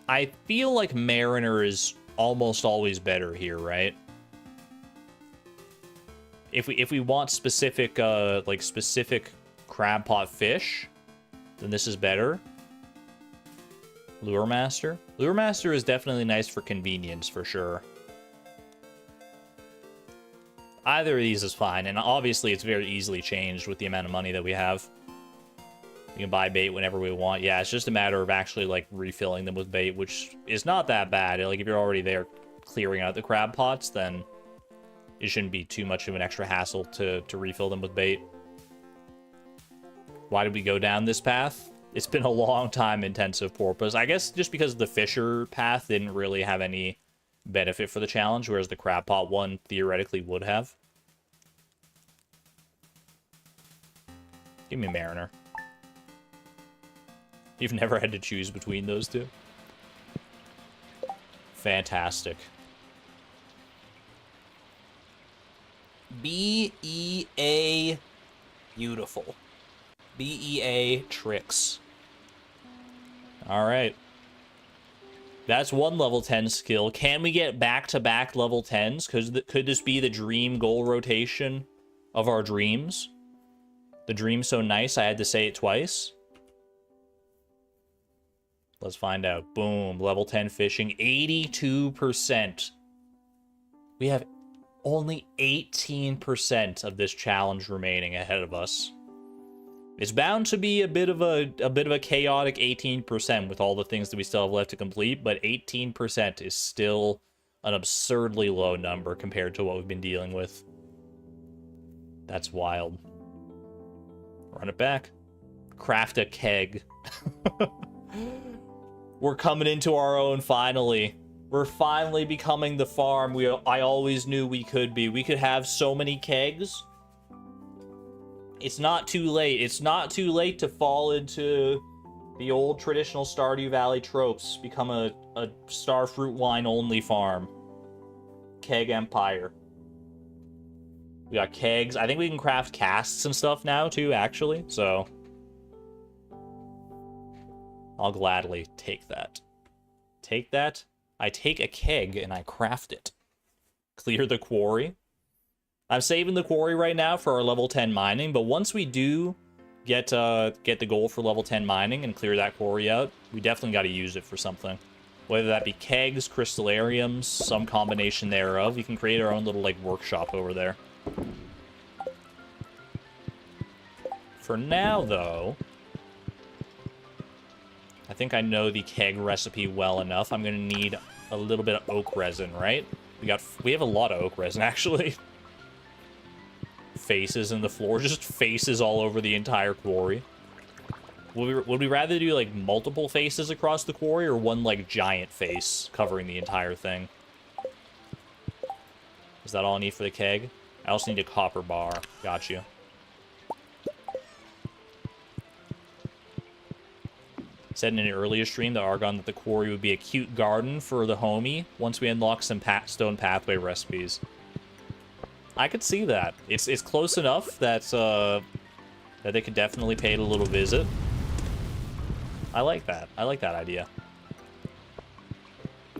I feel like Mariner is almost always better here, right? If we want specific like specific crab pot fish, then this is better. Lure Master. Lure Master is definitely nice for convenience, for sure. Either of these is fine, and obviously it's very easily changed with the amount of money that we have. We can buy bait whenever we want. Yeah, it's just a matter of actually, like, refilling them with bait, which is not that bad. Like, if you're already there clearing out the crab pots, then it shouldn't be too much of an extra hassle to refill them with bait. Why did we go down this path? It's been a long time intensive porpoise. I guess just because the fisher path didn't really have any benefit for the challenge, whereas the crab pot one theoretically would have. Give me Mariner. You've never had to choose between those two. Fantastic. BEA beautiful. BEA tricks. Alright. That's one level 10 skill. Can we get back-to-back level 10s? Could this be the dream goal rotation of our dreams? The dream so nice I had to say it twice? Let's find out. Boom. Level 10 fishing. 82%. We have only 18% of this challenge remaining ahead of us. It's bound to be a bit of a chaotic 18% with all the things that we still have left to complete, but 18% is still an absurdly low number compared to what we've been dealing with. That's wild. Run it back. Craft a keg. We're coming into our own finally. We're finally becoming the farm I always knew we could be. We could have so many kegs. It's not too late. It's not too late to fall into the old traditional Stardew Valley tropes. Become a starfruit wine only farm. Keg empire. We got kegs. I think we can craft casts and stuff now too, actually. So I'll gladly take that. Take that. I take a keg and I craft it. Clear the quarry. I'm saving the quarry right now for our level 10 mining, but once we do get the goal for level 10 mining and clear that quarry out, we definitely got to use it for something. Whether that be kegs, crystallariums, some combination thereof, we can create our own little, like, workshop over there. For now, though, I think I know the keg recipe well enough. I'm gonna need a little bit of oak resin, right? We have a lot of oak resin, actually. Faces in the floor, just faces all over the entire quarry. Would we rather do, like, multiple faces across the quarry, or one, like, giant face covering the entire thing? Is that all I need for the keg? I also need a copper bar. Got you. Said in an earlier stream to Argon that the quarry would be a cute garden for the homie once we unlock some stone pathway recipes. I could see that. It's close enough that that they could definitely pay it a little visit. I like that. I like that idea.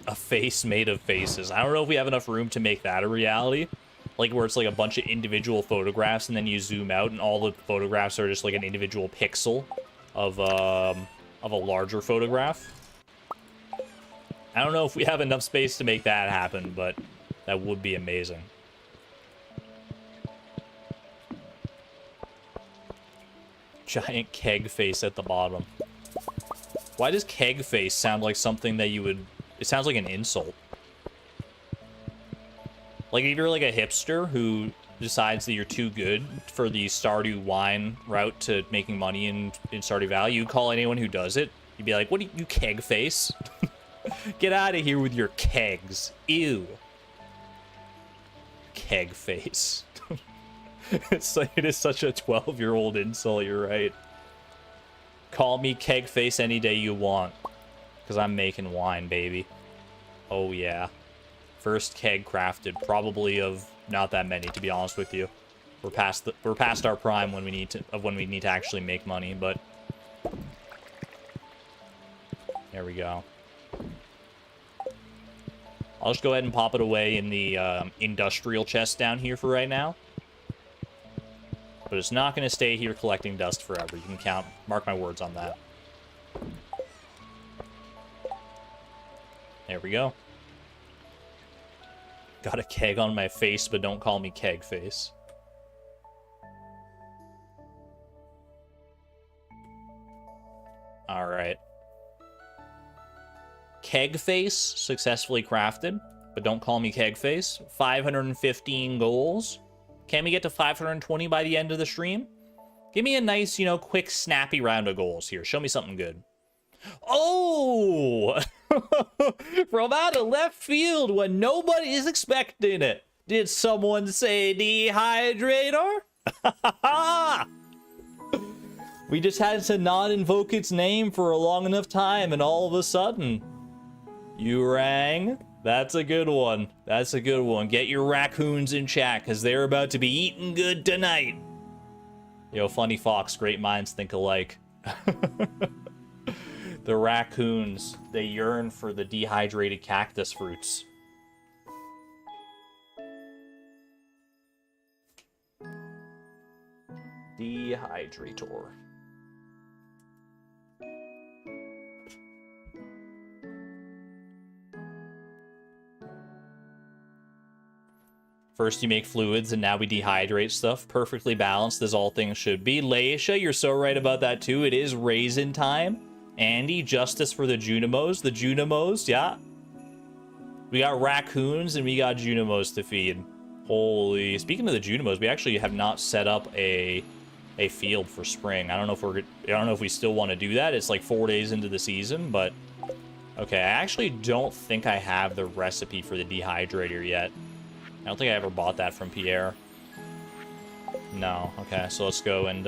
A face made of faces. I don't know if we have enough room to make that a reality. Like, where it's like a bunch of individual photographs and then you zoom out and all the photographs are just like an individual pixel of a larger photograph. I don't know if we have enough space to make that happen, but that would be amazing. Giant keg face at the bottom. Why does keg face sound like something that you would... It sounds like an insult. Like, if you're like a hipster who decides that you're too good for the Stardew wine route to making money in Stardew Valley, you call anyone who does it, you'd be like, what are you keg face? Get out of here with your kegs. Ew. Keg face. It's like, it is such a 12-year-old insult, you're right. Call me keg face any day you want. Because I'm making wine, baby. Oh, yeah. First keg crafted, probably of not that many, to be honest with you. We're past our prime when we need to actually make money, but there we go. I'll just go ahead and pop it away in the industrial chest down here for right now. But it's not going to stay here collecting dust forever. You can mark my words on that. There we go. Got a keg on my face, but don't call me keg face. Alright. Keg face, successfully crafted, but don't call me keg face. 515 goals. Can we get to 520 by the end of the stream? Give me a nice, quick, snappy round of goals here. Show me something good. Oh! From out of left field when nobody is expecting it. Did someone say dehydrator? We just had to not invoke its name for a long enough time, and all of a sudden, you rang. That's a good one. That's a good one. Get your raccoons in chat, because they're about to be eating good tonight. Yo, Funny Fox, great minds think alike. The raccoons, they yearn for the dehydrated cactus fruits. Dehydrator. First you make fluids, and now we dehydrate stuff. Perfectly balanced, as all things should be. Laisha, you're so right about that too. It is raisin time. Andy, justice for the Junimos. The Junimos, yeah. We got raccoons, and we got Junimos to feed. Holy. Speaking of the Junimos, we actually have not set up a field for spring. I don't know if we still want to do that. It's like 4 days into the season, but okay, I actually don't think I have the recipe for the dehydrator yet. I don't think I ever bought that from Pierre. No. Okay, so let's go and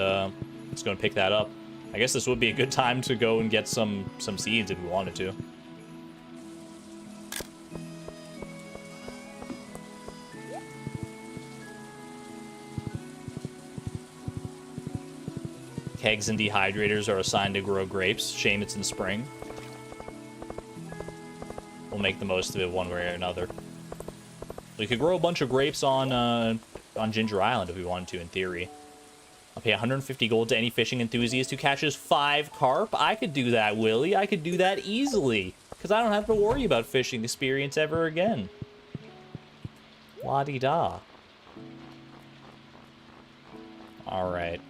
pick that up. I guess this would be a good time to go and get some seeds if we wanted to. Kegs and dehydrators are assigned to grow grapes. Shame it's in spring. We'll make the most of it one way or another. We could grow a bunch of grapes on Ginger Island if we wanted to, in theory. I'll pay 150 gold to any fishing enthusiast who catches 5 carp. I could do that, Willie. I could do that easily. Because I don't have to worry about fishing experience ever again. La-di-da. Alright.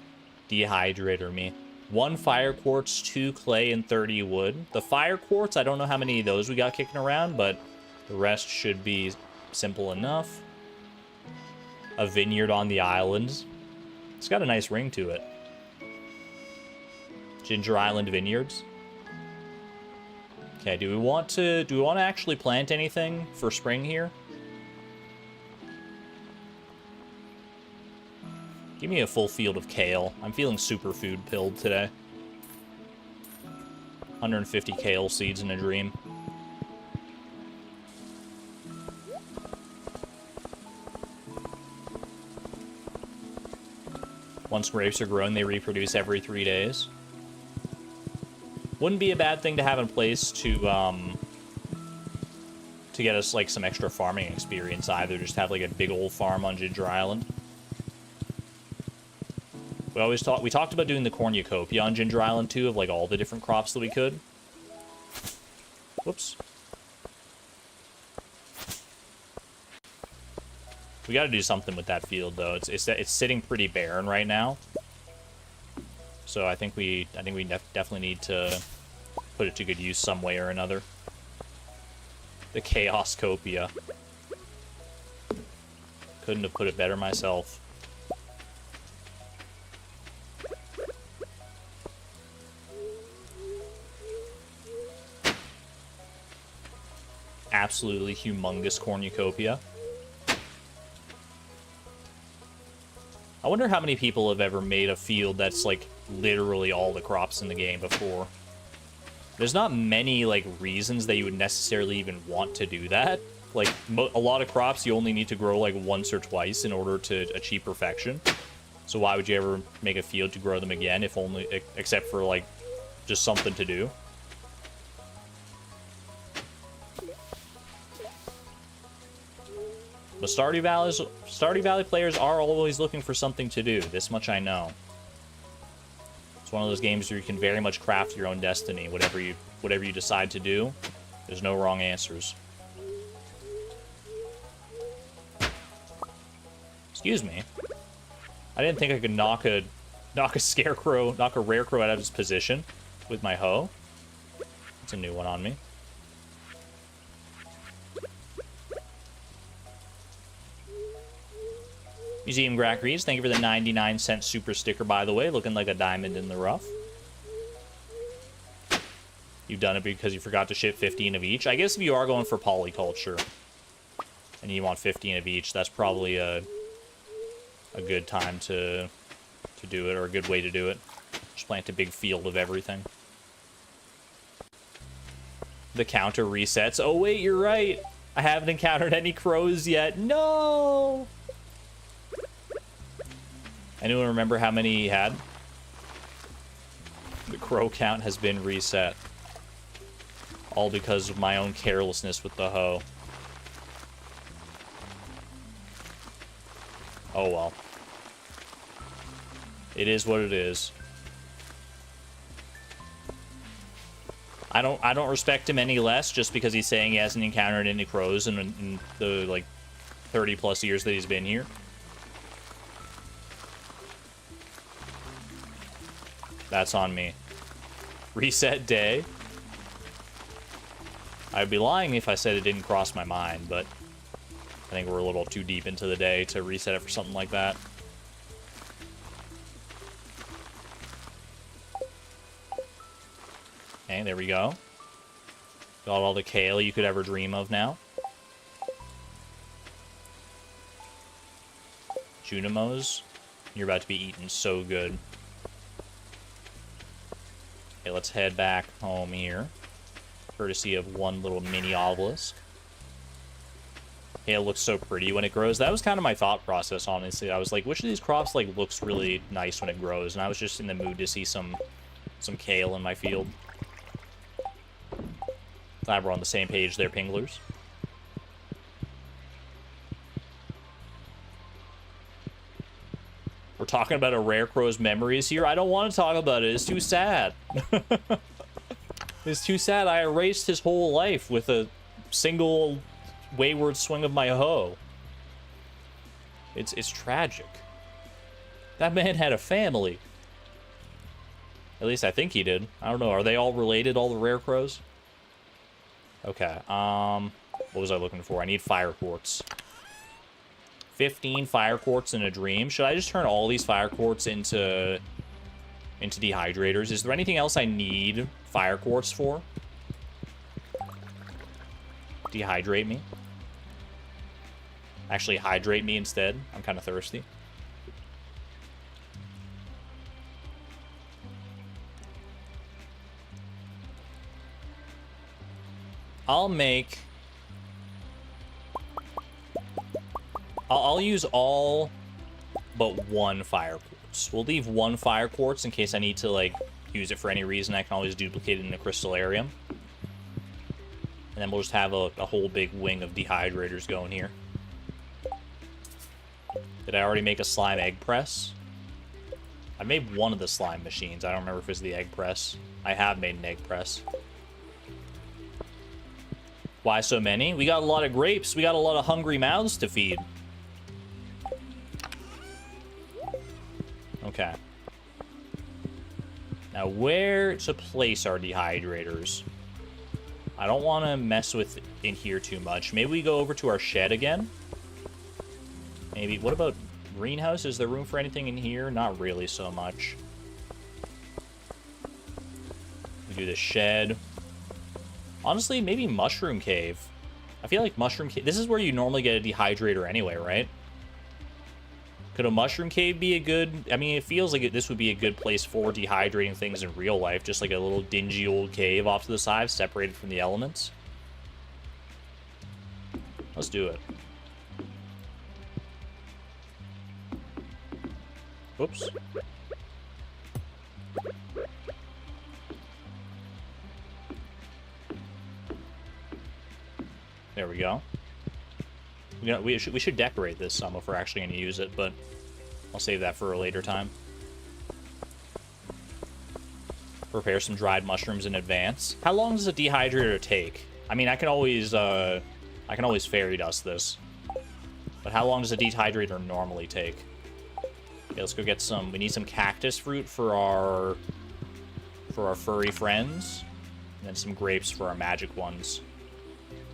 Dehydrator me. 1 fire quartz, 2 clay, and 30 wood. The fire quartz, I don't know how many of those we got kicking around, but the rest should be simple enough. A vineyard on the islands. It's got a nice ring to it. Ginger Island Vineyards. Okay, do we want to actually plant anything for spring here? Give me a full field of kale. I'm feeling super food pilled today. 150 kale seeds in a dream. Once grapes are grown, they reproduce every 3 days. Wouldn't be a bad thing to have in place to get us like some extra farming experience either. Just have like a big old farm on Ginger Island. We talked about doing the cornucopia on Ginger Island too, of like all the different crops that we could. Whoops. We got to do something with that field though. It's sitting pretty barren right now. So I think we definitely need to put it to good use some way or another. The Chaoscopia. Couldn't have put it better myself. Absolutely humongous cornucopia. I wonder how many people have ever made a field that's like literally all the crops in the game before. There's not many like reasons that you would necessarily even want to do that. Like a lot of crops you only need to grow like once or twice in order to achieve perfection. So why would you ever make a field to grow them again, if only except for like just something to do? But Stardew Valley players are always looking for something to do. This much I know. It's one of those games where you can very much craft your own destiny. Whatever you decide to do, there's no wrong answers. Excuse me. I didn't think I could knock a scarecrow, knock a rare crow out of its position with my hoe. That's a new one on me. Museum Grackeries, thank you for the 99-cent super sticker, by the way. Looking like a diamond in the rough. You've done it because you forgot to ship 15 of each. I guess if you are going for polyculture and you want 15 of each, that's probably a good time to do it, or a good way to do it. Just plant a big field of everything. The counter resets. Oh, wait, you're right. I haven't encountered any crows yet. No! Anyone remember how many he had? The crow count has been reset. All because of my own carelessness with the hoe. Oh well. It is what it is. I don't respect him any less just because he's saying he hasn't encountered any crows in the like 30 plus years that he's been here. That's on me. Reset day. I'd be lying if I said it didn't cross my mind, but I think we're a little too deep into the day to reset it for something like that. Okay, there we go. Got all the kale you could ever dream of now. Junimos, you're about to be eaten so good. Okay, let's head back home here. Courtesy of one little mini obelisk. Kale looks so pretty when it grows. That was kind of my thought process, honestly. I was like, which of these crops like looks really nice when it grows? And I was just in the mood to see some kale in my field. Glad we're on the same page there, Pinglers. We're talking about a rare crow's memories here. I don't want to talk about it. It's too sad. It's too sad. I erased his whole life with a single wayward swing of my hoe. It's tragic. That man had a family. At least I think he did. I don't know. Are they all related, all the rare crows? Okay. What was I looking for? I need fire quartz. 15 fire quartz in a dream. Should I just turn all these fire quartz into dehydrators? Is there anything else I need fire quartz for? Dehydrate me. Actually, hydrate me instead. I'm kind of thirsty. I'll use all but one fire quartz. We'll leave one fire quartz in case I need to, like, use it for any reason. I can always duplicate it in the crystallarium. And then we'll just have a whole big wing of dehydrators going here. Did I already make a slime egg press? I made one of the slime machines. I don't remember if it was the egg press. I have made an egg press. Why so many? We got a lot of grapes. We got a lot of hungry mouths to feed. Okay. Now, where to place our dehydrators? I don't want to mess with in here too much. Maybe we go over to our shed again Maybe. What about greenhouse? Is there room for anything in here? Not really so much. We do the shed. Honestly, maybe mushroom cave. I feel like mushroom cave... This is where you normally get a dehydrator anyway, right? Could a mushroom cave be a good... I mean, it feels like this would be a good place for dehydrating things in real life. Just like a little dingy old cave off to the side, separated from the elements. Let's do it. Whoops. There we go. We should decorate this some if we're actually going to use it, but I'll save that for a later time. Prepare some dried mushrooms in advance. How long does a dehydrator take? I mean, I can always fairy dust this. But how long does a dehydrator normally take? Okay, let's go get some. We need some cactus fruit for our furry friends, and then some grapes for our magic ones.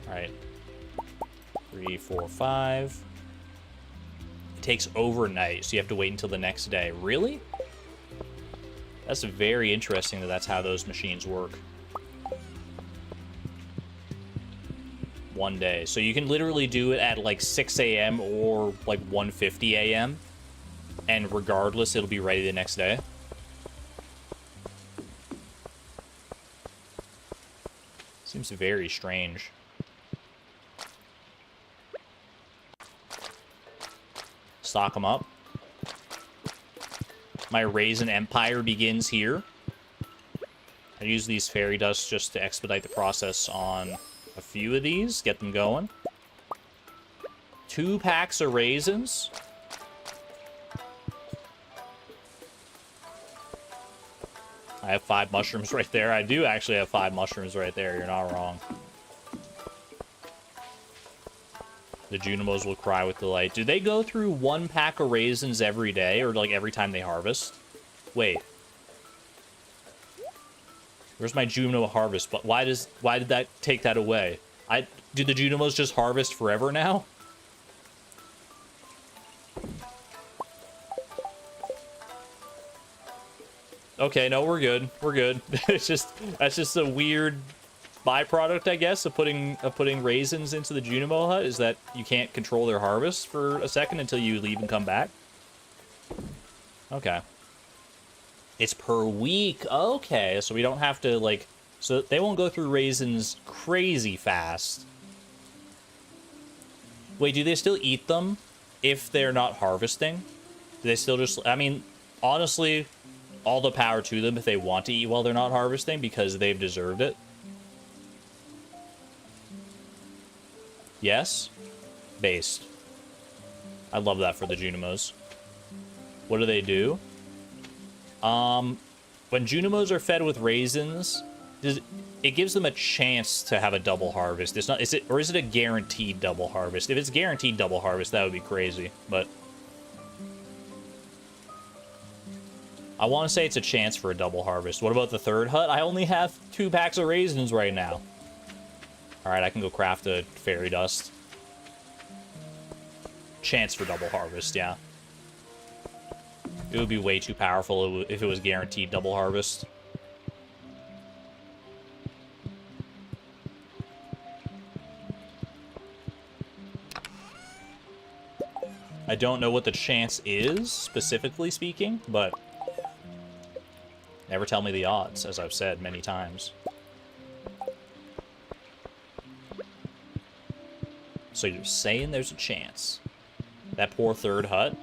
All right. 3, 4, 5. It takes overnight, so you have to wait until the next day. Really? That's very interesting that that's how those machines work. 1 day. So you can literally do it at like 6 a.m. or like 1:50 a.m. And regardless, it'll be ready the next day. Seems very strange. Stock them up. My raisin empire begins here. I use these fairy dusts just to expedite the process on a few of these. Get them going. 2 packs of raisins. I have 5 mushrooms right there. I do actually have 5 mushrooms right there. You're not wrong. The Junimos will cry with delight. Do they go through 1 pack of raisins every day, or like every time they harvest? Wait. Where's my Junimo harvest? But why did that take that away? Do the Junimos just harvest forever now? Okay, no, we're good. We're good. That's just a weird byproduct, I guess, of putting raisins into the Junimo hut, is that you can't control their harvest for a second until you leave and come back. Okay. It's per week. Okay, so we don't have to, like... So they won't go through raisins crazy fast. Wait, do they still eat them if they're not harvesting? Do they still just... I mean, honestly, all the power to them if they want to eat while they're not harvesting, because they've deserved it. Yes? Based. I love that for the Junimos. What do? When Junimos are fed with raisins, it gives them a chance to have a double harvest. Is it a guaranteed double harvest? If it's guaranteed double harvest, that would be crazy, but I want to say it's a chance for a double harvest. What about the third hut? I only have 2 packs of raisins right now. Alright, I can go craft a fairy dust. Chance for double harvest, yeah. It would be way too powerful if it was guaranteed double harvest. I don't know what the chance is, specifically speaking, but never tell me the odds, as I've said many times. So you're saying there's a chance. That poor third hut.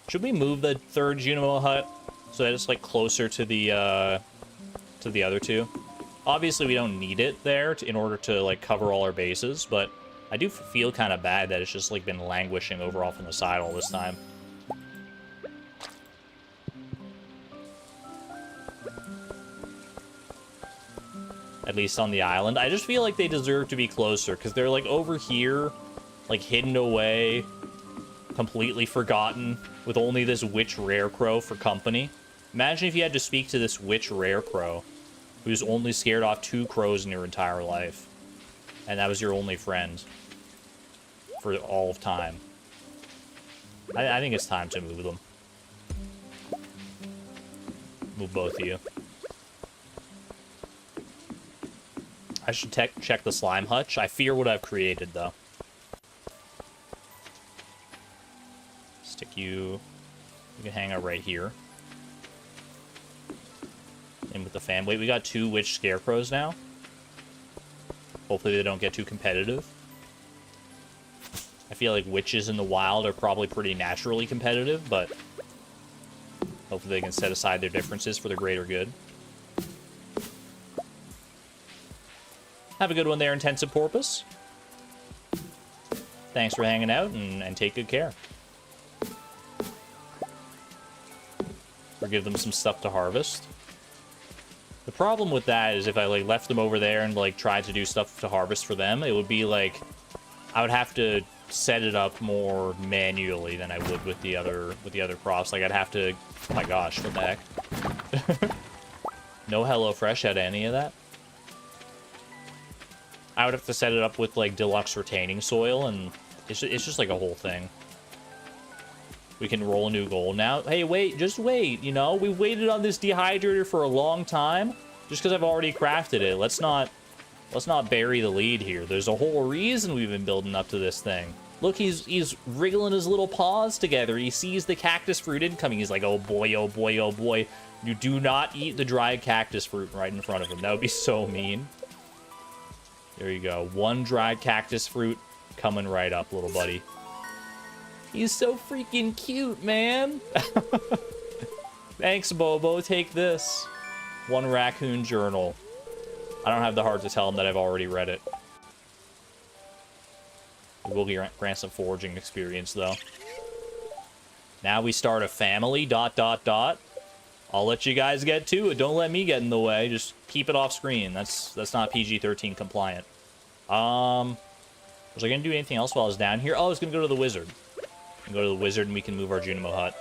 Should we move the third Junimo hut so that it's like closer to the other 2? Obviously, we don't need it there in order to like cover all our bases, but I do feel kind of bad that it's just like been languishing over off on the side all this time. At least on the island. I just feel like they deserve to be closer, because they're like over here, like hidden away, completely forgotten, with only this witch rarecrow for company. Imagine if you had to speak to this witch rarecrow, who's only scared off 2 crows in your entire life, and that was your only friend. for all of time. I think it's time to move them. Move both of you. I should check the slime hutch. I fear what I've created, though. Stick you... You can hang out right here. In with the fan. Wait, we got 2 witch scarecrows now. Hopefully they don't get too competitive. I feel like witches in the wild are probably pretty naturally competitive, but hopefully they can set aside their differences for the greater good. Have a good one there, Intensive Porpoise. Thanks for hanging out, and take good care. Or give them some stuff to harvest. The problem with that is if I, like, left them over there and, like, tried to do stuff to harvest for them, it would be, like, I would have to set it up more manually than I would with the other crops. Like, I'd have to... Oh my gosh, what the heck? No HelloFresh out of any of that? I would have to set it up with, like, deluxe retaining soil, and it's just, like, a whole thing. We can roll a new goal now. Hey, wait, just wait, you know? We've waited on this dehydrator for a long time. Just because I've already crafted it. Let's not bury the lead here. There's a whole reason we've been building up to this thing. Look, he's wriggling his little paws together. He sees the cactus fruit incoming. He's like, oh boy, oh boy, oh boy. You do not eat the dried cactus fruit right in front of him. That would be so mean. There you go. 1 dried cactus fruit coming right up, little buddy. He's so freaking cute, man. Thanks, Bobo. Take this. 1 raccoon journal. I don't have the heart to tell him that I've already read it. It will grant some foraging experience, though. Now we start a family, ... I'll let you guys get to it. Don't let me get in the way. Just keep it off screen. That's not PG-13 compliant. Was I gonna do anything else while I was down here? Oh, I was gonna go to the wizard. Go to the wizard and we can move our Junimo hut.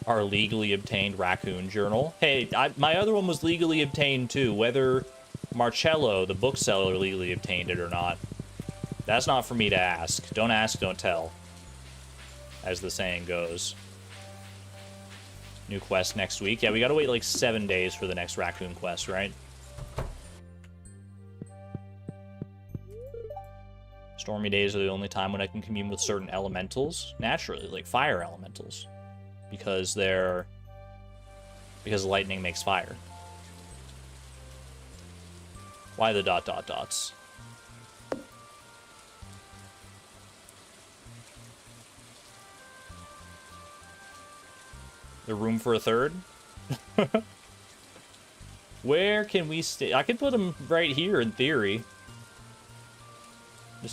Our legally obtained raccoon journal. Hey, my other one was legally obtained too. Whether Marcello, the bookseller, legally obtained it or not, that's not for me to ask. Don't ask, don't tell, as the saying goes. New quest next week. Yeah, we gotta wait like 7 days for the next raccoon quest, right? Stormy days are the only time when I can commune with certain elementals. Naturally, like fire elementals. Because lightning makes fire. Why the ... The room for a third? Where can we stay? I could put them right here in theory.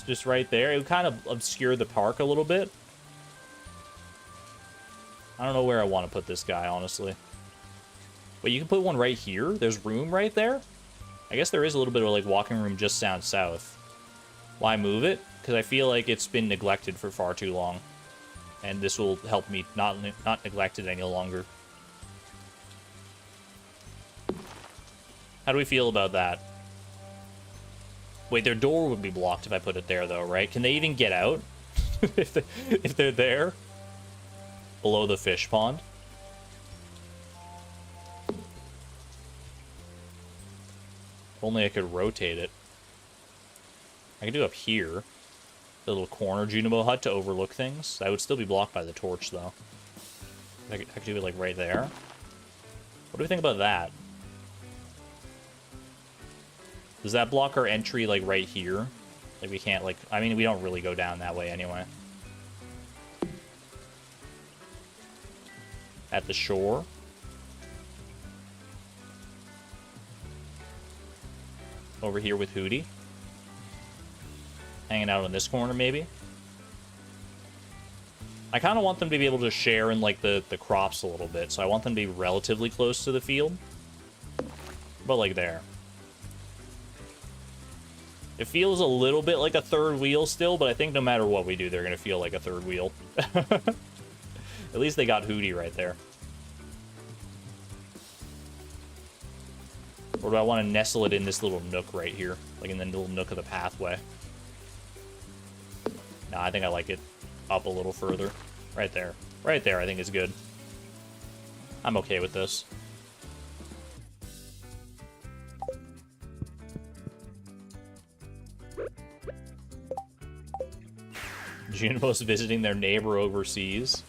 Just right there. It would kind of obscure the park a little bit. I don't know where I want to put this guy, honestly. But you can put one right here. There's room right there. I guess there is a little bit of, like, walking room just down south. Why move it? Because I feel like it's been neglected for far too long. And this will help me not neglect it any longer. How do we feel about that? Wait, their door would be blocked if I put it there, though, right? Can they even get out? if they're there? Below the fish pond? If only I could rotate it. I could do up here. The little corner Junimo hut to overlook things. That would still be blocked by the torch, though. I could do it, like, right there. What do we think about that? Does that block our entry, like, right here? Like, we can't, like... I mean, we don't really go down that way anyway. At the shore. Over here with Hootie. Hanging out in this corner, maybe. I kind of want them to be able to share in, like, the crops a little bit. So I want them to be relatively close to the field. But, like, there. It feels a little bit like a third wheel still, but I think no matter what we do, they're going to feel like a third wheel. At least they got Hootie right there. Or do I want to nestle it in this little nook right here? Like in the little nook of the pathway? No, I think I like it up a little further. Right there. Right there, I think is good. I'm okay with this. Junimos visiting their neighbor overseas.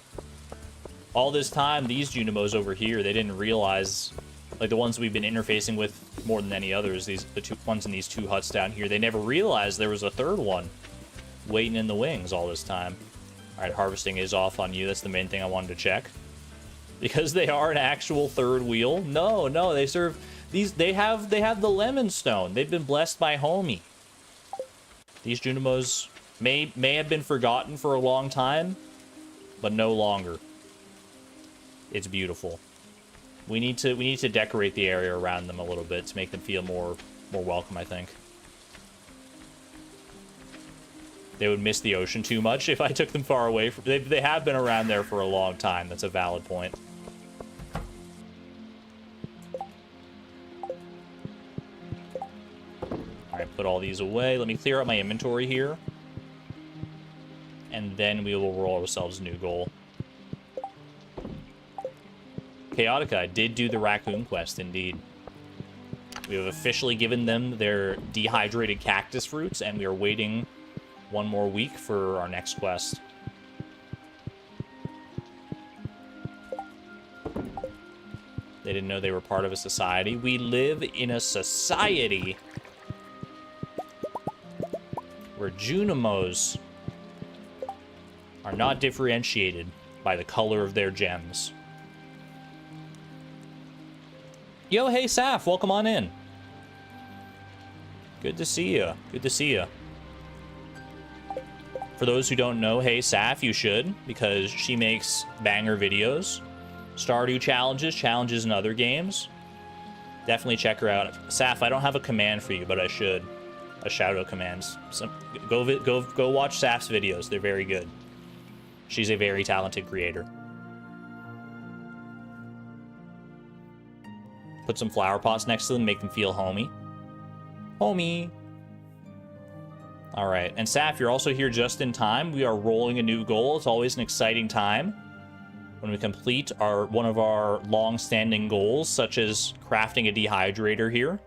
All this time, these Junimos over here, they didn't realize, like the ones we've been interfacing with more than any others, the two ones in these two huts down here, they never realized there was a third one waiting in the wings all this time. All right, harvesting is off on you. That's the main thing I wanted to check. Because they are an actual third wheel. No, they serve these. They have the lemon stone. They've been blessed by homie. These Junimos may have been forgotten for a long time, but no longer. It's beautiful. We need to decorate the area around them a little bit to make them feel more welcome, I think. They would miss the ocean too much if I took them far away from. They have been around there for a long time. That's a valid point. Alright, put all these away. Let me clear out my inventory here. And then we will roll ourselves a new goal. Chaotica did do the raccoon quest, indeed. We have officially given them their dehydrated cactus fruits, and we are waiting one more week for our next quest. They didn't know they were part of a society. We live in a society where Junimos are not differentiated by the color of their gems. Yo, hey, Saf, welcome on in. Good to see you. Good to see you. For those who don't know, hey, Saf, you should, because she makes banger videos. Stardew challenges in other games. Definitely check her out. Saf, I don't have a command for you, but I should. A shout-out command. Go watch Saf's videos. They're very good. She's a very talented creator. Put some flower pots next to them, make them feel homey. Homey. All right, and Saf, you're also here just in time. We are rolling a new goal. It's always an exciting time when we complete one of our long-standing goals, such as crafting a dehydrator here.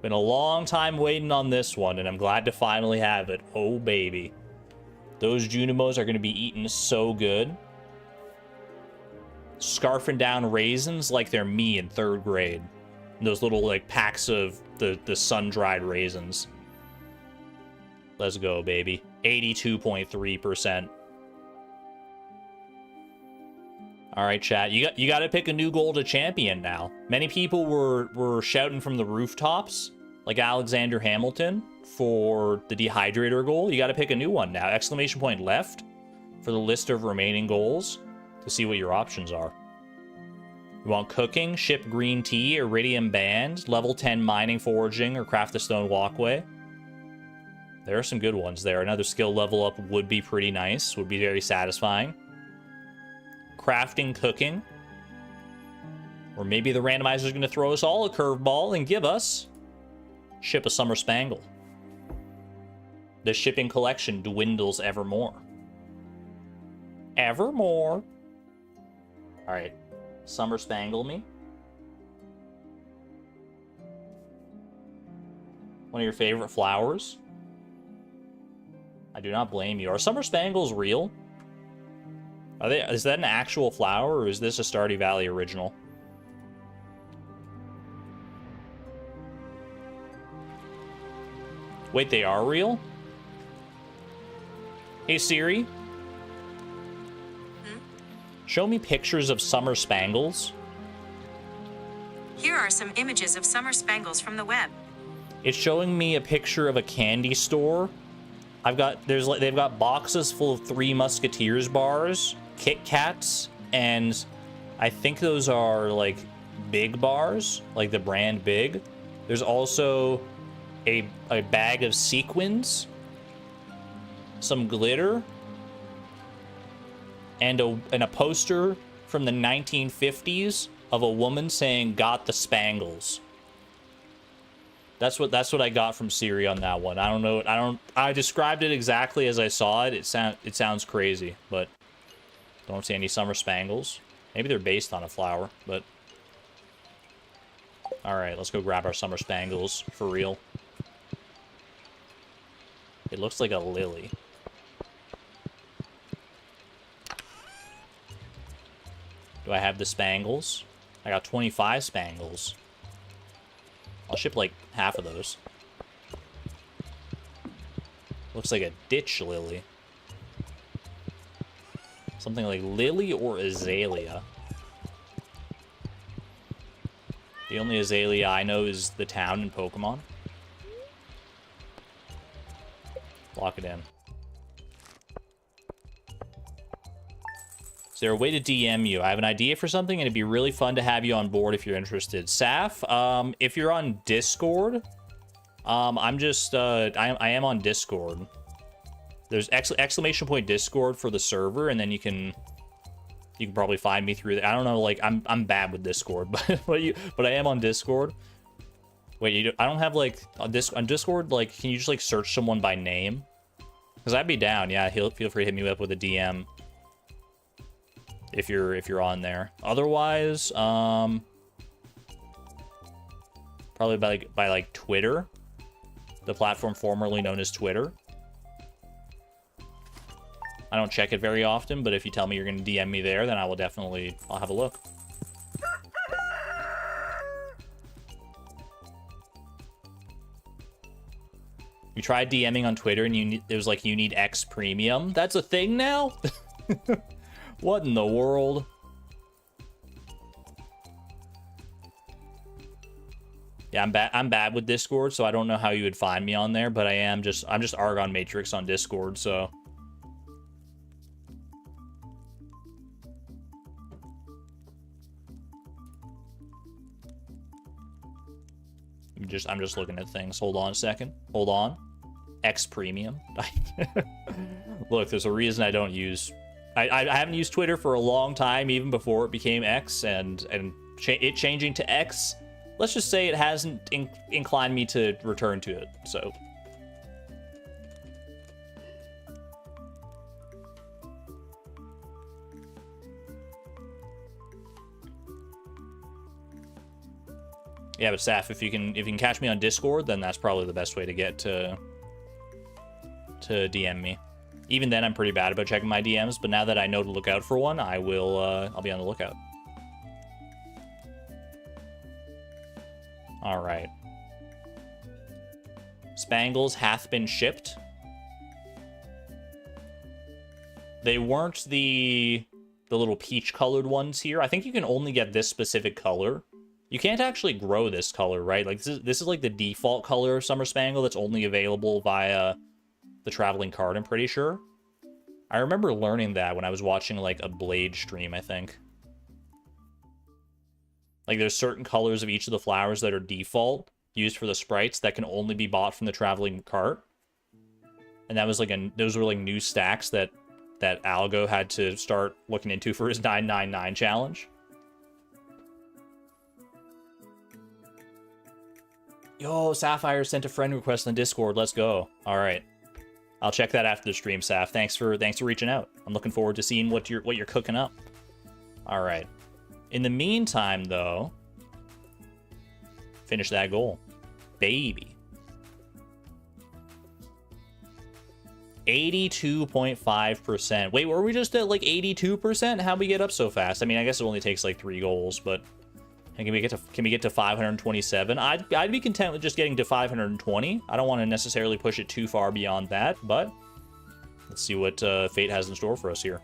Been a long time waiting on this one, and I'm glad to finally have it. Oh, baby. Those Junimos are going to be eaten so good. Scarfing down raisins like they're me in 3rd grade. And those little, like, packs of the sun-dried raisins. Let's go, baby. 82.3%. All right, chat. You got to pick a new goal to champion now. Many people were shouting from the rooftops, like Alexander Hamilton, for the dehydrator goal. You got to pick a new one now. Exclamation point left for the list of remaining goals to see what your options are. You want cooking, ship green tea, iridium band, level 10 mining, foraging, or craft the stone walkway. There are some good ones there. Another skill level up would be pretty nice. Would be very satisfying. Crafting, cooking. Or maybe the randomizer is going to throw us all a curveball and give us ship a summer spangle. The shipping collection dwindles evermore. Evermore. All right. Summer spangle me. One of your favorite flowers. I do not blame you. Are summer spangles real? Are they? Is that an actual flower, or is this a Stardew Valley original? Wait, they are real? Hey Siri. Show me pictures of summer spangles. Here are some images of summer spangles from the web. It's showing me a picture of a candy store. They've got boxes full of Three Musketeers bars, Kit Kats, and I think those are like Big bars, like the brand Big. There's also a bag of sequins, some glitter, and a poster from the 1950s of a woman saying, "Got the spangles." That's what I got from Siri on that one. I don't know. I described it exactly as I saw it. It sounds crazy, but don't see any summer spangles. Maybe they're based on a flower, but all right, let's go grab our summer spangles for real. It looks like a lily. Do I have the spangles? I got 25 spangles. I'll ship like half of those. Looks like a ditch lily. Something like lily or azalea. The only azalea I know is the town in Pokemon. Lock it in. Is there a way to DM you? I have an idea for something, and it'd be really fun to have you on board if you're interested. Saf, if you're on Discord, I'm just, I am on Discord. There's exclamation point Discord for the server, and then you can probably find me through. I don't know, like I'm bad with Discord, but I am on Discord. Wait, I don't have like on Discord. Like, can you just like search someone by name? Because I'd be down. Yeah, feel free to hit me up with a DM if you're on there. Otherwise, probably by like Twitter, the platform formerly known as Twitter. I don't check it very often, but if you tell me you're going to DM me there, then I'll have a look. You tried DMing on Twitter and it was like, you need X premium. That's a thing now? What in the world? Yeah, I'm bad with Discord, so I don't know how you would find me on there, but I'm just Argon Matrix on Discord, so. I'm just looking at things. Hold on a second. Hold on. X premium. Look, there's a reason I don't use. I haven't used Twitter for a long time, even before it became X, and it changing to X. Let's just say it hasn't inclined me to return to it. So. Yeah, but Saf, if you can catch me on Discord, then that's probably the best way to get to DM me. Even then, I'm pretty bad about checking my DMs, but now that I know to look out for one, I'll be on the lookout. All right. Spangles hath been shipped. They weren't the little peach-colored ones here. I think you can only get this specific color. You can't actually grow this color, right? Like, this is like the default color of Summer Spangle that's only available via the traveling card, I'm pretty sure. I remember learning that when I was watching, like, a Blade stream, I think. Like, there's certain colors of each of the flowers that are default, used for the sprites, that can only be bought from the traveling cart. And that was like those were like new stacks that Algo had to start looking into for his 999 challenge. Yo, Sapphire sent a friend request on Discord. Let's go. All right, I'll check that after the stream, Saf. Thanks for reaching out. I'm looking forward to seeing what you're cooking up. All right. In the meantime, though, finish that goal, baby. 82.5%. Wait, were we just at like 82%? How'd we get up so fast? I mean, I guess it only takes like 3 goals, but can we get to 527? I'd be content with just getting to 520. I don't want to necessarily push it too far beyond that, but let's see what fate has in store for us here.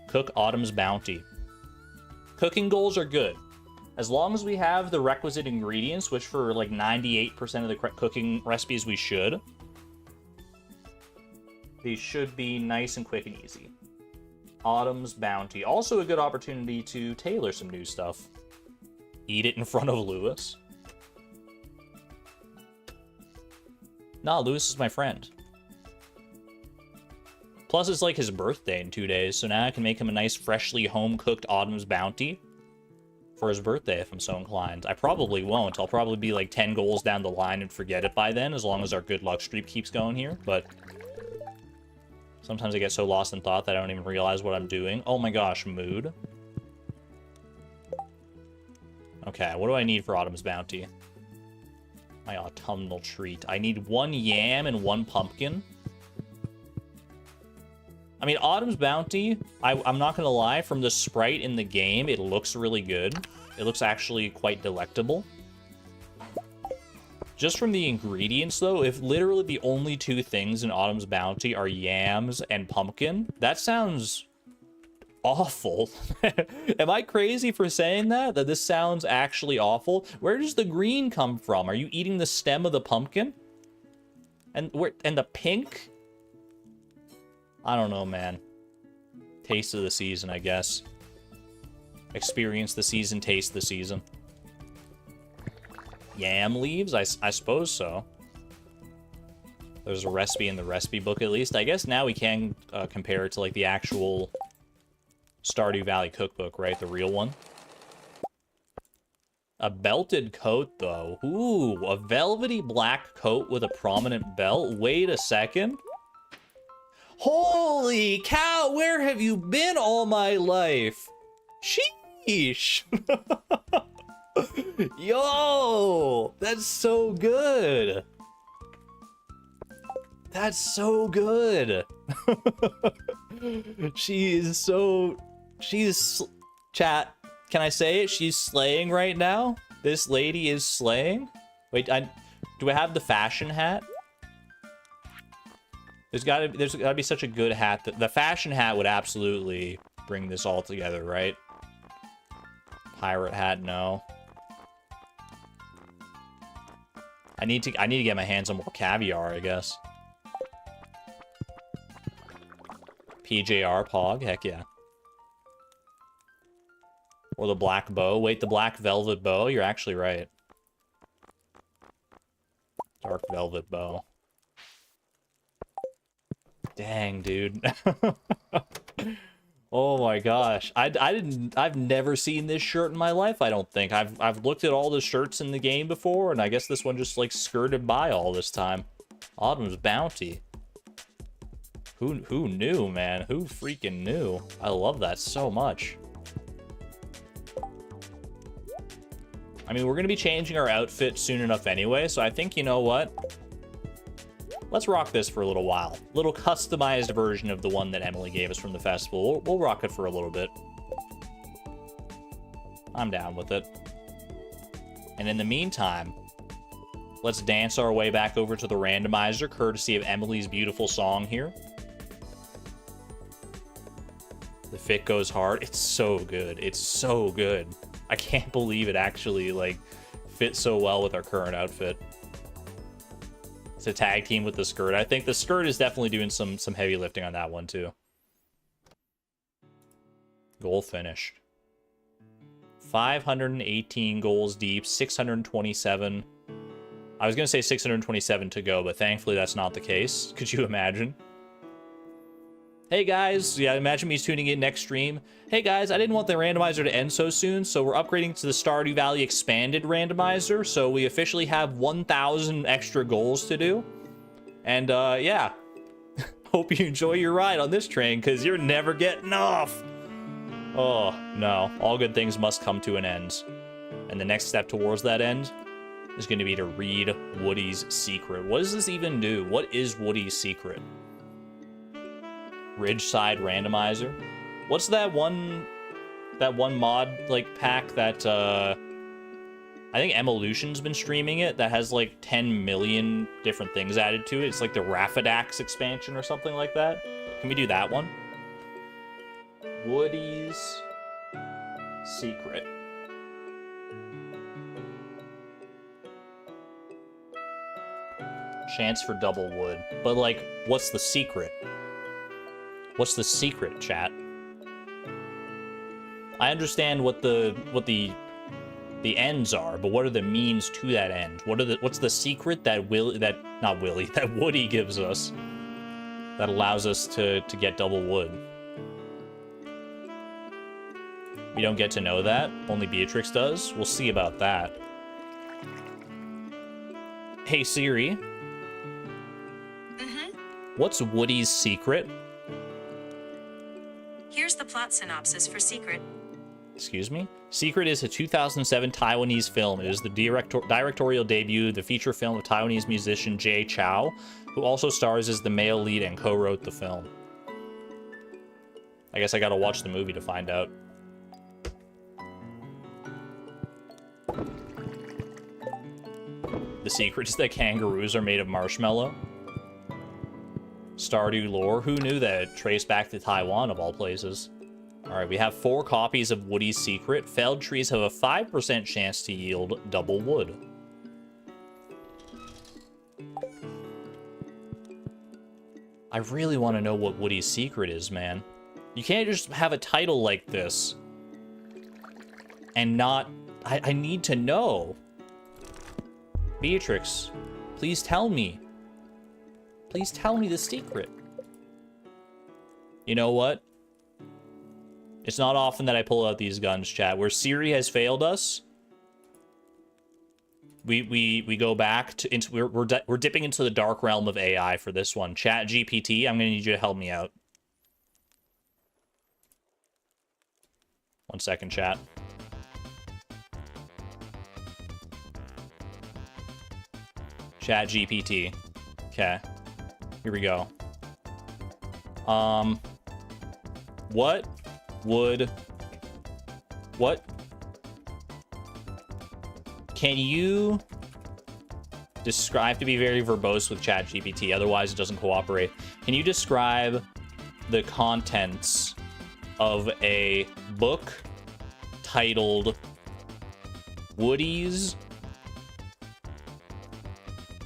Cook Autumn's Bounty. Cooking goals are good. As long as we have the requisite ingredients, which for like 98% of the cooking recipes we should. These should be nice and quick and easy. Autumn's Bounty. Also a good opportunity to tailor some new stuff. Eat it in front of Lewis. Nah, Lewis is my friend. Plus, it's like his birthday in 2 days, so now I can make him a nice, freshly home-cooked Autumn's Bounty for his birthday if I'm so inclined. I probably won't. I'll probably be like 10 goals down the line and forget it by then, as long as our good luck streak keeps going here. But sometimes I get so lost in thought that I don't even realize what I'm doing. Oh my gosh, mood. Okay, what do I need for Autumn's Bounty? My autumnal treat. I need 1 yam and 1 pumpkin. I mean, Autumn's Bounty, I'm not gonna lie, from the sprite in the game, it looks really good. It looks actually quite delectable. Just from the ingredients, though, if literally the only 2 things in Autumn's Bounty are yams and pumpkin, that sounds awful. Am I crazy for saying that? That this sounds actually awful? Where does the green come from? Are you eating the stem of the pumpkin? And the pink? I don't know, man. Taste of the season, I guess. Experience the season, taste the season. Yam leaves? I suppose so. There's a recipe in the recipe book, at least. I guess now we can compare it to, like, the actual Stardew Valley cookbook, right? The real one. A belted coat, though. Ooh, a velvety black coat with a prominent belt. Wait a second. Holy cow, where have you been all my life? Sheesh. Yo, that's so good. That's so good. She's chat, can I say it? She's slaying right now. This lady is slaying. Wait, do I have the fashion hat? There's gotta be such a good hat. The fashion hat would absolutely bring this all together, right? Pirate hat, no. I need to get my hands on more caviar, I guess. PJR Pog, heck yeah. Or the black bow. Wait, the black velvet bow? You're actually right. Dark velvet bow. Dang, dude. Oh my gosh. I've never seen this shirt in my life, I don't think. I've looked at all the shirts in the game before, and I guess this one just like skirted by all this time. Autumn's Bounty. Who knew, man? Who freaking knew? I love that so much. I mean, we're gonna be changing our outfit soon enough anyway, so I think, you know what? Let's rock this for a little while. Little customized version of the one that Emily gave us from the festival. We'll rock it for a little bit. I'm down with it. And in the meantime, let's dance our way back over to the randomizer, courtesy of Emily's beautiful song here. The fit goes hard. It's so good. It's so good. I can't believe it actually, like, fits so well with our current outfit. It's a tag team with the skirt. I think the skirt is definitely doing some heavy lifting on that one too. Goal finished. 518 goals deep, 627. I was gonna say 627 to go, but thankfully that's not the case. Could you imagine? Hey guys, yeah, imagine me tuning in next stream. Hey guys, I didn't want the randomizer to end so soon, so we're upgrading to the Stardew Valley expanded randomizer, so we officially have 1,000 extra goals to do. And yeah, hope you enjoy your ride on this train, because you're never getting off. Oh, no, all good things must come to an end. And the next step towards that end is going to be to read Woody's secret. What does this even do? What is Woody's secret? Ridgeside randomizer. What's that one mod like pack that I think Evolution's been streaming it, that has like 10 million different things added to it? It's like the Rafidax expansion or something like that. Can we do that one? Woody's secret. Chance for double wood. But like, what's the secret? What's the secret, chat? I understand what the ends are, but what are the means to that end? What's the secret that that Woody gives us that allows us to get double wood? We don't get to know that. Only Beatrix does. We'll see about that. Hey, Siri. What's Woody's secret? Here's the plot synopsis for Secret. Excuse me? Secret is a 2007 Taiwanese film. It is the directorial debut of the feature film of Taiwanese musician Jay Chou, who also stars as the male lead and co-wrote the film. I guess I gotta watch the movie to find out. The secret is that kangaroos are made of marshmallow. Stardew lore. Who knew that? It traced back to Taiwan, of all places. Alright, we have 4 copies of Woody's Secret. Felled trees have a 5% chance to yield double wood. I really want to know what Woody's Secret is, man. You can't just have a title like this and not... I need to know. Beatrix, please tell me. Please tell me the secret. You know what? It's not often that I pull out these guns, chat. Where Siri has failed us, we go back to we're dipping into the dark realm of AI for this one. Chat GPT, I'm gonna need you to help me out. 1 second, chat. Chat GPT. Okay. Here we go. What can you describe, to be very verbose with ChatGPT, otherwise it doesn't cooperate. Can you describe the contents of a book titled Woody's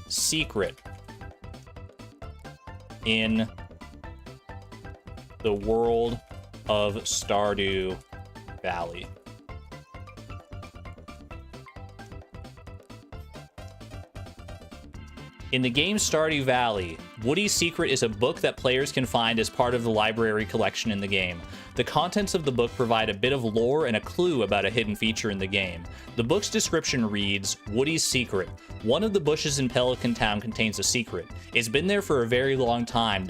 Secret in the world of Stardew Valley? In the game Stardew Valley, Woody's Secret is a book that players can find as part of the library collection in the game. The contents of the book provide a bit of lore and a clue about a hidden feature in the game. The book's description reads, Woody's Secret. One of the bushes in Pelican Town contains a secret. It's been there for a very long time, ...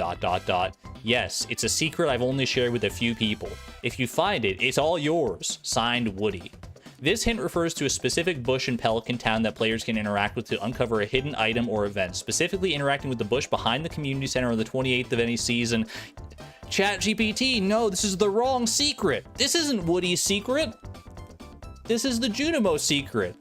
Yes, it's a secret I've only shared with a few people. If you find it, it's all yours. Signed, Woody. This hint refers to a specific bush in Pelican Town that players can interact with to uncover a hidden item or event, specifically interacting with the bush behind the community center on the 28th of any season. ChatGPT, no, this is the wrong secret. This isn't Woody's Secret. This is the Junimo Secret.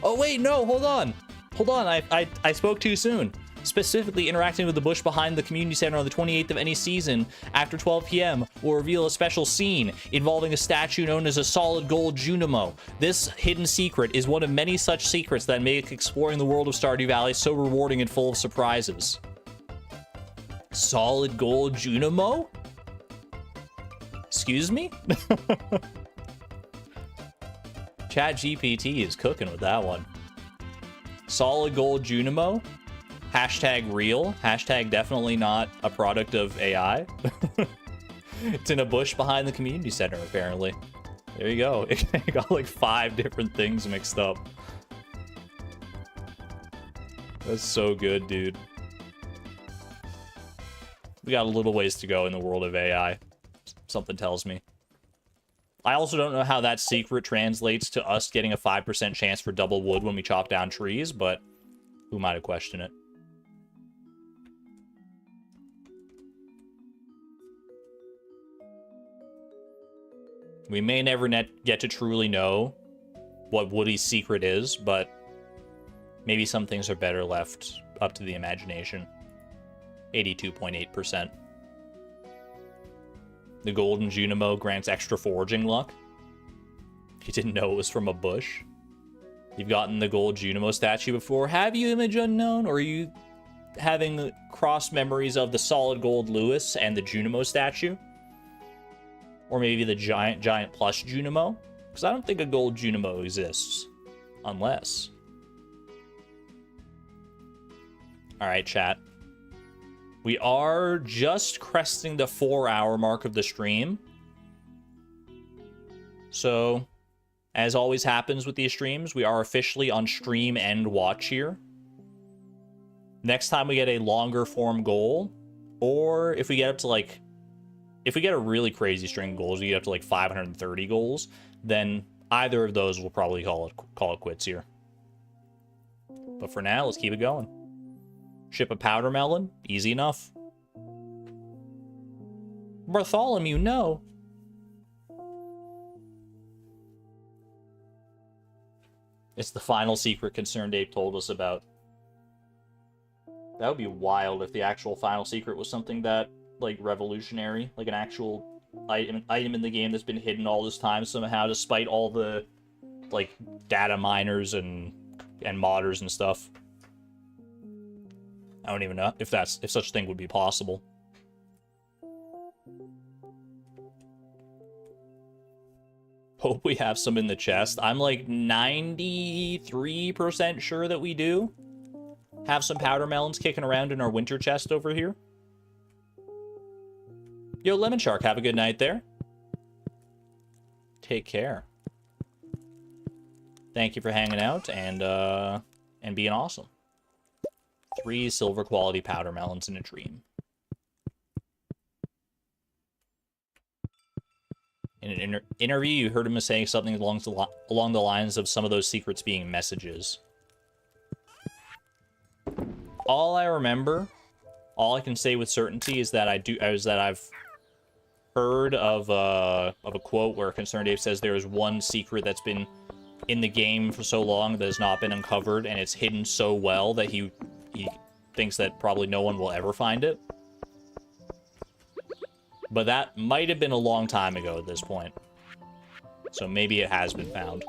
Oh, wait, no, hold on. Hold on, I spoke too soon. Specifically, interacting with the bush behind the community center on the 28th of any season after 12 p.m. will reveal a special scene involving a statue known as a solid gold Junimo. This hidden secret is one of many such secrets that make exploring the world of Stardew Valley so rewarding and full of surprises. Solid gold Junimo? Excuse me? ChatGPT is cooking with that one. Solid gold Junimo? Hashtag real. Hashtag definitely not a product of AI. It's in a bush behind the community center, apparently. There you go. It got like 5 different things mixed up. That's so good, dude. We got a little ways to go in the world of AI. Something tells me. I also don't know how that secret translates to us getting a 5% chance for double wood when we chop down trees, but who might have questioned it? We may never get to truly know what Woody's secret is, but maybe some things are better left up to the imagination. 82.8%. The golden Junimo grants extra foraging luck. You didn't know it was from a bush. You've gotten the gold Junimo statue before. Have you, Image Unknown? Or are you having cross memories of the solid gold Lewis and the Junimo statue? Or maybe the giant plush Junimo? Because I don't think a gold Junimo exists. Unless. Alright, chat. We are just cresting the 4-hour mark of the stream. So, as always happens with these streams, we are officially on stream and watch here. Next time we get a longer form goal, or if we get up to like, if we get a really crazy string of goals, we get up to like 530 goals, then either of those will probably call it quits here. But for now, let's keep it going. Ship a powder melon, easy enough. Bartholomew, no. It's the final secret Concerned Ape told us about. That would be wild if the actual final secret was something that, like, revolutionary. Like an actual item in the game that's been hidden all this time somehow, despite all the, like, data miners and modders and stuff. I don't even know if such a thing would be possible. Hope we have some in the chest. I'm like 93% sure that we do have some powder melons kicking around in our winter chest over here. Yo, Lemon Shark, have a good night there. Take care. Thank you for hanging out and being awesome. 3 silver quality powder melons in a dream. In an interview, you heard him saying something along the lines of some of those secrets being messages. All I remember, all I can say with certainty is that I've heard of a quote where Concerned Ape says there is one secret that's been in the game for so long that has not been uncovered, and it's hidden so well that he thinks that probably no one will ever find it. But that might have been a long time ago at this point. So maybe it has been found.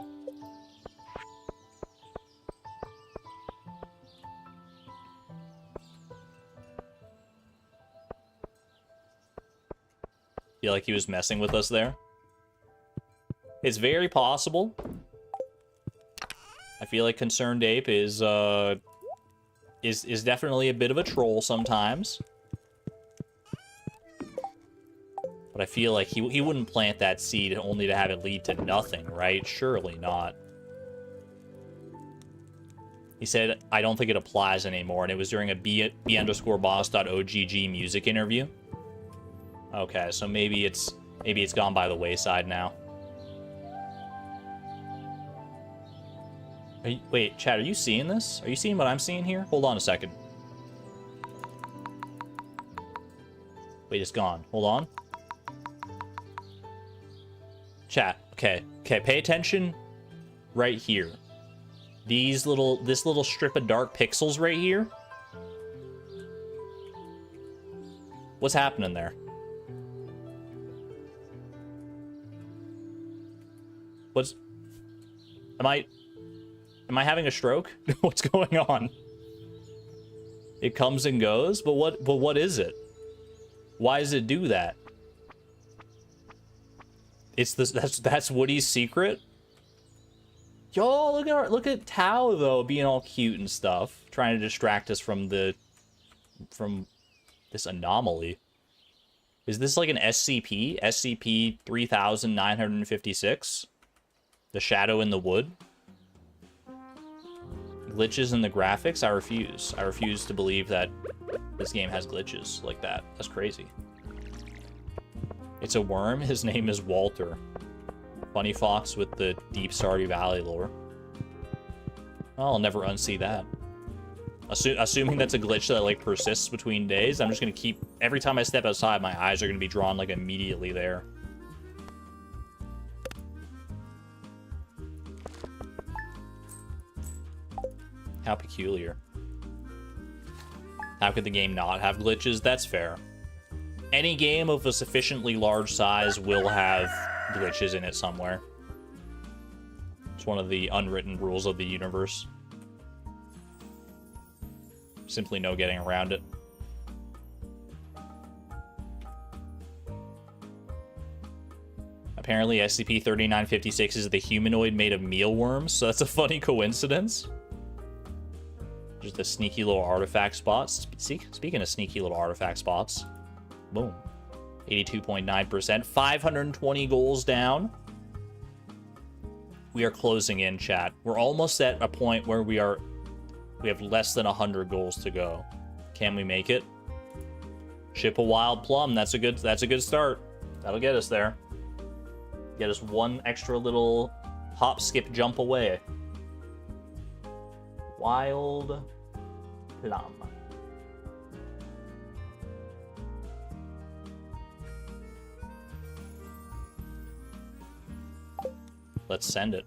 Feel like he was messing with us there. It's very possible. I feel like Concerned Ape is definitely a bit of a troll sometimes. But I feel like he wouldn't plant that seed only to have it lead to nothing, right? Surely not. He said, I don't think it applies anymore, and it was during a b_boss.ogg music interview. Okay, so maybe it's gone by the wayside now. Wait, chat, are you seeing this? Are you seeing what I'm seeing here? Hold on a second. Wait, it's gone. Hold on. Chat, okay, pay attention right here. This little strip of dark pixels right here. What's happening there? Am I having a stroke? What's going on? It comes and goes, but what is it? Why does it do that? It's this. That's Woody's secret. Yo, look at Tao though, being all cute and stuff, trying to distract us from this anomaly. Is this like an SCP? SCP 3956? The Shadow in the Wood? Glitches in the graphics? I refuse. I refuse to believe that this game has glitches like that. That's crazy. It's a worm. His name is Walter. Funny Fox with the deep Stardew Valley lore. I'll never unsee that. Assuming that's a glitch that like persists between days, I'm just gonna keep, every time I step outside, my eyes are gonna be drawn like immediately there. How peculiar. How could the game not have glitches? That's fair. Any game of a sufficiently large size will have glitches in it somewhere. It's one of the unwritten rules of the universe. Simply no getting around it. Apparently SCP-3956 is the humanoid made of mealworms, so that's a funny coincidence. Just a sneaky little artifact spots. Speaking of sneaky little artifact spots. Boom. 82.9%. 520 goals down. We are closing in, chat. We're almost at a point where we have less than 100 goals to go. Can we make it? Ship a wild plum. That's a good start. That'll get us there. Get us one extra little hop, skip, jump away. Wild plum. Let's send it.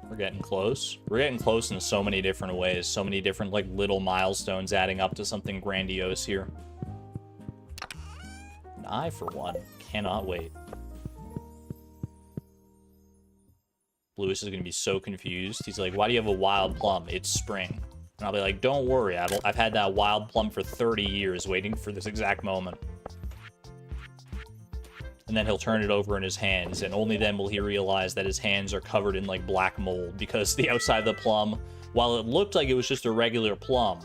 We're getting close. We're getting close in so many different ways. So many different, like, little milestones adding up to something grandiose here. I, for one, cannot wait. Lewis is going to be so confused. He's like, why do you have a wild plum? It's spring. And I'll be like, don't worry. I've had that wild plum for 30 years waiting for this exact moment. And then he'll turn it over in his hands, and only then will he realize that his hands are covered in, like, black mold, because the outside of the plum, while it looked like it was just a regular plum,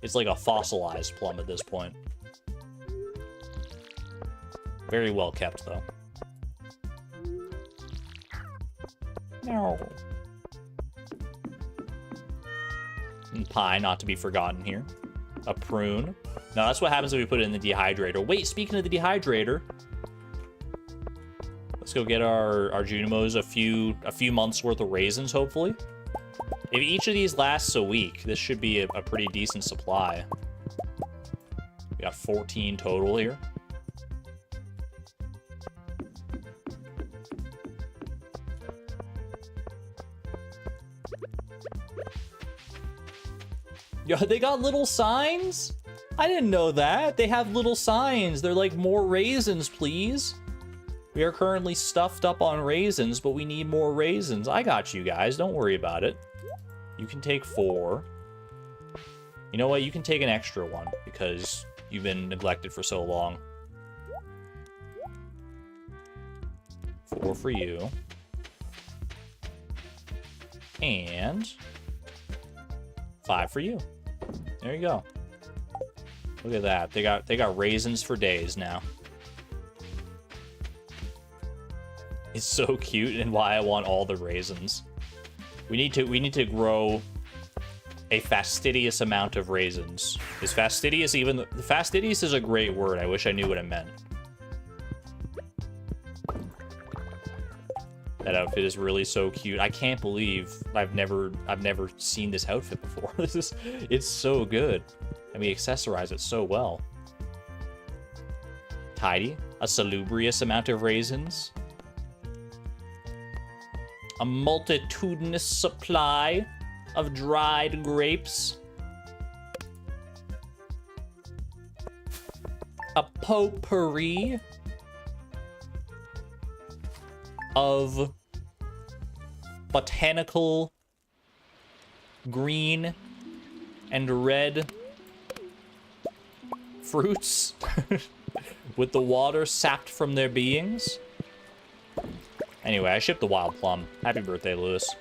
it's like a fossilized plum at this point. Very well kept, though. No. And pie, not to be forgotten here. A prune. No, that's what happens if we put it in the dehydrator. Wait, speaking of the dehydrator, let's go get our Junimos a few months worth of raisins, hopefully. If each of these lasts a week, this should be a pretty decent supply. We got 14 total here. Yo, they got little signs? I didn't know that. They have little signs. They're like, more raisins, please. We are currently stuffed up on raisins, but we need more raisins. I got you guys. Don't worry about it. You can take 4. You know what? You can take an extra one because you've been neglected for so long. 4 for you. And 5 for you. There you go. Look at that. They got raisins for days now. It's so cute, and why I want all the raisins. We need to grow a fastidious amount of raisins. Is fastidious even... Fastidious is a great word. I wish I knew what it meant. That outfit is really so cute. I can't believe I've never seen this outfit before. It's so good. And we accessorize it so well. Tidy. A salubrious amount of raisins. A multitudinous supply of dried grapes. A potpourri of botanical green and red fruits with the water sapped from their beings. Anyway, I shipped the wild plum. Happy birthday, Lewis.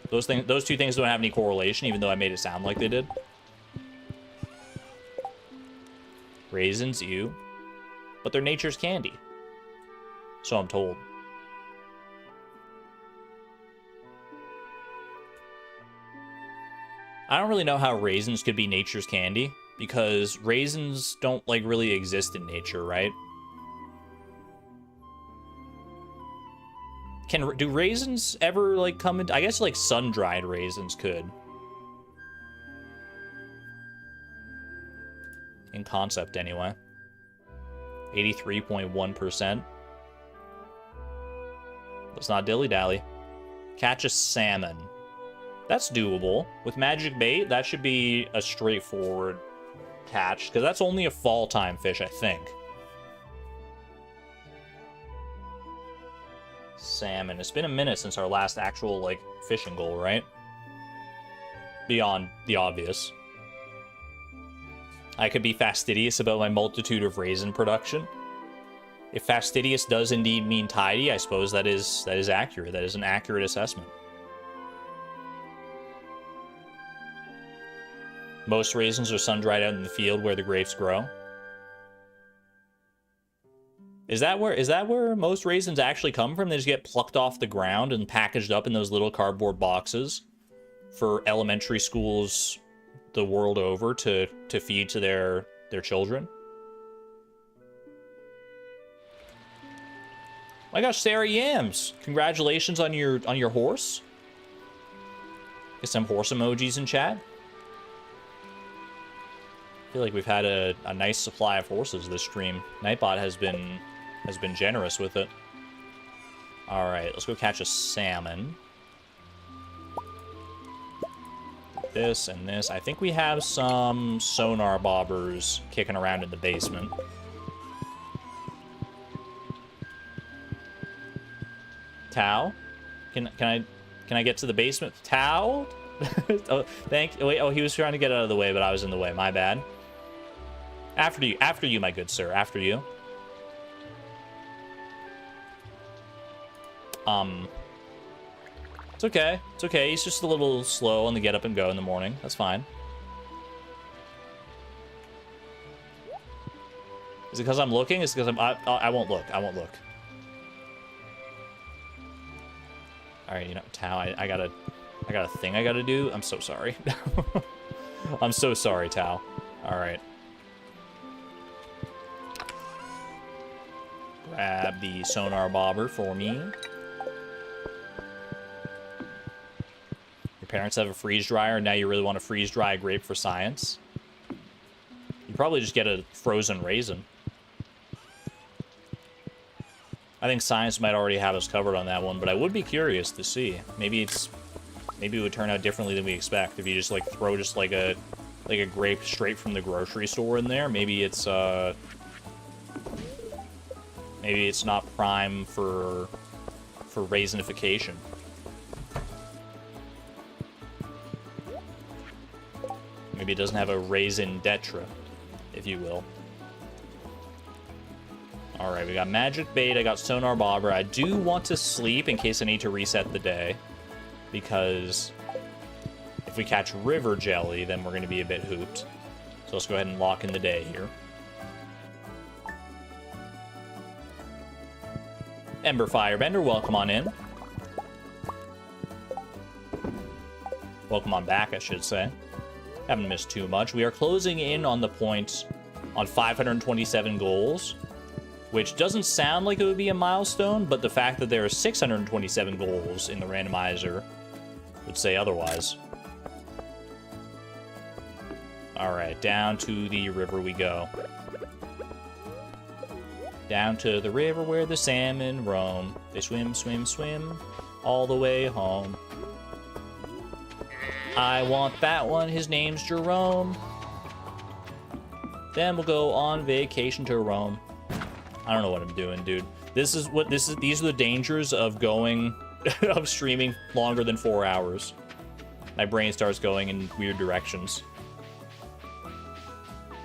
Those two things don't have any correlation, even though I made it sound like they did. Raisins, ew. But they're nature's candy. So I'm told. I don't really know how raisins could be nature's candy, because raisins don't, like, really exist in nature, right? Do raisins ever, like, come into... I guess, like, sun-dried raisins could. In concept, anyway. 83.1%. Let's not dilly-dally. Catch a salmon. That's doable. With magic bait, that should be a straightforward catch, because that's only a fall-time fish, I think. Salmon. It's been a minute since our last actual, like, fishing goal, right? Beyond the obvious. I could be fastidious about my multitude of raisin production. If fastidious does indeed mean tidy, I suppose that is accurate. That is an accurate assessment. Most raisins are sun-dried out in the field where the grapes grow. Is that where most raisins actually come from? They just get plucked off the ground and packaged up in those little cardboard boxes for elementary schools the world over to feed to their children? My gosh, Sarah Yams! Congratulations on your horse. Get some horse emojis in chat. I feel like we've had a nice supply of horses this stream. Nightbot has been generous with it. All right, let's go catch a salmon. This and this. I think we have some sonar bobbers kicking around in the basement. Tao, can I get to the basement? Tao? Oh, wait. Oh, he was trying to get out of the way, but I was in the way. My bad. After you, my good sir. After you. It's okay. It's okay. He's just a little slow on the get up and go in the morning. That's fine. Is it because I'm looking? Is it because I won't look. I won't look. All right, you know, Tao, I got a thing I gotta do. I'm so sorry. I'm so sorry, Tao. All right. Grab the sonar bobber for me. Your parents have a freeze dryer, and now you really want to freeze dry a grape for science? You probably just get a frozen raisin. I think science might already have us covered on that one, but I would be curious to see. Maybe it would turn out differently than we expect if you just like throw just like a grape straight from the grocery store in there. Maybe it's not prime for raisinification. Maybe it doesn't have a raisin d'etre, if you will. Alright, we got Magic Bait, I got Sonar Bobber. I do want to sleep in case I need to reset the day, because if we catch River Jelly, then we're going to be a bit hooped. So let's go ahead and lock in the day here. Ember Firebender, welcome on in. Welcome on back, I should say. Haven't missed too much. We are closing in on the point on 527 goals, which doesn't sound like it would be a milestone, but the fact that there are 627 goals in the randomizer would say otherwise. Alright, down to the river we go. Down to the river where the salmon roam. They swim, swim, swim, all the way home. I want that one, his name's Jerome. Then we'll go on vacation to Rome. I don't know what I'm doing, dude. These are the dangers of of streaming longer than 4 hours. My brain starts going in weird directions.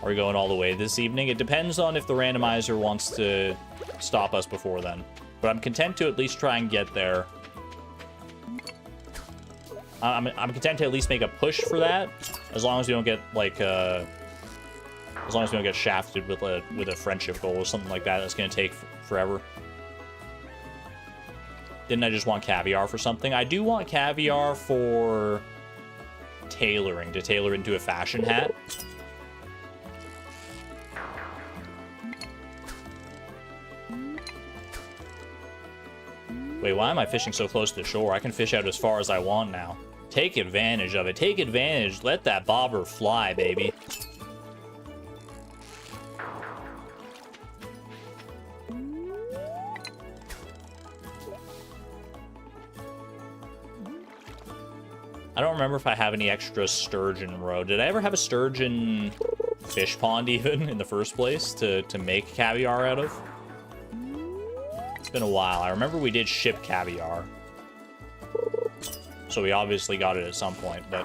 Are we going all the way this evening? It depends on if the randomizer wants to stop us before then. But I'm content to at least try and get there. I'm content to at least make a push for that, as long as we don't get like as long as we don't get shafted with a friendship goal or something like that. That's gonna take forever. Didn't I just want caviar for something? I do want caviar for tailoring, to tailor into a fashion hat. Wait, why am I fishing so close to the shore? I can fish out as far as I want now. Take advantage of it. Take advantage. Let that bobber fly, baby. I don't remember if I have any extra sturgeon roe. Did I ever have a sturgeon fish pond even in the first place to make caviar out of? It's been a while. I remember we did ship caviar. So we obviously got it at some point, but...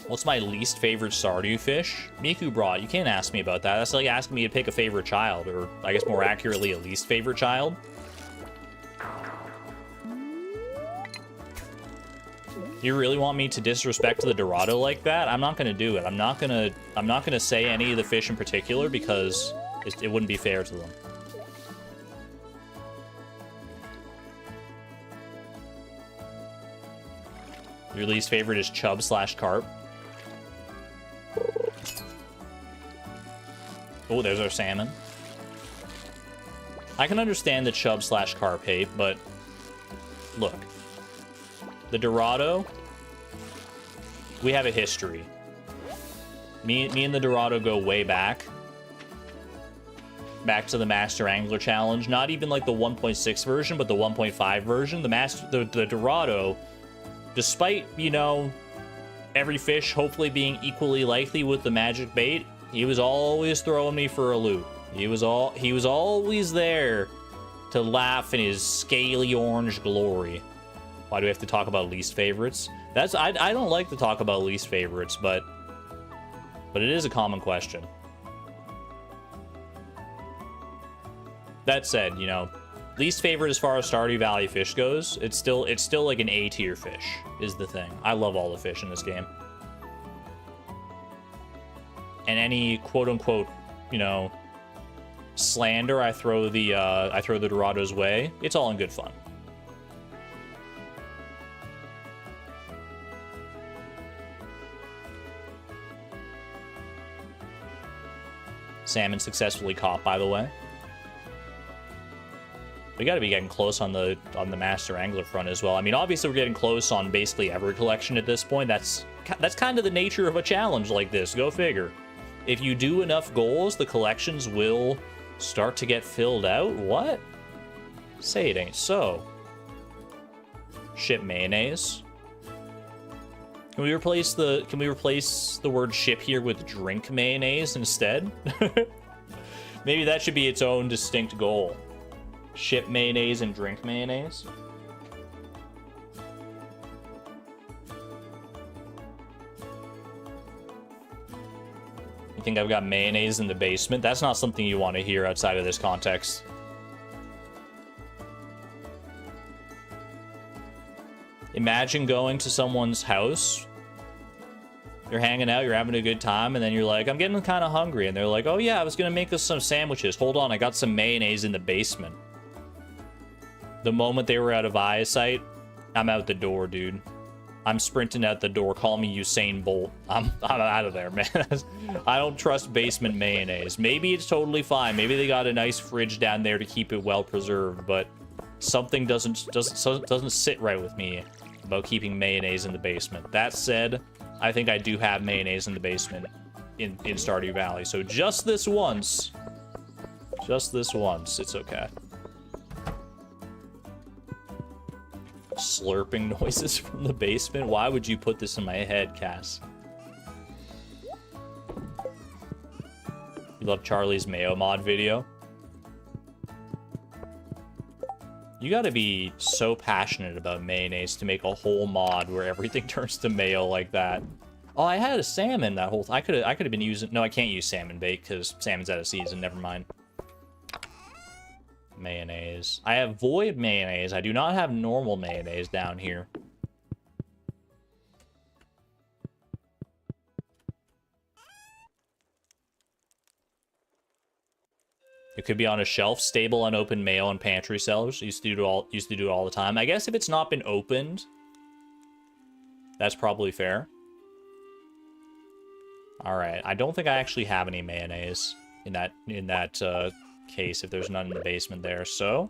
What's my least favorite Stardew fish? Miku brought. You can't ask me about that. That's like asking me to pick a favorite child, or I guess more accurately, a least favorite child. You really want me to disrespect the Dorado like that? I'm not gonna do it. I'm not gonna say any of the fish in particular because it wouldn't be fair to them. Your least favorite is chub slash carp. Oh, there's our salmon. I can understand the chub slash carp hate, but look. The Dorado, we have a history. Me and the Dorado go way back. Back to the Master Angler Challenge. Not even like the 1.6 version, but the 1.5 version. The Dorado, despite, you know, every fish hopefully being equally likely with the magic bait, he was always throwing me for a loop. He was always there to laugh in his scaly orange glory. Why do we have to talk about least favorites? I don't like to talk about least favorites, but it is a common question. That said, you know, least favorite as far as Stardew Valley fish goes, it's still like an A tier fish is the thing. I love all the fish in this game. And any quote unquote, you know, slander I throw the Dorado's way, it's all in good fun. Salmon successfully caught, by the way. We got to be getting close on the Master Angler front as well. I mean, obviously we're getting close on basically every collection at this point. That's kind of the nature of a challenge like this. Go figure. If you do enough goals, the collections will start to get filled out. What? Say it ain't so. Ship mayonnaise. Can we replace the word ship here with drink mayonnaise instead? Maybe that should be its own distinct goal. Ship mayonnaise and drink mayonnaise. You think I've got mayonnaise in the basement? That's not something you want to hear outside of this context. Imagine going to someone's house. You're hanging out, you're having a good time, and then you're like, I'm getting kind of hungry. And they're like, oh yeah, I was going to make us some sandwiches. Hold on, I got some mayonnaise in the basement. The moment they were out of eyesight, I'm out the door, dude. I'm sprinting out the door. Call me Usain Bolt. I'm out of there, man. I don't trust basement mayonnaise. Maybe it's totally fine. Maybe they got a nice fridge down there to keep it well preserved, but something doesn't sit right with me about keeping mayonnaise in the basement. That said, I think I do have mayonnaise in the basement in Stardew Valley. So just this once, it's okay. Slurping noises from the basement? Why would you put this in my head, Cass? You love Charlie's Mayo mod video? You gotta be so passionate about mayonnaise to make a whole mod where everything turns to mayo like that. Oh, I had a salmon that whole I could have been using... No, I can't use salmon bait because salmon's out of season. Never mind. Mayonnaise. I have void mayonnaise. I do not have normal mayonnaise down here. It could be on a shelf, stable unopened mayo and pantry cellars. Used to do it all the time. I guess if it's not been opened, that's probably fair. All right. I don't think I actually have any mayonnaise in that case if there's none in the basement there. So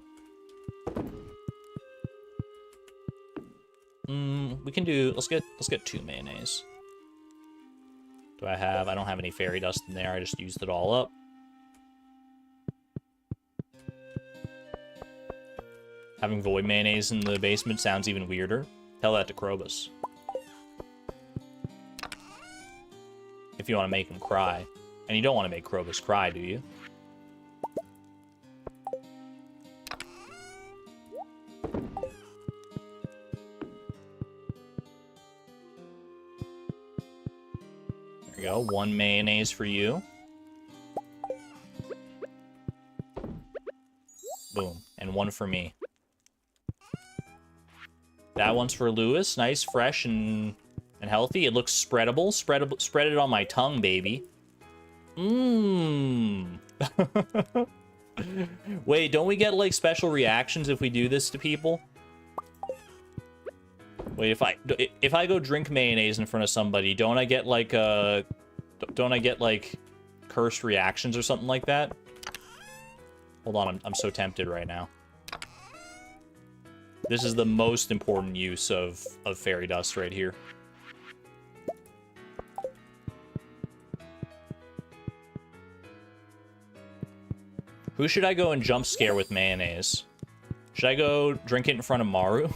we can do let's get 2 mayonnaise. I don't have any fairy dust in there. I just used it all up. Having void mayonnaise in the basement sounds even weirder. Tell that to Krobus. If you want to make him cry. And you don't want to make Krobus cry, do you? There you go. 1 mayonnaise for you. Boom. And 1 for me. That one's for Lewis. Nice, fresh, and healthy. It looks spreadable. Spread it on my tongue, baby. Mmm. Wait, don't we get, like, special reactions if we do this to people? Wait, if I go drink mayonnaise in front of somebody, don't I get, like, cursed reactions or something like that? Hold on, I'm so tempted right now. This is the most important use of fairy dust right here. Who should I go and jump scare with mayonnaise? Should I go drink it in front of Maru?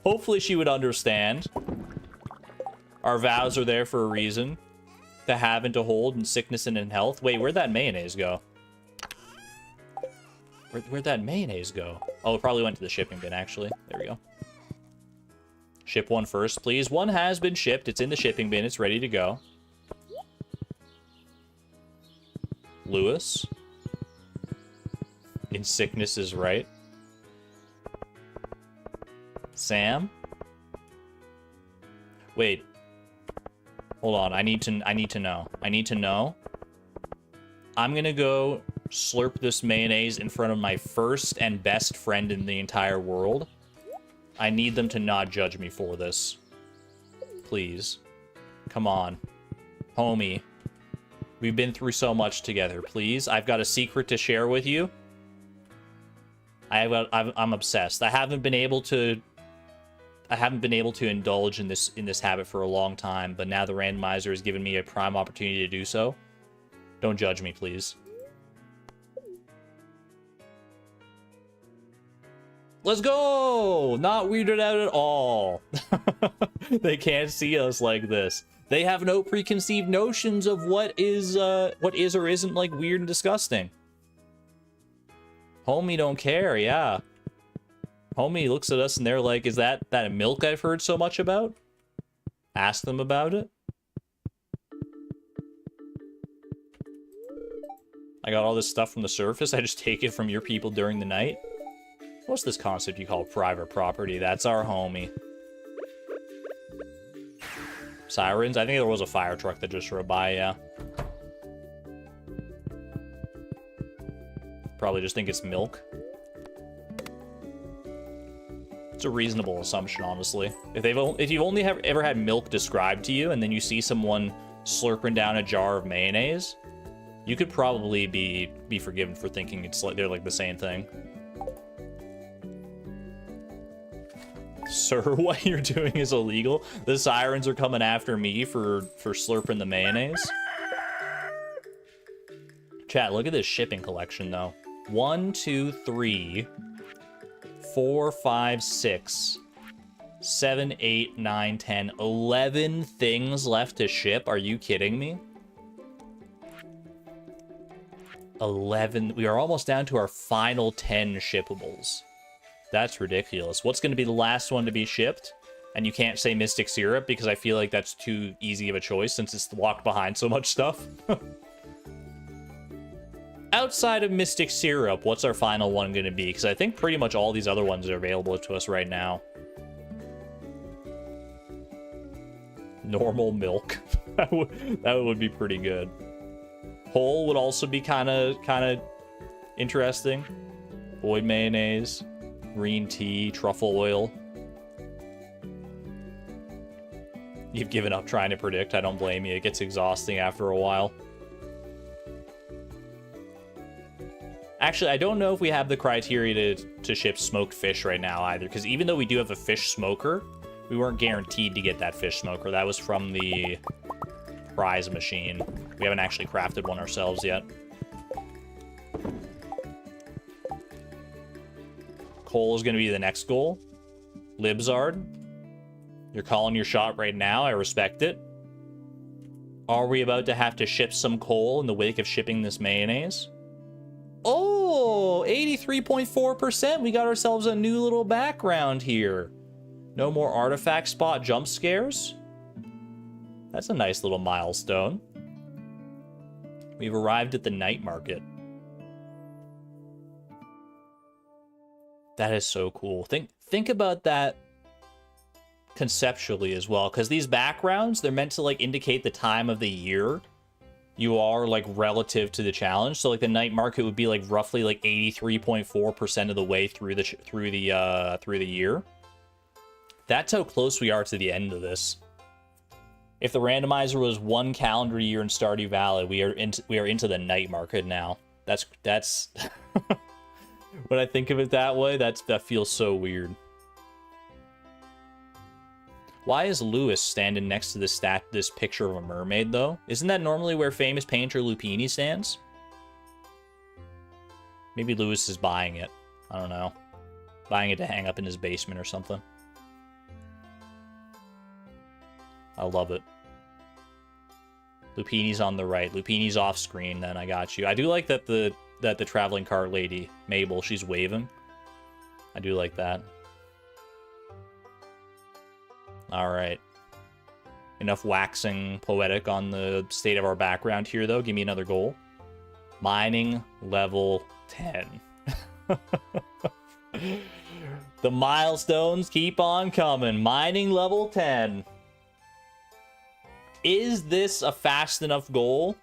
Hopefully she would understand. Our vows are there for a reason. To have and to hold in sickness and in health. Wait, where'd that mayonnaise go? Where'd that mayonnaise go? Oh, it probably went to the shipping bin, actually. There we go. Ship one first, please. One has been shipped. It's in the shipping bin. It's ready to go. Lewis. In sickness is right. Sam. Wait. Hold on. I need to know. I need to know. I'm gonna go slurp this mayonnaise in front of my first and best friend in the entire world. I need them to not judge me for this. Please. Come on. Homie. We've been through so much together. Please. I've got a secret to share with you. I'm obsessed. I haven't been able to indulge in this habit for a long time, but now the randomizer has given me a prime opportunity to do so. Don't judge me, please. Let's go! Not weirded out at all. They can't see us like this. They have no preconceived notions of what is or isn't, like, weird and disgusting. Homie don't care, yeah. Homie looks at us and they're like, is that milk I've heard so much about? Ask them about it. I got all this stuff from the surface. I just take it from your people during the night. What's this concept you call private property? That's our homie. Sirens? I think there was a fire truck that just rode by, yeah. Probably just think it's milk. It's a reasonable assumption, honestly. If you've only ever had milk described to you, and then you see someone slurping down a jar of mayonnaise, you could probably be forgiven for thinking they're like the same thing. Sir, what you're doing is illegal. The sirens are coming after me for slurping the mayonnaise. Chat, look at this shipping collection, though. 1, 2, 3, 4, 5, 6, 7, 8, 9, 10, 11 things left to ship. Are you kidding me? 11. We are almost down to our final 10 shippables. That's ridiculous. What's going to be the last one to be shipped? And you can't say Mystic Syrup because I feel like that's too easy of a choice since it's locked behind so much stuff. Outside of Mystic Syrup, what's our final one going to be? Because I think pretty much all these other ones are available to us right now. Normal milk. that would be pretty good. Whole would also be kind of interesting. Void mayonnaise. Green tea, truffle oil. You've given up trying to predict. I don't blame you. It gets exhausting after a while. Actually, I don't know if we have the criteria to ship smoked fish right now either, because even though we do have a fish smoker, we weren't guaranteed to get that fish smoker. That was from the prize machine. We haven't actually crafted one ourselves yet. Coal is going to be the next goal. Libzard, you're calling your shot right now. I respect it. Are we about to have to ship some coal in the wake of shipping this mayonnaise? Oh, 83.4%. We got ourselves a new little background here. No more artifact spot jump scares. That's a nice little milestone. We've arrived at the night market. That is so cool. think about that conceptually as well, because these backgrounds, they're meant to like indicate the time of the year you are like relative to the challenge. So like the night market would be like roughly like 83.4% of the way through the year. That's how close we are to the end of this. If the randomizer was 1 calendar year in Stardew Valley, we are into the night market now. That's when I think of it that way, that feels so weird. Why is Lewis standing next to this picture of a mermaid, though? Isn't that normally where famous painter Lupini stands? Maybe Lewis is buying it. I don't know. Buying it to hang up in his basement or something. I love it. Lupini's on the right. Lupini's off screen, then I got you. I do like that the traveling cart lady, Mabel, she's waving. I do like that. Alright. Enough waxing poetic on the state of our background here, though. Give me another goal. Mining level 10. The milestones keep on coming. Mining level 10. Is this a fast enough goal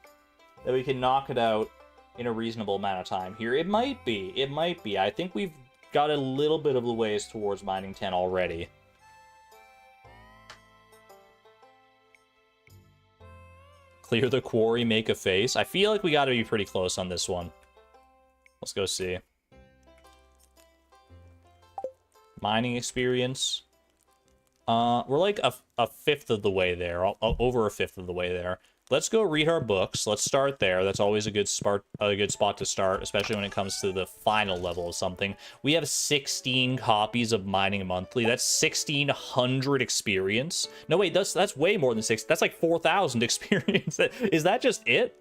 that we can knock it out in a reasonable amount of time here? It might be. It might be. I think we've got a little bit of the ways towards mining 10 already. Clear the quarry, make a face. I feel like we got to be pretty close on this one. Let's go see. Mining experience. We're like a fifth of the way there. Over a fifth of the way there. Let's go read our books. Let's start there. That's always a good spot to start, especially when it comes to the final level of something. We have 16 copies of Mining Monthly. That's 1,600 experience. No, wait, that's way more than 6. That's like 4,000 experience. Is that just it?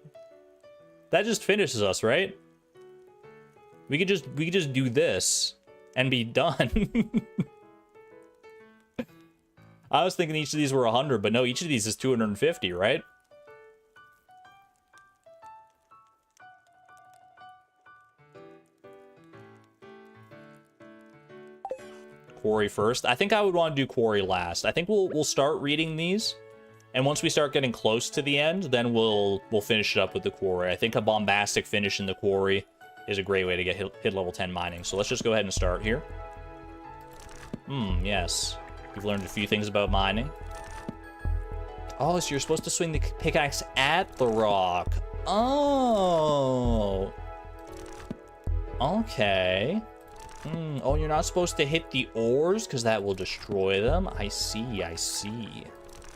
That just finishes us, right? We could just do this and be done. I was thinking each of these were 100, but no, each of these is 250, right? Quarry first. I think I would want to do quarry last. I think we'll start reading these, and once we start getting close to the end, then we'll finish it up with the quarry. I think a bombastic finish in the quarry is a great way to get hit level 10 mining. So let's just go ahead and start here. Yes. We've learned a few things about mining. Oh, so you're supposed to swing the pickaxe at the rock. Oh. Okay. Oh, you're not supposed to hit the ores because that will destroy them. I see, I see.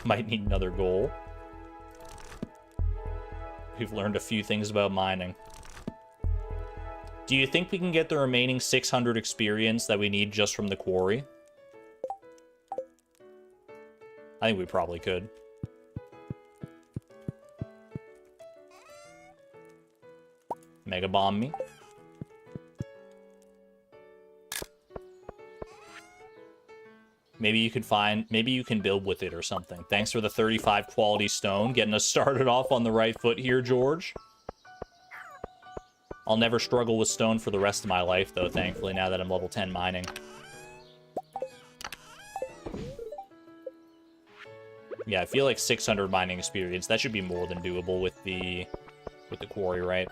Might need another goal. We've learned a few things about mining. Do you think we can get the remaining 600 experience that we need just from the quarry? I think we probably could. Mega bomb me. Maybe you can build with it or something. Thanks for the 35 quality stone, getting us started off on the right foot here, George. I'll never struggle with stone for the rest of my life, though, thankfully, now that I'm level 10 mining. Yeah, I feel like 600 mining experience. That should be more than doable with the quarry, right?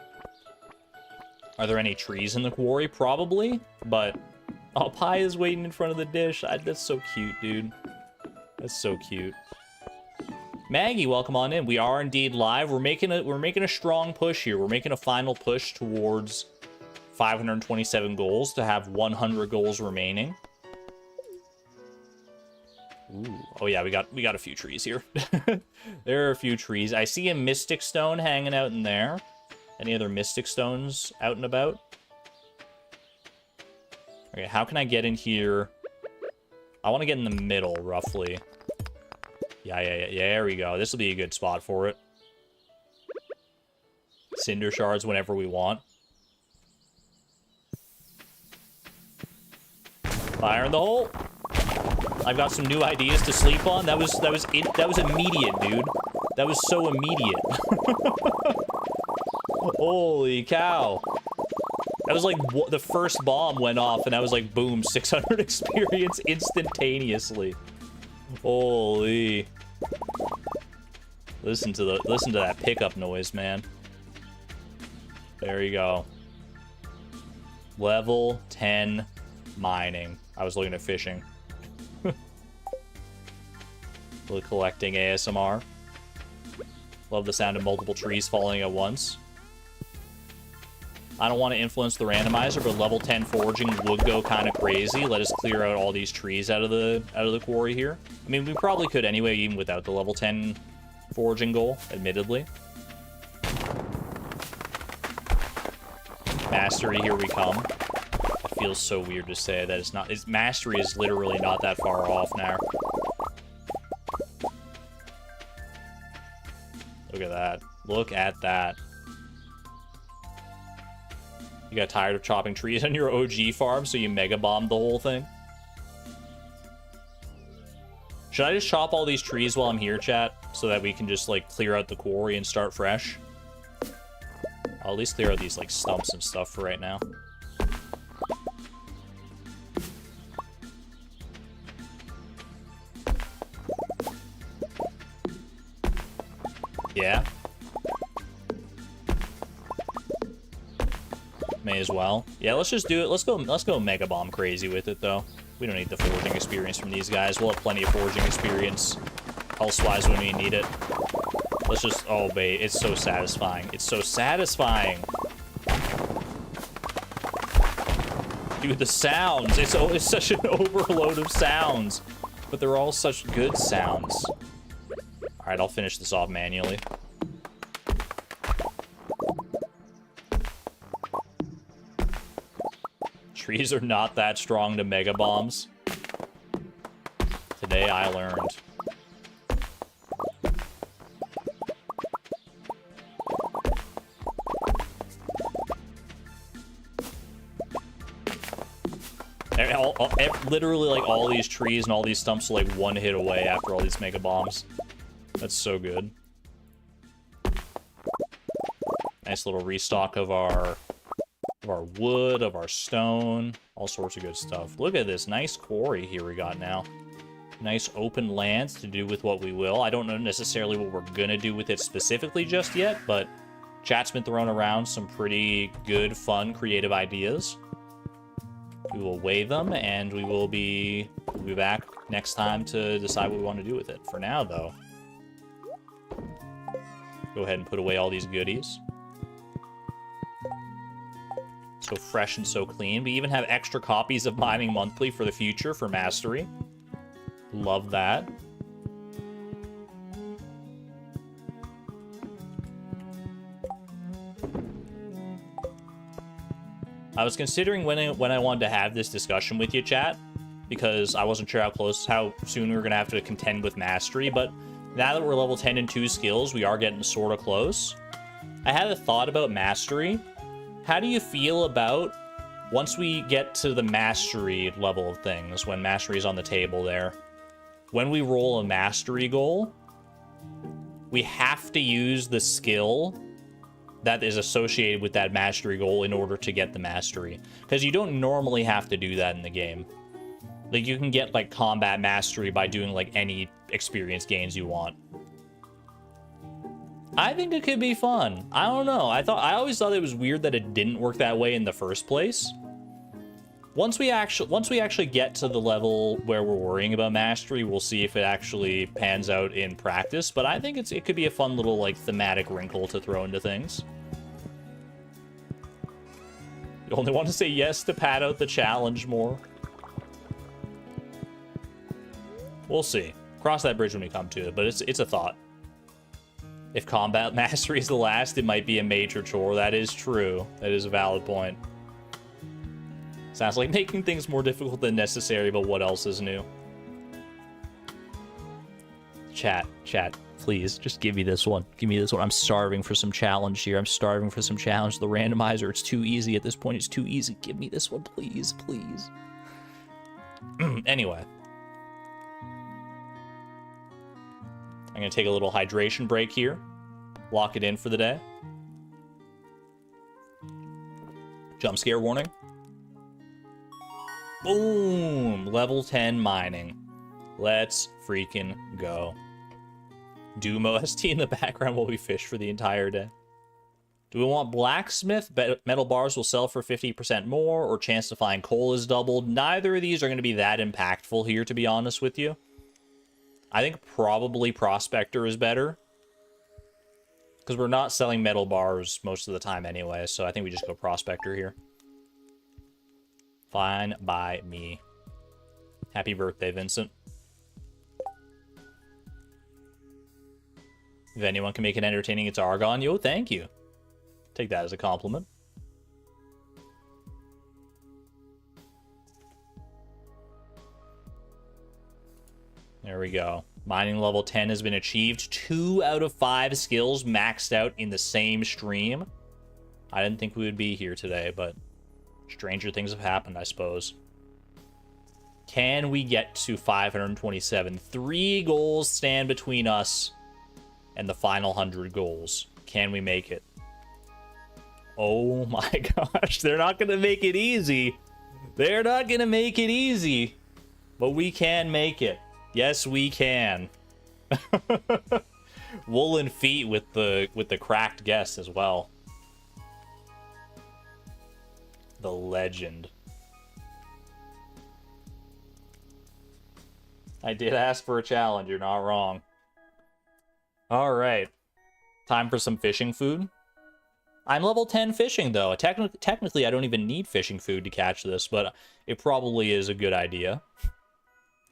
Are there any trees in the quarry? Probably, but... Oh, Pie is waiting in front of the dish. That's so cute, dude. That's so cute. Maggie, welcome on in. We are indeed live. We're making a strong push here. We're making a final push towards 527 goals to have 100 goals remaining. Ooh. Oh yeah, we got a few trees here. There are a few trees. I see a mystic stone hanging out in there. Any other mystic stones out and about? Okay, how can I get in here? I want to get in the middle, roughly. Yeah, there we go. This will be a good spot for it. Cinder shards whenever we want. Fire in the hole. I've got some new ideas to sleep on. That was immediate, dude. That was so immediate. Holy cow. I was like, the first bomb went off, and I was like, boom, 600 experience instantaneously. Holy. Listen to that pickup noise, man. There you go. Level 10 mining. I was looking at fishing. Really collecting ASMR. Love the sound of multiple trees falling at once. I don't want to influence the randomizer, but level 10 foraging would go kind of crazy. Let us clear out all these trees out of the quarry here. I mean, we probably could anyway, even without the level 10 foraging goal, admittedly. Mastery, here we come. It feels so weird to say that it's not. Mastery is literally not that far off now. Look at that. Look at that. You got tired of chopping trees on your OG farm, so you mega bombed the whole thing? Should I just chop all these trees while I'm here, chat? So that we can just, like, clear out the quarry and start fresh? I'll at least clear out these, like, stumps and stuff for right now. Yeah. May as well. Yeah, let's just do it. Let's go Mega Bomb crazy with it, though. We don't need the foraging experience from these guys. We'll have plenty of foraging experience health-wise when we need it. Let's just... Oh, babe. It's so satisfying. It's so satisfying. Dude, the sounds. It's such an overload of sounds. But they're all such good sounds. Alright, I'll finish this off manually. Trees are not that strong to mega bombs. Today I learned. Literally, like, all these trees and all these stumps are like one hit away after all these mega bombs. That's so good. Nice little restock of our wood, of our stone, all sorts of good stuff. Look at this nice quarry here we got now. Nice open lands to do with what we will. I don't know necessarily what we're gonna do with it specifically just yet, but chat's been throwing around some pretty good, fun, creative ideas. We will weigh them, and we'll be back next time to decide what we want to do with it. For now, though, go ahead and put away all these goodies. So fresh and so clean. We even have extra copies of Mining Monthly for the future for Mastery. Love that. I was considering when I wanted to have this discussion with you, chat, because I wasn't sure how soon we were going to have to contend with Mastery, but now that we're level 10 in 2 skills, we are getting sort of close. I had a thought about Mastery. How do you feel about once we get to the Mastery level of things, when Mastery is on the table there? When we roll a Mastery goal, we have to use the skill that is associated with that Mastery goal in order to get the Mastery. Because you don't normally have to do that in the game. Like, you can get, like, combat Mastery by doing, like, any experience gains you want. I think it could be fun. I don't know. I always thought it was weird that it didn't work that way in the first place. Once we actually get to the level where we're worrying about Mastery, we'll see if it actually pans out in practice. But I think it could be a fun little, like, thematic wrinkle to throw into things. You only want to say yes to pad out the challenge more. We'll see. Cross that bridge when we come to it, but it's a thought. If combat mastery is the last, it might be a major chore. That is true. That is a valid point. Sounds like making things more difficult than necessary, but what else is new? Chat, please, just give me this one. Give me this one. I'm starving for some challenge here. I'm starving for some challenge. The randomizer, it's too easy at this point. It's too easy. Give me this one, please, please. Anyway. I'm going to take a little hydration break here. Lock it in for the day. Jump scare warning. Boom! Level 10 mining. Let's freaking go. Doom OST in the background while we fish for the entire day. Do we want blacksmith? Metal bars will sell for 50% more, or chance to find coal is doubled. Neither of these are going to be that impactful here, to be honest with you. I think probably prospector is better, because we're not selling metal bars most of the time anyway, so I think we just go prospector here. Fine by me. Happy birthday, Vincent. If anyone can make it entertaining, it's Argon. Yo, thank you. Take that as a compliment. There we go. Mining level 10 has been achieved. 2 out of 5 skills maxed out in the same stream. I didn't think we would be here today, but stranger things have happened, I suppose. Can we get to 527? 3 goals stand between us and the final 100 goals. Can we make it? Oh my gosh, they're not going to make it easy. They're not going to make it easy. But we can make it. Yes, we can. Woolen feet with the cracked guess as well. The legend. I did ask for a challenge, you're not wrong. Alright. Time for some fishing food. I'm level 10 fishing, though. Technically, I don't even need fishing food to catch this, but it probably is a good idea.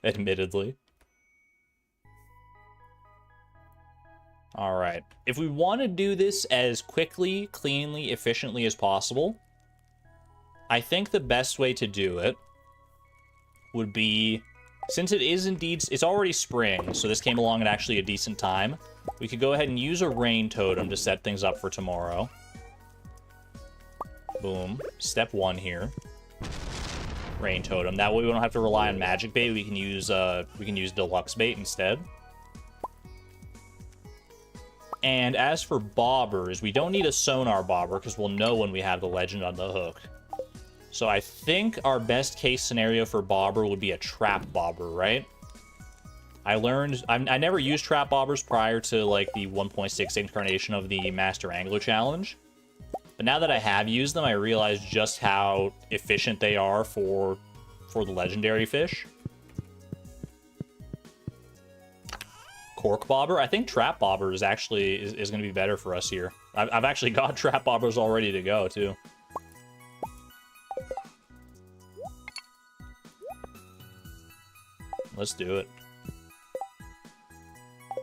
Admittedly. Alright. If we want to do this as quickly, cleanly, efficiently as possible, I think the best way to do it would be, since it is indeed, it's already spring, so this came along at actually a decent time, we could go ahead and use a rain totem to set things up for tomorrow. Boom. Step 1 here. Rain totem. That way we don't have to rely on magic bait. We can use deluxe bait instead. And as for bobbers, we don't need a sonar bobber because we'll know when we have the legend on the hook. So I think our best case scenario for bobber would be a trap bobber, right? I never used trap bobbers prior to like the 1.6 incarnation of the Master Angler Challenge. But now that I have used them, I realize just how efficient they are for the legendary fish. Cork bobber? I think trap bobber is actually is going to be better for us here. I've actually got trap bobbers all ready to go, too. Let's do it.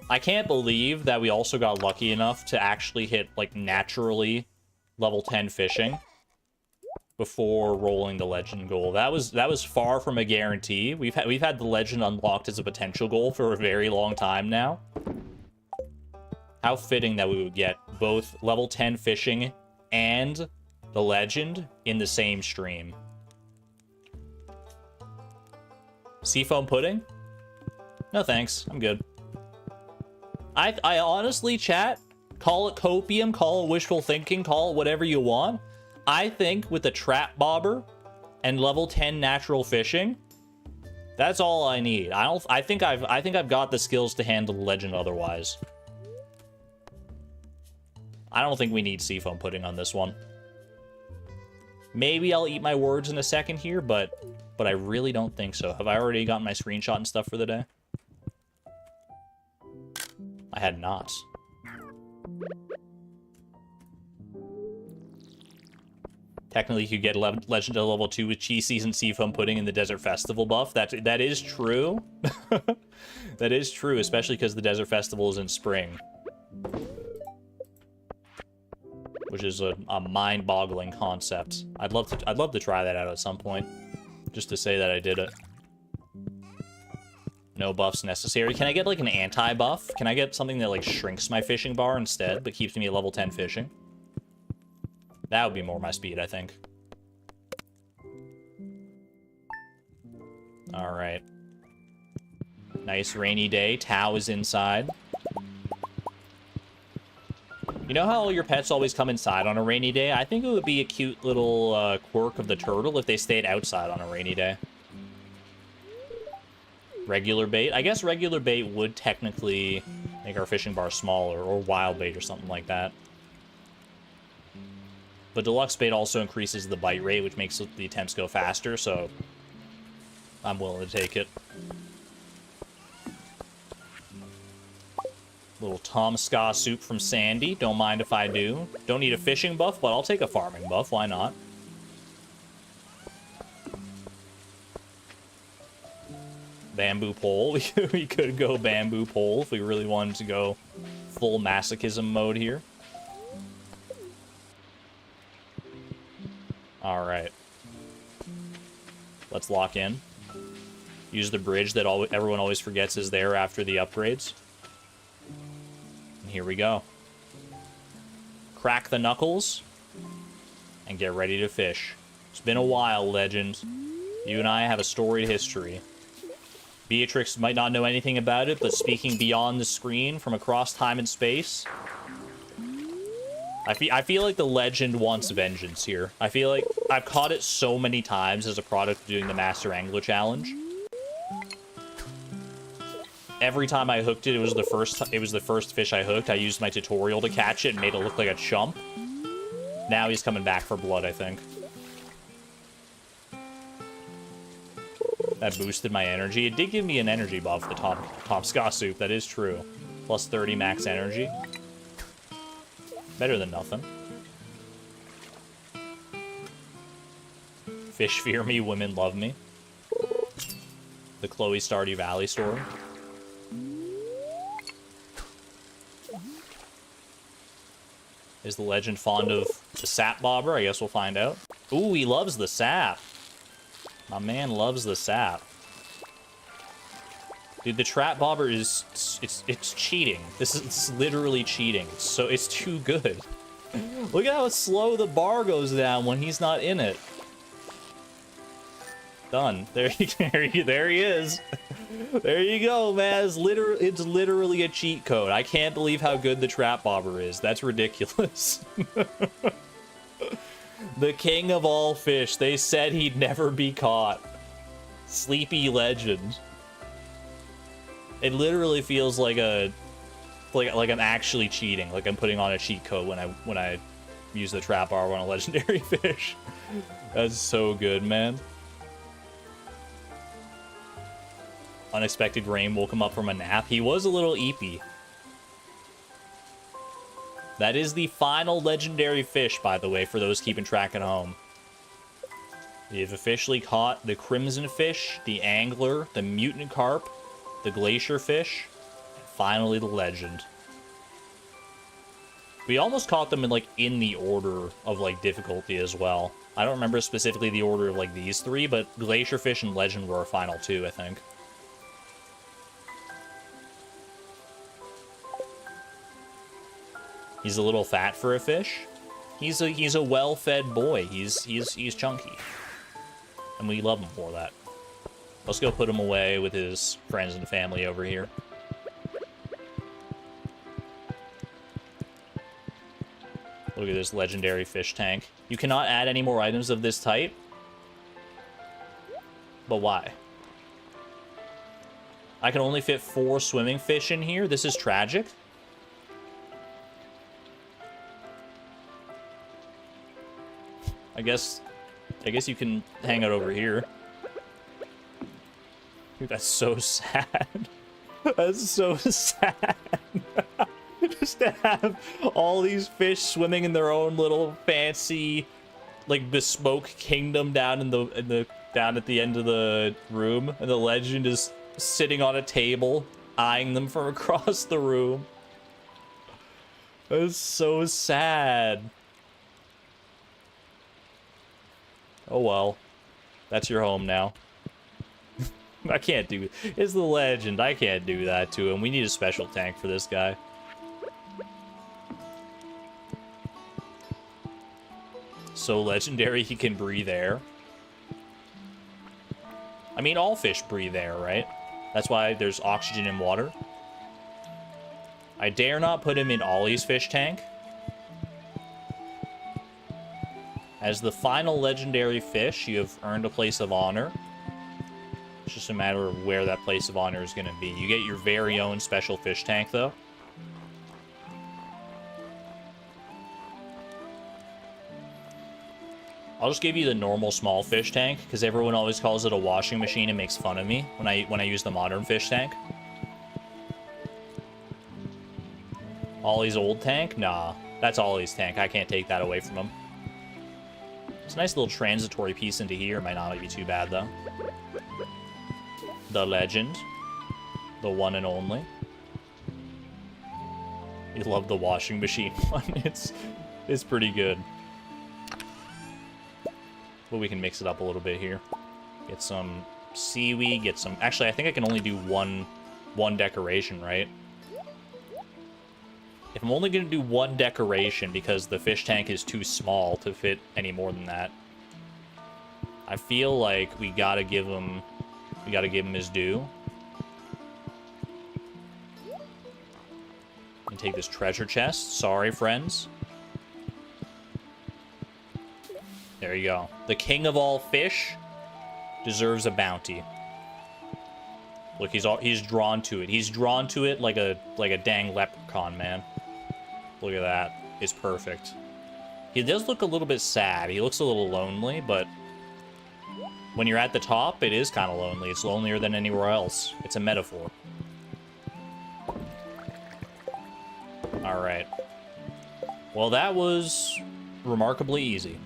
I can't believe that we also got lucky enough to actually hit, like, naturally level 10 fishing before rolling the legend goal. That was far from a guarantee. We've had the legend unlocked as a potential goal for a very long time now. How fitting that we would get both level 10 fishing and the legend in the same stream. Seafoam pudding? No thanks, I'm good. I honestly, chat, call it copium, call it wishful thinking, call it whatever you want. I think with the trap bobber and level 10 natural fishing, that's all I need. I think I've got the skills to handle the legend otherwise. I don't think we need seafoam pudding on this one. Maybe I'll eat my words in a second here, but I really don't think so. Have I already gotten my screenshot and stuff for the day? I had not. Technically, you could get Legend to level 2 with cheese season seafoam pudding in the Desert Festival buff. That is true. That is true, especially because the Desert Festival is in spring. Which is a mind-boggling concept. I'd love to try that out at some point. Just to say that I did it. No buffs necessary. Can I get, like, an anti-buff? Can I get something that, like, shrinks my fishing bar instead, but keeps me at level 10 fishing? That would be more my speed, I think. Alright. Nice rainy day. Tao is inside. You know how your pets always come inside on a rainy day? I think it would be a cute little quirk of the turtle if they stayed outside on a rainy day. Regular bait? I guess regular bait would technically make our fishing bar smaller, or wild bait or something like that. But deluxe bait also increases the bite rate, which makes the attempts go faster, so I'm willing to take it. Little Tom Ska soup from Sandy. Don't mind if I do. Don't need a fishing buff, but I'll take a farming buff. Why not? Bamboo pole. We could go bamboo pole if we really wanted to go full masochism mode here. Alright. Let's lock in. Use the bridge that everyone always forgets is there after the upgrades. And here we go. Crack the knuckles. And get ready to fish. It's been a while, legend. You and I have a storied history. Beatrix might not know anything about it, but speaking beyond the screen from across time and space, I feel like the legend wants vengeance here. I feel like I've caught it so many times as a product of doing the Master Angler Challenge. Every time I hooked it, it was the first fish I hooked. I used my tutorial to catch it and made it look like a chump. Now he's coming back for blood, I think. That boosted my energy. It did give me an energy buff, the Tom Ska soup. That is true. Plus 30 max energy. Better than nothing. Fish fear me, women love me. The Chloe Stardew Valley story. Is the legend fond of the sap bobber? I guess we'll find out. Ooh, he loves the sap. My man loves the sap. Dude, the trap bobber is... It's cheating. This is literally cheating. So it's too good. Look at how slow the bar goes down when he's not in it. Done. There he is. There you go, man. It's literally a cheat code. I can't believe how good the trap bobber is. That's ridiculous. The king of all fish. They said he'd never be caught. Sleepy legend. It literally feels like like I'm actually cheating. Like I'm putting on a cheat code when I use the trap bar on a legendary fish. That's so good, man. Unexpected rain will come up from a nap. He was a little eepy. That is the final legendary fish, by the way, for those keeping track at home. You've officially caught the crimson fish, the angler, the mutant carp, the glacier fish, and finally the legend. We almost caught them in the order of difficulty as well. I don't remember specifically the order of these three, but glacier fish and legend were our final two, I think. He's a little fat for a fish. He's a well-fed boy. He's chunky, and we love him for that. Let's go put him away with his friends and family over here. Look at this legendary fish tank. You cannot add any more items of this type. But why? I can only fit 4 swimming fish in here. This is tragic. I guess you can hang out over here. Dude, that's so sad. That's so sad. Just to have all these fish swimming in their own little fancy, bespoke kingdom down down at the end of the room, and the legend is sitting on a table, eyeing them from across the room. That's so sad. Oh well, that's your home now. I can't do it. It's the legend. I can't do that to him. We need a special tank for this guy. So legendary he can breathe air. I mean, all fish breathe air, right? That's why there's oxygen in water. I dare not put him in Ollie's fish tank. As the final legendary fish, you have earned a place of honor. It's just a matter of where that place of honor is going to be. You get your very own special fish tank, though. I'll just give you the normal small fish tank, because everyone always calls it a washing machine and makes fun of me when I use the modern fish tank. Ollie's old tank? Nah, that's Ollie's tank. I can't take that away from him. It's a nice little transitory piece into here. Might not be too bad, though. The legend. The one and only. You love the washing machine one. It's pretty good. But we can mix it up a little bit here. Get some seaweed, get some... Actually, I think I can only do one decoration, right? If I'm only going to do one decoration because the fish tank is too small to fit any more than that, I feel like we gotta give him his due. And take this treasure chest. Sorry, friends. There you go. The king of all fish deserves a bounty. Look, he's drawn to it. He's drawn to it like a dang leprechaun, man. Look at that. It's perfect. He does look a little bit sad. He looks a little lonely, but when you're at the top, it is kind of lonely. It's lonelier than anywhere else. It's a metaphor. All right. Well, that was remarkably easy.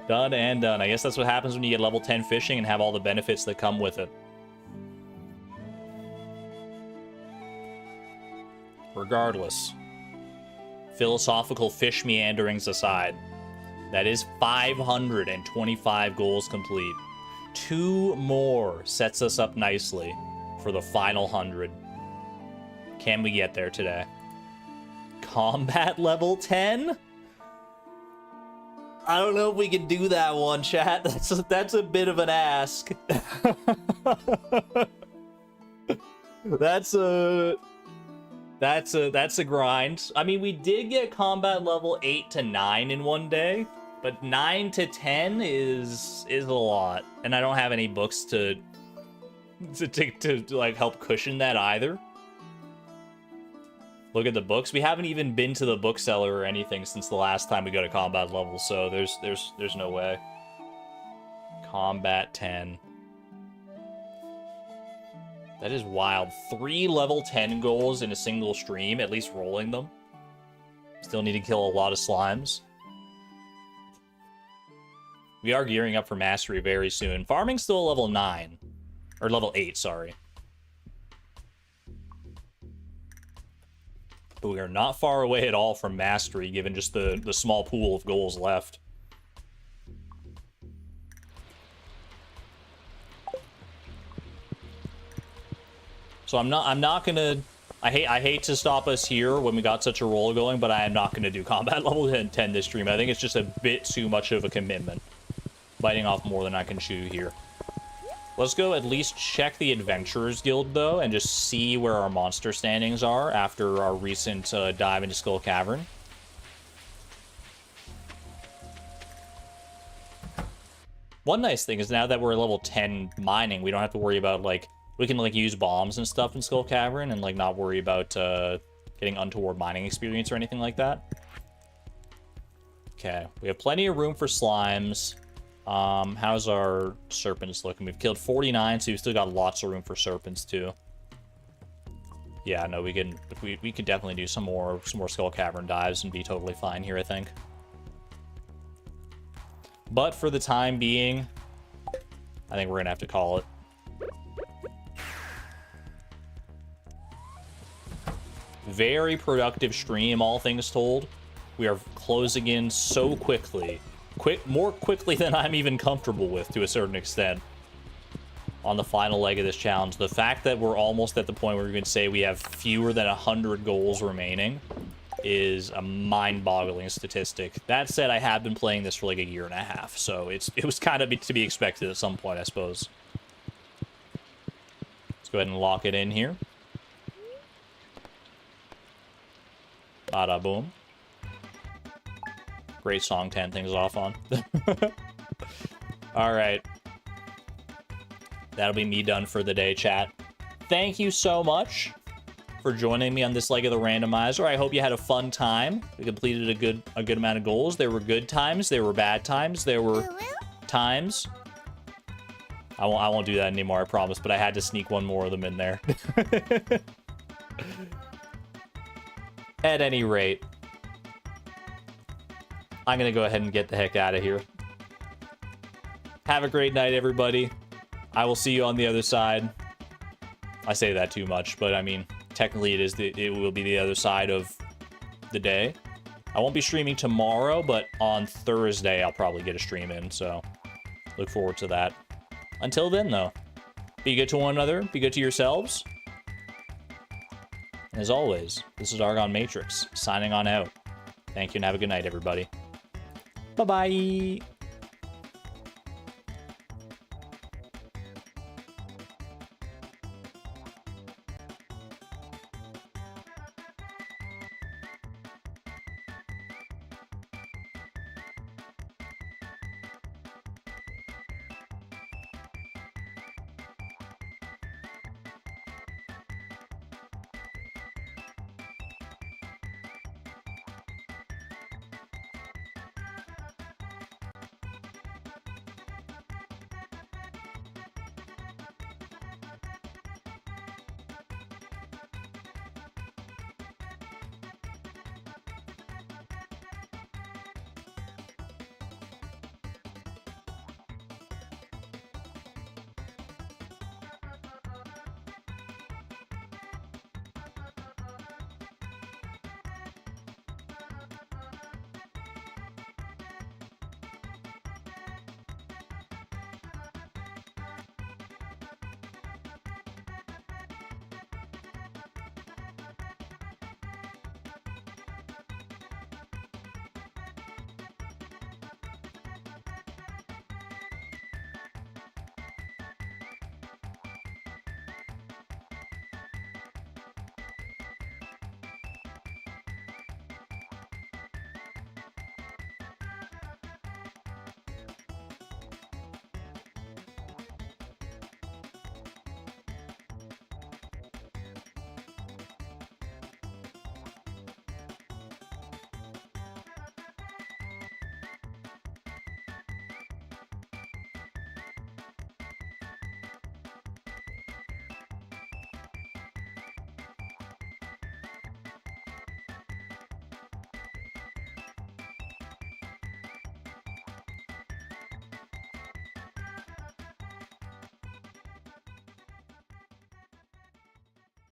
Done and done. I guess that's what happens when you get level 10 fishing and have all the benefits that come with it. Regardless, philosophical fish meanderings aside, that is 525 goals complete. 2 more sets us up nicely for the final 100. Can we get there today? Combat level 10? I don't know if we can do that one, chat. That's a bit of an ask. That's a grind. I mean, we did get combat level 8 to 9 in one day, but 9 to 10 is a lot, and I don't have any books to like help cushion that either. Look at the books. We haven't even been to the bookseller or anything since the last time we got a combat level, so there's no way. Combat 10. That is wild. 3 level 10 goals in a single stream, at least rolling them. Still need to kill a lot of slimes. We are gearing up for mastery very soon. Farming's still level 9. Or level 8, sorry. But we are not far away at all from mastery, given just the small pool of goals left. So I'm not gonna... I hate to stop us here when we got such a roll going, but I am not gonna do combat level 10 this stream. I think it's just a bit too much of a commitment. Biting off more than I can chew here. Let's go at least check the Adventurers Guild, though, and just see where our monster standings are after our recent dive into Skull Cavern. One nice thing is now that we're level 10 mining, we don't have to worry about, like, we can, like, use bombs and stuff in Skull Cavern and, like, not worry about getting untoward mining experience or anything like that. Okay, we have plenty of room for slimes. How's our serpents looking? We've killed 49, so we've still got lots of room for serpents too. Yeah, no, we can definitely do some more Skull Cavern dives and be totally fine here, I think. But for the time being, I think we're gonna have to call it. Very productive stream, all things told. We are closing in so quickly. More quickly than I'm even comfortable with, to a certain extent, on the final leg of this challenge. The fact that we're almost at the point where we can say we have fewer than 100 goals remaining is a mind-boggling statistic. That said, I have been playing this for like a year and a half, so it was kind of to be expected at some point, I suppose. Let's go ahead and lock it in here. Bada boom. Great song to end things off on. All right. That'll be me done for the day, chat. Thank you so much for joining me on this leg of the randomizer. I hope you had a fun time. We completed a good amount of goals. There were good times. There were bad times. There were times. I won't do that anymore, I promise, but I had to sneak one more of them in there. At any rate, I'm going to go ahead and get the heck out of here. Have a great night, everybody. I will see you on the other side. I say that too much, but I mean, technically it will be the other side of the day. I won't be streaming tomorrow, but on Thursday I'll probably get a stream in, so look forward to that. Until then, though, be good to one another, be good to yourselves. And as always, this is Argon Matrix, signing on out. Thank you and have a good night, everybody. Bye-bye.